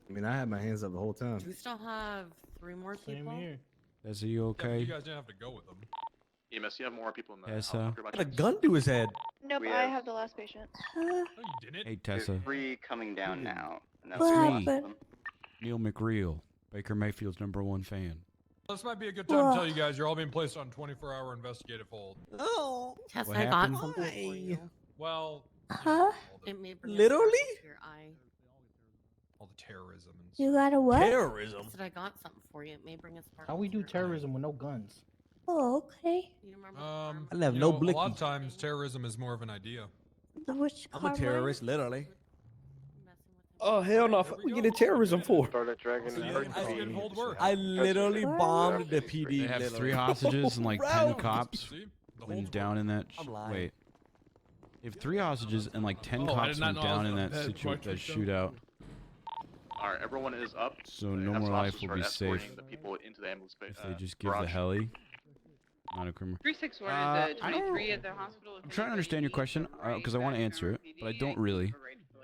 I mean, I had my hands up the whole time. Do we still have 3 more people? Is he Yeah, okay? but you guys didn't have to go with them. EMS, you have more people in the Tessa. helicopter. Had a gun to his head. Nope, I have the last patient. Hey, Tessa. 3 coming down now. And It's that's the me, last of them. Neil McReal, Baker Mayfield's #1 fan. This might be a good time to tell you guys you're all being placed on 24-hour investigative hold. Oh, Tess, What I got happened? something for you. Well, Huh? It may bring Literally? a sparkle to your eye. all the terrorism and You got a what? Terrorism. I said I got something for you. It may bring a spark. How we do terrorism with no guns? Oh, okay. You remember? I have you no know, a lot of blicky. times terrorism is more of an idea. Which I'm a car terrorist, literally. Oh hell no! What we getting terrorism for? So investigative hold work. I literally bombed the PD. They have literally. 3 hostages and like 10 Bro. cops See? The went hold's down in that. I'm lying. Wait. They have 3 hostages and like 10 Oh, I cops did not went know I down was in that that that much shootout. All right, everyone is up. So They no have more some life officers will start be escorting safe the people into the ambulance bay. if they just give the garage. heli. Not a criminal. 361 Uh, is the I don't- 23 at the hospital. I'm trying to understand your question because I want to answer it, but I don't really.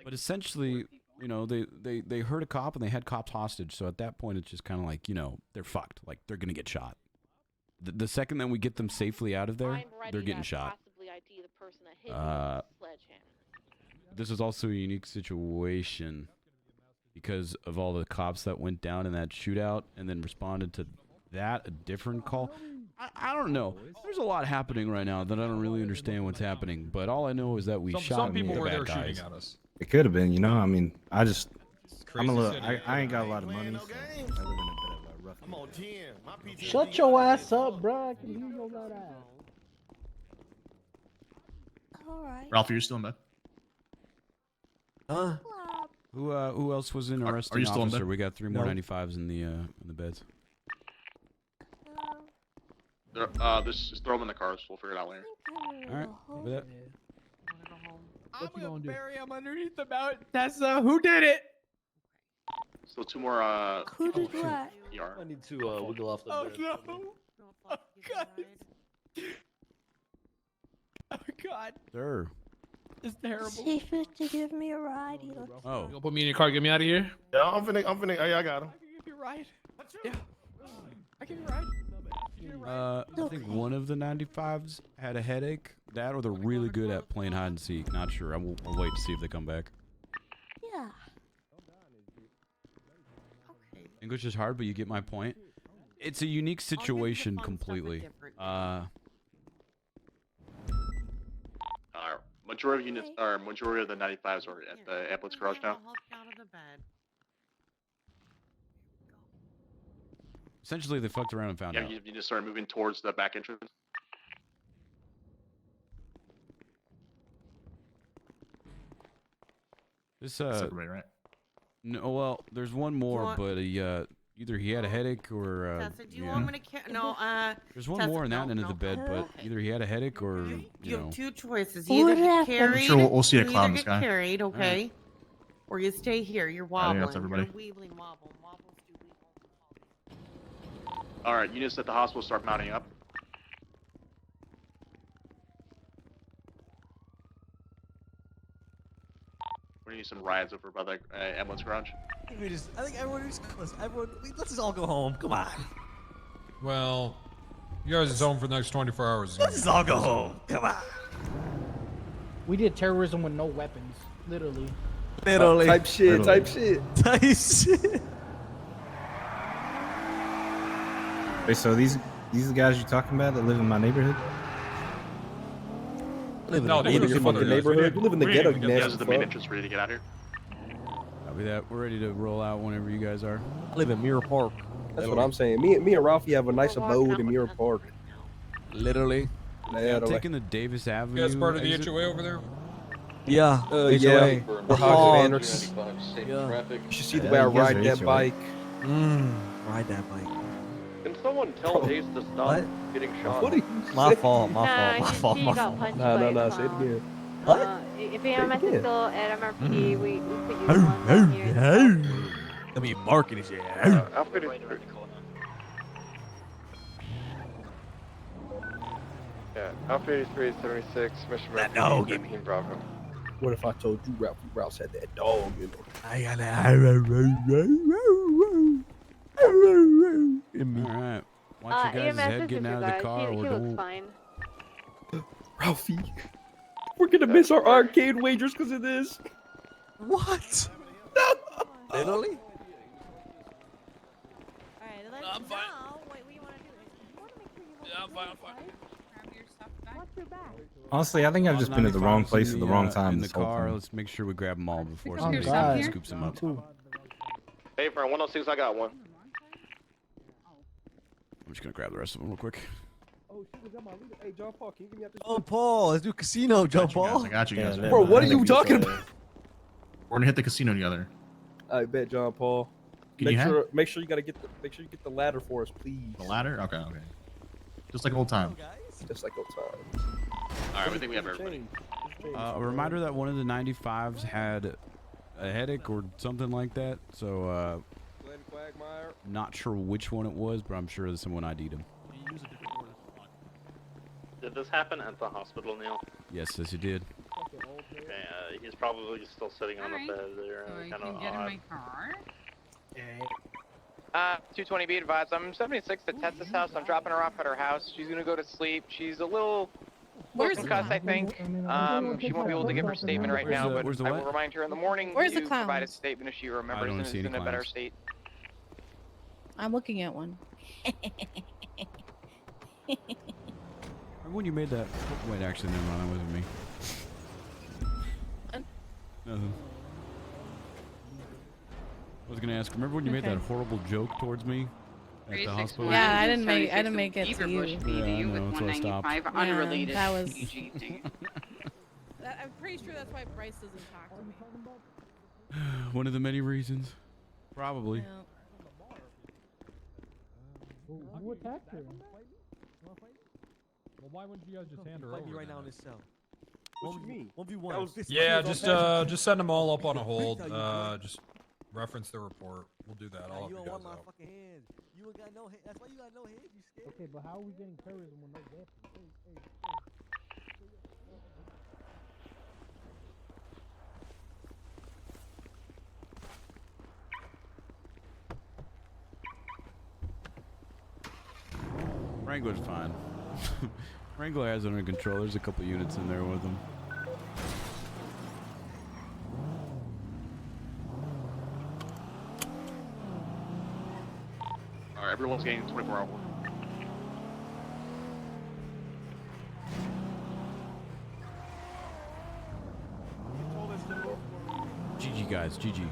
But essentially, you know, they hurt a cop and they had cops hostage. So at that point, it's just kind of like, you know, they're fucked. Like they're gonna get shot. The second that we get them safely out of there, they're getting shot. This is also a unique situation because of all the cops that went down in that shootout and then responded to that, a different call. I don't know. There's a lot happening right now that I don't really understand what's happening. But all I know is that we shot some people the were bad there guys. shooting at us. It could have been, you know. I mean, I'm a little. city. I ain't got a lot of money. So I live in a bit of a rough. I'm on 10. My PTSD Shut your ass up, bro. I can hear your loud ass. Alright. Ralph, you're still in bed. Who else was in Are arresting you still in officer? bed? We got 3 more No. 95s in the beds. Just throw them in the cars. We'll figure it out later. All right. Over that. What you gonna do? Barry, I'm underneath the mountain. Tessa, who did it? Still 2 more. Who did what? ER. I need to wiggle off the Oh bed. no! Oh god! Oh god! Sir. It's terrible. Safest to give me a ride. He looks Oh. You gonna put me in your car? Get me out of here. Yeah, I'm finna. Hey, I got him. I can give you a ride. Yeah. I can give you a ride. I think one of the 95s had a headache. That or they're really good at playing hide and seek. Not sure. I'll wait to see if they come back. Yeah. English is hard, but you get my point. It's a unique situation completely. Majority of units, or majority of the 95s are at the ambulance garage now. Essentially, they fucked around and found Yeah, out. you just start moving towards the back entrance. This Separate, right? No, well, there's one more, want- but either he had a headache or Tessa, do you yeah. want me to no, There's one Tessa, more in that no, end no. of the bed, but either he had a headache or You have 2 choices. What You either get happened? carried, Sure, we'll see a you cloud either in the get sky. carried, okay? Or you stay here. You're I wobbling. think that's everybody. You're weebling wobble. Wobbles do weeble. All right, units at the hospital start mounting up. We need some rides over by the ambulance garage. I think everyone is close. Let's just all go home. Come on. Well, you guys is home for the next 24 hours. Let's just all go home. Come on. We did terrorism with no weapons, literally. Literally. Type shit. Literally. Type shit. Type shit. Wait, so these are the guys you're talking about that live in my neighborhood? No, You live in your fucking neighborhood. You live in the ghetto, you You guys nasty are the main fuck. entrance ready to get out here. Copy that. We're ready to roll out whenever you guys are. I live in Mirror Park. That's what I'm saying. Me and Ralphie have a nice abode in Mirror Park. Literally. Yeah, I'm taking the Davis Avenue. You guys part of the exit. HOA over there? Yeah. Yeah. We're hogs and banners. Yeah. You should see the way I ride that bike. Ride that bike. Can someone tell Ace to stop What? getting shot? What are you My saying? fault. My Nah, fault. My fault. he My got fault. punched Nah, by nah, a say it cop. again. What? If Say it EMS is again. still at MRP, we could use one down here. I mean, barking is Alpha 83. Yeah, Alpha 83 76, mission That dog in me. 15 Bravo. What if I told you Ralphie Rouse had that dog in him? I got All right. Watch your guys' EMS head isn't getting too out of the bad. car He or looks don't. fine. Ralphie, we're gonna miss our arcade wagers because of this. What? Literally? Alright, let's I'm fine. know what we want to do. You want to make sure you Yeah, I'm fine. I'm fine. grab your stuff back. Watch your back. Honestly, I think I've just been at the wrong 95's place in at the wrong time In the this whole car. time. Let's make sure we grab them all before Oh, somebody God. scoops them up. Hey, for 106, I got one. I'm just gonna grab the rest of them real quick. Oh shit, we got my leader. Hey, John Paul, can you give me out this? Oh, Paul, let's do casino, Joe Paul. I got you guys. Bro, what are you talking about? We're gonna hit the casino together. I bet John Paul. Can you have Make sure you get the ladder for us, please. the ladder? Okay. Just like old time. Just like old time. All right, I think we have everybody. A reminder that one of the 95s had a headache or something like that. So, Glenn Quagmire. not sure which one it was, but I'm sure that someone ID'd him. Did this happen at the hospital, Neil? Yes, it did. Okay, he's probably still sitting on the bed there. Kind of odd. car. 220 be advised. I'm 76 at Tessa's house. I'm dropping her off at her house. She's gonna go to sleep. She's a little concussed, I think. She won't be able to give her statement right now, but where's the I will what? remind her in the morning Where's to the provide a clowns? statement if she remembers don't and is see any in a better clowns. state. I'm looking at one. Remember when you made that? Wait, actually, never mind. That wasn't me. Nothing. I was gonna ask. Remember when you made that horrible joke towards me at the hospital? Yeah, I didn't make it to you. Yeah, I know, so I stopped. Yeah, that was. I'm pretty sure that's why Bryce doesn't talk to me. One of the many reasons. Probably. Who attacked her? Well, why wouldn't you guys just hand her Fight over? me right then? now in this cell. What you mean? 1v1. Yeah, just send them all up on a hold. Just reference the report. We'll do that. I'll help You you don't want guys my out. fucking hand. You ain't got no hand. That's why you got no hand. You scared? Okay, but how are we getting terrorism with no weapons? Wrangler's fine. Wrangler has it under control. There's a couple units in there with him. All right, everyone's getting 24-hour. GG guys, GG.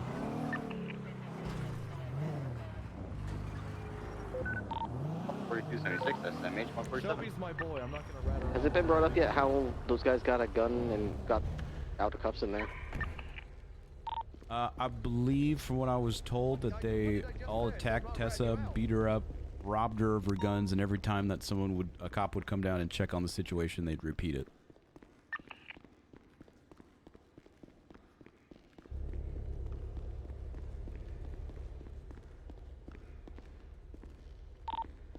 Shelby's my boy. I'm not gonna rat her. Has it been brought up yet how those guys got a gun and got out of cuffs in there? I believe, from what I was told, that they all attacked Tessa, beat her up, robbed her of her guns, and every time that a cop would come down and check on the situation, they'd repeat it.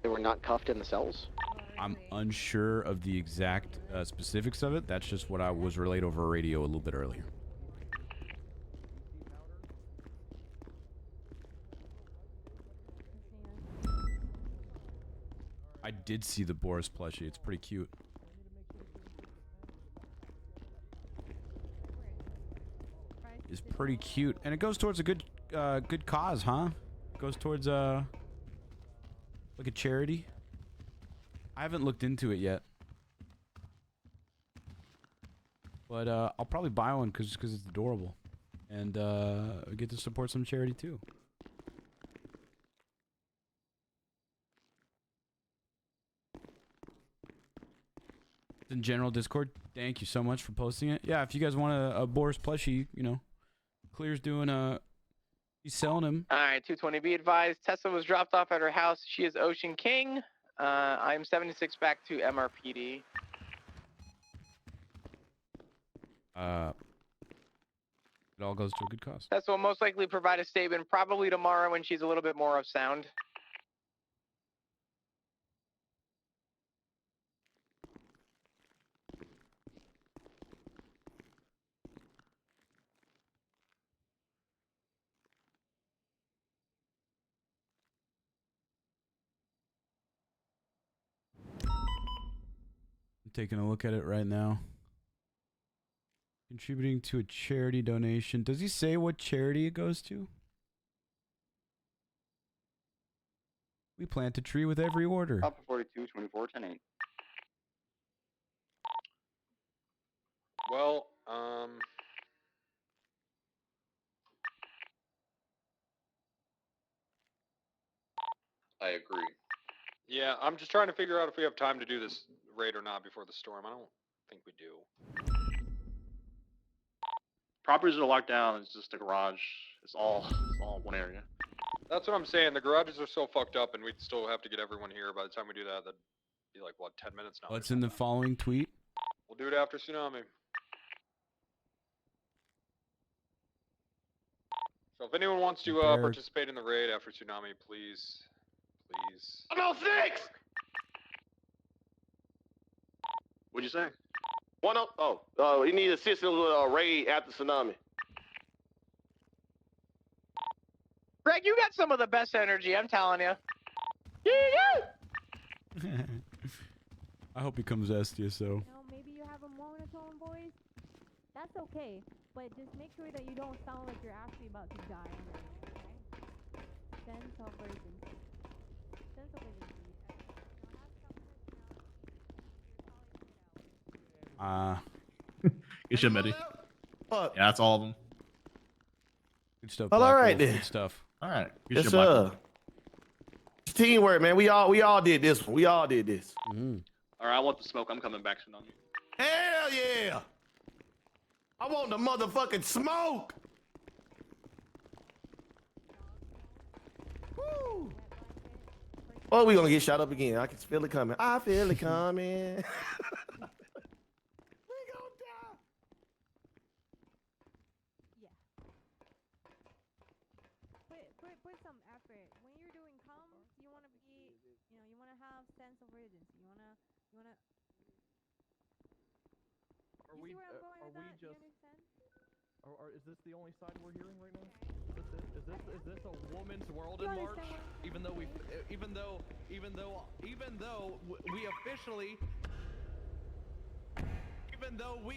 They were not cuffed in the cells? I'm unsure of the exact specifics of it. That's just what I was relayed over radio a little bit earlier. I did see the Boris plushie. It's pretty cute. It's pretty cute, and it goes towards a good cause, huh? It goes towards like a charity. I haven't looked into it yet, but I'll probably buy one because it's adorable, and get to support some charity too. In general Discord, thank you so much for posting it. Yeah, if you guys want a Boris plushie, you know, Clear's doing he's selling him. All right, 220. Be advised, Tessa was dropped off at her house. She is Ocean King. I'm 76 back to MRPD. It all goes to a good cause. Tessa will most likely provide a statement probably tomorrow when she's a little bit more of sound. I'm taking a look at it right now. Contributing to a charity donation. Does he say what charity it goes to? We plant a tree with every order. Alpha 42, 24, 10 8. Well, I agree. yeah, I'm just trying to figure out if we have time to do this raid or not before the storm. I don't think we do. Properties are locked down. It's just a garage. It's all one area. That's what I'm saying. The garages are so fucked up, and we'd still have to get everyone here. By the time we do that, that'd be like, what, 10 minutes now? What's in the following tweet? We'll do it after tsunami. So if anyone wants to participate in the raid after tsunami, please. 106! What'd you say? We need assistance with a raid after tsunami. Greg, you got some of the best energy, I'm telling you. I hope he comes SDSO. You know, maybe you have a monotone voice. That's okay, but just make sure that you don't sound like you're actually about to die on the radio, okay? Sense of urgency. Sense of urgency. Good shit, Betty. Yeah, that's all of them. Good stuff. Well, Black all right Wolf. then. Good stuff. All right. Good Yes, shit, Black sir. Wolf. It's teamwork, man. We all did this one. We all did this. Mm-hmm. All right, I want the smoke. I'm coming back soon on you. Hell yeah! I want the motherfucking smoke. Woo! Oh, we gonna get shot up again. I can feel it coming. I feel it coming. Put some effort. When you're doing comms, you want to be, you want to have sense of urgency. You want to. Are we? Are we just? Is this the only side we're hearing right now? Is this a woman's world in March? Even though we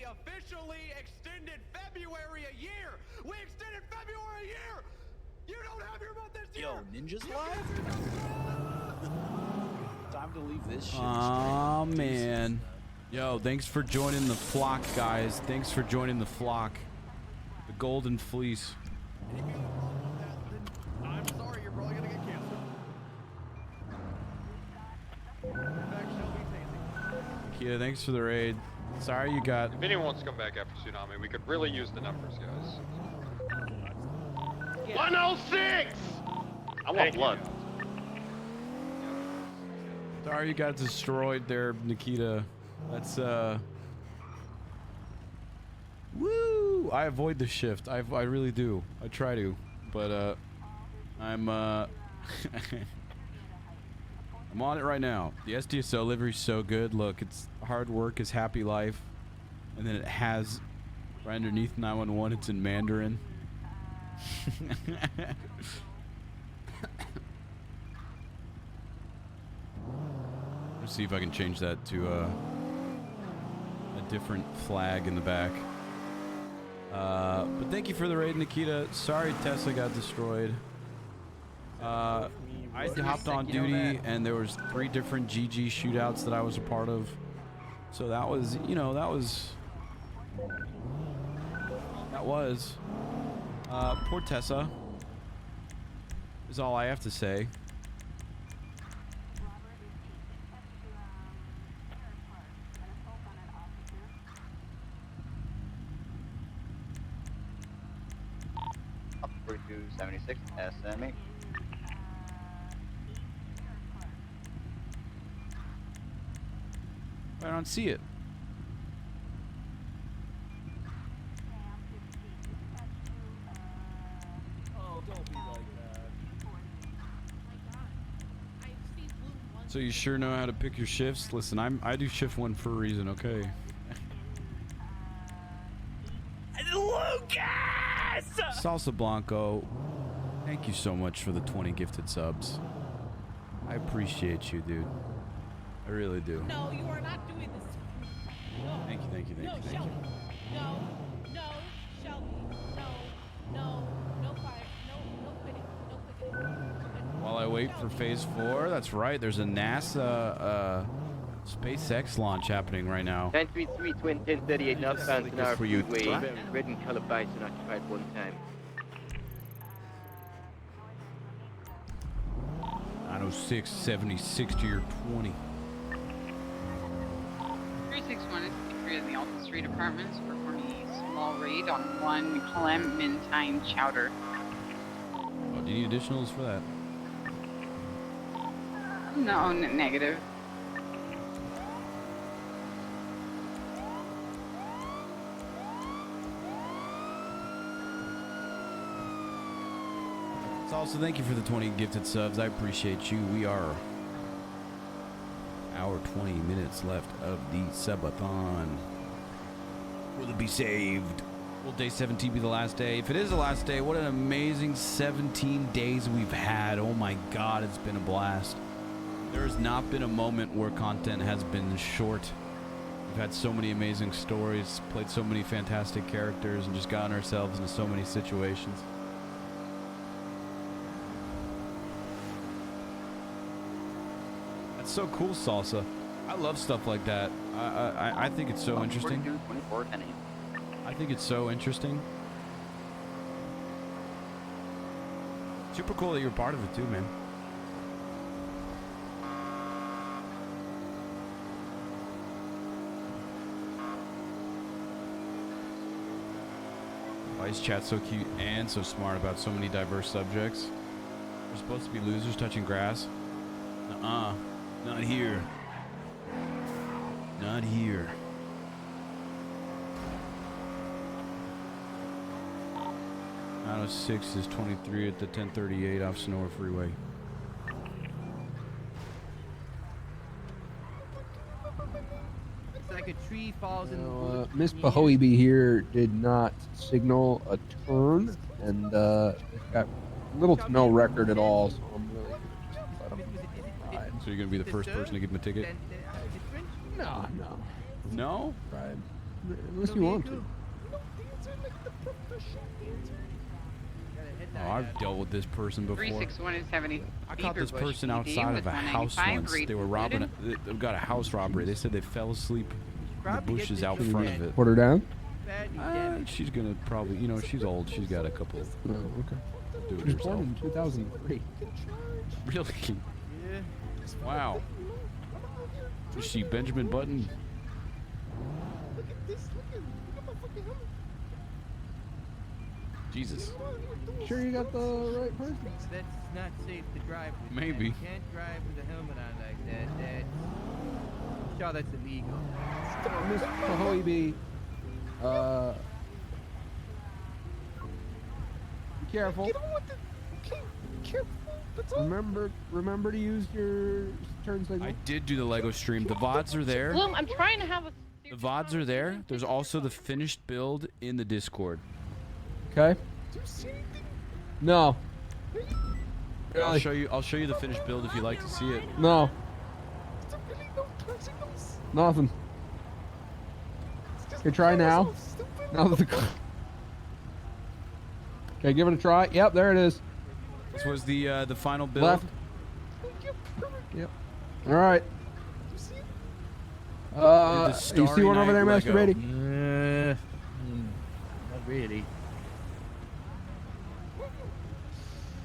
officially extended February a year. We extended February a year. You don't have your month this year. Yo, Ninja's live? Time to leave this shit. Aw, man. Yo, thanks for joining the flock, guys. Thanks for joining the flock. The Golden Fleece. I'm sorry, you're probably gonna get canceled. Kia, thanks for the raid. Sorry you got... If anyone wants to come back after tsunami, we could really use the numbers, guys. 106! I want blood. Sorry you got destroyed there, Nikita. That's, Woo! I avoid the shift. I really do. I try to. But, I'm on it right now. The SDSO livery's so good. Look, it's hard work is happy life. And then it has right underneath 911, it's in Mandarin. see if I can change that to a different flag in the back. But thank you for the raid, Nikita. Sorry Tesla got destroyed. I hopped on duty and there was 3 different GG shootouts that I was a part of. So that was, you know, that was poor Tessa is all I have to say. Up 4276 SMA. I don't see it. Oh, don't be like that. So you sure know how to pick your shifts? Listen, I do shift 1 for a reason, okay? Lucas! Salsa Blanco, thank you so much for the 20 gifted subs. I appreciate you, dude. I really do. No, you are not doing this. No. Thank you, thank you, thank No, you, thank Shelby. you. No, no, Shelby. No fire. No quitting. No quitting. While I wait for phase 4, that's right, there's a NASA SpaceX launch happening right now. 933, twin 1038 northbound Good Sonora for you. Freeway. Red and color bison occupied 1 time. 906, 76 to your 20. 361 is three of the Alta Street Apartments. We're performing a small raid on 1 Clementine Chowder. Oh, do you need additionals for that? No, negative. So also, thank you for the 20 gifted subs. I appreciate you. We are hour 20 minutes left of the Subathon. Will it be saved? Will day 17 be the last day? If it is the last day, what an amazing 17 days we've had. Oh my God, it's been a blast. There has not been a moment where content has been short. We've had so many amazing stories, played so many fantastic characters, and just gotten ourselves into so many situations. That's so cool, Salsa. I love stuff like that. I think it's so interesting. 24, 10 I think it's so interesting. Super cool that you're part of it too, man. Why is chat so cute and so smart about so many diverse subjects? We're supposed to be losers touching grass. Nuh-uh. Not here. Not here. Out of 6 is 23 at the 1038 off Sonora Freeway. It's like a tree falls in Miss Pahoibe here did not signal a turn, and it's got little to no record at all, so I'm really gonna just let him ride. So you're gonna be the first person to give him a ticket? No. No? Right. Unless you want to. Oh, I've dealt with this person before. 361 is 70. I caught this person outside of a house once. They were robbing. They got a house robbery. They said they fell asleep in the bushes out front of it. Put her down? She's gonna probably, you know, she's old. She's got a couple. Oh, okay. Do She it was born herself. in 2003. Really? Wow. Is she Benjamin Button? Jesus. Sure you got the right person? That's not safe to drive with. Maybe. You can't drive with a helmet on like that. Sure, that's illegal. Miss Pahoibe, be careful. Remember to use your turn signal. I did do the Lego stream. The VODs are there. Bloom, I'm trying to have a. The VODs are there. There's also the finished build in the Discord. Okay. No. I'll show you the finished build if you'd like to see it. No. Nothing. Okay, try now. Now that the. Okay, give it a try. Yep, there it is. This was the final build. Left. Yep. All right. Did the You see Starry one over Night there Lego. masturbating? Not really.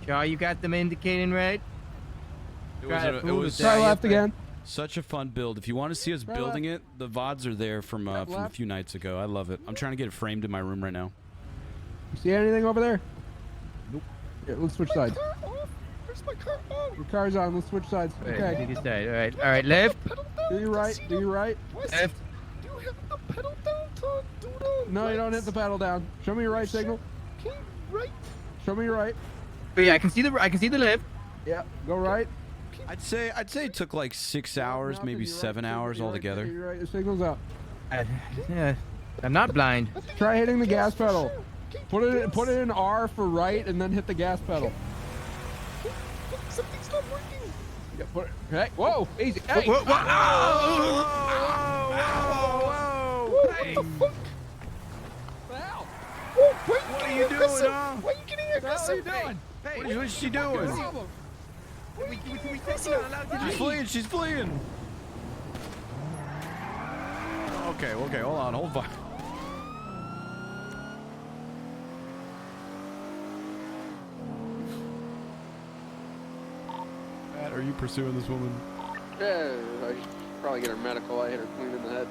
Char, you got them indicating right? It was Try left again. Such a fun build. If you want to see us Try building it, the VODs are there from a left. few nights ago. I love it. I'm trying to get it framed in my room right now. You see anything over there? Nope. Here, let's switch sides. Where's my car? Oh, Your car's on. Let's switch sides. Right, Okay. take a side. All right, left. Do you right? Do you right? Left. do you have the pedal down to do the No, you don't hit the pedal down. Show me your right signal. Okay, right. Show me your right. Oh, yeah, I can see the left. Yeah, go right. I'd say it took like 6 hours, Nothing, maybe you're 7 right, hours you're right, altogether. You're right. The signal's up. Yeah, I'm not blind. Try hitting the gas pedal. Put it in R for right, and then hit the gas pedal. Something's not working. Yeah, put it. Okay. Whoa, easy. Hey. Whoa, whoa, What the fuck? Whoa, What are you doing, huh? Why are you getting aggressive? What is she doing? She's fleeing. She's fleeing. Okay. Hold on. Hold on. Matt, are you pursuing this woman? Yeah, I should probably get her medical. I hit her clean in the head.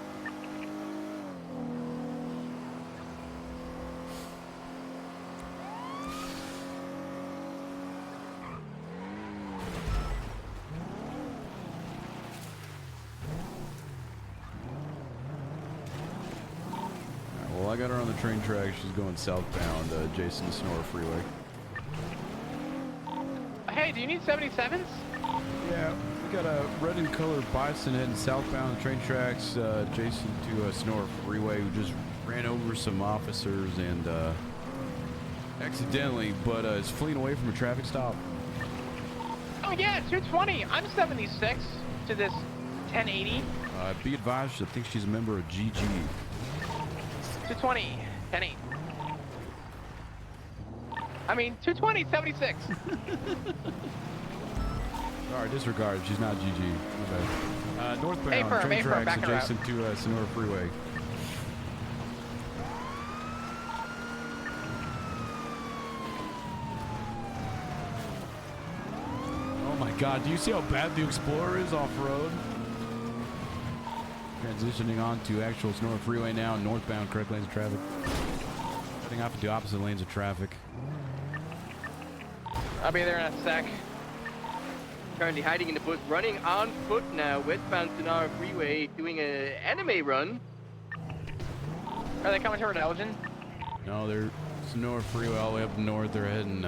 Well, I got her on the train track. She's going southbound, Jason Snore Freeway. Hey, do you need 77s? Yeah, we got a red and colored bison heading southbound on the train tracks, Jason to Snore Freeway, who just ran over some officers and accidentally, but is fleeing away from a traffic stop. Oh yeah, 220. I'm 76 to this 1080. Be advised, I think she's a member of GG. 220, 1080. I mean, 220, 76. Sorry, disregard. She's not GG. My bad. Northbound Hey, train tracks back her up. adjacent to Sonora Freeway. Oh my God! Do you see how bad the Explorer is off-road? Transitioning on to actual Sonora Freeway now, northbound, correct lanes of traffic. Cutting off into opposite lanes of traffic. I'll be there in a sec. Currently hiding in the bush, running on foot now, westbound Sonora Freeway, doing an anime run. Are they coming toward Elgin? No, they're Sonora Freeway all the way up north. They're heading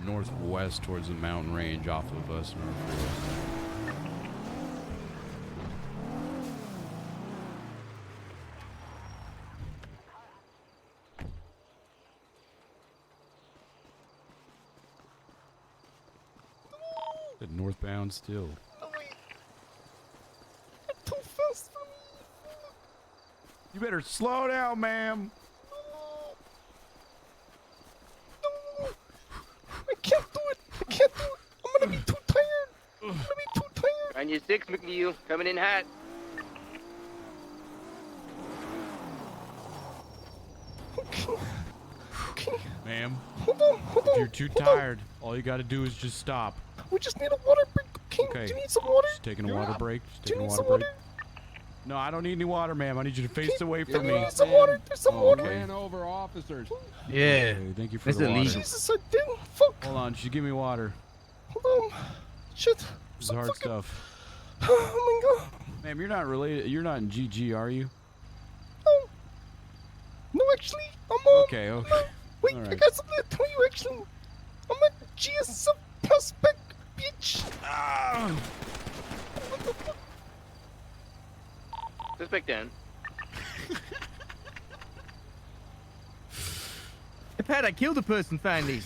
northwest towards the mountain range off of Sonora Freeway. Northbound still. No, wait. You're too fast for me. You better slow down, ma'am. No. I can't do it. I can't do it. I'm gonna be too tired. I'm gonna be too tired. On your 6, McNeil, coming in hot. Okay. Ma'am, Hold on. if you're too tired, all you gotta do is just stop. We just need a water break. Okay. Do you need some water? Just taking a water break. Just Do you taking a need water some break. water? No, I don't need any water, ma'am. I need you to face away from me. Need some water. There's some water. Ran over officers. Yeah. Okay, thank you for That's the water. illegal. Jesus, I didn't. Fuck. Hold on, just give me water. Hold on. Shit. This is hard stuff. Oh my God. Ma'am, you're not related. You're not in GG, are you? No. No, actually, I'm Okay, okay. No. Wait, All I right. got something to tell you. Actually, I'm a GS prospect, bitch. Ah. Suspect down. Hey, Pat, I killed a person finally.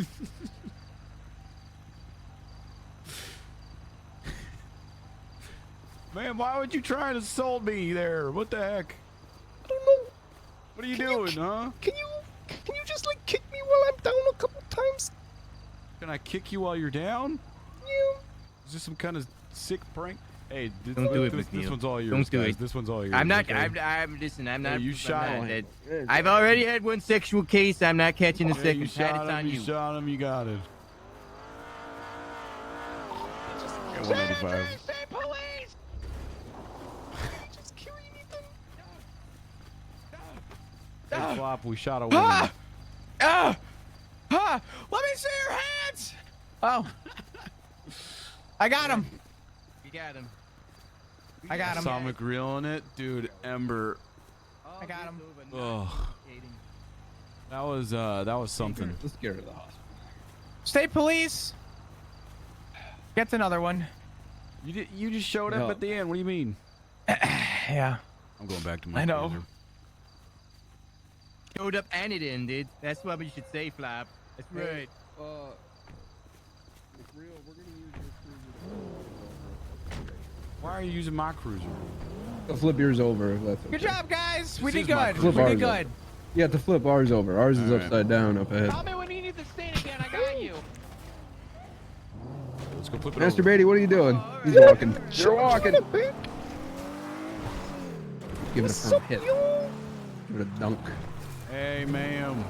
Man, why would you try and assault me there? What the heck? I don't know. What are you doing, huh? Can you just like kick me while I'm down a couple times? Can I kick you while you're down? Yeah. Is this some kind of sick prank? Hey, Don't do it, this McNeil. one's all yours. Don't do guys. it. This one's all yours. I'm not. okay? Listen. I'm Hey, not. you shot I'm not- him. I've already had one sexual case. I'm not catching a Yeah, second. you Pat, shot it's on him. You you. shot him. You got it. Yeah, 195. Say police! Just kill anything. Hey, Flop, we shot a woman. Let me see your hands. Oh, I got him. You got him. I got him. Saw McReal in it, dude. Ember. I got him. Oh, that was something. Let's get her to the hospital. State police. Gets another one. You just showed up No. at the end. What do you mean? Yeah. I'm going back to my. I know. cruiser. Showed up and it ended. That's what you should say, Flap. That's right. We're gonna use your cruiser. Why are you using my cruiser? To flip yours over. If that's okay. Good job, guys. We This did is my good. cruiser. We Flip did ours good. You have to flip ours over. Ours is All right. upside down up ahead. Tell me when you need the state again. I got you. Let's go flip it Master over. Beatty, what are you doing? He's walking. You're walking. Give it a firm hit. Give it a dunk. Hey, ma'am.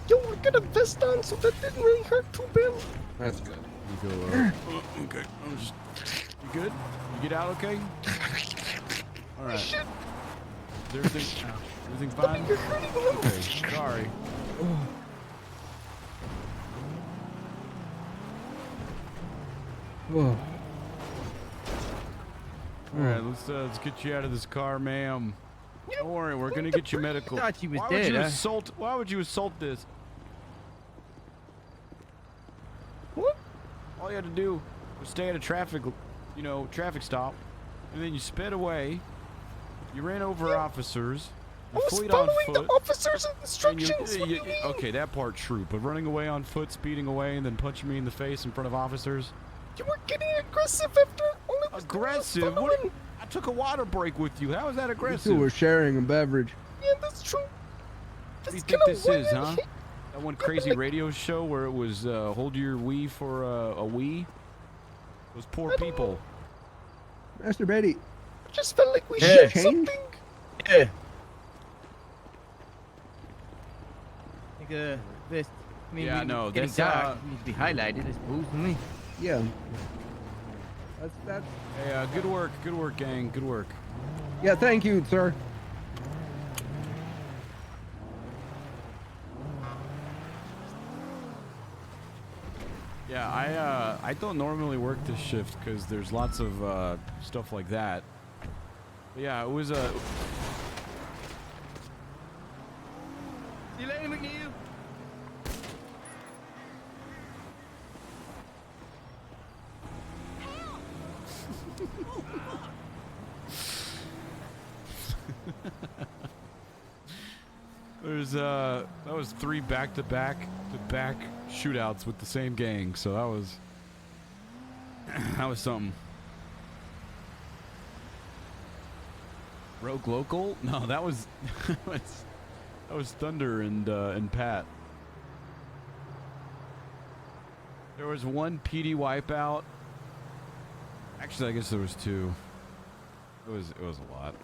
Yo, I got a vest on, so that didn't really hurt too bad. That's good. You go. Okay. You good? You get out okay? All right. Shit. Is everything fine? You're hurting a little. Okay. Sorry. Oh. All right. Let's get you out of this car, ma'am. Don't worry. We're gonna get you medical. I thought she was Why dead, would you huh? assault? Why would you assault this? What? All you had to do was stay at a traffic stop, and then you sped away. You ran over officers. You I was fleed on following foot. the officer's and instructions. What do you mean? Okay, that part true, but running away on foot, speeding away, and then punching me in the face in front of officers. You were getting aggressive after all I was doing was Aggressive? following. What? I took a water break with you. How is that You aggressive? two were sharing a beverage. Yeah, that's true. What do you That's think kinda this is, weird. huh? That one crazy radio show where it was hold your wee for a wee? Those poor people. Master Beatty. I just felt like we Yeah. shared Change? something. Yeah. Like this. I mean, Yeah, we- no, getting this, dark. It needs to be highlighted, I suppose, doesn't it? Yeah. That's. Hey, good work, gang, good work. Yeah, thank you, sir. Yeah, I don't normally work this shift because there's lots of stuff like that. But yeah, it was a. See you later, McNeil. That was 3 back-to-back shootouts with the same gang, so that was something. Rogue Local? No, that was that was Thunder and Pat. There was one PD wipeout. Actually, I guess there was 2. It was a lot.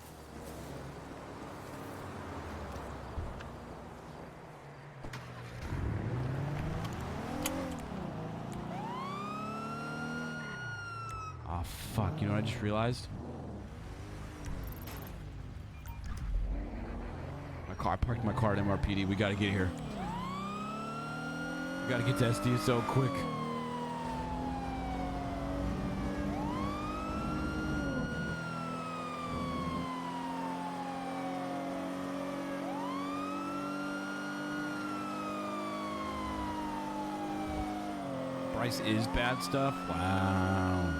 Oh fuck! You know what I just realized? My car. I parked my car at MRPD. We gotta get here. We gotta get to SDSO quick. Bryce is bad stuff? Wow.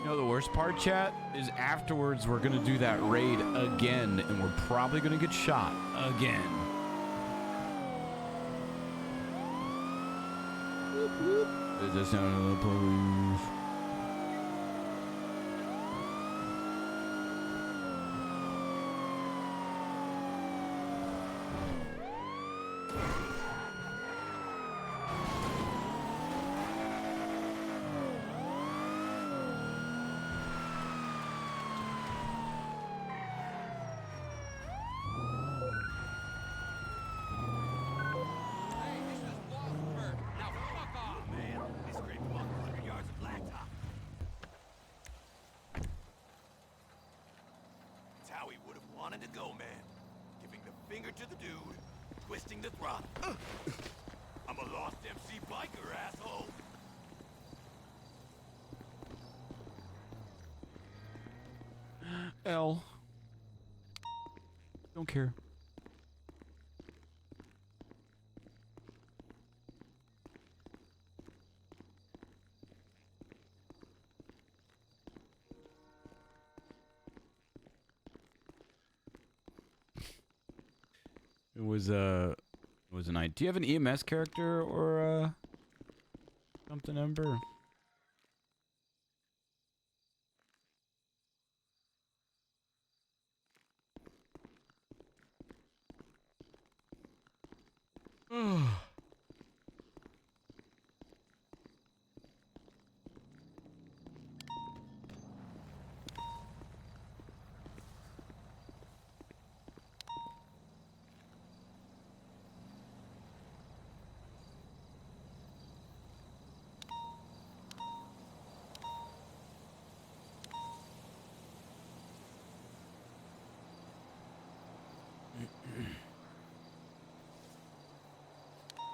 You know the worst part, chat? Is afterwards we're gonna do that raid again, and we're probably gonna get shot again. Is the sound of the police? wanting to go, man. Giving the finger to the dude, twisting the throttle. I'm a lost MC biker, asshole. L. Don't care. It was a night. Do you have an EMS character or something, Ember?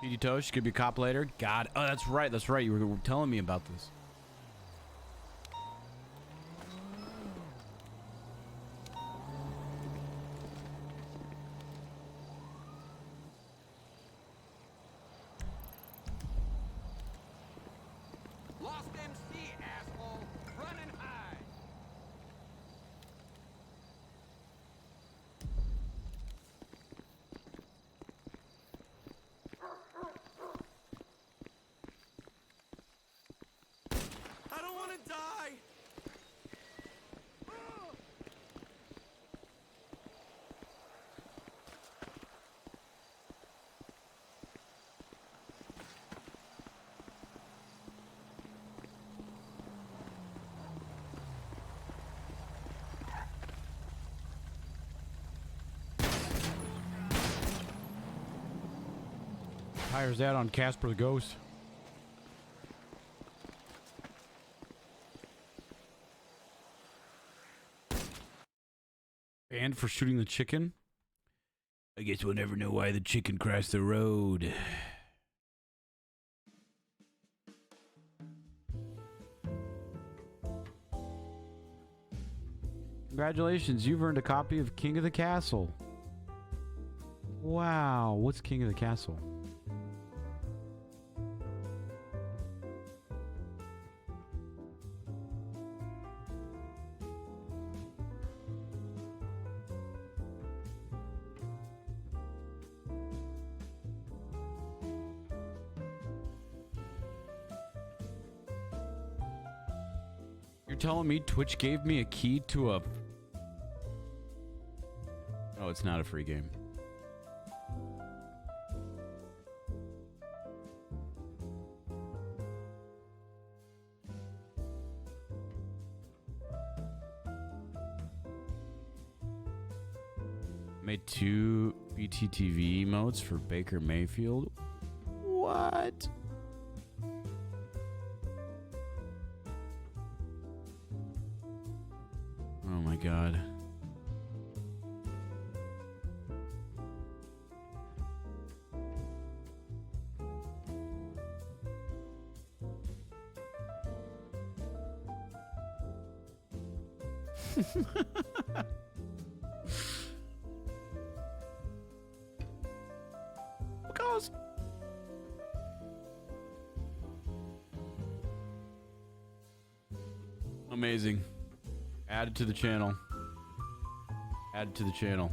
PD Tosh, could be a cop later. God, oh, that's right. That's right. You were telling me about this. Lost MC, asshole. Running high. I don't want to die. Hires that on Casper the Ghost. Banned for shooting the chicken? I guess we'll never know why the chicken crossed the road. Congratulations, you've earned a copy of King of the Castle. Wow, what's King of the Castle? You're telling me Twitch gave me a key to a... Oh, it's not a free game. Made 2 BTTV emotes for Baker Mayfield. What? Oh my god. Because amazing. Added to the channel. Added to the channel.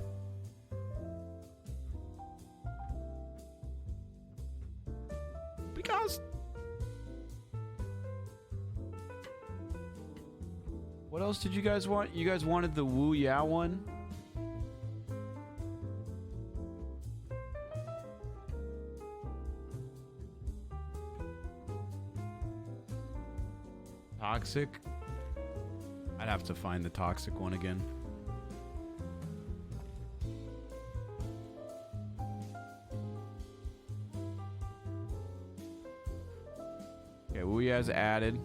Because what else did you guys want? You guys wanted the Woo Ya one? Toxic? I'd have to find the toxic one again. Okay, Wuya's added.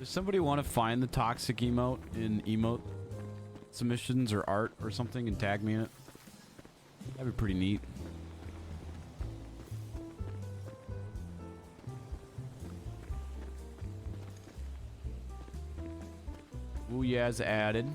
Does somebody want to find the toxic emote in emote submissions or art or something and tag me in it? That'd be pretty neat. Ooh, yes, added.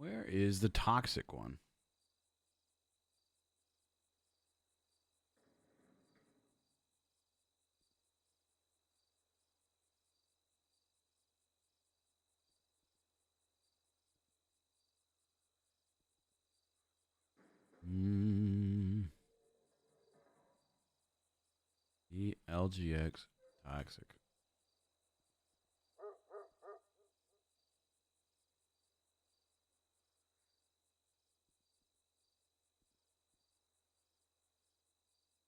Where is the toxic one? theLGX toxic.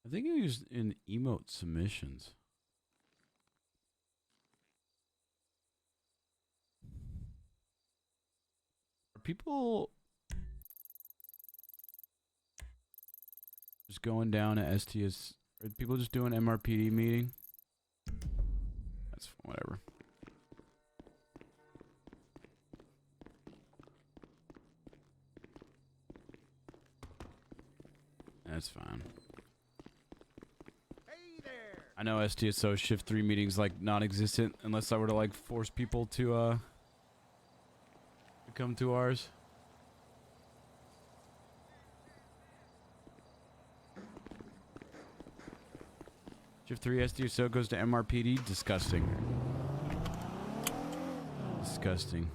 I think it was in emote submissions. Are people just going down to STS? Are people just doing MRPD meeting? That's whatever. That's fine. I know STSO shift 3 meetings like non-existent unless I were to like force people to come to ours. Shift 3 STSO goes to MRPD. Disgusting. Disgusting.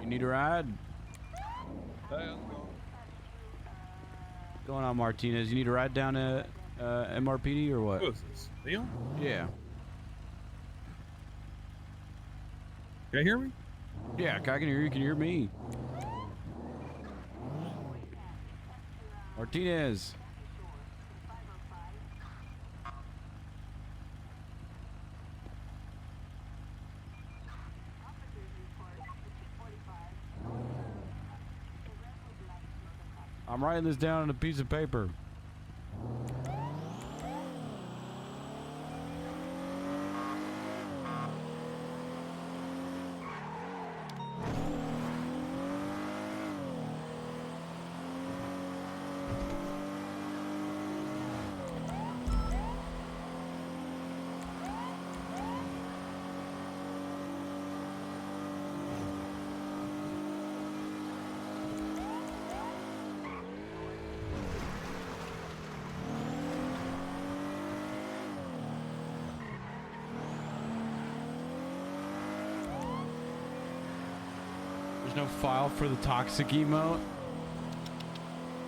You need a ride? Hey, What's going on, Martinez? You need a ride down to MRPD or what? Who is this? Leon? Yeah. Can you hear me? Yeah, I can hear you. Can you hear me? Martinez. I'm writing this down on a piece of paper. There's no file for the toxic emote.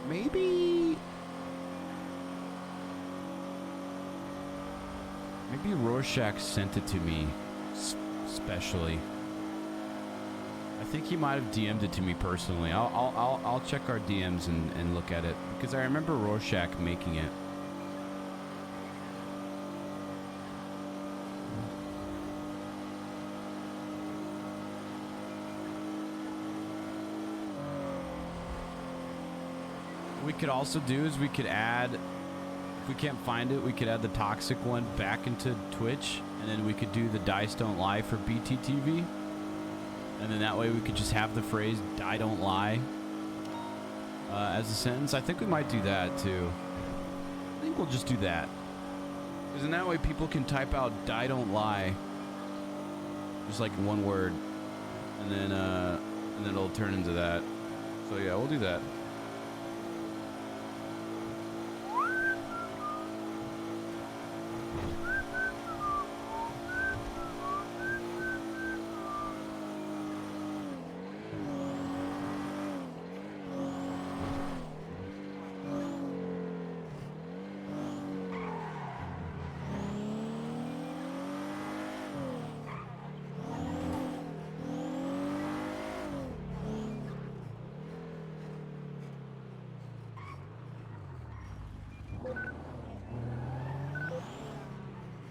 Maybe Rorschach sent it to me specially. I think he might have DM'd it to me personally. I'll check our DMs and look at it because I remember Rorschach making it. What we could also do is we could add, if we can't find it, we could add the toxic one back into Twitch, and then we could do the Dice Don't Lie for BTTV. And then that way we could just have the phrase "Die Don't Lie" as a sentence. I think we might do that too. I think we'll just do that. Because in that way people can type out "die don't lie," just like one word, and then it'll turn into that. So yeah, we'll do that.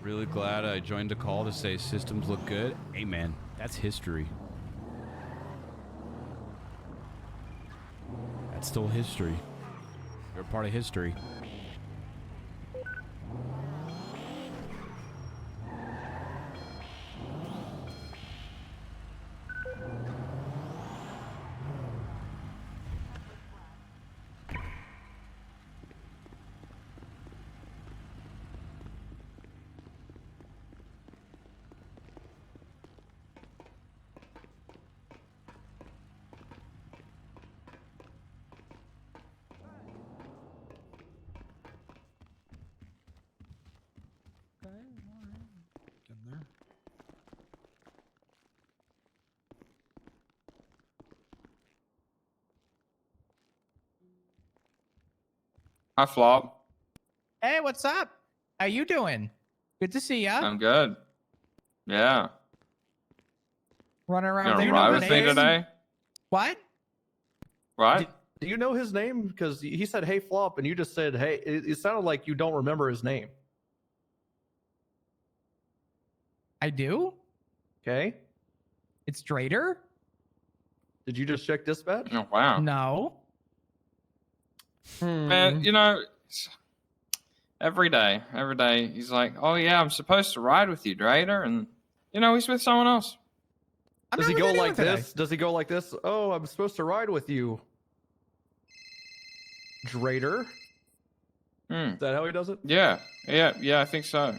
Really glad I joined a call to say systems look good. Hey man, that's history. That's still history. You're a part of history. Getting there. Hi, Flop. Hey, what's up? How you doing? Good to see ya. I'm good. Yeah. Running You around gonna with ride no with me name? today? What? Right? Do you know his name? Because he said, "Hey, Flop," and you just said, "Hey." It sounded like you don't remember his name. I do? Okay. It's Drader? Did you just check dispatch? Oh, wow. No. Man, you know, every day, he's like, "Oh yeah, I'm supposed to ride with you, Drader," and you know, he's with someone else. Does he go like this? Does he go like this? "Oh, I'm supposed to ride with you, Drader." Is that how he does it? Yeah, I think so.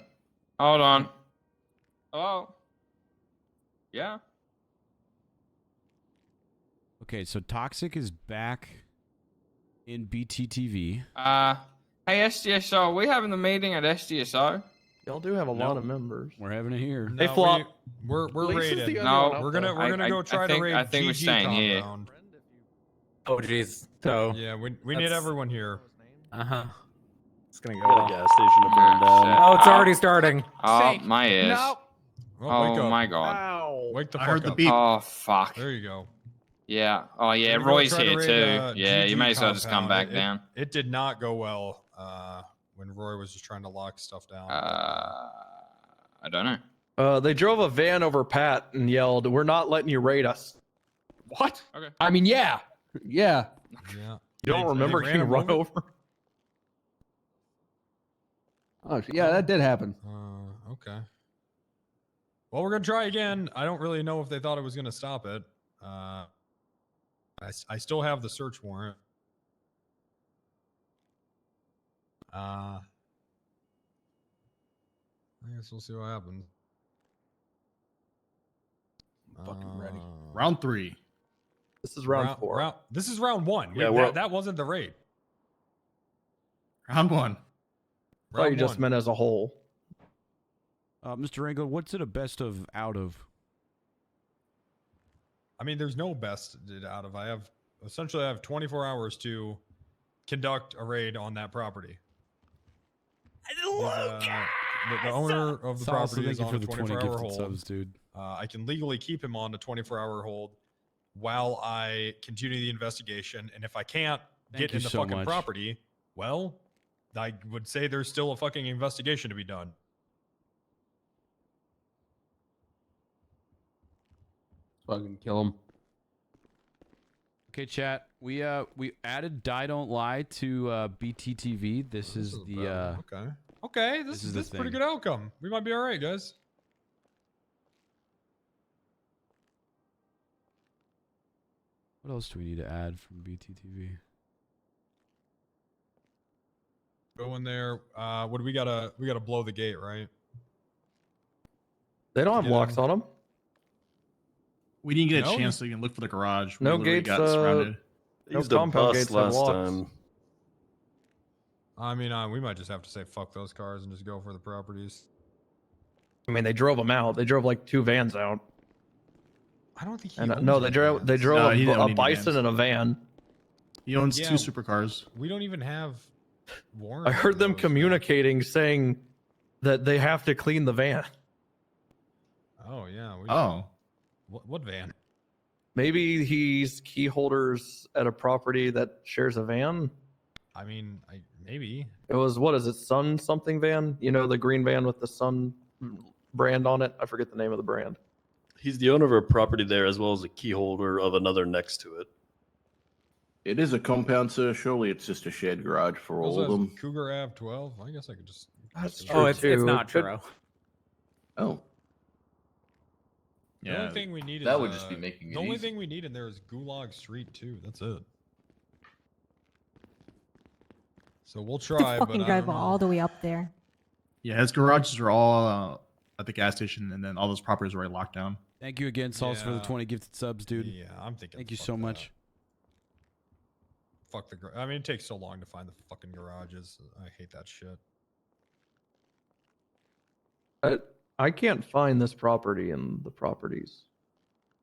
Hold on. Hello. Yeah. Okay, so Toxic is back in BTTV. Hey SDSO, are we having the meeting at SDSO? Y'all do have a lot of members. We're having it here. No, we're raiding. No, we're gonna go try to raid I think we're GG staying here. compound. Oh jeez. So Yeah, we need everyone here. It's gonna Got a gas station to burn down. Oh, it's already starting. Oh, my ears. No. Oh, wake Oh up. my god. Wake the I fuck heard the up. beep. Oh fuck. There you go. Yeah. Oh yeah, We're gonna go Roy's try to here raid, too. Yeah, you GG may as well just come compound. back down. It did not go well when Roy was just trying to lock stuff down. I don't know. They drove a van over Pat and yelled, "We're not letting you raid us." What? Okay. I mean, yeah. Yeah. You don't remember ran getting him run over? Oh, yeah, that did happen. Okay. Well, we're gonna try again. I don't really know if they thought it was gonna stop it. I still have the search warrant. I guess we'll see what happens. Fucking ready. Round 3. This is round 4. This is round 1. Yeah, that wasn't the raid. Round 1. I thought you just meant as a whole. Mr. Rango, what's it a best of out of? I mean, there's no best out of. I have 24 hours to conduct a raid on that property. The owner of the property is on a 24-hour hold. Subs, dude. I can legally keep him on a 24-hour hold while I continue the investigation. And if I can't get in the fucking property, well, I would say there's still a fucking investigation to be done. Fucking kill him. Okay, chat. We added Die Don't Lie to BTTV. This is the Okay, this is a pretty good outcome. We might be all right, guys. What else do we need to add from BTTV? Go in there. What do we gotta blow the gate, right? They don't have Get locks in. on them. We didn't get a No? chance to even look for the garage. We No literally gates. got surrounded. No Used a compound bus gates have last locks. time. I mean, we might just have to say fuck those cars and just go for the properties. I mean, they drove them out. They drove like 2 vans out. I don't think he And owns no, any they drove vans. No, he didn't a own any bison vans. and a van. He owns Yeah. 2 supercars. We don't even have warrants. I heard for them those. communicating saying that they have to clean the van. Oh yeah. Oh. What van? Maybe he's key holders at a property that shares a van. I mean, maybe. It was, what is it, Sun something van? You know, the green van with the Sun brand on it? I forget the name of the brand. He's the owner of a property there as well as a key holder of another next to it. It is a compound, sir. Surely it's just a shared garage for all Also of has them. Cougar Ave 12. I guess I could just. That's just- true. Oh, it's too. not It could- true. Oh. The only thing we need that is, would just be making it the only easy. thing we need in there is Gulag Street 2. That's it. So we'll To try, but fucking I drive don't know. all the way up there. Yeah, his garages are all at the gas station, and then all those properties are already locked down. Thank you again, Sauce, for the Yeah. 20 gifted subs, dude. Yeah, I'm thinking. Thank you fuck so that. much. Fuck the. I mean, it takes so long to find the fucking garages. I hate that shit. I can't find this property in the properties.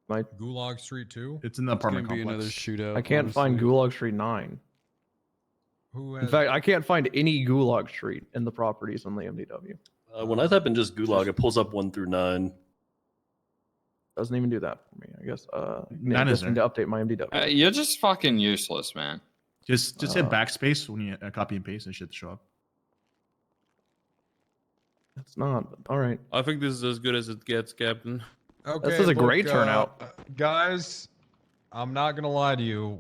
Gulag Street 2. It's in the It's gonna apartment be another complex. shootout. I can't find honestly. Gulag Street 9. Who In has? fact, I can't find any Gulag Street in the properties on the MDW. When I type in just Gulag, it pulls up 1 through 9. Doesn't even do that for me. I guess I None is just need to update my MDW. You're just fucking useless, man. Just hit backspace when you copy and paste, and it should show up. It's not, but all right. I think this is as good as it gets, Captain. Okay, This is a great look, turnout. Guys, I'm not gonna lie to you.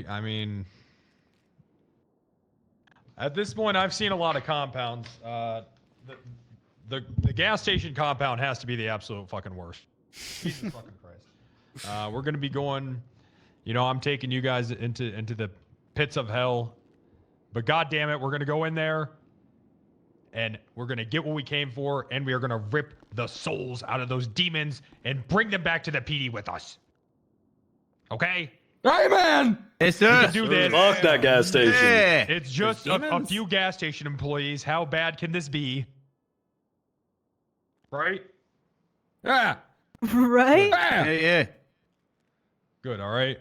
I mean, at this point, I've seen a lot of compounds. The gas station compound has to be the absolute fucking worst. Jesus fucking Christ. We're gonna be going. You know, I'm taking you guys into the pits of hell. But god damn it, we're gonna go in there. And we're going to get what we came for, and we are going to rip the souls out of those demons and bring them back to the PD with us. Okay? Hey, man! It's We can us. do this. Fuck that gas station. Yeah. It's just a demons? few gas station employees. How bad can this be? Right? Yeah. Right? Yeah. Good, all right.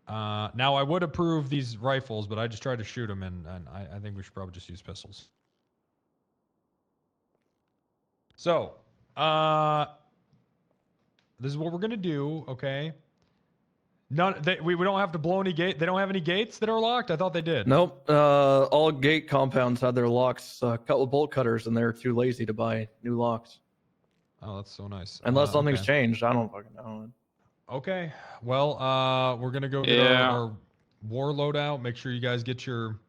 Now, I would approve these rifles, but I just tried to shoot them, and I think we should probably just use pistols. So, this is what we're gonna do, okay? We don't have to blow any gate. They don't have any gates that are locked. I thought they did. Nope. All gate compounds had their locks cut with bolt cutters, and they're too lazy to buy new locks. Oh, that's so nice. Unless something's okay. changed, I don't fucking know. Okay. Well, we're gonna go get our war loadout. Make sure you guys get your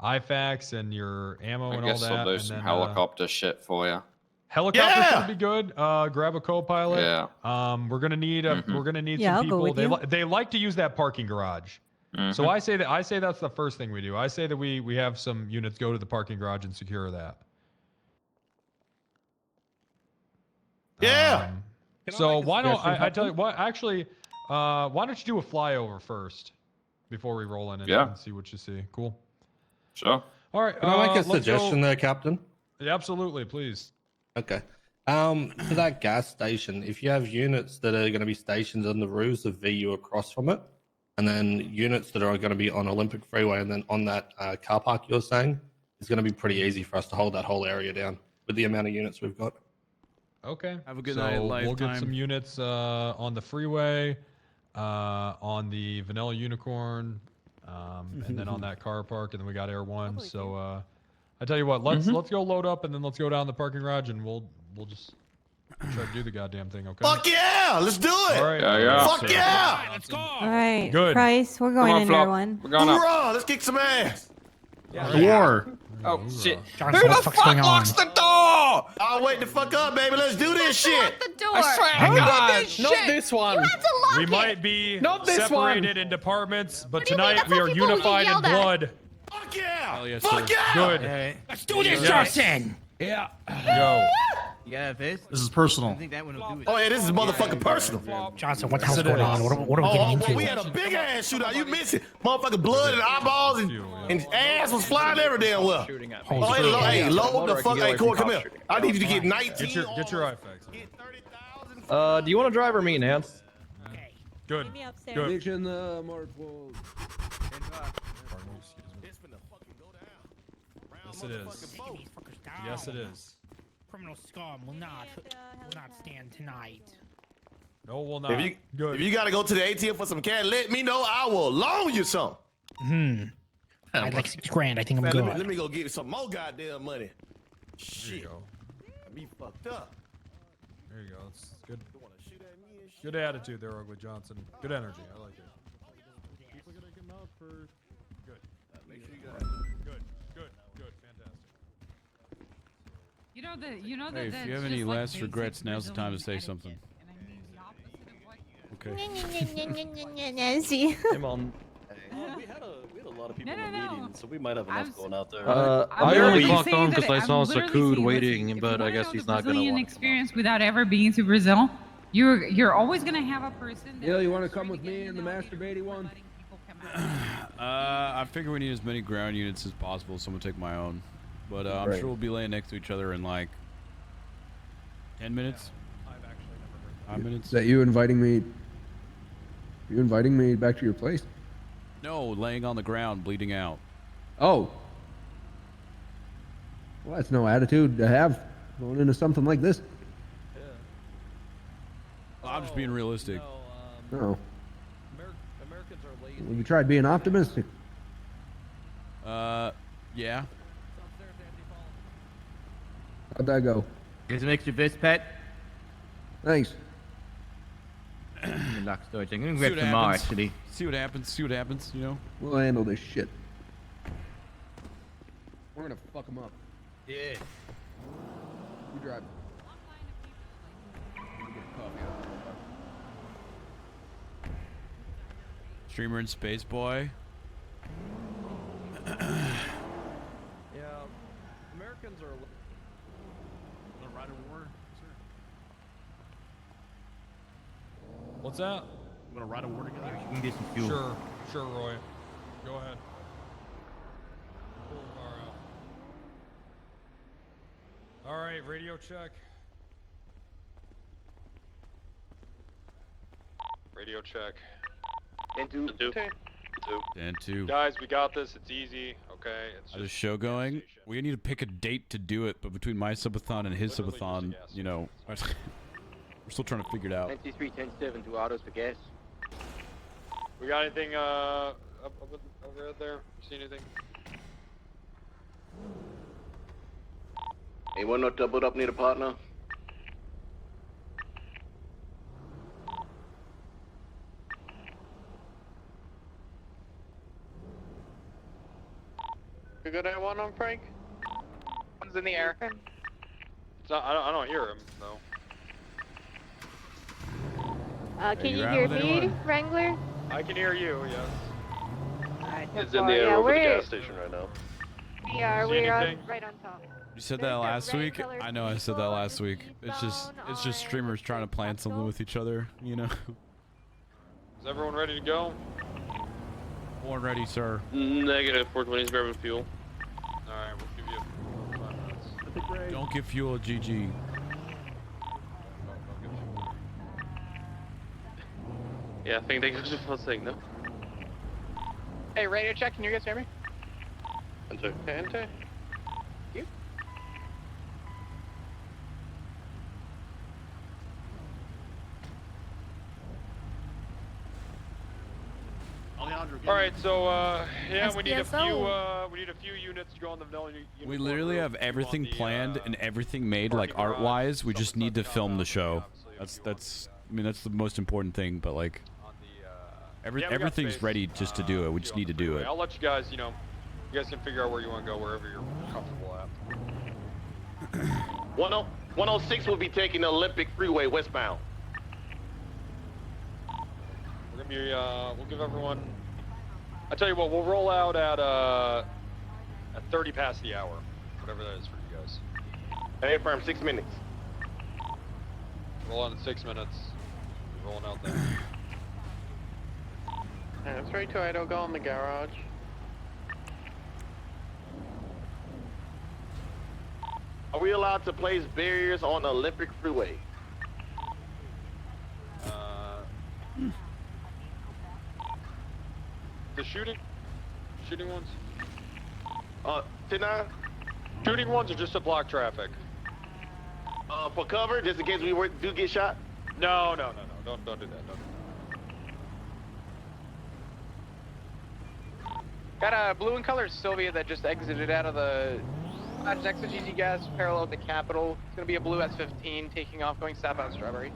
IFAKs and your ammo I and all guess that. I'll do and some then, helicopter shit for you. Helicopter's gonna be good. Grab a co-pilot. Yeah. We're gonna need we're gonna need Yeah, some I'll go people. with you. They like to use that parking garage. So I say that's the first thing we do. I say that we have some units go to the parking garage and secure that. Yeah. So why don't I tell you what? Actually, why don't you do a flyover first before we roll in and see what you see? Cool. Sure. All right. Can I make a let's go- suggestion there, Captain? Yeah, absolutely, please. Okay. For that gas station, if you have units that are going to be stationed on the roofs of VU across from it, and then units that are going to be on Olympic Freeway, and then on that car park you're saying, it's going to be pretty easy for us to hold that whole area down with the amount of units we've got. Okay. Have a good so night, we'll get Lifetime. some units on the freeway, on the Vanilla Unicorn, and then on that car park, and then we got Air One. So I tell you what, let's go load up, and then let's go down the parking garage, and we'll just try to do the goddamn thing. Okay. Fuck yeah! Let's do it! All right. Fuck yeah! Let's go. All right. Good. Price, we're going in there one. We're going up. Hoorah! Let's kick some ass! War. Oh, shit. John, what the fuck's going on? the door? I'll wait the fuck up, baby. Let's do this shit! The door. I swear to God. Not this one. We might be Not this one. separated in departments, but do you mean? tonight That's we how are people who unified in yelled at. blood. Fuck Fuck yeah! Hell yes, Fuck sir. yeah! Good. Let's do this, Yes. Johnson. Yeah. Yo. You got this? This is personal. I think that one will do it. Oh yeah, this is motherfucking personal. Johnson, what the Yes, hell's it going is. on? What are we getting into? Well, we had a big ass shootout. You missed it. Motherfucking blood and eyeballs and ass was flying every damn well. Oh, hey, load the fuck. Hey, Corey, come here. I need you to get 19. Get your Do you want to drive or me, Nance? Good. Meet me upstairs. Good. Mission the Marvel. Yes, it is. Yes, it is. Criminal scum will not stand tonight. No, we'll not. If you gotta go to the ATM for some cash, let me know. I will loan you some. I'd like $6,000. I think I'm Man, good. let me go get some more goddamn money. Shit. go. I be fucked up. There you go. It's good. Good attitude there, Ugly Johnson. Good energy. I like it. People gonna come out for good. Make sure you got Good. Fantastic. You know Hey, if you have any last regrets, now's the time to say something. Okay. Nancy. Come on. We had a lot of people in the meeting, so we might have enough going out there. I only clocked on because I saw Sakud waiting, but I guess he's not gonna Brazilian want. experience without ever being to Brazil. You're always gonna have a person. Yeah, you want to come with me in the masturbating one? I figure we need as many ground units as possible, so I'm gonna take my own. But I'm Right. sure we'll be laying next to each other in like 10 minutes. 5 minutes. Is that you inviting me? You inviting me back to your place? No, laying on the ground, bleeding out. Oh. Well, that's no attitude to have going into something like this. I'm just being realistic. No. Americans are lazy. Have you tried being optimistic? Yeah. How'd that go? Here's an extra vest, Pat. Thanks. Good luck, storage. I'm gonna See grab what some more, happens. actually. See what happens, you know? We'll handle this shit. We're gonna fuck them up. Yeah. You drive. Streamer and Space Boy. Yeah, Americans are. The ride of war, sir. What's that? I'm gonna ride a war together. We can get some fuel. Sure, Roy. Go ahead. Pull the car out. All right, radio check. Radio check. And two. And two. Guys, we got this. It's easy. Okay. It's How's the show going? We need to pick a date to do it, but between my subathon and his subathon, you know, we're still trying to figure it out. 93, 10-7, 2 autos for gas. We got anything up over there? See anything? Anyone not doubled up need a partner? You good at one on Frank? One's in the air. It's not, I don't hear him though. Can you you out hear with me, anyone? Wrangler? I can hear you. Yes. Alright, It's in the air over the gas station right now. We are. See We're anything? right on top. You said that last week? I know I said that last week. It's just streamers trying to plan something with each other, you know? Is everyone ready to go? Born ready, sir. Negative. 420's grabbing fuel. All right, we'll give you 5 minutes. Don't give fuel a GG. Yeah, I think they go to full signal. Hey, radio check. Can you guys hear me? Enter. Enter. You? All right, so yeah, we need a SPSO. few units to go on the vanilla uniform We literally roof have to do everything on the, planned and everything made, like parking garage, art-wise. We some just stuff need to got film out, the show. obviously, I mean, that's the most important thing. But like, yeah, we got everything's space, ready just to do it. We just on need the to do freeway. it. I'll let you guys, you know, you guys can figure out where you want to go, wherever you're comfortable at. 106 will be taking the Olympic Freeway westbound. We're gonna be, we'll give everyone. I tell you what, we'll roll out at At 30 past the hour, whatever that is for you guys. Hey, firm, 6 minutes. Roll on in 6 minutes. Rolling out there. Alright, 328, go in the garage. Are we allowed to place barriers on the Olympic Freeway? The shooting ones? 10-9? Shooting ones are just to block traffic. For cover, just in case we do get shot? No. Don't do that. Don't do that. Got a blue and color Sylvia that just exited out of the next to GG Gas, parallel to Capitol. It's gonna be a blue S15 taking off, going southbound Strawberry.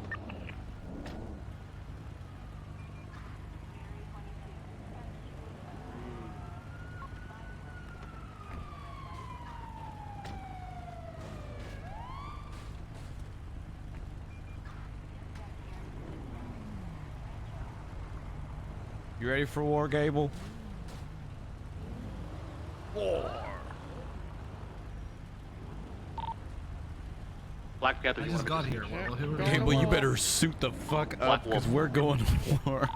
You ready for war, Gable? War. Black Panther, I just got here. Gable, you better suit the fuck up because we're going to war.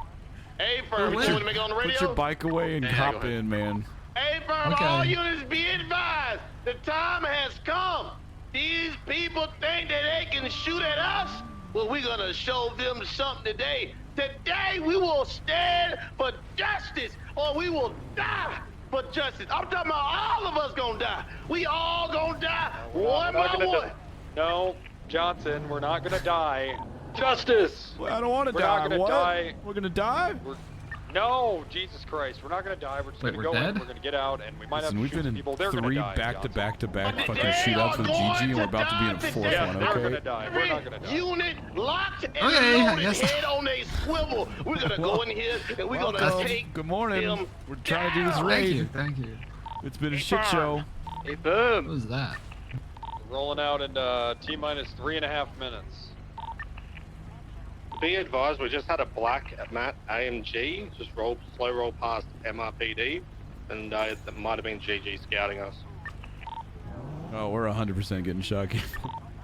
Hey, firm, you want to make it on the radio? Put your bike away and hop in, man. Hey, firm, all units be advised. The time has come. These people think that they can shoot at us. Well, we're going to show them something today. Today, we will stand for justice, or we will die for justice. I'm talking about all of us gonna die. We all gonna die, one by one. No, Johnson, we're not gonna die. Justice! Well, I don't want to die. We're not gonna die. We're gonna die? No, Jesus Christ, we're not gonna die. We're just gonna go in, we're gonna get out, and we might have to We've shoot been some in people. They're gonna 3 die. back-to-back fucking shootouts with GG, and we're about to be in a 4th one, They're okay? gonna die. We're not gonna die. Unit locked and loaded, head on a swivel. We're gonna go in here and we're gonna take Good morning. them We're trying to do this raid. Thank you. It's been a shit show. Hey, boom. What was that? Rolling out in T-minus 3.5 minutes. Be advised, we just had a black matte AMG just slow roll past MRPD, and that might have been GG scouting us. Oh, we're 100% getting shot.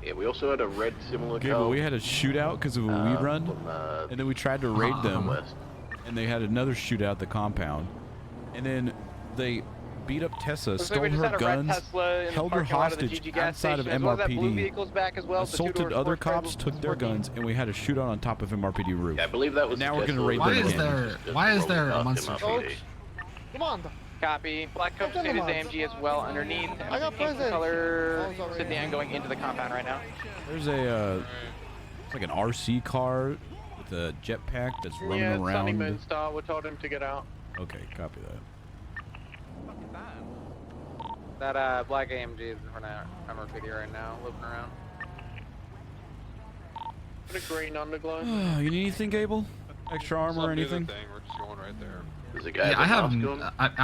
Yeah, we also had a red similar Okay, but we had a shootout because of a weed run, and then we tried to raid them, and they had another shootout at the compound, and then they beat up Tessa, stole her guns, held her hostage outside of MRPD, assaulted other cops, took their guns, and we had a shootout on top of MRPD roof. Yeah, I believe that was. And now we're gonna raid them again. Why is there a monster? Come on. Copy. Black Coat Mercedes AMG as well underneath. I got presents. Color sedan going into the compound right now. There's a, it's like an RC car with a jetpack that's running Sunny around. Moonstar, we told him to get out. Okay, copy that. That black AMG is in front of MRPD right now, looping around. Put a green underglow. You need anything, Gable? Extra armor or anything? We're just going right there. There's a guy Yeah, I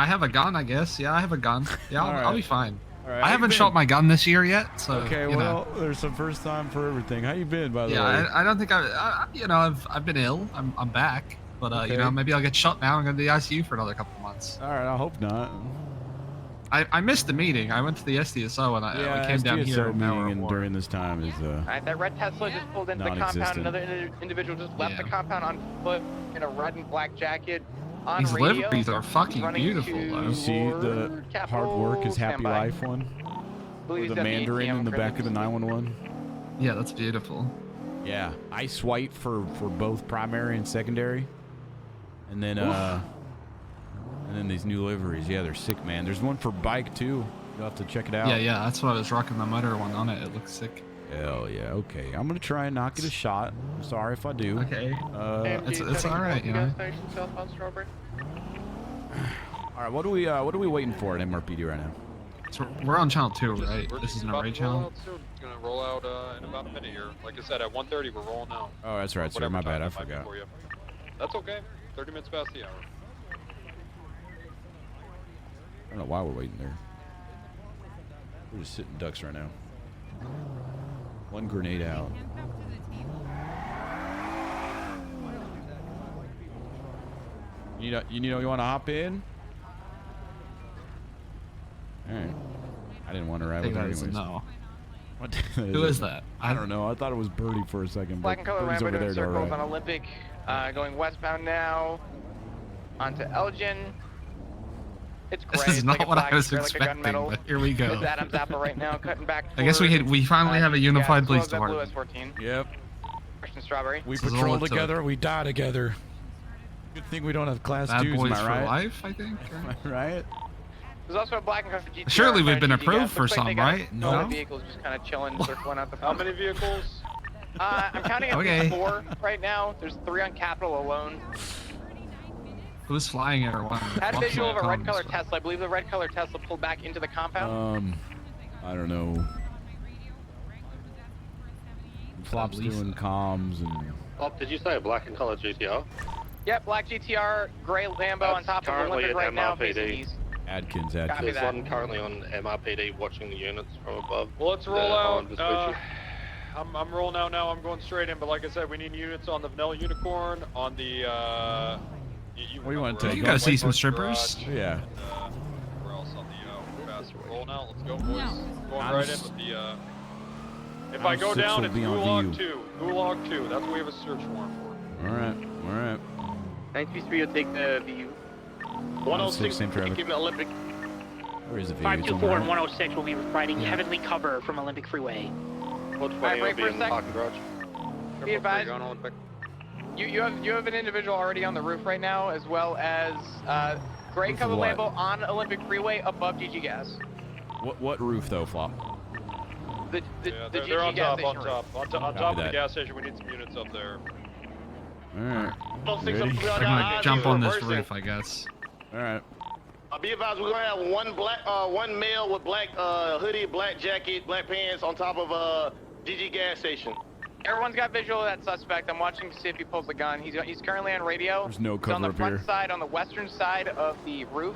have a gun, I guess. Yeah, I have a gun. Yeah, I'll be fine. All right, I haven't shot my gun this year yet, so. Okay, you well, know. there's some first time for everything. How you been, by the way? Yeah, I don't think I've been ill. I'm back, but Okay. you know, maybe I'll get shot now and go to the ICU for another couple of months. All right, I hope not. I missed the meeting. I went to the SDSO and I came down here. SDSO meeting and during this time is Alright, that red Tesla just pulled into the compound. non-existent. Another individual just left the compound on foot in a red and black jacket. On These radio. liveries are fucking Running beautiful, to though. You see the hard work is happy standby. life one? Believe With he's the got the Mandarin ATM in the back of the credits. 911? Yeah, that's beautiful. Yeah, ice white for both primary and secondary. And then these new liveries. Yeah, they're sick, man. There's one for bike too. You'll have to check it out. Yeah, that's what I was rocking the motor one on it. It looks sick. Hell yeah, okay. I'm gonna try and not get a shot. I'm sorry if I do. Okay. It's all right, you know. All right, what are we waiting for at MRPD right now? So we're on channel 2, right? This is an about array to roll channel. out soon. It's gonna roll out in about a minute here. Like I said, at 1:30 we're rolling out. Oh, that's right, sir. Whatever My time bad. I that might be forgot. for you. That's okay. 30 minutes past the hour. I don't know why we're waiting there. We're just sitting ducks right now. One grenade out. You want to hop in? All right. I didn't want to ride I with think her that is a anyways. no. What? Who is that? I don't know. I thought it was Birdie for a second. Black But and color Birdie's Lambo over doing there to our circles right. on Olympic, going westbound now. Onto Elgin. It's gray. This is it's not like a what I black, was gray like a expecting, gunmetal. but here we go. It's Adam's apple right now, cutting back. I guess we finally have a unified police Blue department. S14. Yep. Christian Strawberry. We This is patrol all it took. together. We die together. Good thing we don't have class Bad twos. boys Am I for right? life, I think. Am I right? There's also a black and color GTR. Surely we've been GTS. approved Looks for like some, they got right? all No? the vehicles just kind of chilling, circling out the How front. many vehicles? I'm counting at Okay. least 4 right now. There's 3 on Capitol alone. Who's flying everyone? Had visual of a red color Tesla. I believe the red color Tesla pulled back into the compound. I don't know. Flop's doing comms and. Oh, did you say a black and color GTR? Yep, black GTR, gray Lambo on top of currently Olympic at right now, MRPD. facing east. Adkins. Copy There's that. one currently on MRPD watching the units from above. Well, let's The roll Holland out. Vespucci. I'm rolling out now. I'm going straight in. But like I said, we need units on the Vanilla Unicorn, on the. What do you want to You take? gotta see some strippers. Yeah. Where else on the fast roll now? Let's go, boys. Going right in with the. If I go Six down, will it's be on Gulag VU. 2. Gulag 2. That's what we have a search warrant for. All right. All right. 933 will take the VU. 106, same traffic. Keep it Olympic. Where is the VU? 524 and 106 will be providing heavenly cover from Olympic Freeway. 120 will be in the parking garage. Be advised. You have an individual already on the roof right now, as well as gray Roof of color what? Lambo on Olympic Freeway above GG Gas. What roof though, Flop? The Yeah, the they're on GG gas top, station on roof. top. On Copy top of the that. gas station, we need some units up there. All right. Six Ready? up, I'm gonna jump on this reversing. roof, I guess. All right. Be advised, we're gonna have one male with black hoodie, black jacket, black pants on top of GG gas station. Everyone's got visual of that suspect. I'm watching to see if he pulls the gun. He's currently on radio. There's no He's cover on the up front here. side, on the western side of the roof.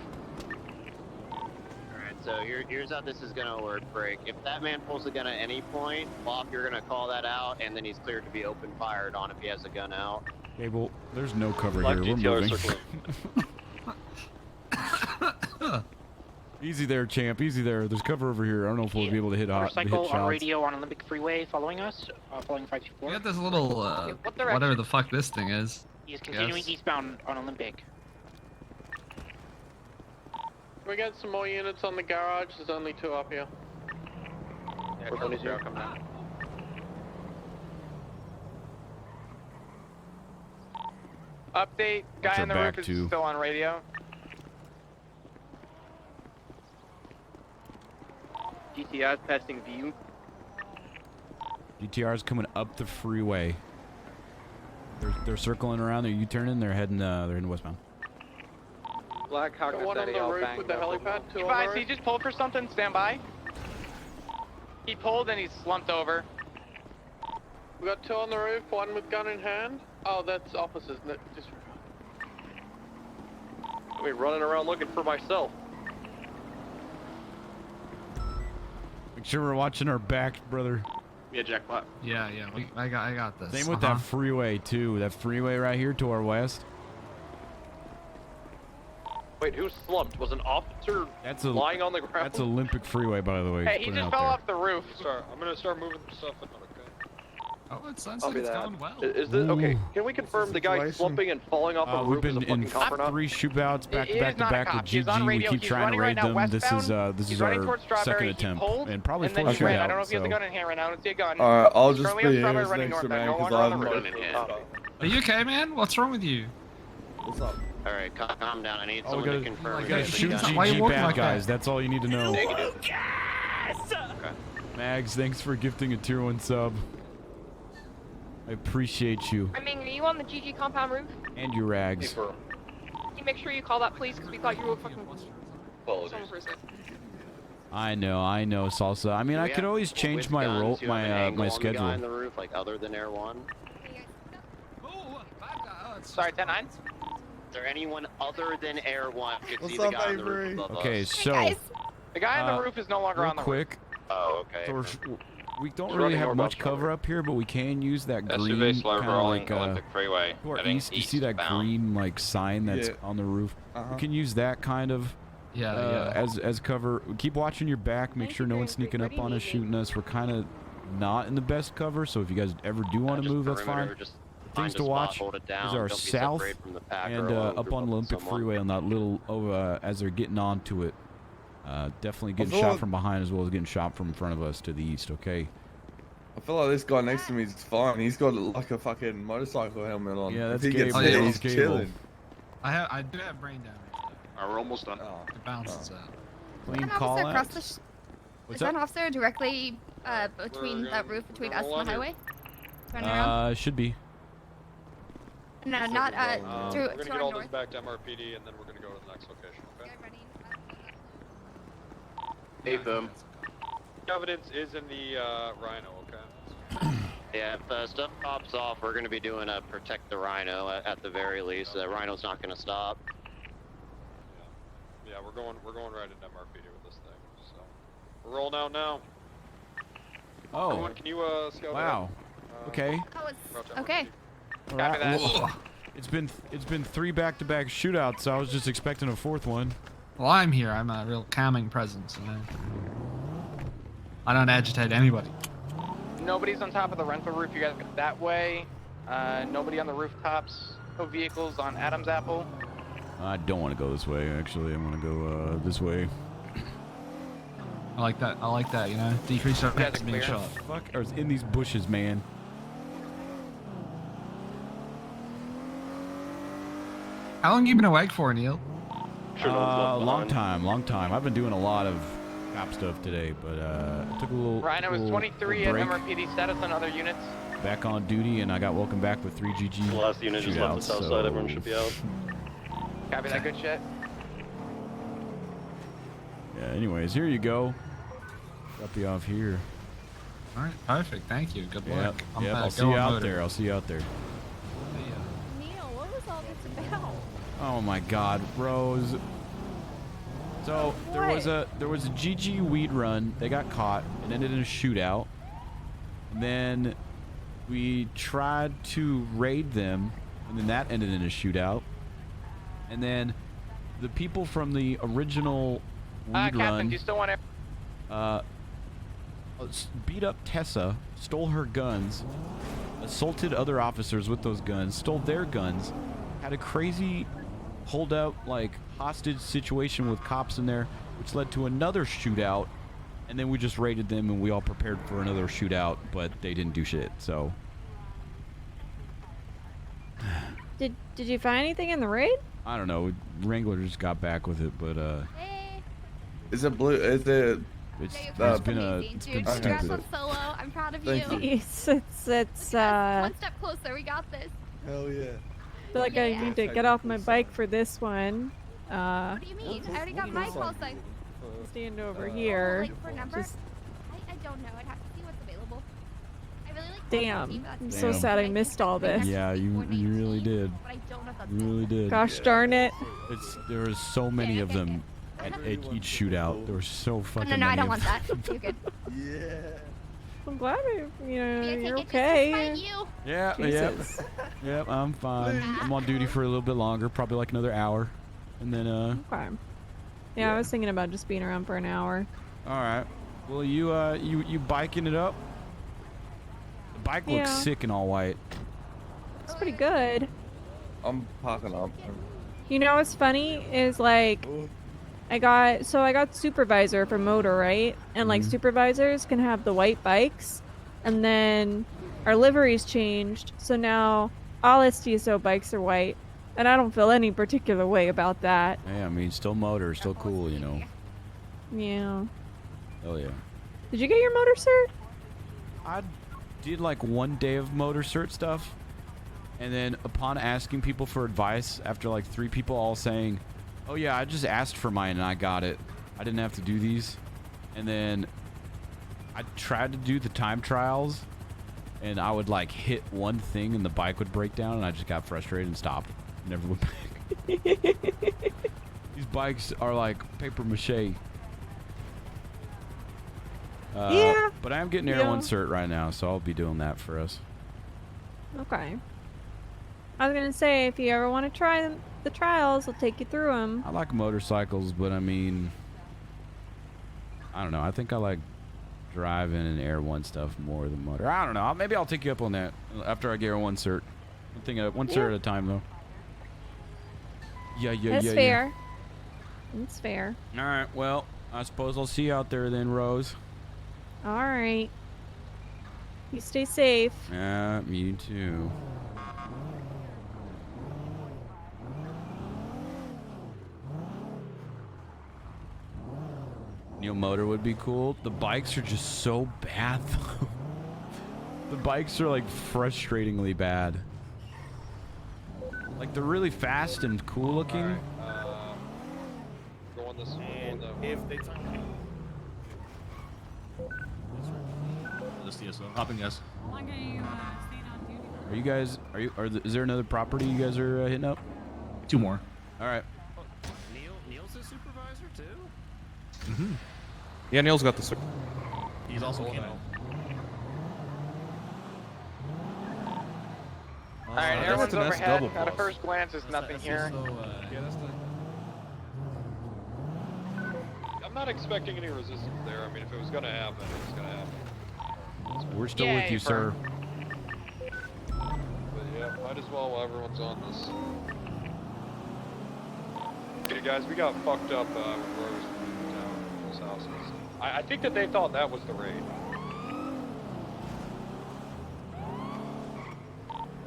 Alright, so here's how this is gonna work, Break. If that man pulls the gun at any point, Bob, you're gonna call that out, and then he's cleared to be open fired on if he has a gun out. Okay, well, there's no cover Black here. We're GTR moving. circling. Easy there, champ. Easy there. There's cover over here. I don't know if we'll be able to hit Motorcycle on shots. radio on Olympic Freeway following us, following 524. We got this little, what direction? whatever the fuck this thing is. He is continuing Yes. eastbound on Olympic. We got some more units on the garage. There's only 2 up here. Yeah, 20 coming out. Update, guy Watch on the our roof back, is too. still on radio. GTR passing VU. GTR's coming up the freeway. They're circling around. They're U-turning. They're heading westbound. Black Got one on the roof with the helipad. 2 on Advise, the he roof. just pulled for something. Stand by. He pulled and he's slumped over. We got 2 on the roof. 1 with gun in hand. Oh, that's officers. No, just I mean, running around looking for myself. Make sure we're watching our back, brother. Yeah, jackpot. Yeah, I got this. Same with that freeway too. That freeway right here to our west. Wait, who slumped? Was an officer lying on the ground? That's Olympic Freeway, by the way. Hey, he putting just out fell there. off the roof. I'm gonna start moving stuff in. Okay. Oh, it sounds I'll like be it's that. going well. Is this okay? Ooh. Can we confirm the guy slumping and falling off a We've roof is a been in fucking cop or not? 3 shootouts back He to is back to not a back cop. with He's on GG. We radio. keep He's trying to running right raid now them. This is westbound. this He's is running our towards Strawberry. second He attempt pulled, and probably and then full he ran. I don't know shootout. if he has a So. gun in hand right now. I don't see a gun. Alright, I'll He's just currently be on here Strawberry as running next northbound. man No because longer on the I'm roof. Are you okay, man? What's wrong with you? What's up? Alright, calm down. I need All we someone to gotta, confirm. you if gotta he has a shoot gun. Why you GG walking bad like that? guys. That's all you need to know. Negative. Mags, thanks for gifting a tier 1 sub. I appreciate you. I mean, are you on the GG compound roof? And your rags. Can you make sure you call that, please? Because we thought you were fucking someone for a second. I know, Salsa. I mean, Do I we could have always people change with my guns role, who have an angle my on the guy on schedule. the roof, like other than Air 1? Sorry, 10-9. Is there anyone other than Air 1 who could What's see the up, guy on the roof Avery? above Okay, us? so The guy on the roof is no longer real on the roof. quick. Oh, okay. So we don't He's really running have northbound much cover up here, but we can use that green SUV kind of rolling like Olympic Freeway, to our heading east. You see that eastbound. green like sign that's Yeah. on the roof? Uh-huh. We can use that kind of Yeah, as cover. Keep watching your back. Make sure no one's sneaking up on us, shooting us. We're kind of not in the best cover, so if you guys ever do want to move, that's fine. Things to watch is our south and up on Olympic Freeway on that little as they're getting onto it. Definitely getting shot from behind as well as getting shot from in front of us to the east. Okay. I feel like this guy next to me is fine. He's got like a fucking motorcycle helmet on. Yeah, that's if he gets Gable. hit, That's he's Gable. chilling. I do have brain damage. Alright, we're almost done. It bounces out. Clean An call officer across outs. the What's is that up? an officer directly between that roof between us and the highway? Turning around? Should be. No, not We're gonna to get our all north. this back to MRPD, and then we're gonna go to the next location. Okay. Hey, boom. Evidence is in the Rhino. Okay. Yeah, if stuff pops off, we're going to be doing a protect the Rhino at the very least. The Rhino's not going to stop. Yeah, we're going right into MRPD with this thing. So we're rolling out now. Oh. Everyone, can you scout Wow. Okay. Okay. All right. Well, it's been 3 back-to-back shootouts. So I was just expecting a 4th one. Well, I'm here. I'm a real calming presence. You know? I don't agitate anybody. Nobody's on top of the rental roof. You guys go that way. Nobody on the rooftops. No vehicles on Adam's Apple. I don't want to go this way. Actually, I want to go this way. I like that. I like that. You know, decrease our chance of being shot. Fuck, I was in these bushes, man. How long you been awake for, Neil? Long time. I've been doing a lot of cop stuff today, but I took a little. Rhino is 23 at break. MRPD status on other units. Back on duty, and I got welcome back with 3 GG. The last unit just left the south side. Everyone should be out. Copy that. Good shit. Yeah. Anyways, here you go. Drop you off here. All right. Perfect. Thank you. Good luck. Yep. I'll see you out there. I'll see you out there. Neil, what was all this about? Oh my God, Rose. So there was a GG weed run. They got caught and ended in a shootout. And then we tried to raid them, and then that ended in a shootout. And then the people from the original weed Captain, run do you still want to? beat up Tessa, stole her guns, assaulted other officers with those guns, stole their guns, had a crazy holdout, like hostage situation with cops in there, which led to another shootout, and then we just raided them and we all prepared for another shootout, but they didn't do shit. So Did you find anything in the raid? I don't know. Wrangler just got back with it, but Is it blue? Is it? It's been a. It's been Dude, congrats stupid. on solo. I'm proud of Thank you. you. It's One step closer. We got this. Hell yeah. I feel like I need to get off my bike for this one. What do you mean? I already got my call sign. Stand over here. Like for a number? Just I don't know. I'd have to see what's available. I really like damn. I'm so Damn. sad I missed all this. Yeah, you really did. but I don't know if that's You really did. Gosh darn it. There was so many of them at each shootout. There were so fucking no, many. I don't of want that. them. You're good. Yeah. I'm glad you're Just okay. despite you. Yeah, Jesus. yep, I'm fine. I'm on duty for a little bit longer, probably like another hour, and then Okay. Yeah, I was thinking about just being around for an hour. all right. Well, you biking it up? The bike looks Yeah. sick in all white. It's pretty good. I'm parking up. You know what's funny is like I got supervisor for motor, right? And like supervisors can have the white bikes, and then our livery's changed, so now all STSO bikes are white, and I don't feel any particular way about that. Yeah, I mean, still motor, still cool, you know. Yeah. Hell yeah. Did you get your motor cert? I did like 1 day of motor cert stuff, and then upon asking people for advice, after like 3 people all saying, oh yeah, I just asked for mine and I got it, I didn't have to do these. And then I tried to do the time trials, and I would like hit one thing and the bike would break down, and I just got frustrated and stopped. Never went back. These bikes are like paper mache. Yeah. But I am getting Air 1 cert right now, so I'll be doing that for us. Okay. I was gonna say, if you ever want to try the trials. I'll take you through them. I like motorcycles, but I mean, I don't know. I think I like driving and Air 1 stuff more than motor. I don't know. Maybe I'll take you up on that after I get Air 1 cert. I'm thinking one cert at a time, though. That's fair. That's fair. All right. Well, I suppose I'll see you out there then, Rose. All right. You stay safe. Yeah, me too. New motor would be cool. The bikes are just so bad, though. The bikes are like frustratingly bad. Like they're really fast and cool looking. Going this And if they this TSO, hopping guys. Are you guys? Is there another property you guys are hitting up? 2 more. All right. Neil's a supervisor too. Mm-hmm. Yeah, Neil's got the super. He's also Kano. Alright, that's everyone's an S overhead. double At a plus. first glance, there's nothing here. Yeah, that's the. I'm not expecting any resistance there. I mean, if it was gonna happen, it was gonna happen. We're still with you, sir. But yeah, might as well while everyone's on this. Okay, guys, we got fucked up with Rose down those houses. I think that they thought that was the raid.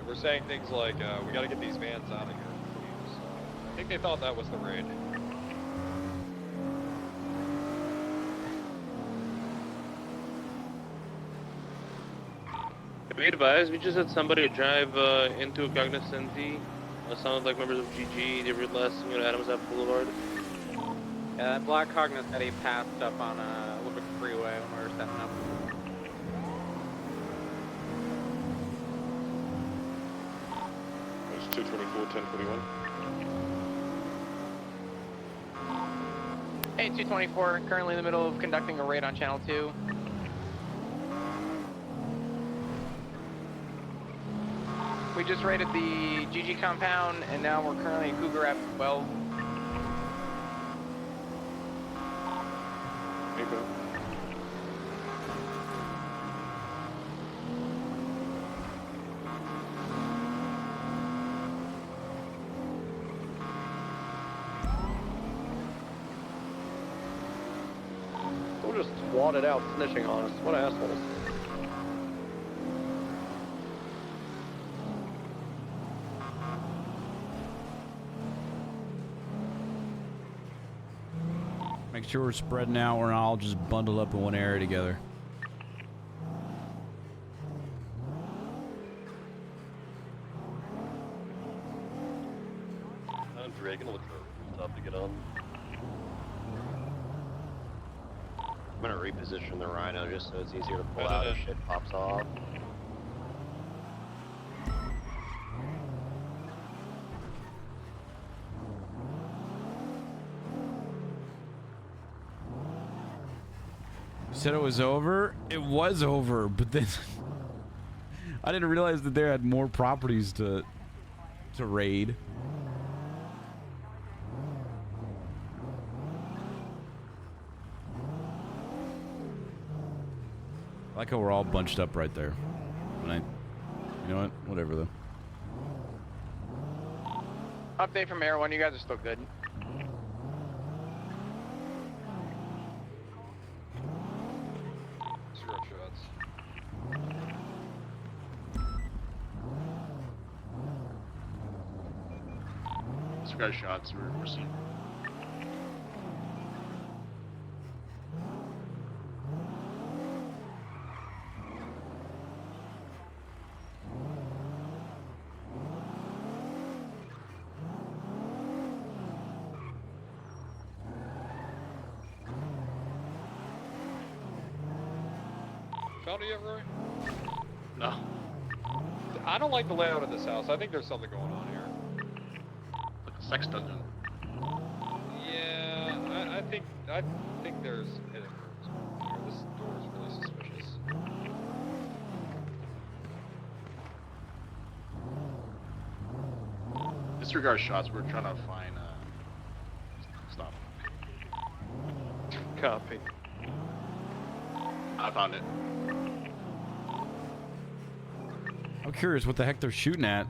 We're saying things like, we gotta get these vans out of here. So I think they thought that was the raid. Be advised, we just had somebody drive into a Cognoscenti. Sounded like members of GG. They were last seen at Adams Ave Boulevard. Yeah, that black Cognoscenti passed up on Olympic Freeway when we were setting up. It's 224, 1041. Hey, 224, currently in the middle of conducting a raid on Channel 2. We just raided the GG compound, and now we're currently in Cougar Ave 12. Hey, bro. We'll just swatted out snitching on us. What assholes. Make sure we're spreading out. We're all just bundled up in one area together. I'm dragging a look for top to get on. I'm gonna reposition the Rhino just so it's easier to pull out if shit pops off. You said it was over? It was over, but then I didn't realize that they had more properties to raid. I like how we're all bunched up right there. You know what? Whatever though. Update from Air 1, you guys are still good. Zero shots. This guy's shots we're seeing. Found it yet, Roy? No. I don't like the layout of this house. I think there's something going on here. Like a sex dungeon. Yeah, I think there's hidden rooms here. This door is really suspicious. This Disregard shots. We're trying to find. Stop. Copy. I found it. I'm curious what the heck they're shooting at.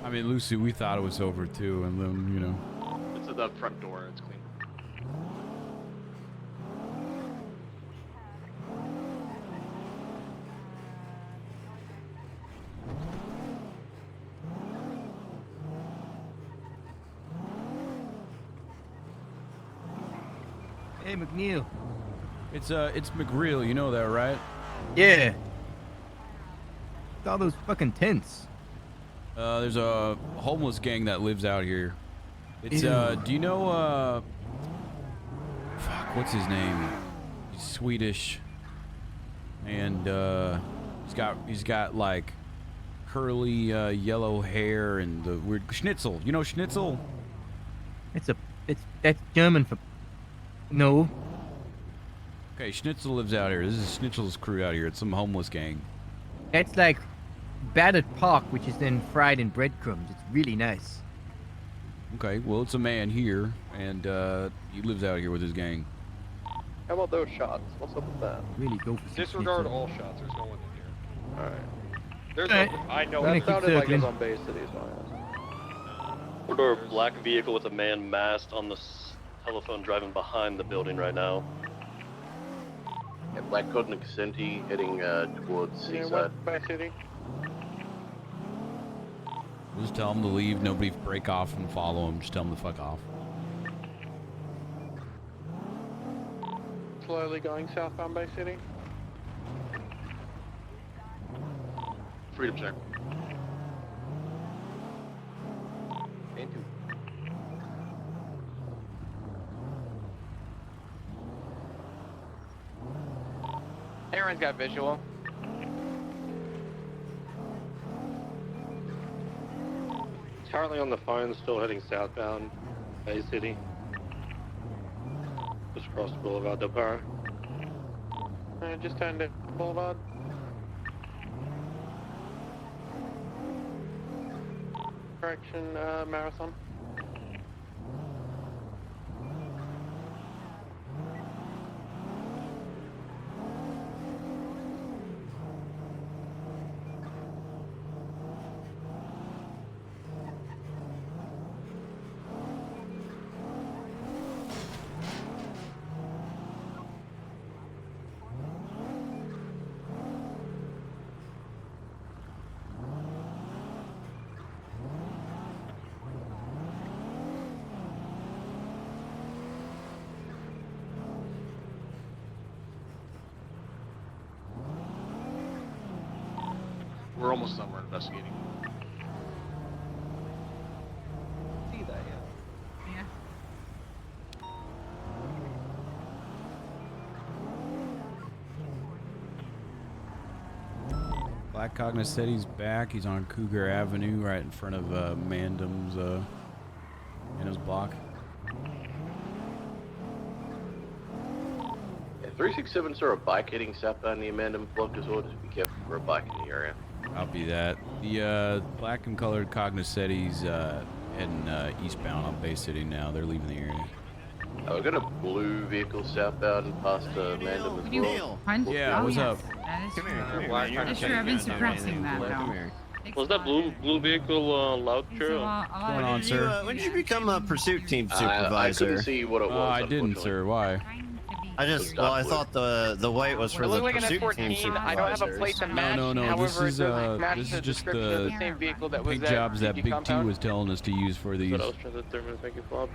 I mean, Lucy, we thought it was over too, and then, you know. It's at the front door. It's clean. Hey, McNeil. It's McReal, you know that, right? Yeah. All those fucking tents. There's a homeless gang that lives out here. It's Ew. do you know fuck, what's his name? He's Swedish. And he's got like curly yellow hair and the weird Schnitzel. You know Schnitzel? That's German for no. Okay, Schnitzel lives out here. This is Schnitzel's crew out here. It's some homeless gang. That's like battered pork, which is then fried in breadcrumbs. It's really nice. Okay, well, it's a man here, and he lives out here with his gang. How about those shots? What's up with that? Really go for some Disregard schnitzel. all shots. There's no one in here. Alright. There's Alright. no. I know. That sounded like it was circling. on Bay City, so I asked. Four-door black vehicle with a man masked on the telephone driving behind the building right now. Yeah, Black Code and Accenti heading towards Seaside. Bay City. Just tell them to leave. Nobody break off and follow them. Just tell them to fuck off. Slowly going southbound Bay City. Freedom check. Aaron's got visual. Currently on the phone, still heading southbound Bay City. Just across the Boulevard Del Perro. Just turned it Boulevard. Correction, Marathon. We're almost done. We're investigating. See that, yeah. Black Cogniz said he's back. He's on Cougar Avenue, right in front of Mandam's block. Yeah, 367 saw a bike heading southbound near Mandam block as well. Just be careful for a bike in the area. Copy that. The black and colored Cogniz said he's heading eastbound on Bay City now. They're leaving the area. We've got a blue vehicle southbound past Mandam as well. Yeah, what's up? That is Come true. here, come here. That is true. I've been suppressing that Come though. here. Was that blue vehicle loud true? What's going on, sir? When did you become a pursuit team I supervisor? couldn't see what it was. I didn't, sir. Why? I thought the white was for It the looks like an pursuit team F-14. I don't have a plate to match. No. However, This is it does match this the is just description of the the same vehicle that was big at jobs that DG Big T compound. was telling us to use for these. But I was trying to determine. Thank you, Bob.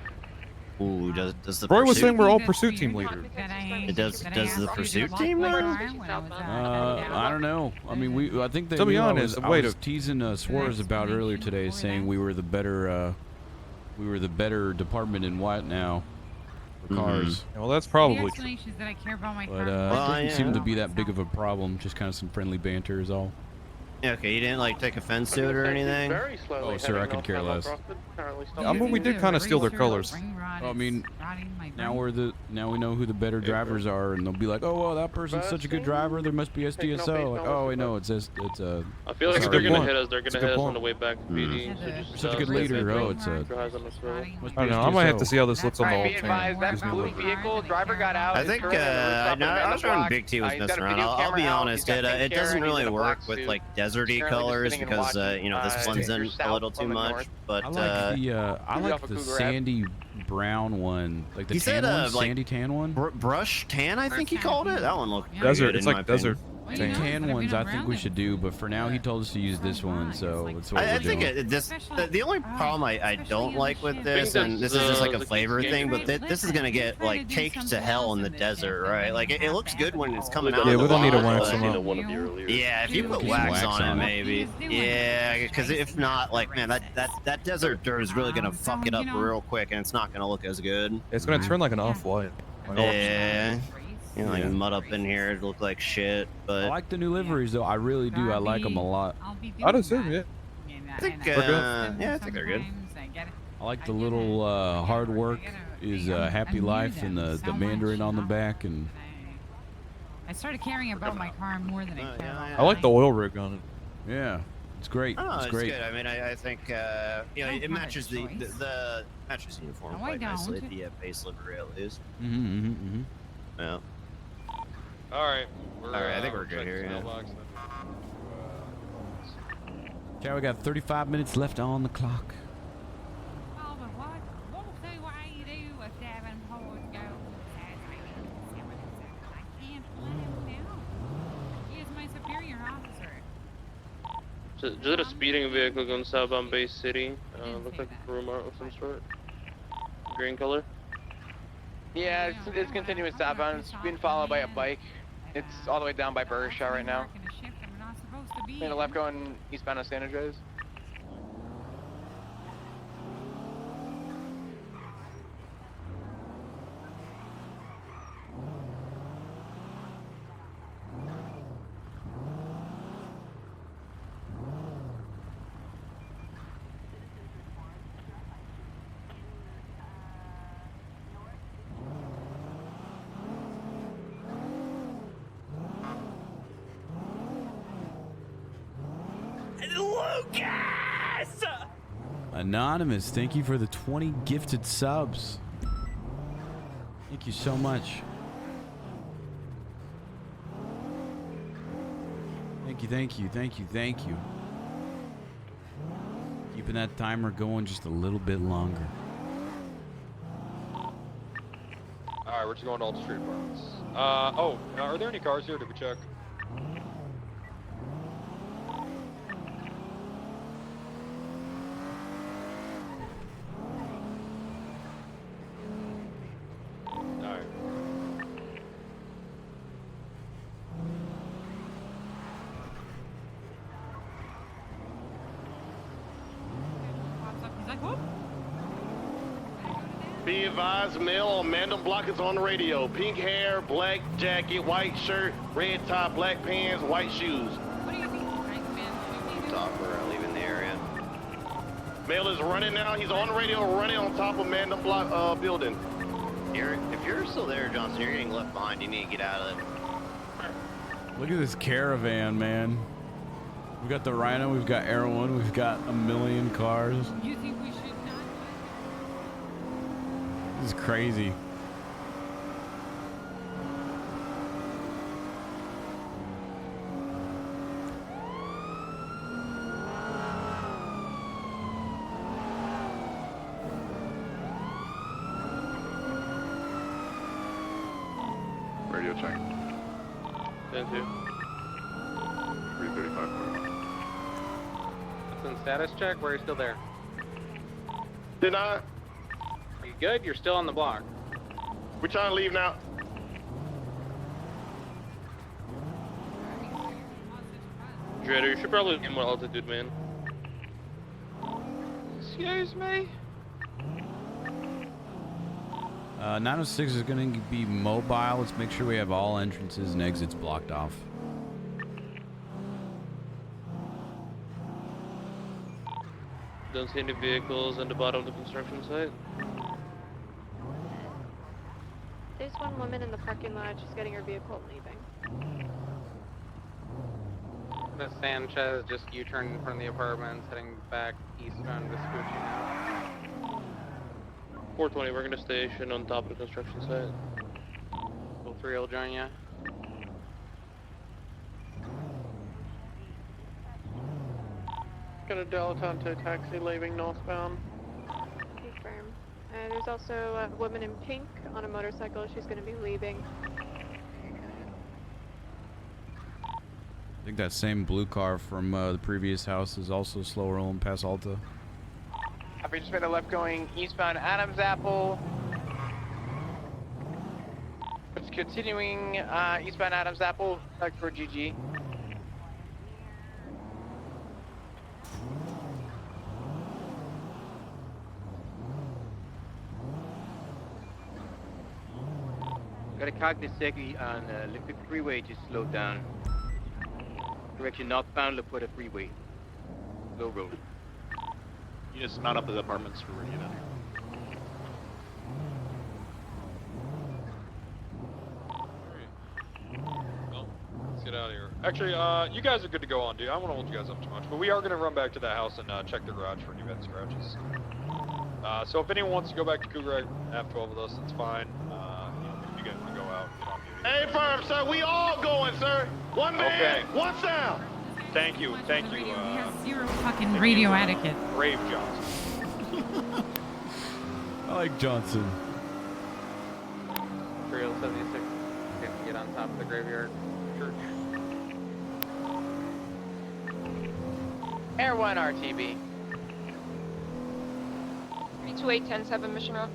Ooh, does the Roy was pursuit- saying we're all pursuit team leaders. It does the pursuit team though? I don't know. I mean, I think they. To be knew honest, I was teasing Suarez about earlier today, saying we were the better department in white now for cars. Well, that's probably The true. explanation is that I care about my But car. it didn't seem to be that big of a problem. Just kind of some friendly banter is all. Yeah, okay, you didn't like take offense to it or anything? Oh, sir, I could care less. I mean, we did kind of steal their colors. I mean, Now we know who the better drivers are, and they'll be like, oh well, that person's such a good driver. There must be SDSO. Like, oh wait, no, it's a. I feel like if they're gonna hit us, they're gonna hit us on the way back to PD. So just Such a good leader. Oh, it's a. I don't know. I might have to see how this looks on the Alright, whole be advised, that blue vehicle, driver got out. I is think currently on the rooftop of I was the trying block. Big T was He's messing got a around. video I'll be camera out, honest, he's got it pink hair, doesn't and he's really in a work black with suit. like deserty Currently just colors sitting and because watching, you know this blends in south a little from too the much. north. But I like the sandy brown one, like the he tan said one, like sandy tan one. Brush tan, I think he called it. That one looked pretty desert. good It's in like my desert. opinion. The tan ones I think we should do, but for now he told us to use this one, so that's what I we're think doing. the only problem I don't like with this, and this is just like a flavor thing, but this is gonna get like caked to hell in the desert, right? Like it looks good when it's coming out. Yeah, of the we don't need to bottle, wax but- them up. One of you earlier. Yeah, if you put wax on it, maybe. Yeah, because if not, like man, that desert dirt is really gonna fuck it up real quick, and it's not gonna look as good. It's gonna turn like an off-white. Yeah. You know, like mud up in here, it look like shit, but I like the new liveries though. I really do. I like them a lot. I do too, yeah. I think yeah, I think they're good. I like the little hard work is happy life and the Mandarin on the back and. I started caring about my car more than I care about I like the oil rig on it. Yeah, it's great. Oh, it's it's great. good. I mean, I think you know it matches the matches the uniform No, I quite nicely. don't. The base livery at least. Yeah. Alright. All right, I think we're good here. Yeah. Okay, we got 35 minutes left on the clock. Oh, but what? What do you do with Devin Ford go? I can't let him down. He is my superior officer. Just a speeding vehicle going southbound Bay City. Looks like a room art of some sort. Green color. Yeah, it's continuing southbound. It's being followed by a bike. It's all the way down by Burger Shot right now. Made a left going eastbound of San Andreas. Anonymous, thank you for the 20 gifted subs. Thank you so much. Thank you, thank you, thank you, thank you. Keeping that timer going just a little bit longer. Alright, we're just going to all the street apartments. Are there any cars here? Did we check? Alright. He's like, whoop. Be advised, male on Mandem Block is on the radio. Pink hair, black jacket, white shirt, red top, black pants, white shoes. What do you think? Talk, we're leaving the area. Male is running now. He's on the radio, running on top of Mandem Block building. If you're still there, Johnson, you're getting left behind. You need to get out of it. Look at this caravan, man. We've got the Rhino, we've got Air One, we've got a million cars. You think we should not? This is crazy. Radio check. 10-2. 335. That's in status check. Where are you still there? Did I? Are you good? You're still on the block. We're trying to leave now. Dreader, you should probably aim with altitude, man. Excuse me? 906 is going to be mobile. Let's make sure we have all entrances and exits blocked off. Don't see any vehicles on the bottom of the construction site. There's one woman in the parking lot. She's getting her vehicle and leaving. Miss Sanchez, just U-turn in front of the apartments, heading back eastbound Vespucci now. 420, we're gonna station on top of the construction site. 3 will join ya. Got a Dilettante taxi leaving northbound. Confirm. There's also a woman in pink on a motorcycle. She's going to be leaving. I think that same blue car from the previous house is also slow rolling past Alta. We just made a left going eastbound Adams Apple. It's continuing eastbound Adams Apple back toward GG. Got a Cognizant on Liquid Freeway, just slowed down. Direction northbound, look for the freeway. Low road. Units not up to the apartments for radio down here. Well, let's get out of here. Actually, you guys are good to go on, dude. I don't want to hold you guys up too much, but we are going to run back to that house and check the garage for new vent scratches. So if anyone wants to go back to Cougar, have 12 of us, that's fine. If you guys want to go out, get on duty. Hey, firm, sir, we all going, sir. One man, one sound. Thank you. He has zero fucking radio etiquette. Brave Johnson. I like Johnson. Trail 76. Can get on top of the graveyard church. Air 1 RTB. 328-107 Mission Road.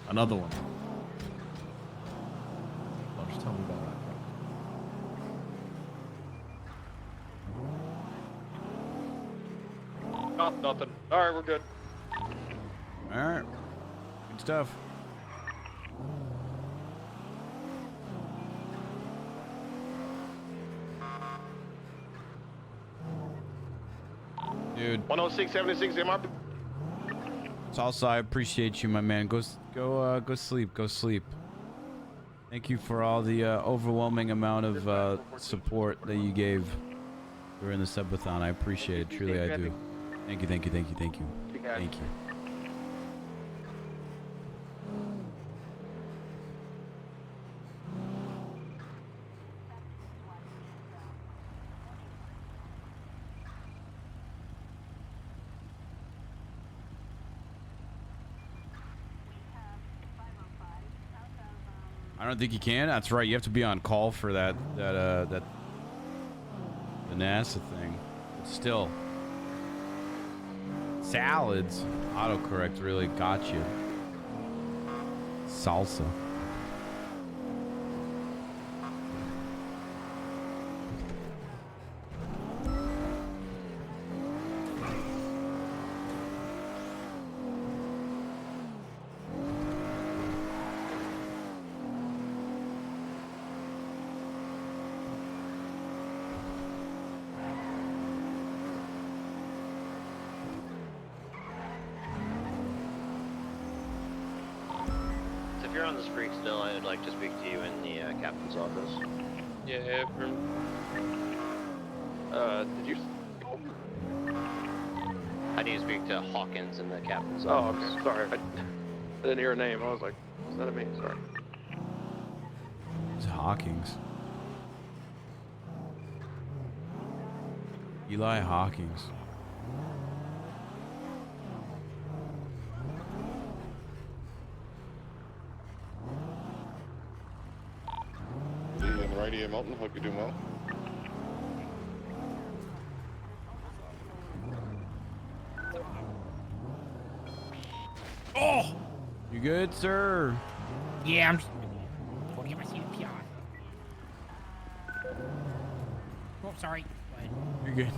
Another one. Oh, just tell me about that. Nothing. Alright, we're good. Alright. Good stuff. Dude. 10676 MRP. Salsa, I appreciate you, my man. Go sleep. Go sleep. Thank you for all the overwhelming amount of support that you gave during the subathon. I appreciate it. Truly, I do. Thank you. Thank you. I don't think you can. That's right. You have to be on call for the NASA thing. But still, salads. Autocorrect really got you. Salsa. If you're on the street still, I would like to speak to you in the captain's office. Yeah, Did you? I need to speak to Hawkins in the captain's Oh, office. okay. Sorry. I didn't hear a name. I was like, is that a me? Sorry. It's Hawkins. Eli Hawkins. And righty Milton, hope you're doing well. Oh! You good, sir? Yeah, I'm just... Go get my CPR. Oh, sorry. Go ahead. You're good.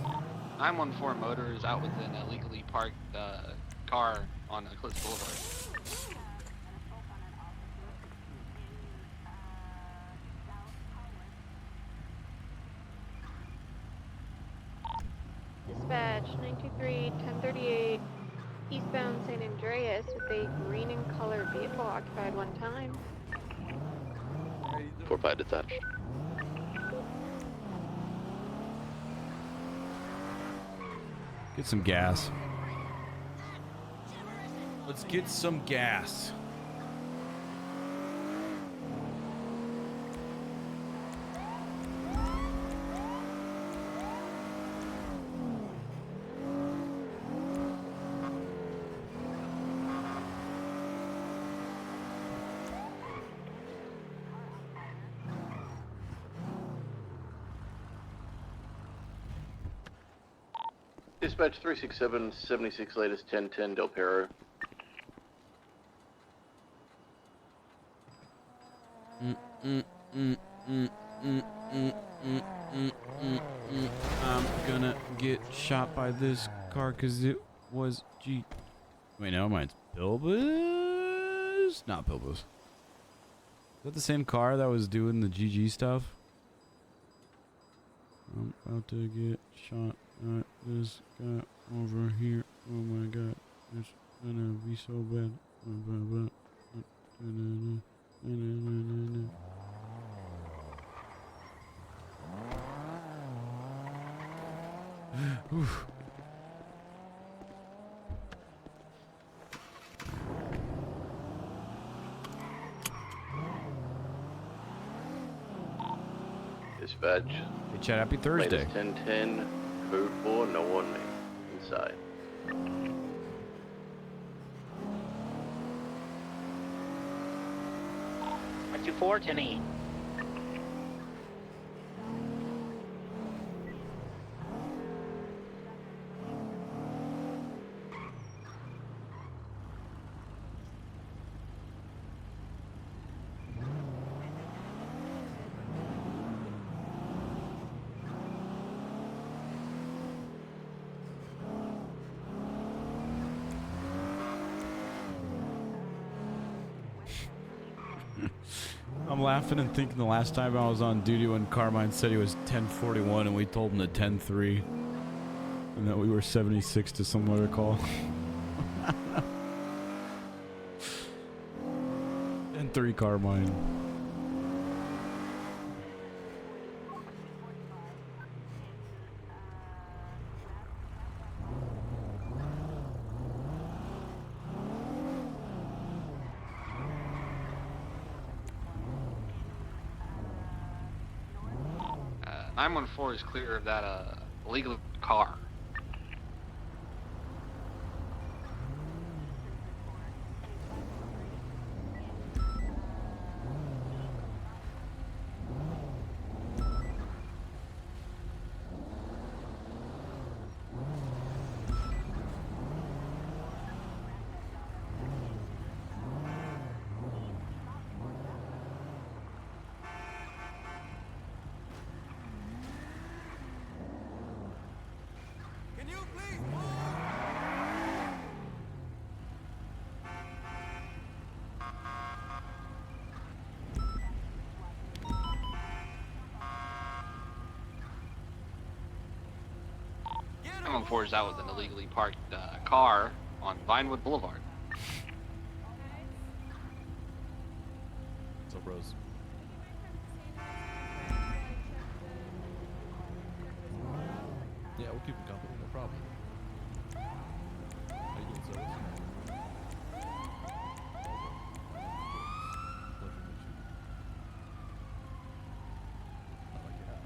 914 motor is out with an illegally parked car on Eclipse Boulevard. Dispatch 923 1038 eastbound San Andreas with a green in color vehicle occupied one time. 4-5 detached. Get some gas. Let's get some gas. Dispatch 367, 76 latest 1010 Del Perro. I'm gonna get shot by this car because it was G. Wait, no, mine's Bilbus? Not Bilbus. Is that the same car that was doing the GG stuff? I'm about to get shot at this guy over here. Oh my god, it's gonna be so bad. Oof. Dispatch. Hey, Chad, happy Thursday. Latest 1010, code 4, no one inside. 124, 10-8. I'm laughing and thinking the last time I was on duty when Carmine said he was 1041 and we told him the 10-3 and that we were 76 to some other call. 10-3 Carmine. Uh, 914 is clear of that illegal car. Is out with an illegally parked car on Vinewood Boulevard. What's up, Rose? Yeah, we'll keep him company, no problem. How you doing, sir? Pleasure to meet you. I like your hat.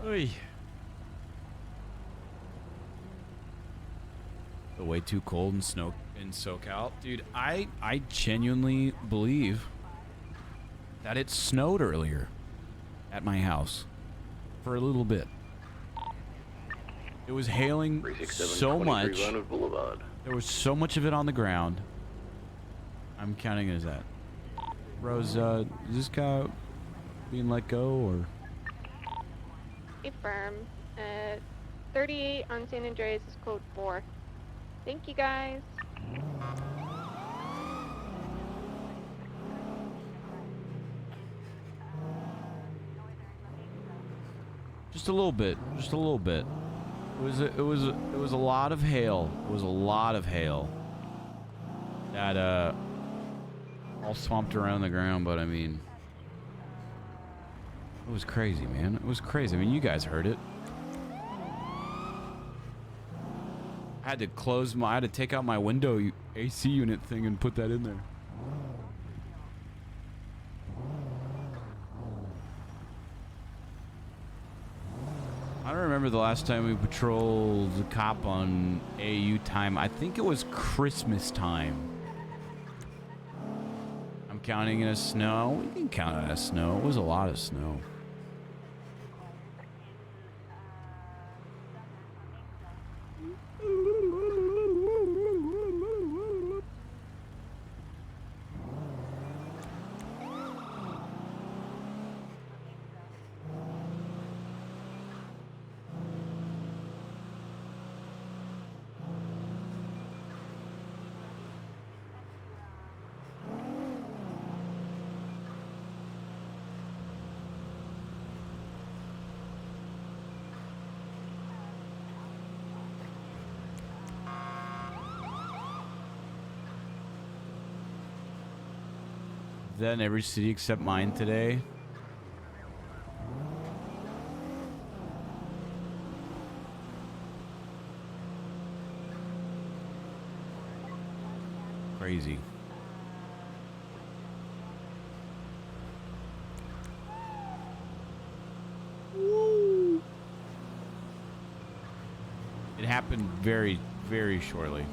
Oy. Way too cold and snow in SoCal, dude. I genuinely believe that it snowed earlier at my house for a little bit. It was hailing so much. There was so much of it on the ground. I'm counting it as that. Rose, is this guy being let go or? Affirm. 38 on San Andreas is code 4. Thank you guys. Just a little bit. Just a little bit. It was a lot of hail. It was a lot of hail. That all swamped around the ground, but I mean, it was crazy, man. It was crazy. I mean, you guys heard it. I had to take out my window AC unit thing and put that in there. I don't remember the last time we patrolled the cop on AU time. I think it was Christmas time. I'm counting it as snow. We can count it as snow. It was a lot of snow. Then every city except mine today. Crazy. Woo. It happened very, very shortly.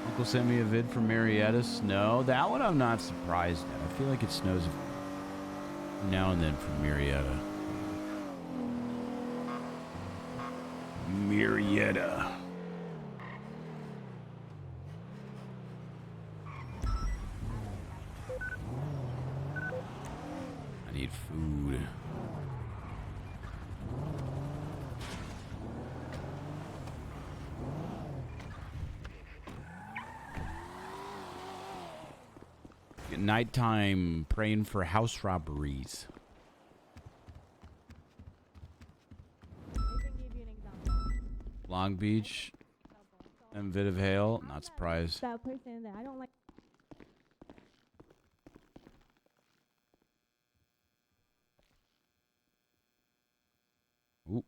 Uncle sent me a vid from Marietta. Snow. That one I'm not surprised at. I feel like it snows now and then from Marietta. Marietta. I need food. Nighttime praying for house robberies. Long Beach and vid of hail. Not surprised. That person that I don't like. Ooh.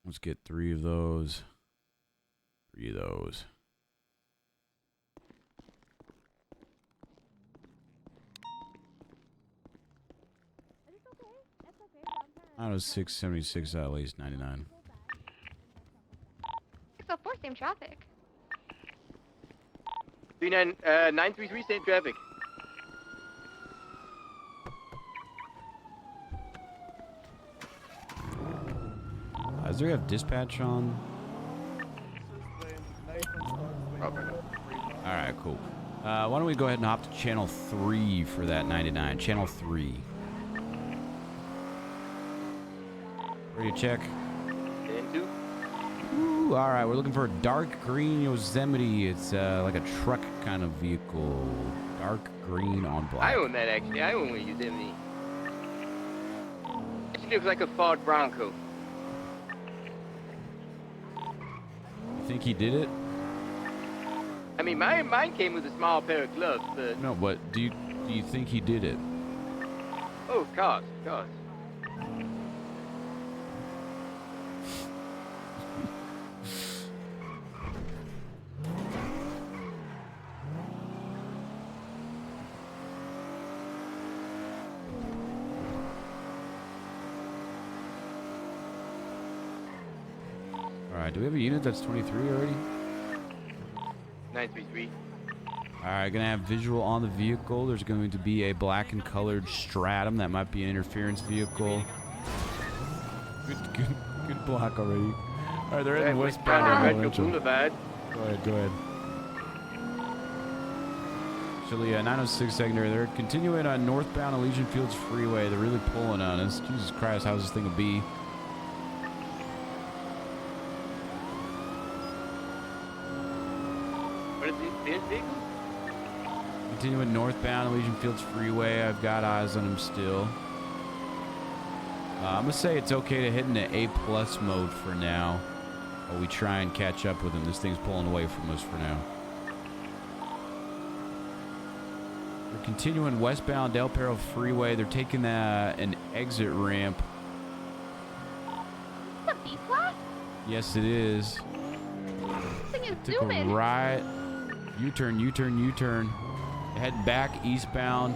Let's get 3 of those. 3 of those. Out of 676 at least 99. 604, same traffic. 933, same traffic. Does there have dispatch on? Alright, cool. Why don't we go ahead and hop to channel 3 for that 99. Channel 3. Ready to check? Into. Ooh, alright, we're looking for a dark green Yosemite. It's like a truck kind of vehicle. Dark green on black. I own that actually. I own a Yosemite. Actually looks like a Ford Bronco. You think he did it? I mean, mine came with a small pair of gloves, but... No, but do you think he did it? Oh, of course. Alright, do we have a unit that's 23 already? 933. Alright, gonna have visual on the vehicle. There's going to be a black and colored Stratum. That might be an interference vehicle. Good block already. Alright, they're heading westbound. Boulevard. Go ahead. Actually, 906 secondary. They're continuing on northbound Elysian Fields Freeway. They're really pulling on us. Jesus Christ, how's this thing a B? What is this vehicle? Continuing northbound Elysian Fields Freeway. I've got eyes on him still. I'm gonna say it's okay to hit into A+ mode for now, while we try and catch up with him. This thing's pulling away from us for now. We're continuing westbound Del Perro Freeway. They're taking an exit ramp. Is that B-class? Yes, it is. This thing is Took a zooming. right. U-turn. Head back eastbound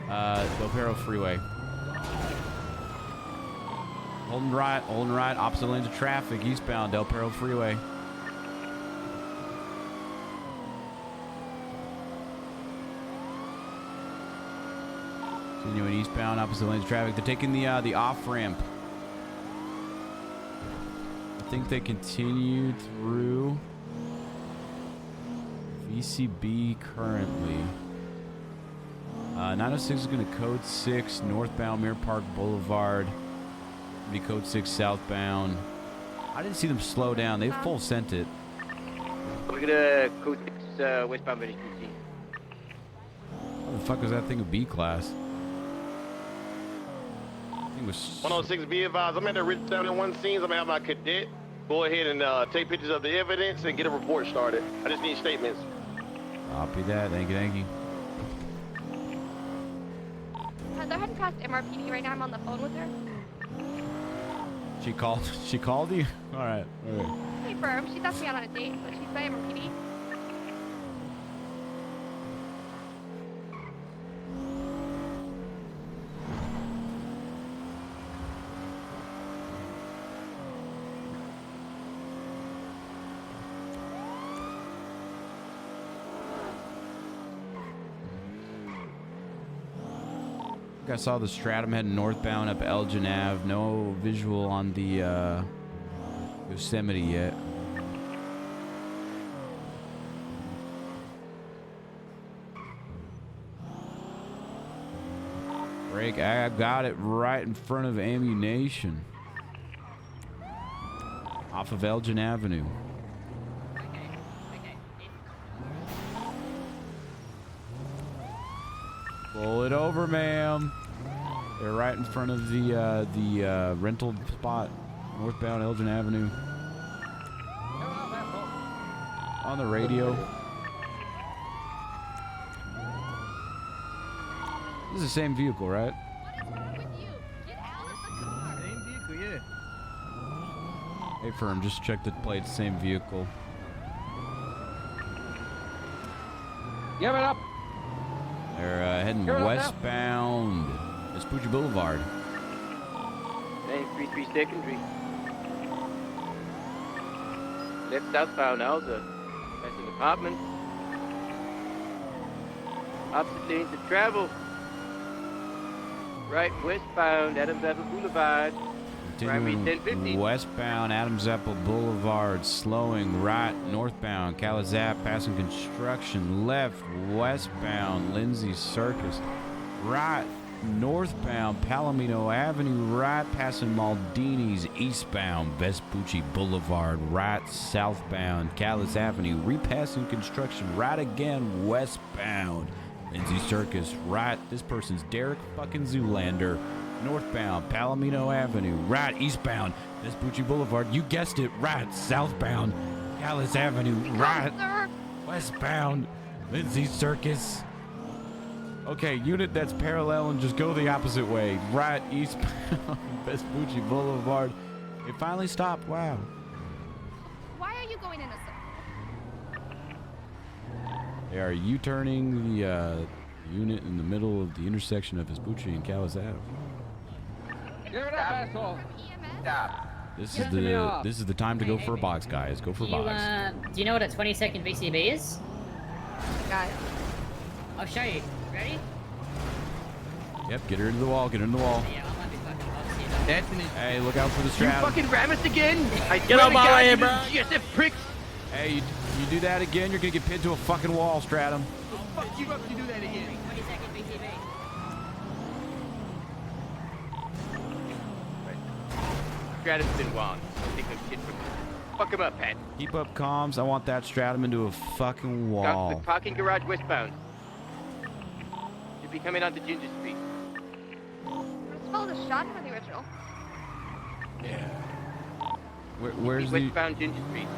Del Perro Freeway. Holding right, opposite lanes of traffic, eastbound Del Perro Freeway. Continuing eastbound, opposite lanes of traffic. They're taking the off-ramp. I think they continued through VCB currently. 906 is going to code 6 northbound Mirror Park Boulevard. Be code 6 southbound. I didn't see them slow down. They full sent it. We're gonna code 6 westbound Village PC. What the fuck was that thing of B class? I think it was 106, be advised. I'm at the Rich 71 scenes. I'm at my cadet. Go ahead and take pictures of the evidence and get a report started. I just need statements. Copy that. Thank you. They're heading past MRPD right now. I'm on the phone with her. She called you? All right. Hey, firm. She's asked me out on a date, but she's by MRPD. I saw the Stratum heading northbound up Elgin Ave. No visual on the Yosemite yet. Break. I got it right in front of Ammunition. Off of Elgin Avenue. Pull it over, ma'am. They're right in front of the rental spot, northbound Elgin Avenue. On the radio. This is the same vehicle, right? Same vehicle, yeah. Hey, firm, just check the plate. Same vehicle. Give it up. They're heading westbound Vespucci Boulevard. Lane 33 secondary. Left southbound Alza. Passing apartment. Opposite lanes of travel. Right westbound Adams Apple Boulevard. Primary 1050. Westbound Adams Apple Boulevard, slowing right northbound Calazap, passing construction, left westbound Lindsay Circus, right northbound Palomino Avenue, right passing Maldini's, eastbound Vespucci Boulevard, right southbound Calais Avenue, repassing construction, right again westbound Lindsay Circus, right, this person's Derek fucking Zoolander, northbound Palomino Avenue, right eastbound Vespucci Boulevard, you guessed it, right southbound Calais Avenue, right westbound Lindsay Circus. Okay, unit that's parallel and just go the opposite way, right eastbound Vespucci Boulevard. It finally stopped. Wow. Why are you going in a circle? They are U-turning the unit in the middle of the intersection of Vespucci and Calais Ave. Give it up, asshole. Stop. This is the time to go for a box, guys. Go for a box. Do you know what a 20-second VCB is? guy. I'll show you. Ready? Yep, get her into the wall. Get her into the wall. Yeah, I'm happy fucking. I'll see you. That's an Hey, look out for the You stratum. fucking ram us again! I Get out my way, bro. GSF pricks! Hey, you do that again, you're gonna get pinned to a fucking wall, stratum. fuck you up to do that again. 20 second BTB. Stratum's been wrong. Don't take no shit from him. Fuck him up, Pat. Keep up comms. I want that stratum into a fucking Got wall. the parking garage westbound. Should be coming onto Ginger Street. Let's follow the shot for the original. Where's the... Westbound Ginger Street.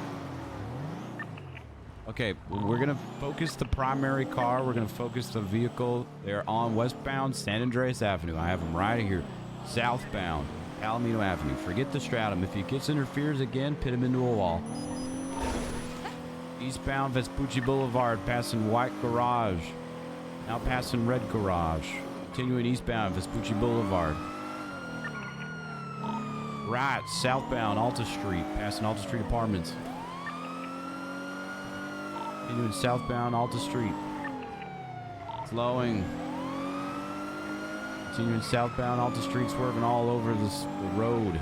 Okay, we're gonna focus the primary car. We're gonna focus the vehicle. They're on westbound San Andreas Avenue. I have them right here. Southbound Palomino Avenue. Forget the stratum. If he gets interferes again, pit him into a wall. Eastbound Vespucci Boulevard, passing White Garage. Now passing Red Garage. Continuing eastbound Vespucci Boulevard. Right, southbound Alta Street, passing Alta Street Apartments. Continuing southbound Alta Street. Slowing. Continuing southbound Alta Street, swerving all over the road.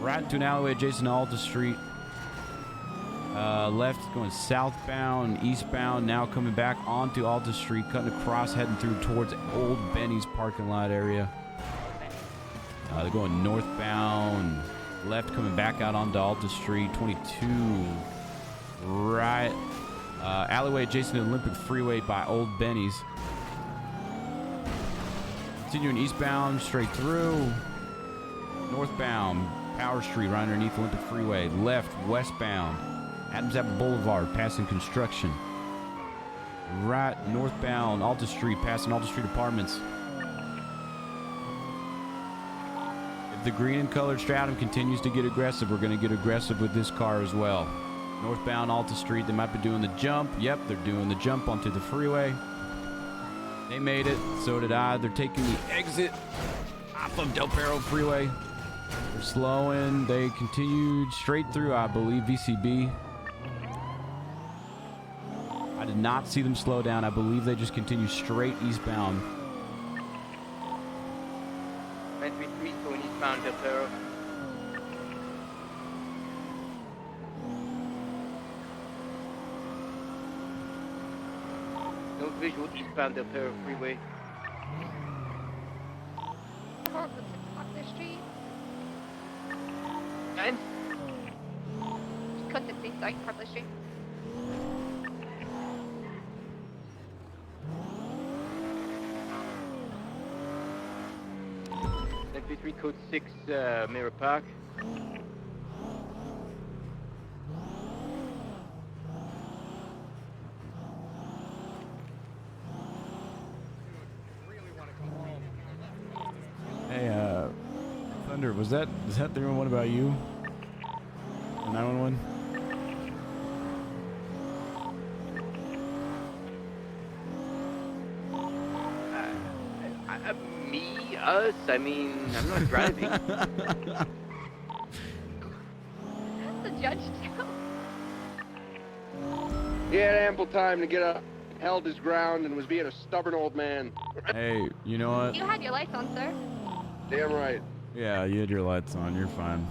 Right into an alleyway adjacent to Alta Street. Left going southbound, eastbound, now coming back onto Alta Street, cutting across, heading through towards Old Benny's parking lot area. They're going northbound, left coming back out onto Alta Street, 22. Right. Alleyway adjacent to Olympic Freeway by Old Benny's. Continuing eastbound, straight through. Northbound, Power Street, right underneath Olympic Freeway. Left, westbound, Adams Apple Boulevard, passing construction. Right, northbound, Alta Street, passing Alta Street Apartments. If the green and colored stratum continues to get aggressive, we're going to get aggressive with this car as well. Northbound Alta Street, they might be doing the jump. Yep, they're doing the jump onto the freeway. They made it, so did I. They're taking the exit off of Del Perro Freeway. They're slowing. They continued straight through, I believe, VCB. I did not see them slow down. I believe they just continued straight eastbound. 933 going eastbound Del Perro. No visual eastbound Del Perro Freeway. Or looks like the street. And? Cut it, please. Sorry, Purple Street. MP3 code 6 Mirror Park. Hey, Thunder, is that 311 about you? 911? Me, us, I mean, I'm not driving. The judge too. He had ample time to get up, held his ground, and was being a stubborn old man. Hey, you know what? You had your lights on, sir. Damn right. Yeah, you had your lights on. You're fine.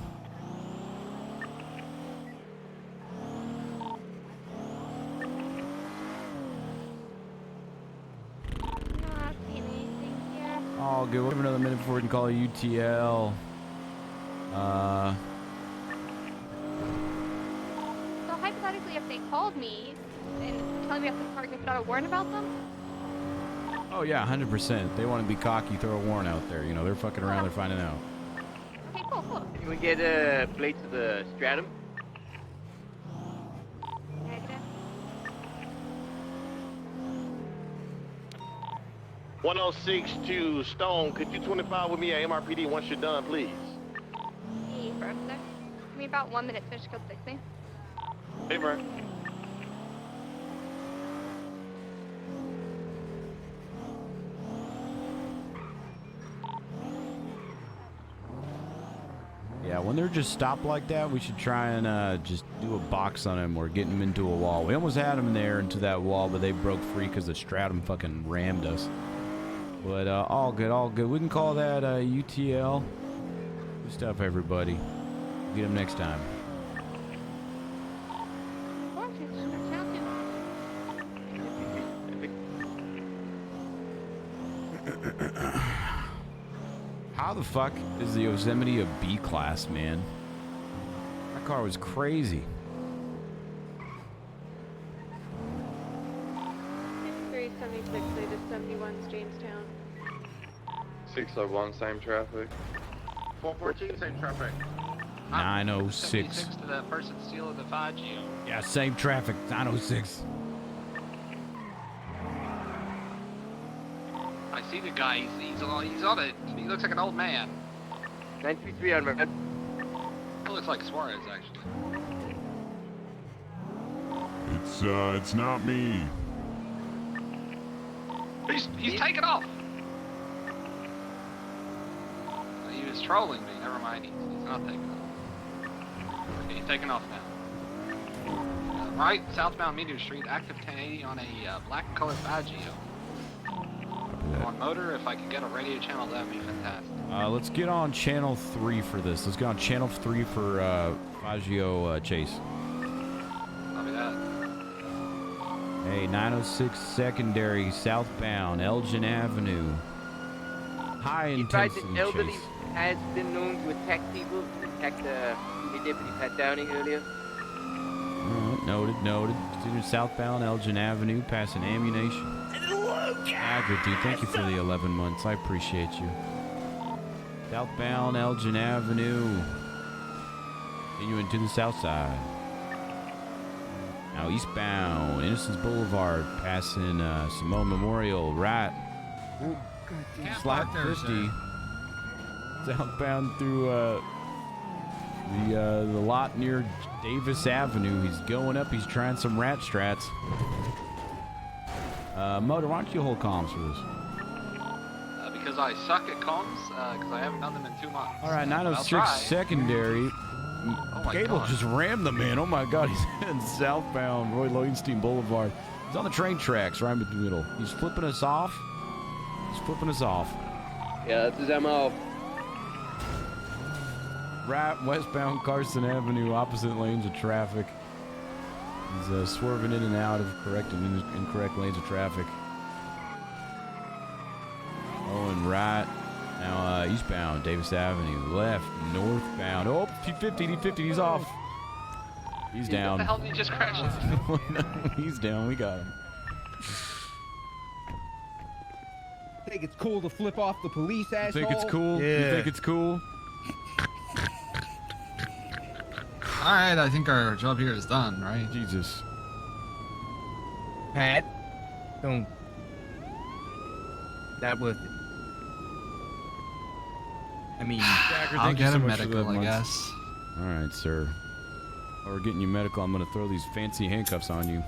Not seeing anything here. Oh, good. We'll give another minute before we can call a UTL. So hypothetically, if they called me and telling me I have to park and put out a warrant about them, Oh, yeah, 100%. They want to be cocky, throw a warrant out there. You know, they're fucking around, they're finding out. okay, cool, cool. Can we get plates of the Stratum? Negative. 106 to Stone. Could you 25 with me at MRPD once you're done, please? Hey, sir. Give me about 1 minute to finish code 60. Hey, bro. Yeah, when they're just stopped like that, we should try and just do a box on them or get them into a wall. We almost had them there into that wall, but they broke free because the Stratum fucking rammed us. But all good, all good. We can call that UTL. Good stuff, everybody. Get them next time. How the fuck is the Yosemite a B class, man? That car was crazy. 376, latest 71's Jamestown. 601, same traffic. 414, same traffic. 906. 76 to the person stealing the 5G. Yeah, same traffic. 906. I see the guy. He's on it. He looks like an old man. 933 on red. He looks like Suarez, actually. It's not me. He's taking off. He was trolling me. Never mind. He's not taking off. Okay, he's taking off now. Right, southbound Meteor Street, active 1080 on a black and colored 5G. On motor, if I could get a radio channel, that would be fantastic. Let's get on channel 3 for this. Let's get on channel 3 for Faggio Chase. Copy that. Hey, 906 secondary, southbound, Elgin Avenue. High intensity The elderly chase. has been known to attack people. Attacked Deputy Pat Downing earlier. Noted. Student southbound, Elgin Avenue, passing ammunition. Agri, thank you for the 11 months. I appreciate you. Southbound Elgin Avenue. Continuing to the south side. Now eastbound Innocence Boulevard, passing Simone Memorial. Right. Slot 50. Southbound through the lot near Davis Avenue. He's going up. He's trying some rat strats. Motor, why don't you hold comms for this? Because I suck at comms, because I haven't done them in 2 months. All right, 906 I'll try. secondary. Cable God. just rammed the man. Oh my God, he's heading southbound Roy Lowenstein Boulevard. He's on the train tracks right in the middle. He's flipping us off. Yeah, that's his MO. Right westbound Carson Avenue, opposite lanes of traffic. He's swerving in and out of correct and incorrect lanes of traffic. Oh, and right. Now eastbound Davis Avenue, left, northbound. Oh, T50, he's off. He's down. What the hell did he just crash? He's down, we got him. Think it's cool to flip off the police, asshole? Think it's cool? Yeah. You think it's cool? Alright, I think our job here is done, right? Jesus. Pat, don't. Not worth it. I mean, I'll get him medical, I guess. All right, sir. While we're getting you medical, I'm going to throw these fancy handcuffs on you.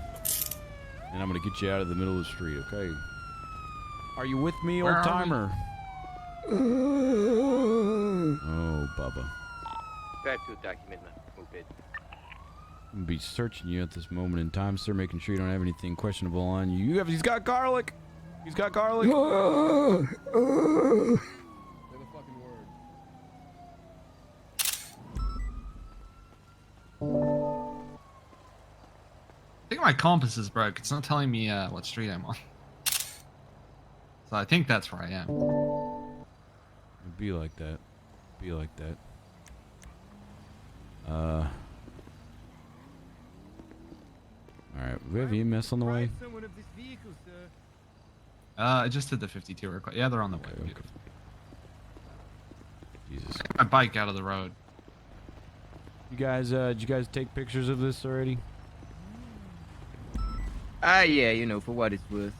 And I'm going to get you out of the middle of the street, okay? Are you with me, Where old are timer? Oh, Bubba. Drive to a document, man. Move it. I'm going to be searching you at this moment in time, sir, making sure you don't have anything questionable on you. He's got garlic! He's got garlic! I think my compass is broke. It's not telling me what street I'm on. So I think that's where I am. It'd be like that. Alright, we have EMS on the way? I just did the 52 request. Yeah, they're on the way. Okay. Jesus. Get my bike out of the road. You guys, did you guys take pictures of this already? Yeah, you know, for what it's worth.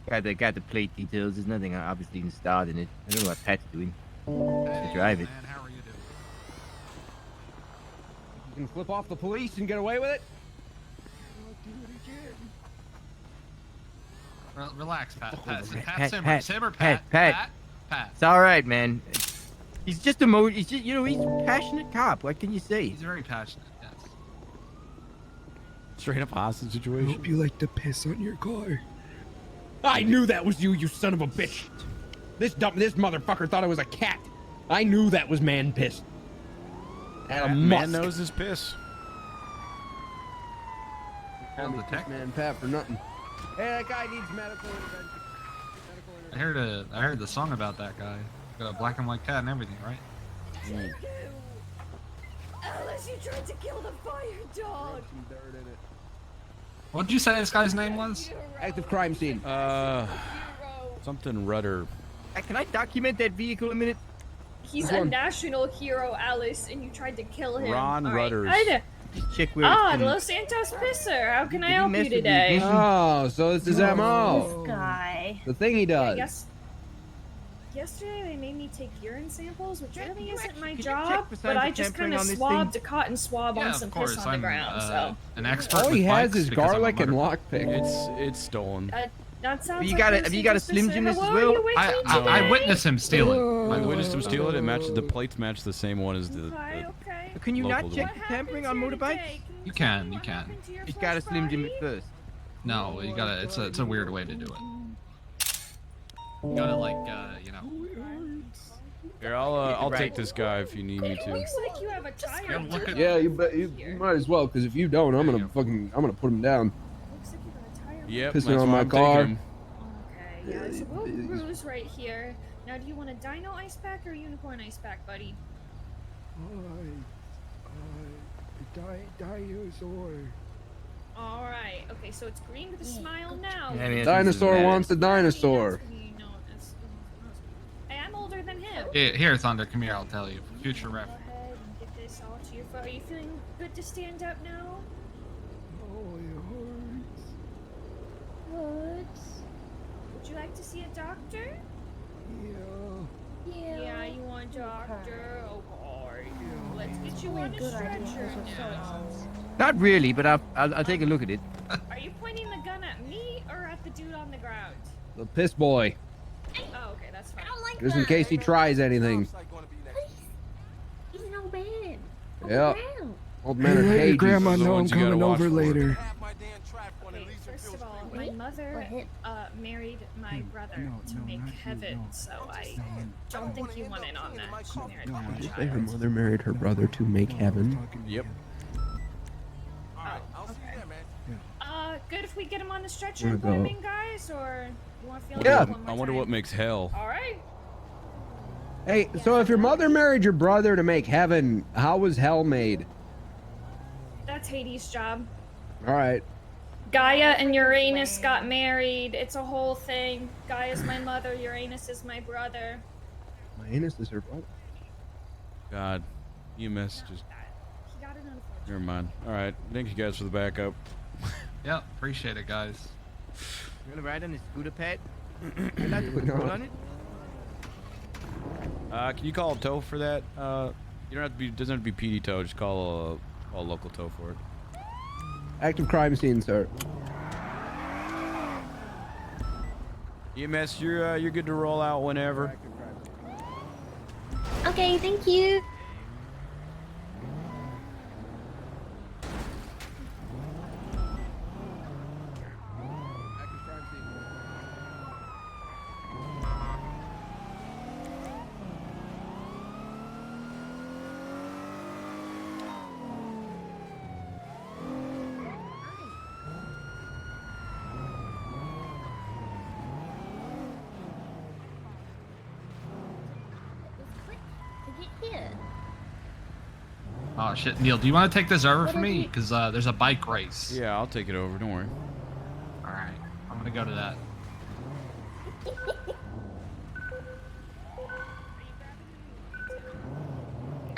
Got the plate details. There's nothing obviously installed in it. I don't know what Pat's doing. To drive it. Man, how are you doing? You can flip off the police and get away with it? Relax, Pat. Pat, Pat, simmer, Pat, simmer, Pat, Pat. Pat. Pat. It's all right, man. He's just he's just, you know, he's a passionate cop. What can you say? He's very passionate. Yes. Straight up hostage situation. Hope you like to piss on your car. I knew that was you, you son of a bitch. This motherfucker thought I was a cat. I knew that was man piss. And a Man musk. knows his piss. Man Pat for nothing. Hey, that guy needs medical intervention. I heard the song about that guy. Got a black and white cat and everything, right? Alice, you tried to kill the fire dog. What did you say this guy's name was? Active crime scene. Something Rudder. Can I document that vehicle a minute? He's a national hero, Alice, and you tried to kill him. Ron All right. Rudders. Check where Ah, Los Santos Pisser. How can I help you today? Oh, so it's his MO. This guy. The thing he does. Yesterday they made me take urine samples, which really isn't my you job, check for signs but I of just tampering kind of on this swabbed thing? a cotton swab Yeah, on of some course. piss on the I'm ground, so. an expert All with he has bikes is because I'm a garlic and motor- lockpick. It's stolen. That sounds You like got Los it. Have you got a Santos Slim Pisser. Jim as Hello, well? you with me I today? witnessed him steal it. I witnessed him steal it. It matches the plates match the same one as the. Okay. Can you not local check one. for tampering on motorbikes? You can. He's got a Slim Jim at first. No, you gotta. It's a weird way to do it. You gotta you know. Here, I'll take this guy if you need me It to. looks like you have a tire. Yeah, you might as well, because if you don't, I'm gonna put him down. Looks like you got a tire. Yep, Pissing that's on why my I'm car. taking him. Okay, yeah, there's a little bruise right here. Now, do you want a dino ice pack or a unicorn ice pack, buddy? Dinosaur. Alright, okay, so it's green with a smile now. Dinosaur wants a dinosaur. Hey, I'm older than him. Here, Thunder. Come here. I'll tell you. Future ref. Go ahead and get this all to your foot. Are you feeling good to stand up now? Oh, it hurts. Good. Would you like to see a doctor? Yeah, you want a doctor? Okay. Let's get you on a stretcher now. Not really, but I'll take a look at it. Are you pointing the gun at me or at the dude on the ground? The piss boy. Oh, okay, that's fine. Just in case he tries anything. He's no bad. Yeah. Old man are Hey, cages. Grandma, Those are the know I'm ones you gotta coming watch over for. later. Okay, first of all, my mother married my brother to make heaven, so I don't think you want in on that. She married my Did you say child. her mother married her brother to make heaven? Yep. Oh, okay. Good if we get him on the stretcher Wanna go? appointment, guys, or you want to feel Yeah. like one more I wonder time? what makes hell. All right. Hey, so if your mother married your brother to make heaven, how was hell made? That's Hades' job. All right. Gaia and Uranus got married. It's a whole thing. Gaia's my mother, Uranus is my brother. My anus is her brother. God, EMS just. He got it on Never mind. All right. Thank you guys for the backup. Yeah, appreciate it, guys. You wanna ride on the scooter pad? You're not put control on it? Can you call a tow for that? You don't have to be. Doesn't have to be PD tow. Just call a local tow for it. Active crime scene, sir. EMS, you're good to roll out whenever. Okay, thank you. Oh shit, Neil, do you want to take this over for me? Because there's a bike race. Yeah, I'll take it over. Don't worry. All right, I'm gonna go to that.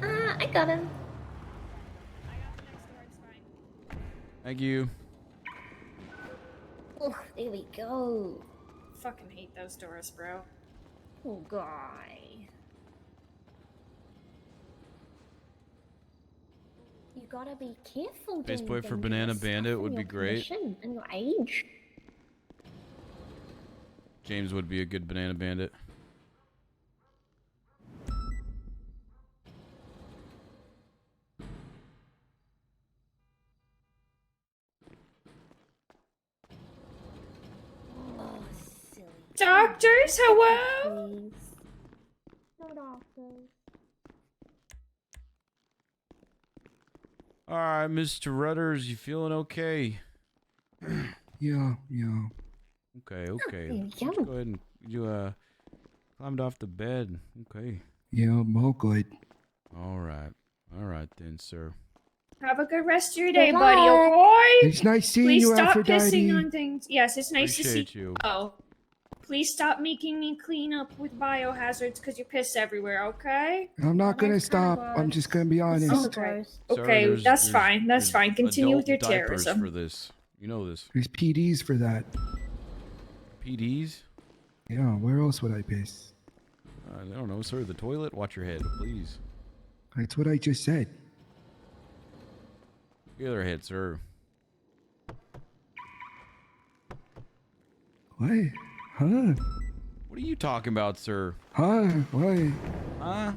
I got him. Thank you. Oh, there we go. Fucking hate those doors, bro. Oh, guy. You gotta be careful. Base doing boy for dangerous Banana stuff Bandit in would your be great. condition and your age. James would be a good Banana Bandit. Doctors, hello? No doctors. All right, Mr. Rudders, you feeling okay? Yeah. Okay. There you Let's go. go ahead and you climbed off the bed. Okay. Yeah, I'm all good. All right then, sir. Have a good rest of your day, Good buddy, luck. okay? It's nice seeing Please you, stop Aphrodite. pissing on things. Yes, it's nice to Appreciate see you. Oh. Please stop making me clean up with biohazards because you piss everywhere, okay? I'm not gonna That's kinda stop. I'm gross. just gonna be honest. So Okay. gross. Sir, Okay, there's- that's there's- fine. That's there's fine. Continue with your adult diapers terrorism. for this. You know this. There's PDs for that. PDs? Yeah, where else would I piss? I don't know, sir. The toilet? Watch your head, please. That's what I just said. The other head, sir. What? Huh? What are you talking about, sir? Huh? What? Huh?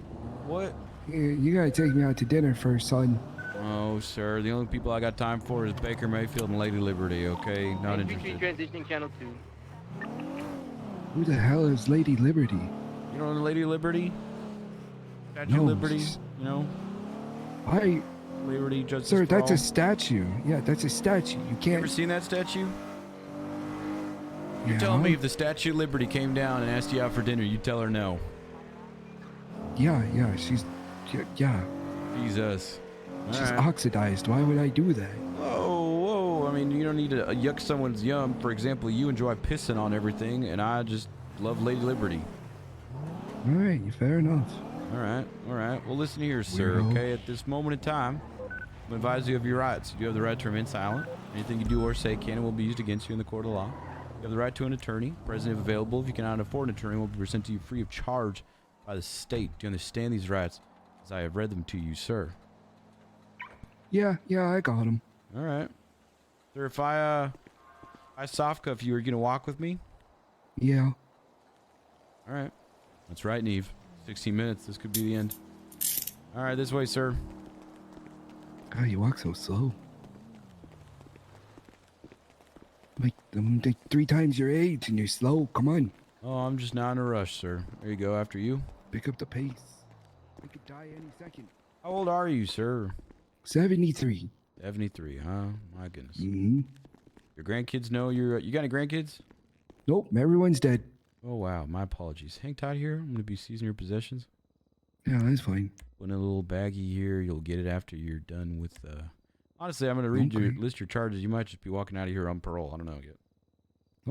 What? You gotta take me out to dinner first, son. Oh, sir. The only people I got time for is Baker Mayfield and Lady Liberty, okay? Not interested. Transitioning channel 2. Who the hell is Lady Liberty? You know Lady Liberty? Statue No, of Liberty? You know? Liberty, Justice Sir, for that's all. a statue. Yeah, that's a statue. You can't. Ever seen that statue? You're Yeah. telling me if the Statue of Liberty came down and asked you out for dinner, you'd tell her no? Yeah, she's. Yeah. Jesus. All She's right. oxidized. Why would I do that? Whoa. I mean, you don't need to yuck someone's yum. For example, you enjoy pissing on everything, and I just love Lady Liberty. All right, fair enough. All right. Well, listen here, sir, Weirdo. okay? At this moment in time, I'm advise you of your rights. You have the right to remain silent. Anything you do or say can and will be used against you in the court of law. You have the right to an attorney. Present if available. If you cannot afford an attorney, will be presented to you free of charge by the state. Do you understand these rights as I have read them to you, sir? Yeah, I got him. All right. Sir, if I soft cuff you, are you going to walk with me? Yeah. All right. That's right, Neve. 16 minutes. This could be the end. All right, this way, sir. God, you walk so slow. I'm like 3 times your age and you're slow. Come on. Oh, I'm just not in a rush, sir. There you go. After you. Pick up the pace. I could die any second. How old are you, sir? 73. 73, huh? My goodness. Mm-hmm. Your grandkids know you got any grandkids? Nope, everyone's dead. Oh, wow. My apologies. Hang tight here. I'm going to be seizing your possessions. Yeah, that's fine. Put in a little baggie here. You'll get it after you're done with, Honestly, I'm going to read your list your charges. You might just be walking out of here on parole. I don't know yet.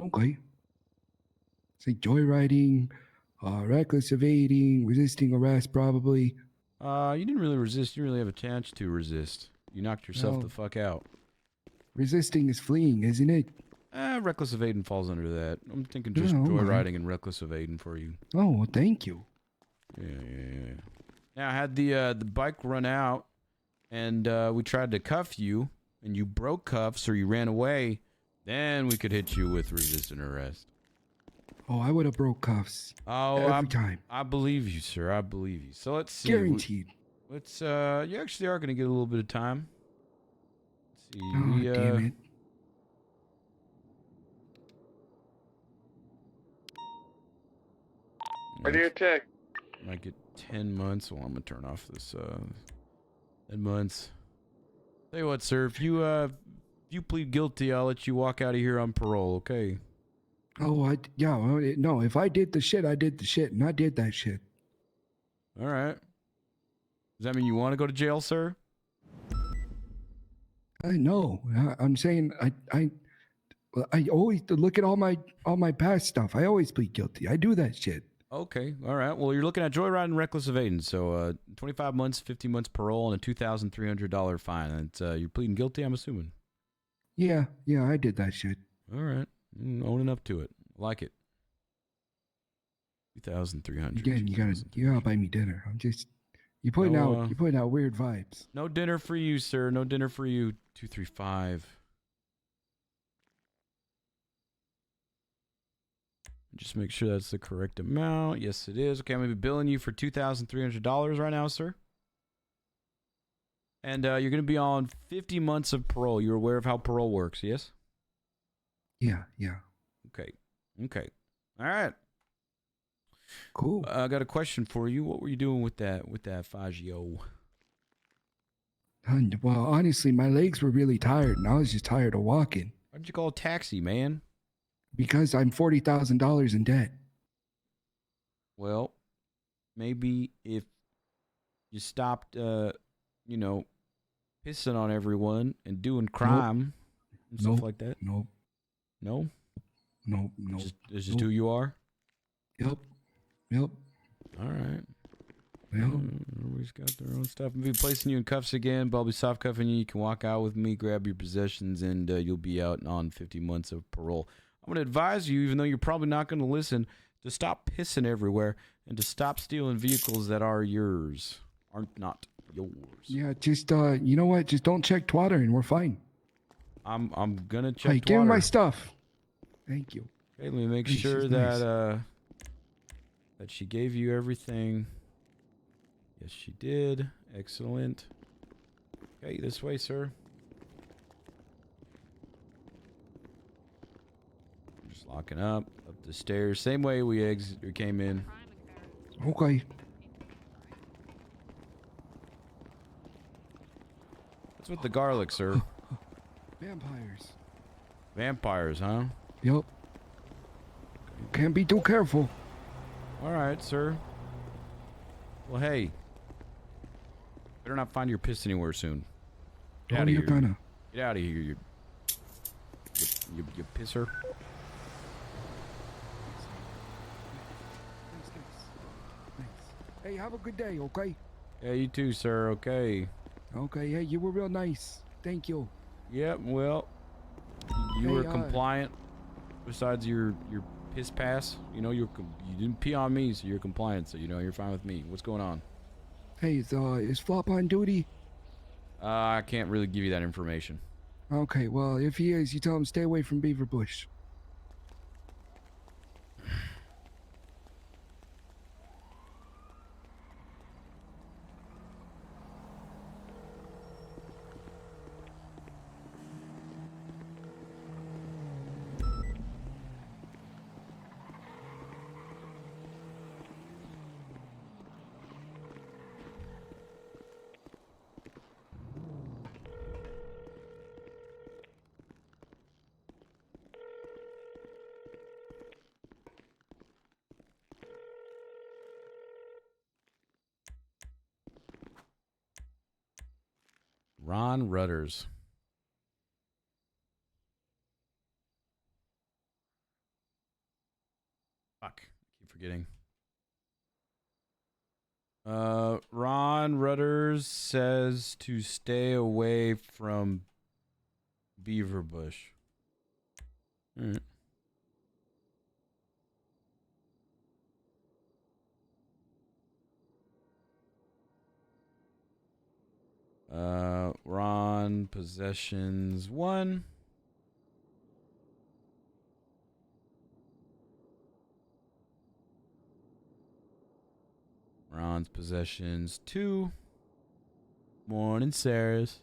Okay. Say joyriding, reckless evading, resisting arrest, probably. You didn't really resist. You didn't really have a chance to resist. You knocked yourself No. the fuck out. Resisting is fleeing, isn't it? Reckless evading falls under that. I'm thinking just Yeah, okay. joyriding and reckless evading for you. Oh, well, thank you. Yeah. Now, I had the bike run out, and we tried to cuff you, and you broke cuffs or you ran away. Then we could hit you with resisting arrest. Oh, I would have broke cuffs. Oh, every time. I believe you, sir. I believe you. So let's see. Guaranteed. Let's. You actually are going to get a little bit of time. Let's see. Oh, damn it. Ready to check. Might get 10 months. Well, I'm gonna turn off this. 10 months. Tell you what, sir. If you plead guilty, I'll let you walk out of here on parole. Okay. Oh, no, if I did the shit, I did the shit, and I did that shit. All right. Does that mean you want to go to jail, sir? No, I'm saying I always look at all my past stuff. I always plead guilty. I do that shit. Okay. All right. Well, you're looking at joyride and reckless evading. So, 25 months, 15 months parole, and a $2,300 fine. And you're pleading guilty, I'm assuming. Yeah, I did that shit. All right. Owning up to it. Like it. 2,300. Again, you gotta buy me dinner. You're putting out weird vibes. No dinner for you, sir. No dinner for you. 235. Just make sure that's the correct amount. Yes, it is. Okay, I'm going to be billing you for $2,300 right now, sir. And you're going to be on 50 months of parole. You're aware of how parole works, yes? Yeah. Okay. All right. Cool. I got a question for you. What were you doing with that Faggio? Well, honestly, my legs were really tired, and I was just tired of walking. Why'd you call a taxi, man? Because I'm $40,000 in debt. Well, maybe if you stopped, pissing on everyone and doing crime and stuff like that. Nope. No? Nope. It's just who you are? Yep. All right. Well, everybody's got their own stuff. I'll be placing you in cuffs again, but I'll be soft cuffing you. You can walk out with me, grab your possessions, and you'll be out on 50 months of parole. I'm going to advise you, even though you're probably not going to listen, to stop pissing everywhere and to stop stealing vehicles that are not yours. yeah, just, you know what? Just don't check Twitter and we're fine. I'm going to check Hey, give me my stuff. Thank you. Okay, let me make Hey, sure she's that that she gave you everything. Yes, she did. Excellent. Okay, this way, sir. Just locking up the stairs. Same way we came in. Okay. What's with the garlic, sir? Vampires. Vampires, huh? Yep. Can't be too careful. All right, sir. Well, hey. Better not find your piss anywhere soon. Get out of you're here. gonna. Get out of here, you pisser. Thanks. Hey, have a good day, okay? Yeah, you too, sir. Okay. Okay, hey, you were real nice. Thank you. Yep, well, you Hey, were compliant. Besides your piss pass, you didn't pee on me, so you're compliant. So you're fine with me. What's going on? Hey, is Flop on duty? I can't really give you that information. Okay, well, if he is, you tell him stay away from Beaver Bush. Ron Rudders. Fuck. I keep forgetting. Ron Rudders says to stay away from Beaver Bush. All right. Ron possessions 1. Ron's possessions 2. Morning, Sarah's.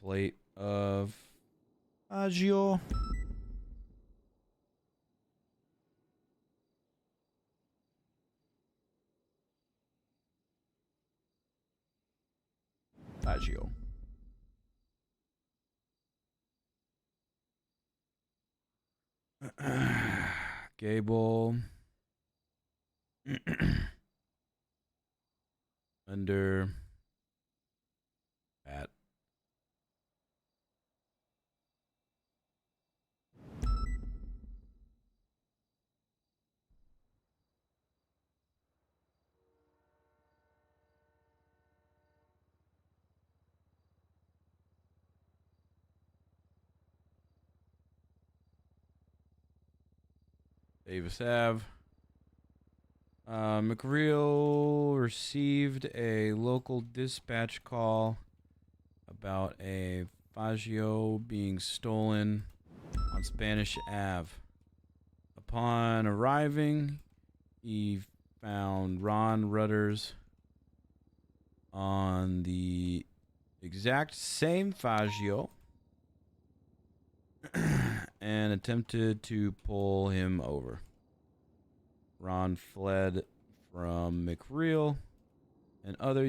Plate of Agio. Agio. Gable. Under. Pat. Davis Ave. McReal received a local dispatch call about a Faggio being stolen on Spanish Ave. Upon arriving, he found Ron Rudders on the exact same Faggio and attempted to pull him over. Ron fled from McReal and other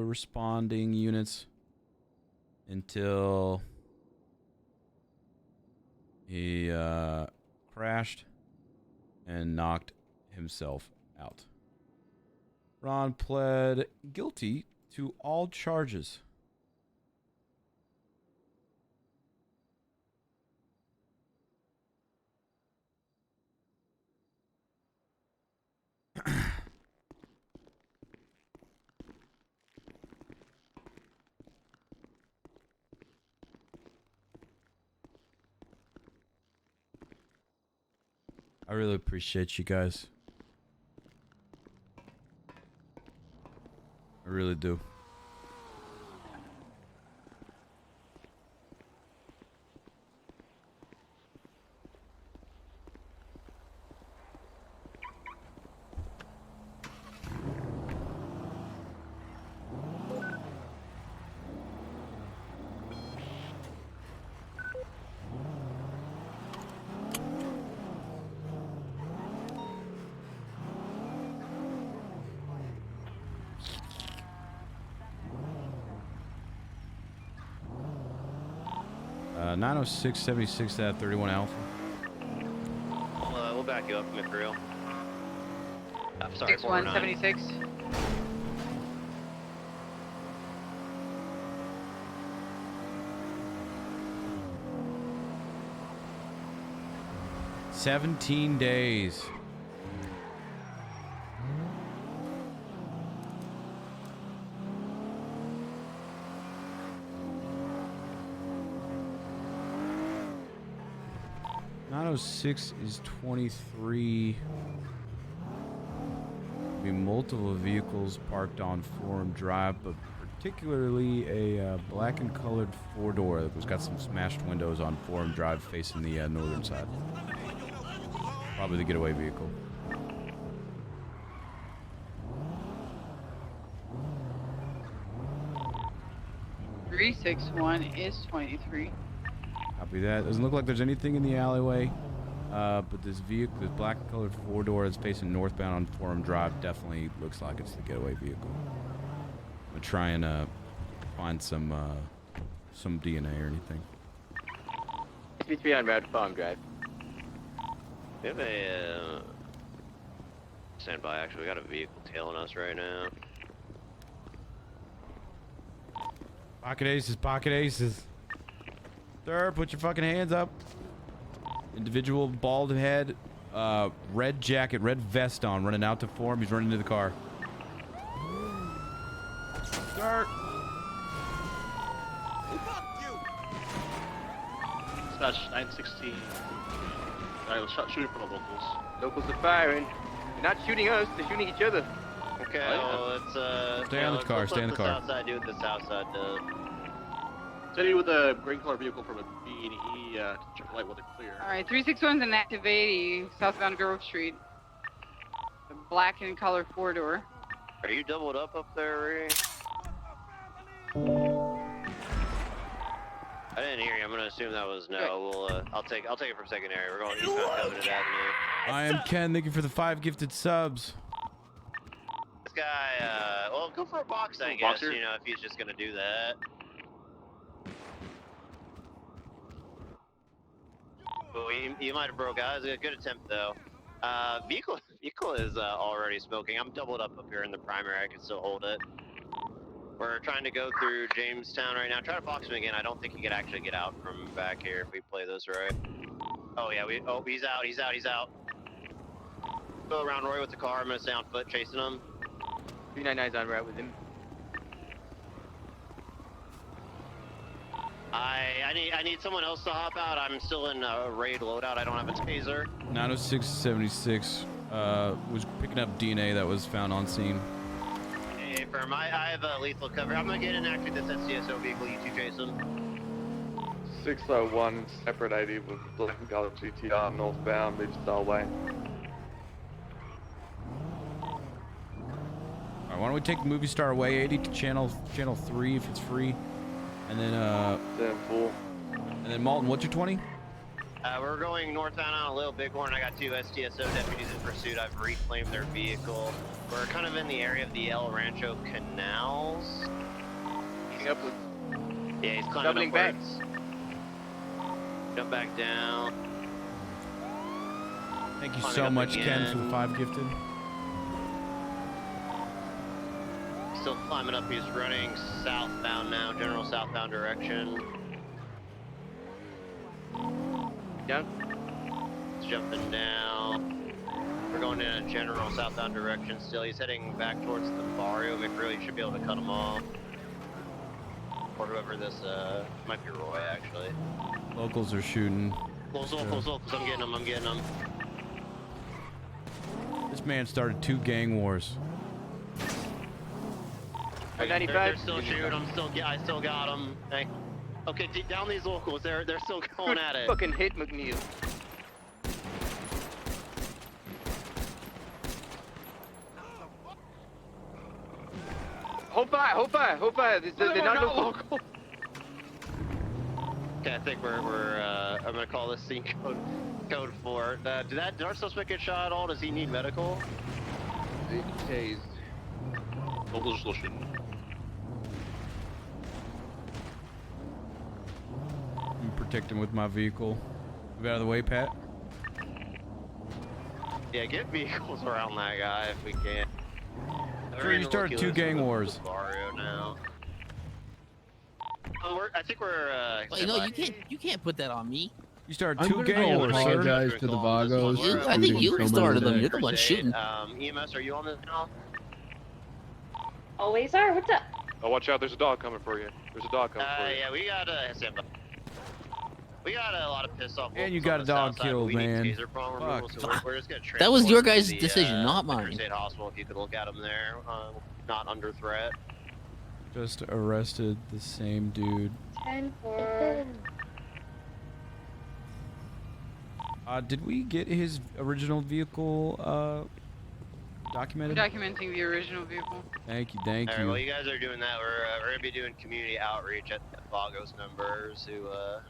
responding units until he crashed and knocked himself out. Ron pled guilty to all charges. I really appreciate you guys. I really do. Uh, 90676 at 31 Alpha. We'll back you up, McReal. I'm sorry, 6176. $17 days. .906 is 23. Be multiple vehicles parked on Forum Drive, but particularly a black and colored four-door that was got some smashed windows on Forum Drive facing the northern side. Probably the getaway vehicle. .361 is 23. Copy that. Doesn't look like there's anything in the alleyway, but this vehicle, this black colored four-door that's facing northbound on Forum Drive, definitely looks like it's the getaway vehicle. I'm gonna try and find some DNA or anything. 63 on Route Farm Drive. We have a stand by. Actually, we got a vehicle tailing us right now. Pocket aces, pocket aces. Sir, put your fucking hands up. Individual, bald head, red jacket, red vest on, running out to form. He's running into the car. Sir. Dispatch 916. I was shooting for the locals. Locals are firing. They're not shooting us, they're shooting each other. Okay, well, let's Stay on the car, stay on the car. South side do what the south side does. Steady with a green color vehicle from a B&E to check the light while they're clear. Alright, 361's an active 80, southbound Grove Street. A black and colored four-door. Are you doubled up there, Ray? I didn't hear you. I'm gonna assume that was no. We'll I'll take it from secondary. We're going eastbound Covenant Avenue. I am Ken. Thank you for the 5 gifted subs. This guy, well, go for a box, I guess. Boxer? You know, if he's just gonna do that. Well, you might have broke out. It was a good attempt, though. Vehicle is already smoking. I'm doubled up here in the primary. I can still hold it. We're trying to go through Jamestown right now. Try to box him again. I don't think he could actually get out from back here if we play this right. Oh yeah, he's out. He's out. Go around Roy with the car. I'm gonna stay on foot chasing him. 399's on route with him. I need someone else to hop out. I'm still in raid loadout. I don't have a taser. 90676 was picking up DNA that was found on scene. Hey, firm. I have lethal cover. I'm gonna get in actually this SCSO vehicle. You two chase him. 601 separate 80 with black and colored GTR northbound, Midge Way. Alright, why don't we take Movie Star away 80 to channel 3 if it's free, and then full. And then Malton, what's your 20? We're going northbound on a Little Bighorn. I got 2 STSO deputies in pursuit. I've reclaimed their vehicle. We're kind of in the area of the El Rancho canals. Up with Yeah, he's climbing doubling back. upwards. Jump back down. Thank you Climbing so up much, Ken, again. for the 5 gifted. Still climbing up. He's running southbound now, general southbound direction. Down. He's jumping down. We're going in a general southbound direction still. He's heading back towards the barrio. McReilly should be able to cut him off. Or whoever this, might be Roy, actually. Locals are shooting. Locals, I'm getting him. This man started 2 gang wars. They're still shooting. I still got him. Hey. Okay, down these locals. They're still going at it. Fucking hit McNeil. Hold fire. They're not local. Okay, I think we're I'm gonna call this scene code 4. Did our suspect get shot at all? Does he need medical? Tased. Locals still shooting. I'm protecting with my vehicle. Move out of the way, Pat. Yeah, get vehicles around that guy if we can. Sure, you started 2 gang wars. Barrio now. I think we're. Well, no, you can't put that on me. You started 2 gang wars, sir. apologize to the Vagos. I think you started them. You're the one shooting. EMS, are you on this now? Always are. What's up? Oh, watch out! There's a dog coming for you. There's a dog coming for you. Yeah, we got stand by. We got a lot of pissed off. And you got a dog killed, man. Fuck. We're just gonna That was your transport guys' to the, decision, not mine. State Hospital, if you could look at him there, not under threat. Just arrested the same dude. 10-4. Did we get his original vehicle documented? We're documenting the original vehicle. Thank you. Alright, while you guys are doing that, we're gonna be doing community outreach at the Vagos members who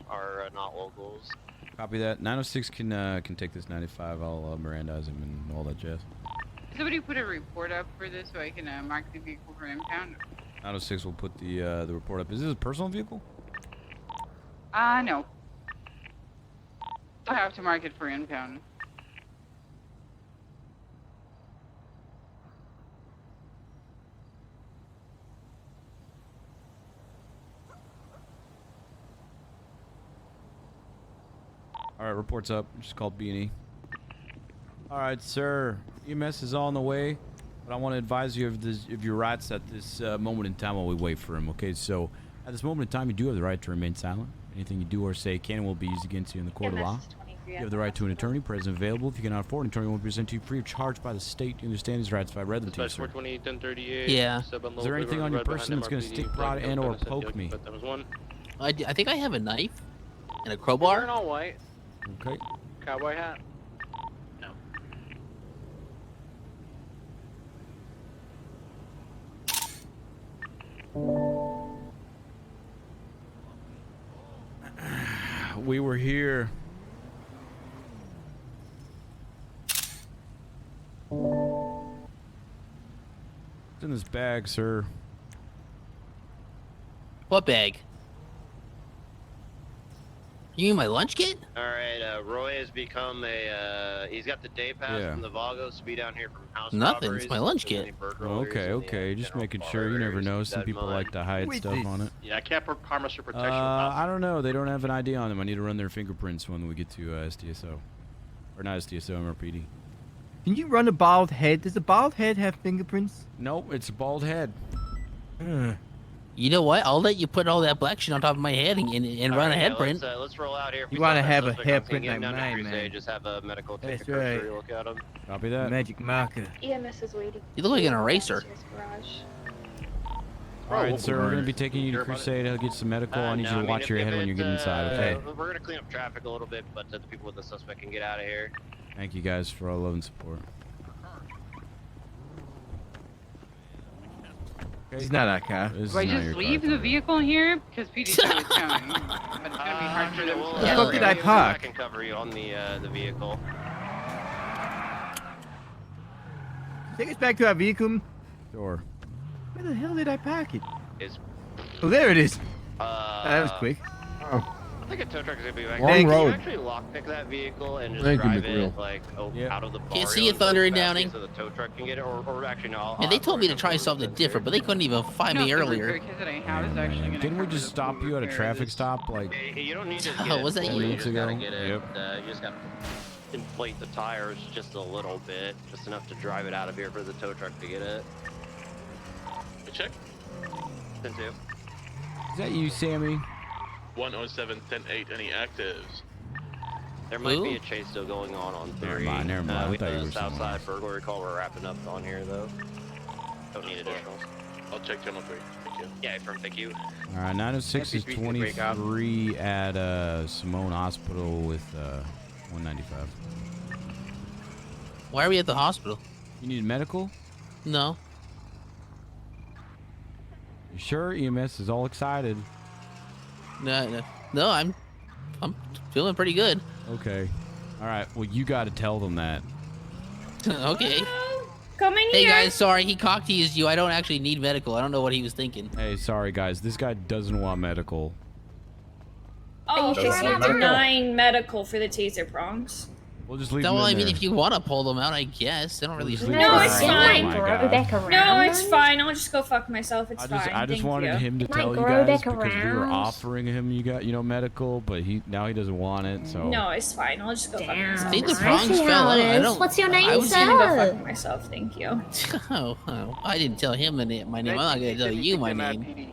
are not locals. Copy that. 906 can take this 95. I'll Mirandize him and all that jazz. Somebody put a report up for this so I can mark the vehicle for impound. 906 will put the report up. Is this a personal vehicle? No. I have to mark it for impound. All right, report's up. Just called B&E. All right, sir. EMS is on the way, but I want to advise you of your rights at this moment in time while we wait for him. Okay, so at this moment in time, you do have the right to remain silent. Anything you do or say can and will be used against you in the court of law. You have the right to an attorney, present available. If you cannot afford an attorney, will be presented to you free of charge by the state. You understand these rights if I read them to you, sir. 420, 1038. Yeah. Is there anything on your person that's going to stick, prod, and or poke me? That was one. I think I have a knife and a crowbar. Wearing all white. Okay. Cowboy hat. We were here. It's in this bag, sir. What bag? You mean my lunch kit? Alright, Roy has become he's got the day pass Yeah. from the Vagos to be down here from house Nothing, robberies. it's my lunch If there's kit. any burglaries in the, Okay. Just general making bar sure. You never areas, know. keep Some that in people mind. like to hide stuff on it. Yeah, I can't promise your protection. I don't know. They don't have an ID on them. I need to run their fingerprints when we get to SDSO. Or not SDSO, MRPD. Can you run a bald head? Does a bald head have fingerprints? Nope, it's a bald head. You know what? I'll let you put all that black shit on top of my head and run a head print. Let's roll out here. If You we wanna saw that have a suspect, hair I'm print thinking like down to mine, Crusade, man. Just have a medical take That's a cursory right. look at him. Copy that. Magic marker. EMS is waiting. You look like an eraser. Alright, sir, we're going to be taking you to Crusade. I'll get some medical. I need you to watch your head when you get inside, okay? We're going to clean up traffic a little bit, but the people with the suspect can get out of here. Thank you guys for all love and support. It's not our car. Do I just leave the vehicle here? Because PD said it's coming. But it's gonna be hard for them to... The fuck did I park? I can cover you on the vehicle. Take us back to our vehicle. Sure. Where the hell did I park it? Is Oh, there it is. That was quick. Oh. I think a tow truck is gonna be back Wrong there. Can road. you actually lockpick that vehicle and just Thank you, drive it McReal. like out of the bar? Can't see you, Thunder and Downing. So the tow truck can get it, or actually no. And they told me to try something different, but they couldn't even find me earlier. Didn't we just stop you at a traffic stop like? You don't need to get Oh, it was that fully, you? You Minutes just gotta ago? get it. Yep. You just gotta inflate the tires just a little bit, just enough to drive it out of here for the tow truck to get it. Check. 10-2. Is that you, Sammy? 107, 10-8, any actives? There might be a chase still going on 3. Never mind. I We thought you have were a south somewhere side burglary call we're wrapping up on here though. Don't need additionals. I'll check channel 3. Thank you. Yeah, firm, thank you. All right, 906 is 23 at Simone Hospital with 195. Why are we at the hospital? You need medical? No. You sure? EMS is all excited. No, I'm feeling pretty good. Okay. All right. Well, you got to tell them that. Okay. Coming Hey here. guys, sorry he cock teased you. I don't actually need medical. I don't know what he was thinking. Hey, sorry guys. This guy doesn't want medical. Oh, okay, Doesn't so want you're medical. denying medical for the taser prongs. We'll just leave No, him well, in I mean, there. if you want to pull them out, I guess. They don't really. No, it's fine. Oh my God. No, it's fine. I'll just go fuck myself. It's I fine. just Thank wanted you. him to tell you guys because we were offering him, medical, but now he doesn't want it. So No, it's fine. I'll just go fuck myself. I think the prongs fell out. I don't. What's your name, I was sir? I'm gonna go fuck myself. Thank you. Oh, I didn't tell him my name. I'm not gonna tell you my name.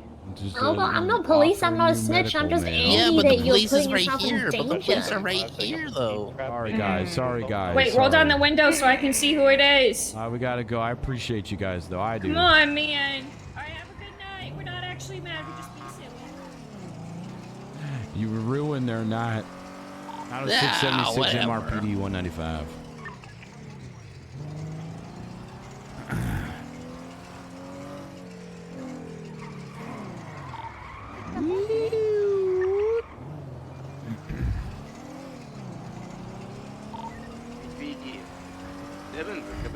Oh, but I'm not police. I'm not a snitch. I'm just angry Yeah, but that the you're police is putting right yourself in here. But the danger. police are right here, though. Sorry guys. Sorry guys. Wait, roll down the window so I can see who it is. We gotta go. I appreciate you guys though. I do. Come on, man. Alright, have a good night. We're not actually mad. We're just being silly. You ruined their night. Out of Yeah, 676 whatever. MRPD 195.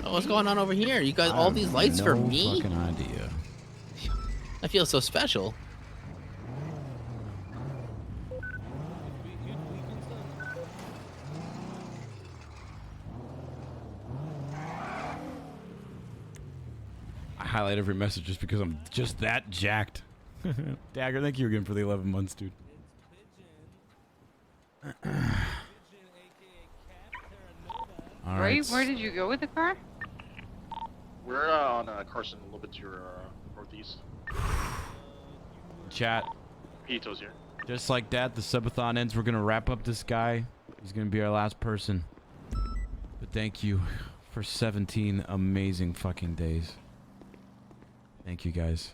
Oh, what's going on over here? You got all these lights for me? Fucking idea. I feel so special. I highlight every message just because I'm just that jacked. Dagger, thank you again for the 11 months, dude. All right. Where did you go with the car? We're on Carson, a little bit to your northeast. Chat. Pito's here. Just like that, the subathon ends. We're gonna wrap up this guy. He's gonna be our last person. But thank you for 17 amazing fucking days. Thank you guys.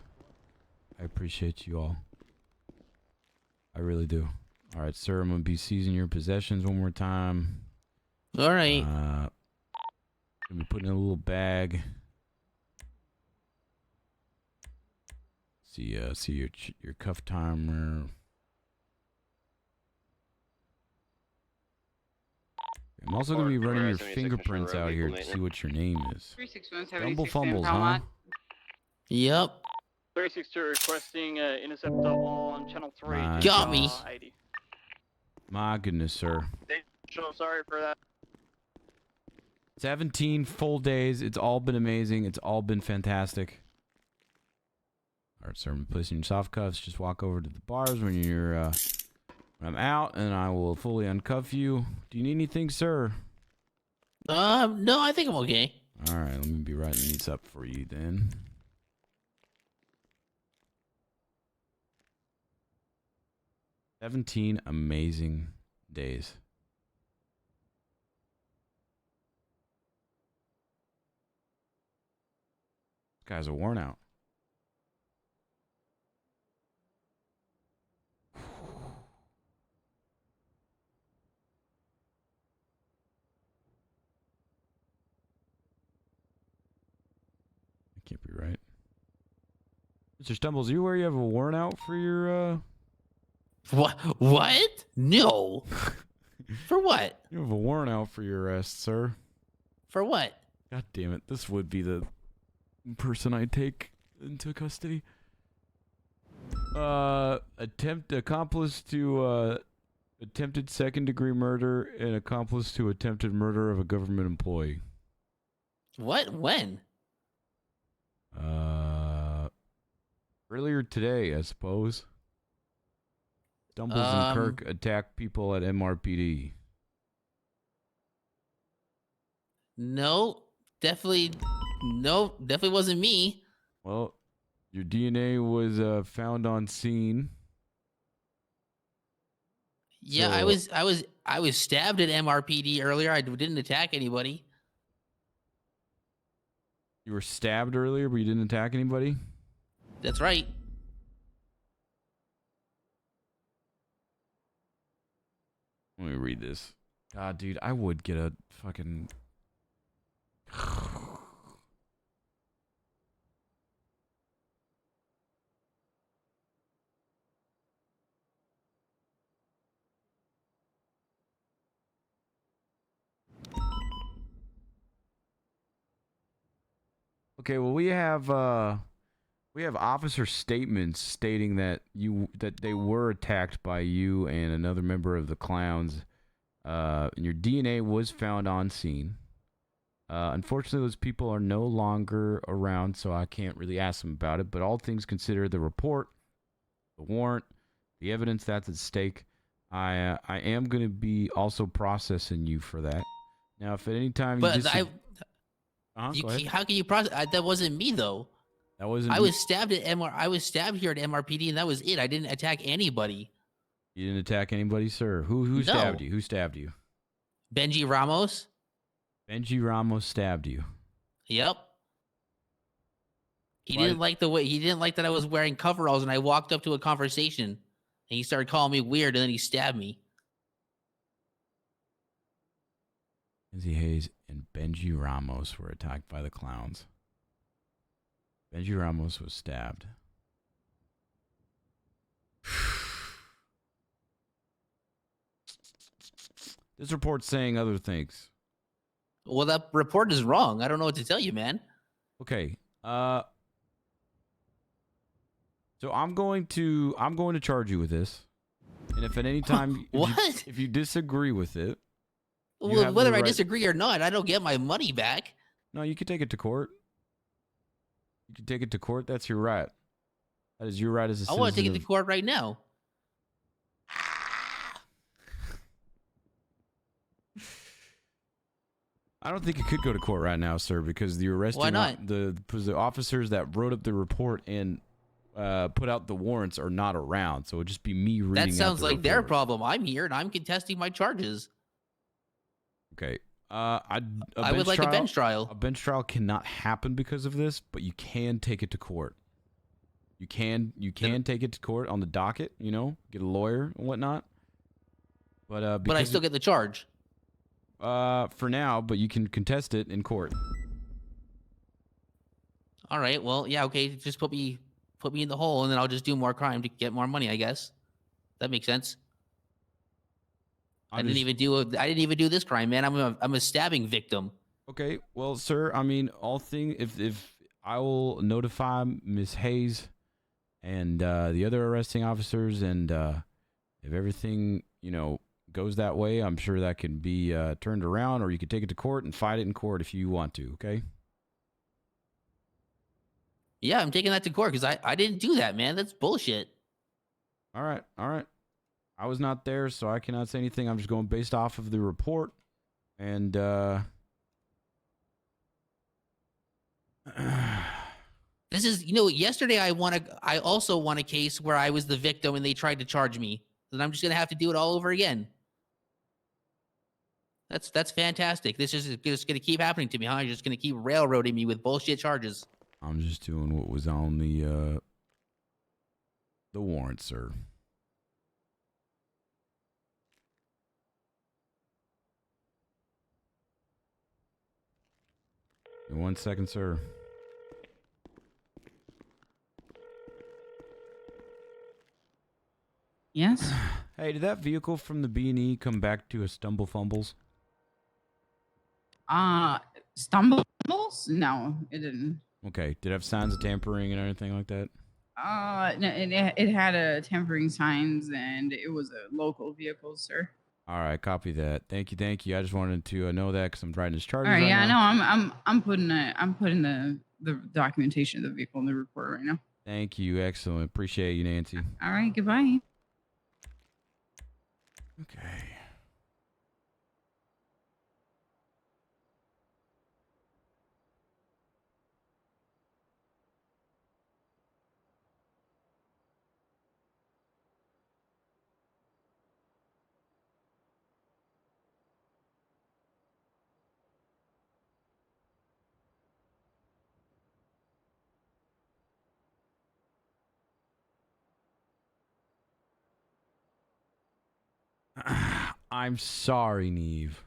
I appreciate you all. I really do. All right, sir. I'm gonna be seizing your possessions one more time. All right. Gonna be putting in a little bag. See your cuff timer. I'm also gonna be running your fingerprints out here to see what your name is. 361 Dumble 76 fumbles, huh? Belmont. Yep. 362 requesting interceptor on channel 3. My Got me. 80. My goodness, sir. Sorry for that. 17 full days. It's all been amazing. It's all been fantastic. All right, sir. I'm placing your soft cuffs. Just walk over to the bars when you're when I'm out, and I will fully uncuff you. Do you need anything, sir? No, I think I'm okay. All right, let me be writing these up for you then. "17 amazing days." This guy's a worn out. That can't be right. Mr. Stumbles, are you aware you have a warrant out for your What? No. For what? You have a warrant out for your arrest, sir. For what? God damn it. This would be the person I take into custody. Accomplice to attempted second-degree murder and accomplice to attempted murder of a government employee. What? When? Earlier today, I suppose. Stumbles and Kirk attacked people at MRPD. No, definitely wasn't me. Well, your DNA was found on scene. Yeah, So- I was stabbed at MRPD earlier. I didn't attack anybody. You were stabbed earlier, but you didn't attack anybody? That's right. Let me read this. God, dude, I would get a fucking... Okay, well, we have officer statements stating that they were attacked by you and another member of the clowns. And your DNA was found on scene. Unfortunately, those people are no longer around, so I can't really ask them about it. But all things considered, the report, the warrant, the evidence that's at stake, I am going to be also processing you for that. Now, if at any time But go ahead. how can you process? That wasn't me though. That wasn't. I was stabbed at I was stabbed here at MRPD, and that was it. I didn't attack anybody. You didn't attack anybody, sir. Who stabbed you? Who stabbed you? Benji Ramos. Benji Ramos stabbed you. Yep. He didn't like that I was wearing coveralls, and I walked up to a conversation, and he started calling me weird, and then he stabbed me. Izzy Hayes and Benji Ramos were attacked by the clowns. Benji Ramos was stabbed. This report's saying other things. Well, that report is wrong. I don't know what to tell you, man. Okay. So I'm going to charge you with this. And if at any time if you disagree with it, well, whether I disagree or not, I don't get my money back. No, you can take it to court. You can take it to court. That's your right. That is your right as a citizen. I want to take it to court right now. I don't think it could go to court right now, sir, because the arresting Why not? The officers that wrote up the report and put out the warrants are not around, so it'd just be me reading. That sounds out the like their report. problem. I'm here and I'm contesting my charges. Okay. I would like a bench trial. A bench trial cannot happen because of this, but you can take it to court. You can take it to court on the docket. You know, get a lawyer and whatnot. But I still get the charge. For now, but you can contest it in court. All right. Well, yeah. Okay. Just put me in the hole, and then I'll just do more crime to get more money. I guess that makes sense. I didn't even do this crime, man. I'm a stabbing victim. Okay. Well, sir, I mean, if I will notify Miss Hayes and the other arresting officers, and if everything goes that way, I'm sure that can be turned around, or you could take it to court and fight it in court if you want to. Okay. Yeah, I'm taking that to court because I didn't do that, man. That's bullshit. All right. I was not there, so I cannot say anything. I'm just going based off of the report. And this is, yesterday I also won a case where I was the victim and they tried to charge me. Then I'm just gonna have to do it all over again. That's fantastic. This is just gonna keep happening to me, huh? You're just gonna keep railroading me with bullshit charges. I'm just doing what was on the warrant, sir. Give me 1 second, sir. Yes. Hey, did that vehicle from the B&E come back to a stumble fumbles? Stumbles? No, it didn't. Okay. Did it have signs of tampering and anything like that? No, it had a tempering signs and it was a local vehicle, sir. All right, copy that. Thank you, thank you. I just wanted to know that because I'm writing his charges All right, right yeah, now. no, I'm putting the documentation of the vehicle in the report right now. Thank you, excellent. Appreciate you, Nancy. All right, goodbye. Okay. I'm sorry, Neve.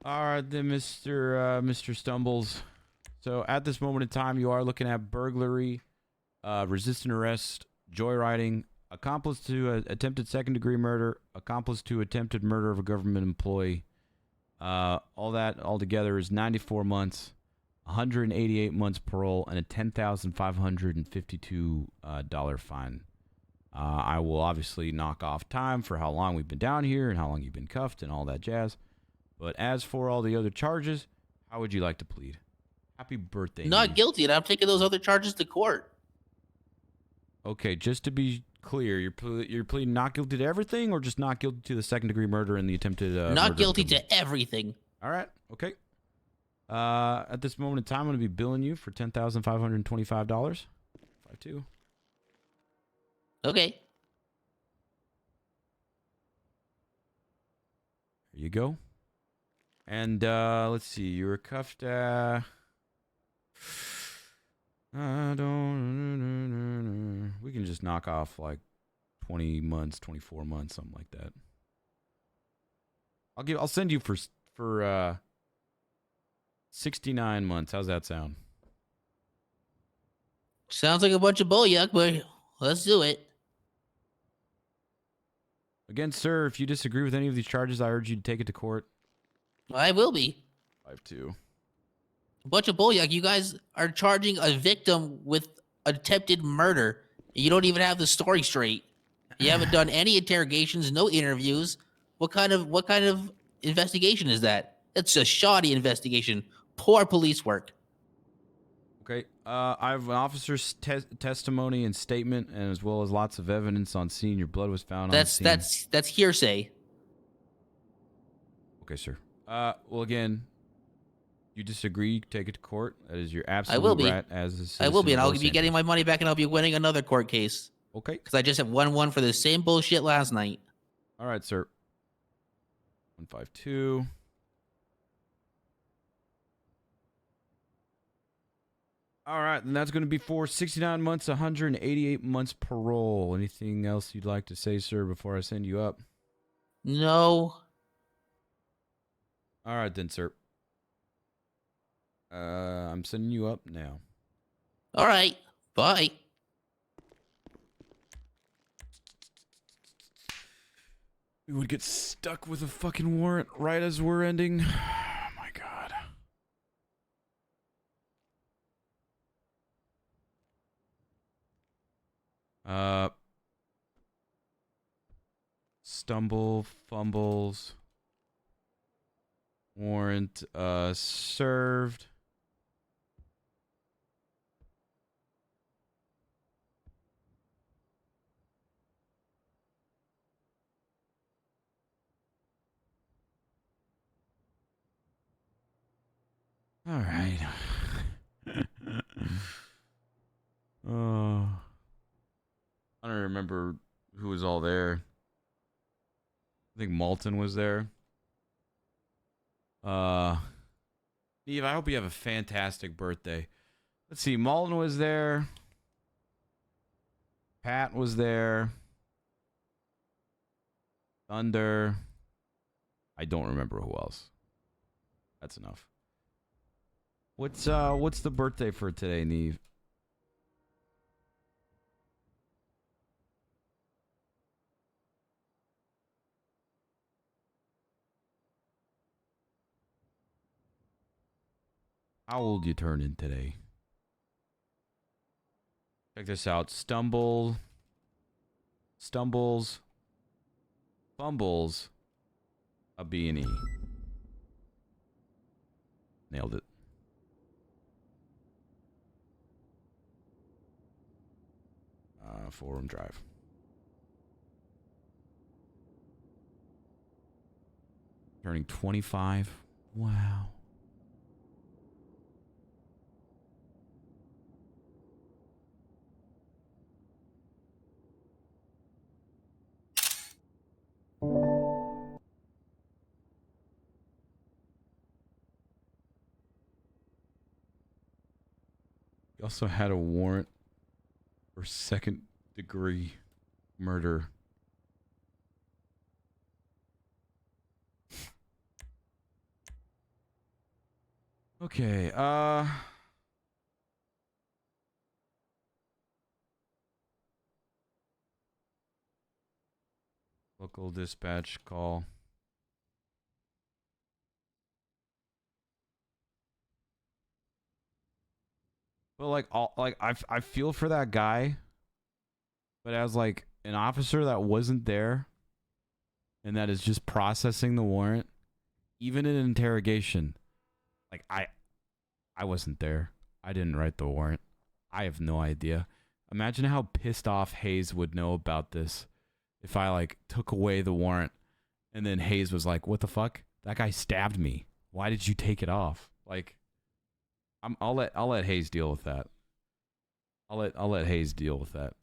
All right, then, Mr. Stumbles. So at this moment in time, you are looking at burglary, resisting arrest, joyriding, accomplice to attempted second-degree murder, accomplice to attempted murder of a government employee. All that altogether is 94 months, 188 months parole, and a $10,552 fine. I will obviously knock off time for how long we've been down here and how long you've been cuffed and all that jazz. But as for all the other charges, how would you like to plead? Happy birthday. Not Neve. guilty, and I'm taking those other charges to court. Okay, just to be clear, you're pleading not guilty to everything, or just not guilty to the second-degree murder and the attempted murder? Not guilty to everything. All right, okay. At this moment in time, I'm going to be billing you for $10,525. 52. Okay. There you go. And let's see, you were cuffed. I don't. We can just knock off like 20 months, 24 months, something like that. I'll send you for 69 months. How's that sound? Sounds like a bunch of bull-yuck, but let's do it. Again, sir, if you disagree with any of these charges, I urge you to take it to court. I will be. 5-2. A bunch of bull-yuck. You guys are charging a victim with attempted murder. You don't even have the story straight. You haven't done any interrogations, no interviews. What kind of investigation is that? It's a shoddy investigation. Poor police work. Okay. I have an officer's testimony and statement, and as well as lots of evidence on scene. Your blood was found on scene. That's hearsay. Okay, sir. Well, again, you disagree, take it to court. That is your absolute I will be. right as a citizen. I will be, and of I'll Los be getting Santos. my money back, and I'll be winning another court case. Okay. Because I just have won one for the same bullshit last night. All right, sir. 152. All right, and that's going to be for 69 months, 188 months parole. Anything else you'd like to say, sir, before I send you up? No. All right, then, sir. I'm sending you up now. All right. Bye. We would get stuck with a fucking warrant right as we're ending. Oh, my God. Stumble, fumbles, warrant, served. All right. Oh. I don't remember who was all there. I think Malton was there. Eve, I hope you have a fantastic birthday. Let's see, Malton was there. Pat was there. Thunder. I don't remember who else. That's enough. What's the birthday for today, Neve? How old you turning today? Check this out. Stumbles, fumbles, a B&E. Nailed it. Forum Drive. Turning 25. Wow. He also had a warrant for second-degree murder. Okay, local dispatch call. But I feel for that guy, but as like an officer that wasn't there and that is just processing the warrant, even in an interrogation, like I wasn't there. I didn't write the warrant. I have no idea. Imagine how pissed off Hayes would know about this if I like took away the warrant and then Hayes was like, "What the fuck? That guy stabbed me. Why did you take it off?" Like I'll let Hayes deal with that. I'll let Hayes deal with that.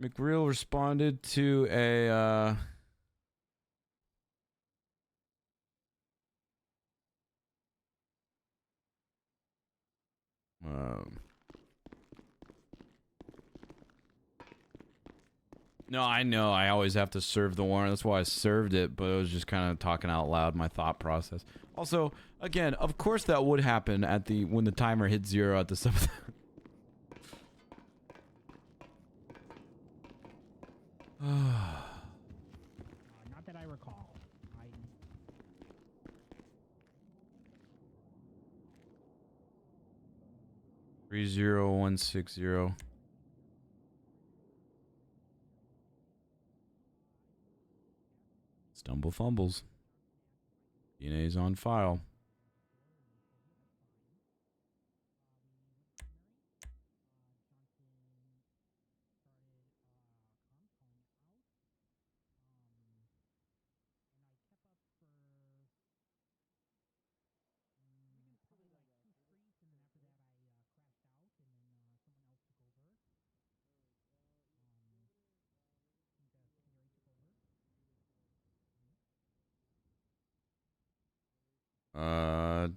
McReal responded to a no, I know. I always have to serve the warrant. That's why I served it, but it was just kind of talking out loud, my thought process. Also, again, of course that would happen at the when the timer hit 0 at the Subathon. Not that I recall. 30160. Stumble fumbles. DNA's on file.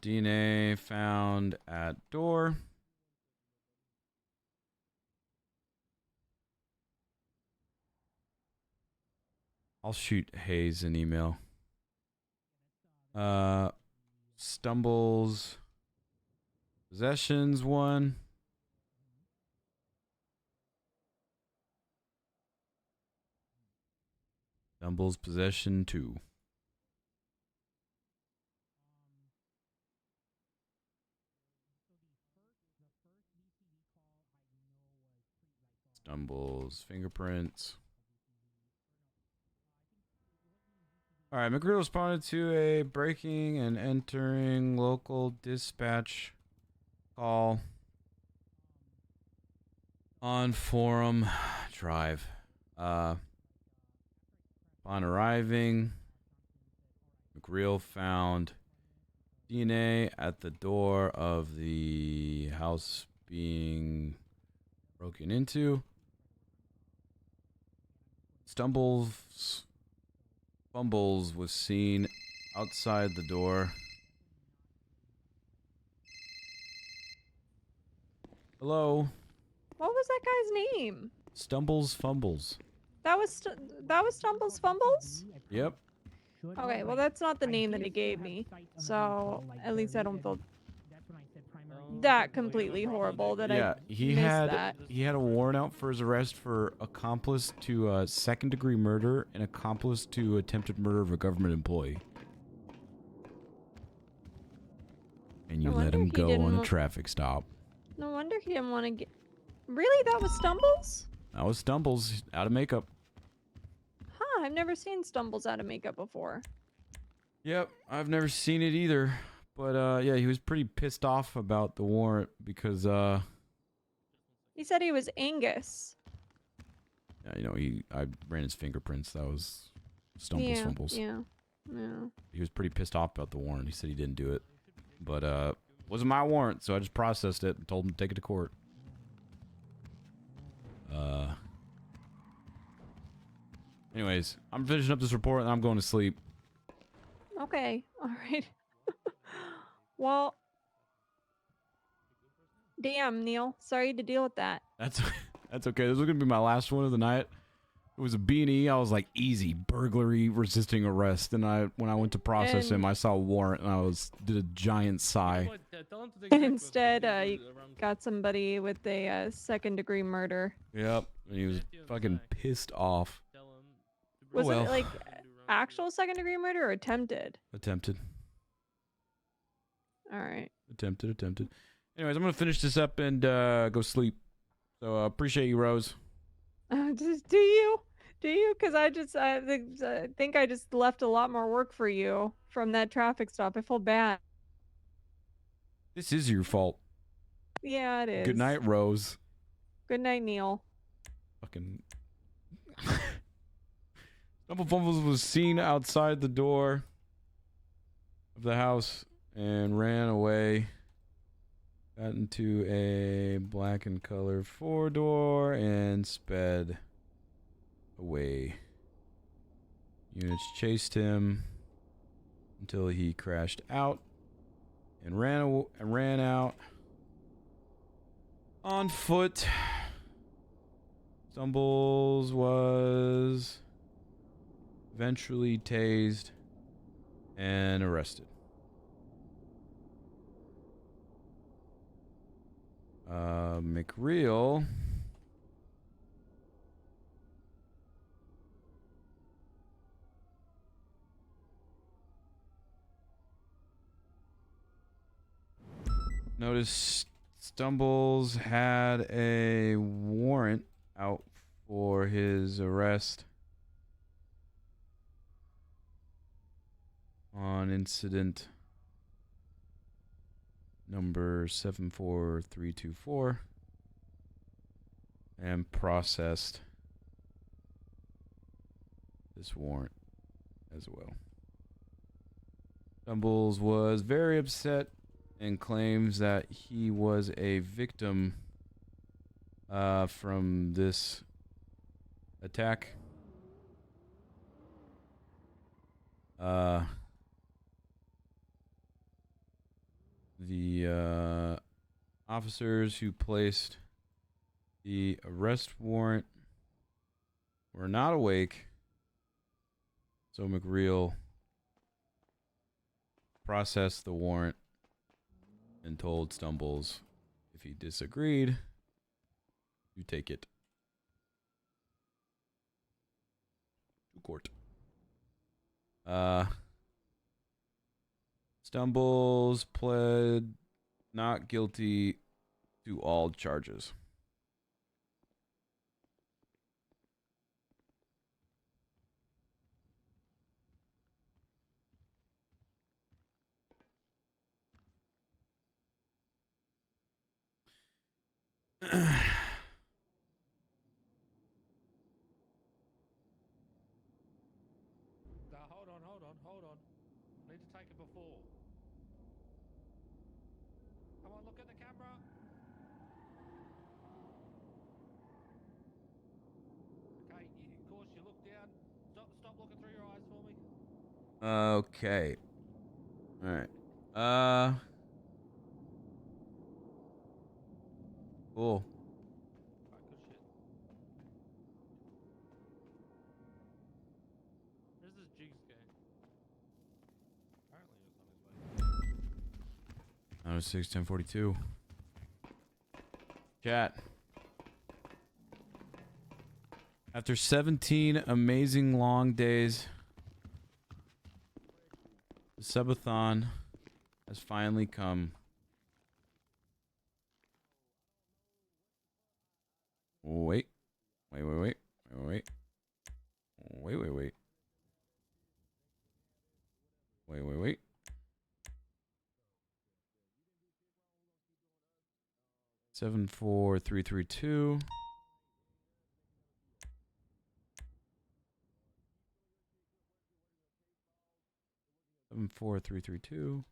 DNA found at door. I'll shoot Hayes an email. Stumbles. Possessions 1. Stumbles possession 2. Stumbles fingerprints. All right, McGrew responded to a breaking and entering local dispatch call on Forum Drive. Upon arriving, McGreal found DNA at the door of the house being broken into. Fumbles was seen outside the door. Hello. What was that guy's name? Stumbles Fumbles. That was Stumbles Fumbles? Yep. Okay, well that's not the name that he gave me. So at least I don't feel that completely horrible that Yeah, I he missed had that. a warrant out for his arrest for accomplice to second-degree murder and accomplice to attempted murder of a government employee. And you No let wonder him he go didn't on a wa- traffic stop. No wonder he didn't want to get. Really, that was Stumbles? That was Stumbles out of makeup. Huh? I've never seen Stumbles out of makeup before. Yep, I've never seen it either. But yeah, he was pretty pissed off about the warrant because He said he was Angus. yeah, you know, I ran his fingerprints. That was Stumbles Yeah, Fumbles. yeah. He was pretty pissed off about the warrant. He said he didn't do it. But wasn't my warrant, so I just processed it and told him to take it to court. Anyways, I'm finishing up this report and I'm going to sleep. Okay, all right. Well, damn, Neil. Sorry to deal with that. That's okay. This was gonna be my last one of the night. It was a B&E. I was like, easy burglary, resisting arrest. And when I went to process him, I saw a warrant and I did a giant sigh. And instead, you got somebody with a second-degree murder. Yep, and he was fucking pissed off. Was well. it like actual second-degree murder or attempted? Attempted. All right. Attempted. Anyways, I'm gonna finish this up and go sleep. So appreciate you, Rose. Do you? Because I think I just left a lot more work for you from that traffic stop. I feel bad. This is your fault. Yeah, it is. Good night, Rose. Good night, Neil. Fucking. Stumble Fumbles was seen outside the door of the house and ran away. Got into a black and color 4-door and sped away. Units chased him until he crashed out and ran out on foot. Stumbles was eventually tased and arrested. McReal noticed Stumbles had a warrant out for his arrest on incident number 74324 and processed this warrant as well. Stumbles was very upset and claims that he was a victim from this attack. The officers who placed the arrest warrant were not awake, so McReal processed the warrant and told Stumbles if he disagreed, you take it to court. Stumbles pled not guilty to all charges. Hold on. I need to take it before. Come on, look at the camera. Okay, of course you look down. Stop looking through your eyes for me. Okay. All right. Cool. Where's this Jigs guy? 906 1042. Chat. After 17 amazing long days, the Subathon has finally come. Wait. Wait. 74332. 74332.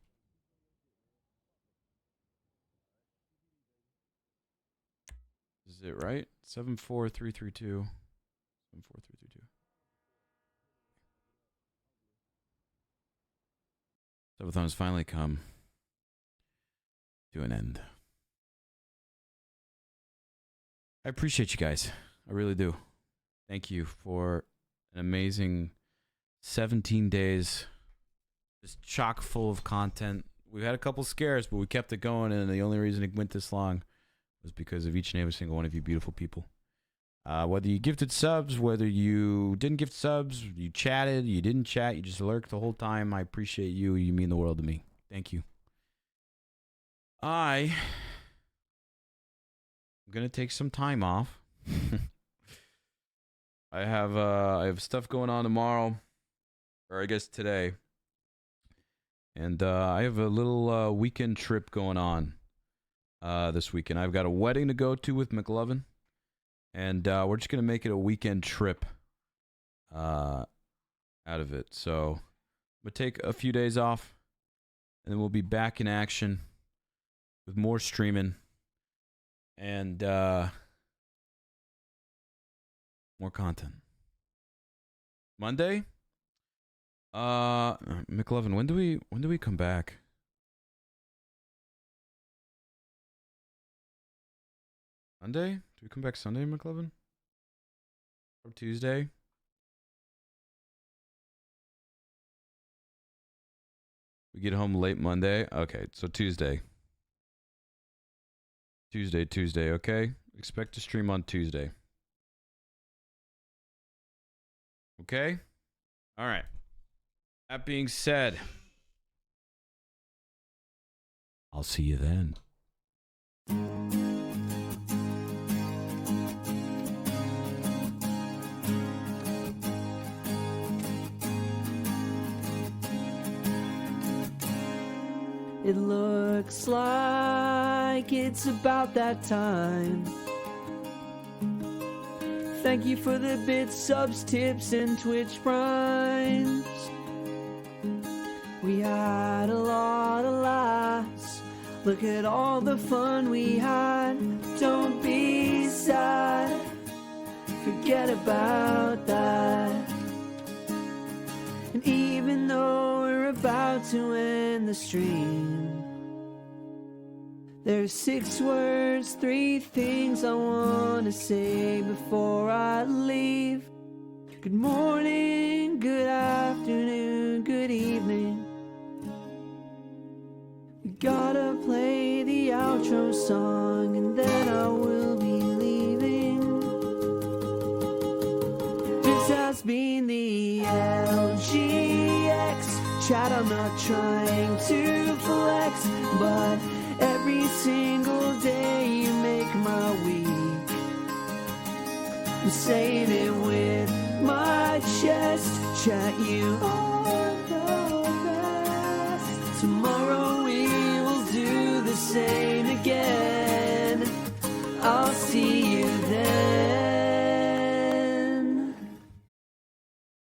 Is it right? 74332. 74332. Subathon has finally come to an end. I appreciate you guys. I really do. Thank you for an amazing 17 days. Just chock full of content. We had a couple scares, but we kept it going, and the only reason it went this long was because of each and every single one of you beautiful people. Whether you gifted subs, whether you didn't gift subs, you chatted, you didn't chat, you just lurked the whole time. I appreciate you. You mean the world to me. Thank you. I'm gonna take some time off. I have stuff going on tomorrow, or I guess today, and I have a little weekend trip going on this weekend. I've got a wedding to go to with McLovin, and we're just gonna make it a weekend trip out of it. So I'm gonna take a few days off, and then we'll be back in action with more streaming and more content. Monday? McLovin, when do we come back? Sunday? Do we come back Sunday, McLovin? Or Tuesday? We get home late Monday? Okay, so Tuesday. Tuesday, okay? Expect to stream on Tuesday. Okay? Alright. That being said, I'll see you then. It looks like it's about that time. Thank you for the bits, subs, tips, and Twitch primes. We had a lot of laughs. Look at all the fun we had. Don't be sad. Forget about that. And even though we're about to end the stream, there's 6 words, 3 things I want to say before I leave. Good morning, good afternoon, good evening. We gotta play the outro song and then I will be leaving. This has been the LGX chat. I'm not trying to flex, but every single day you make my week. I'm saying it with my chest. Chat, you are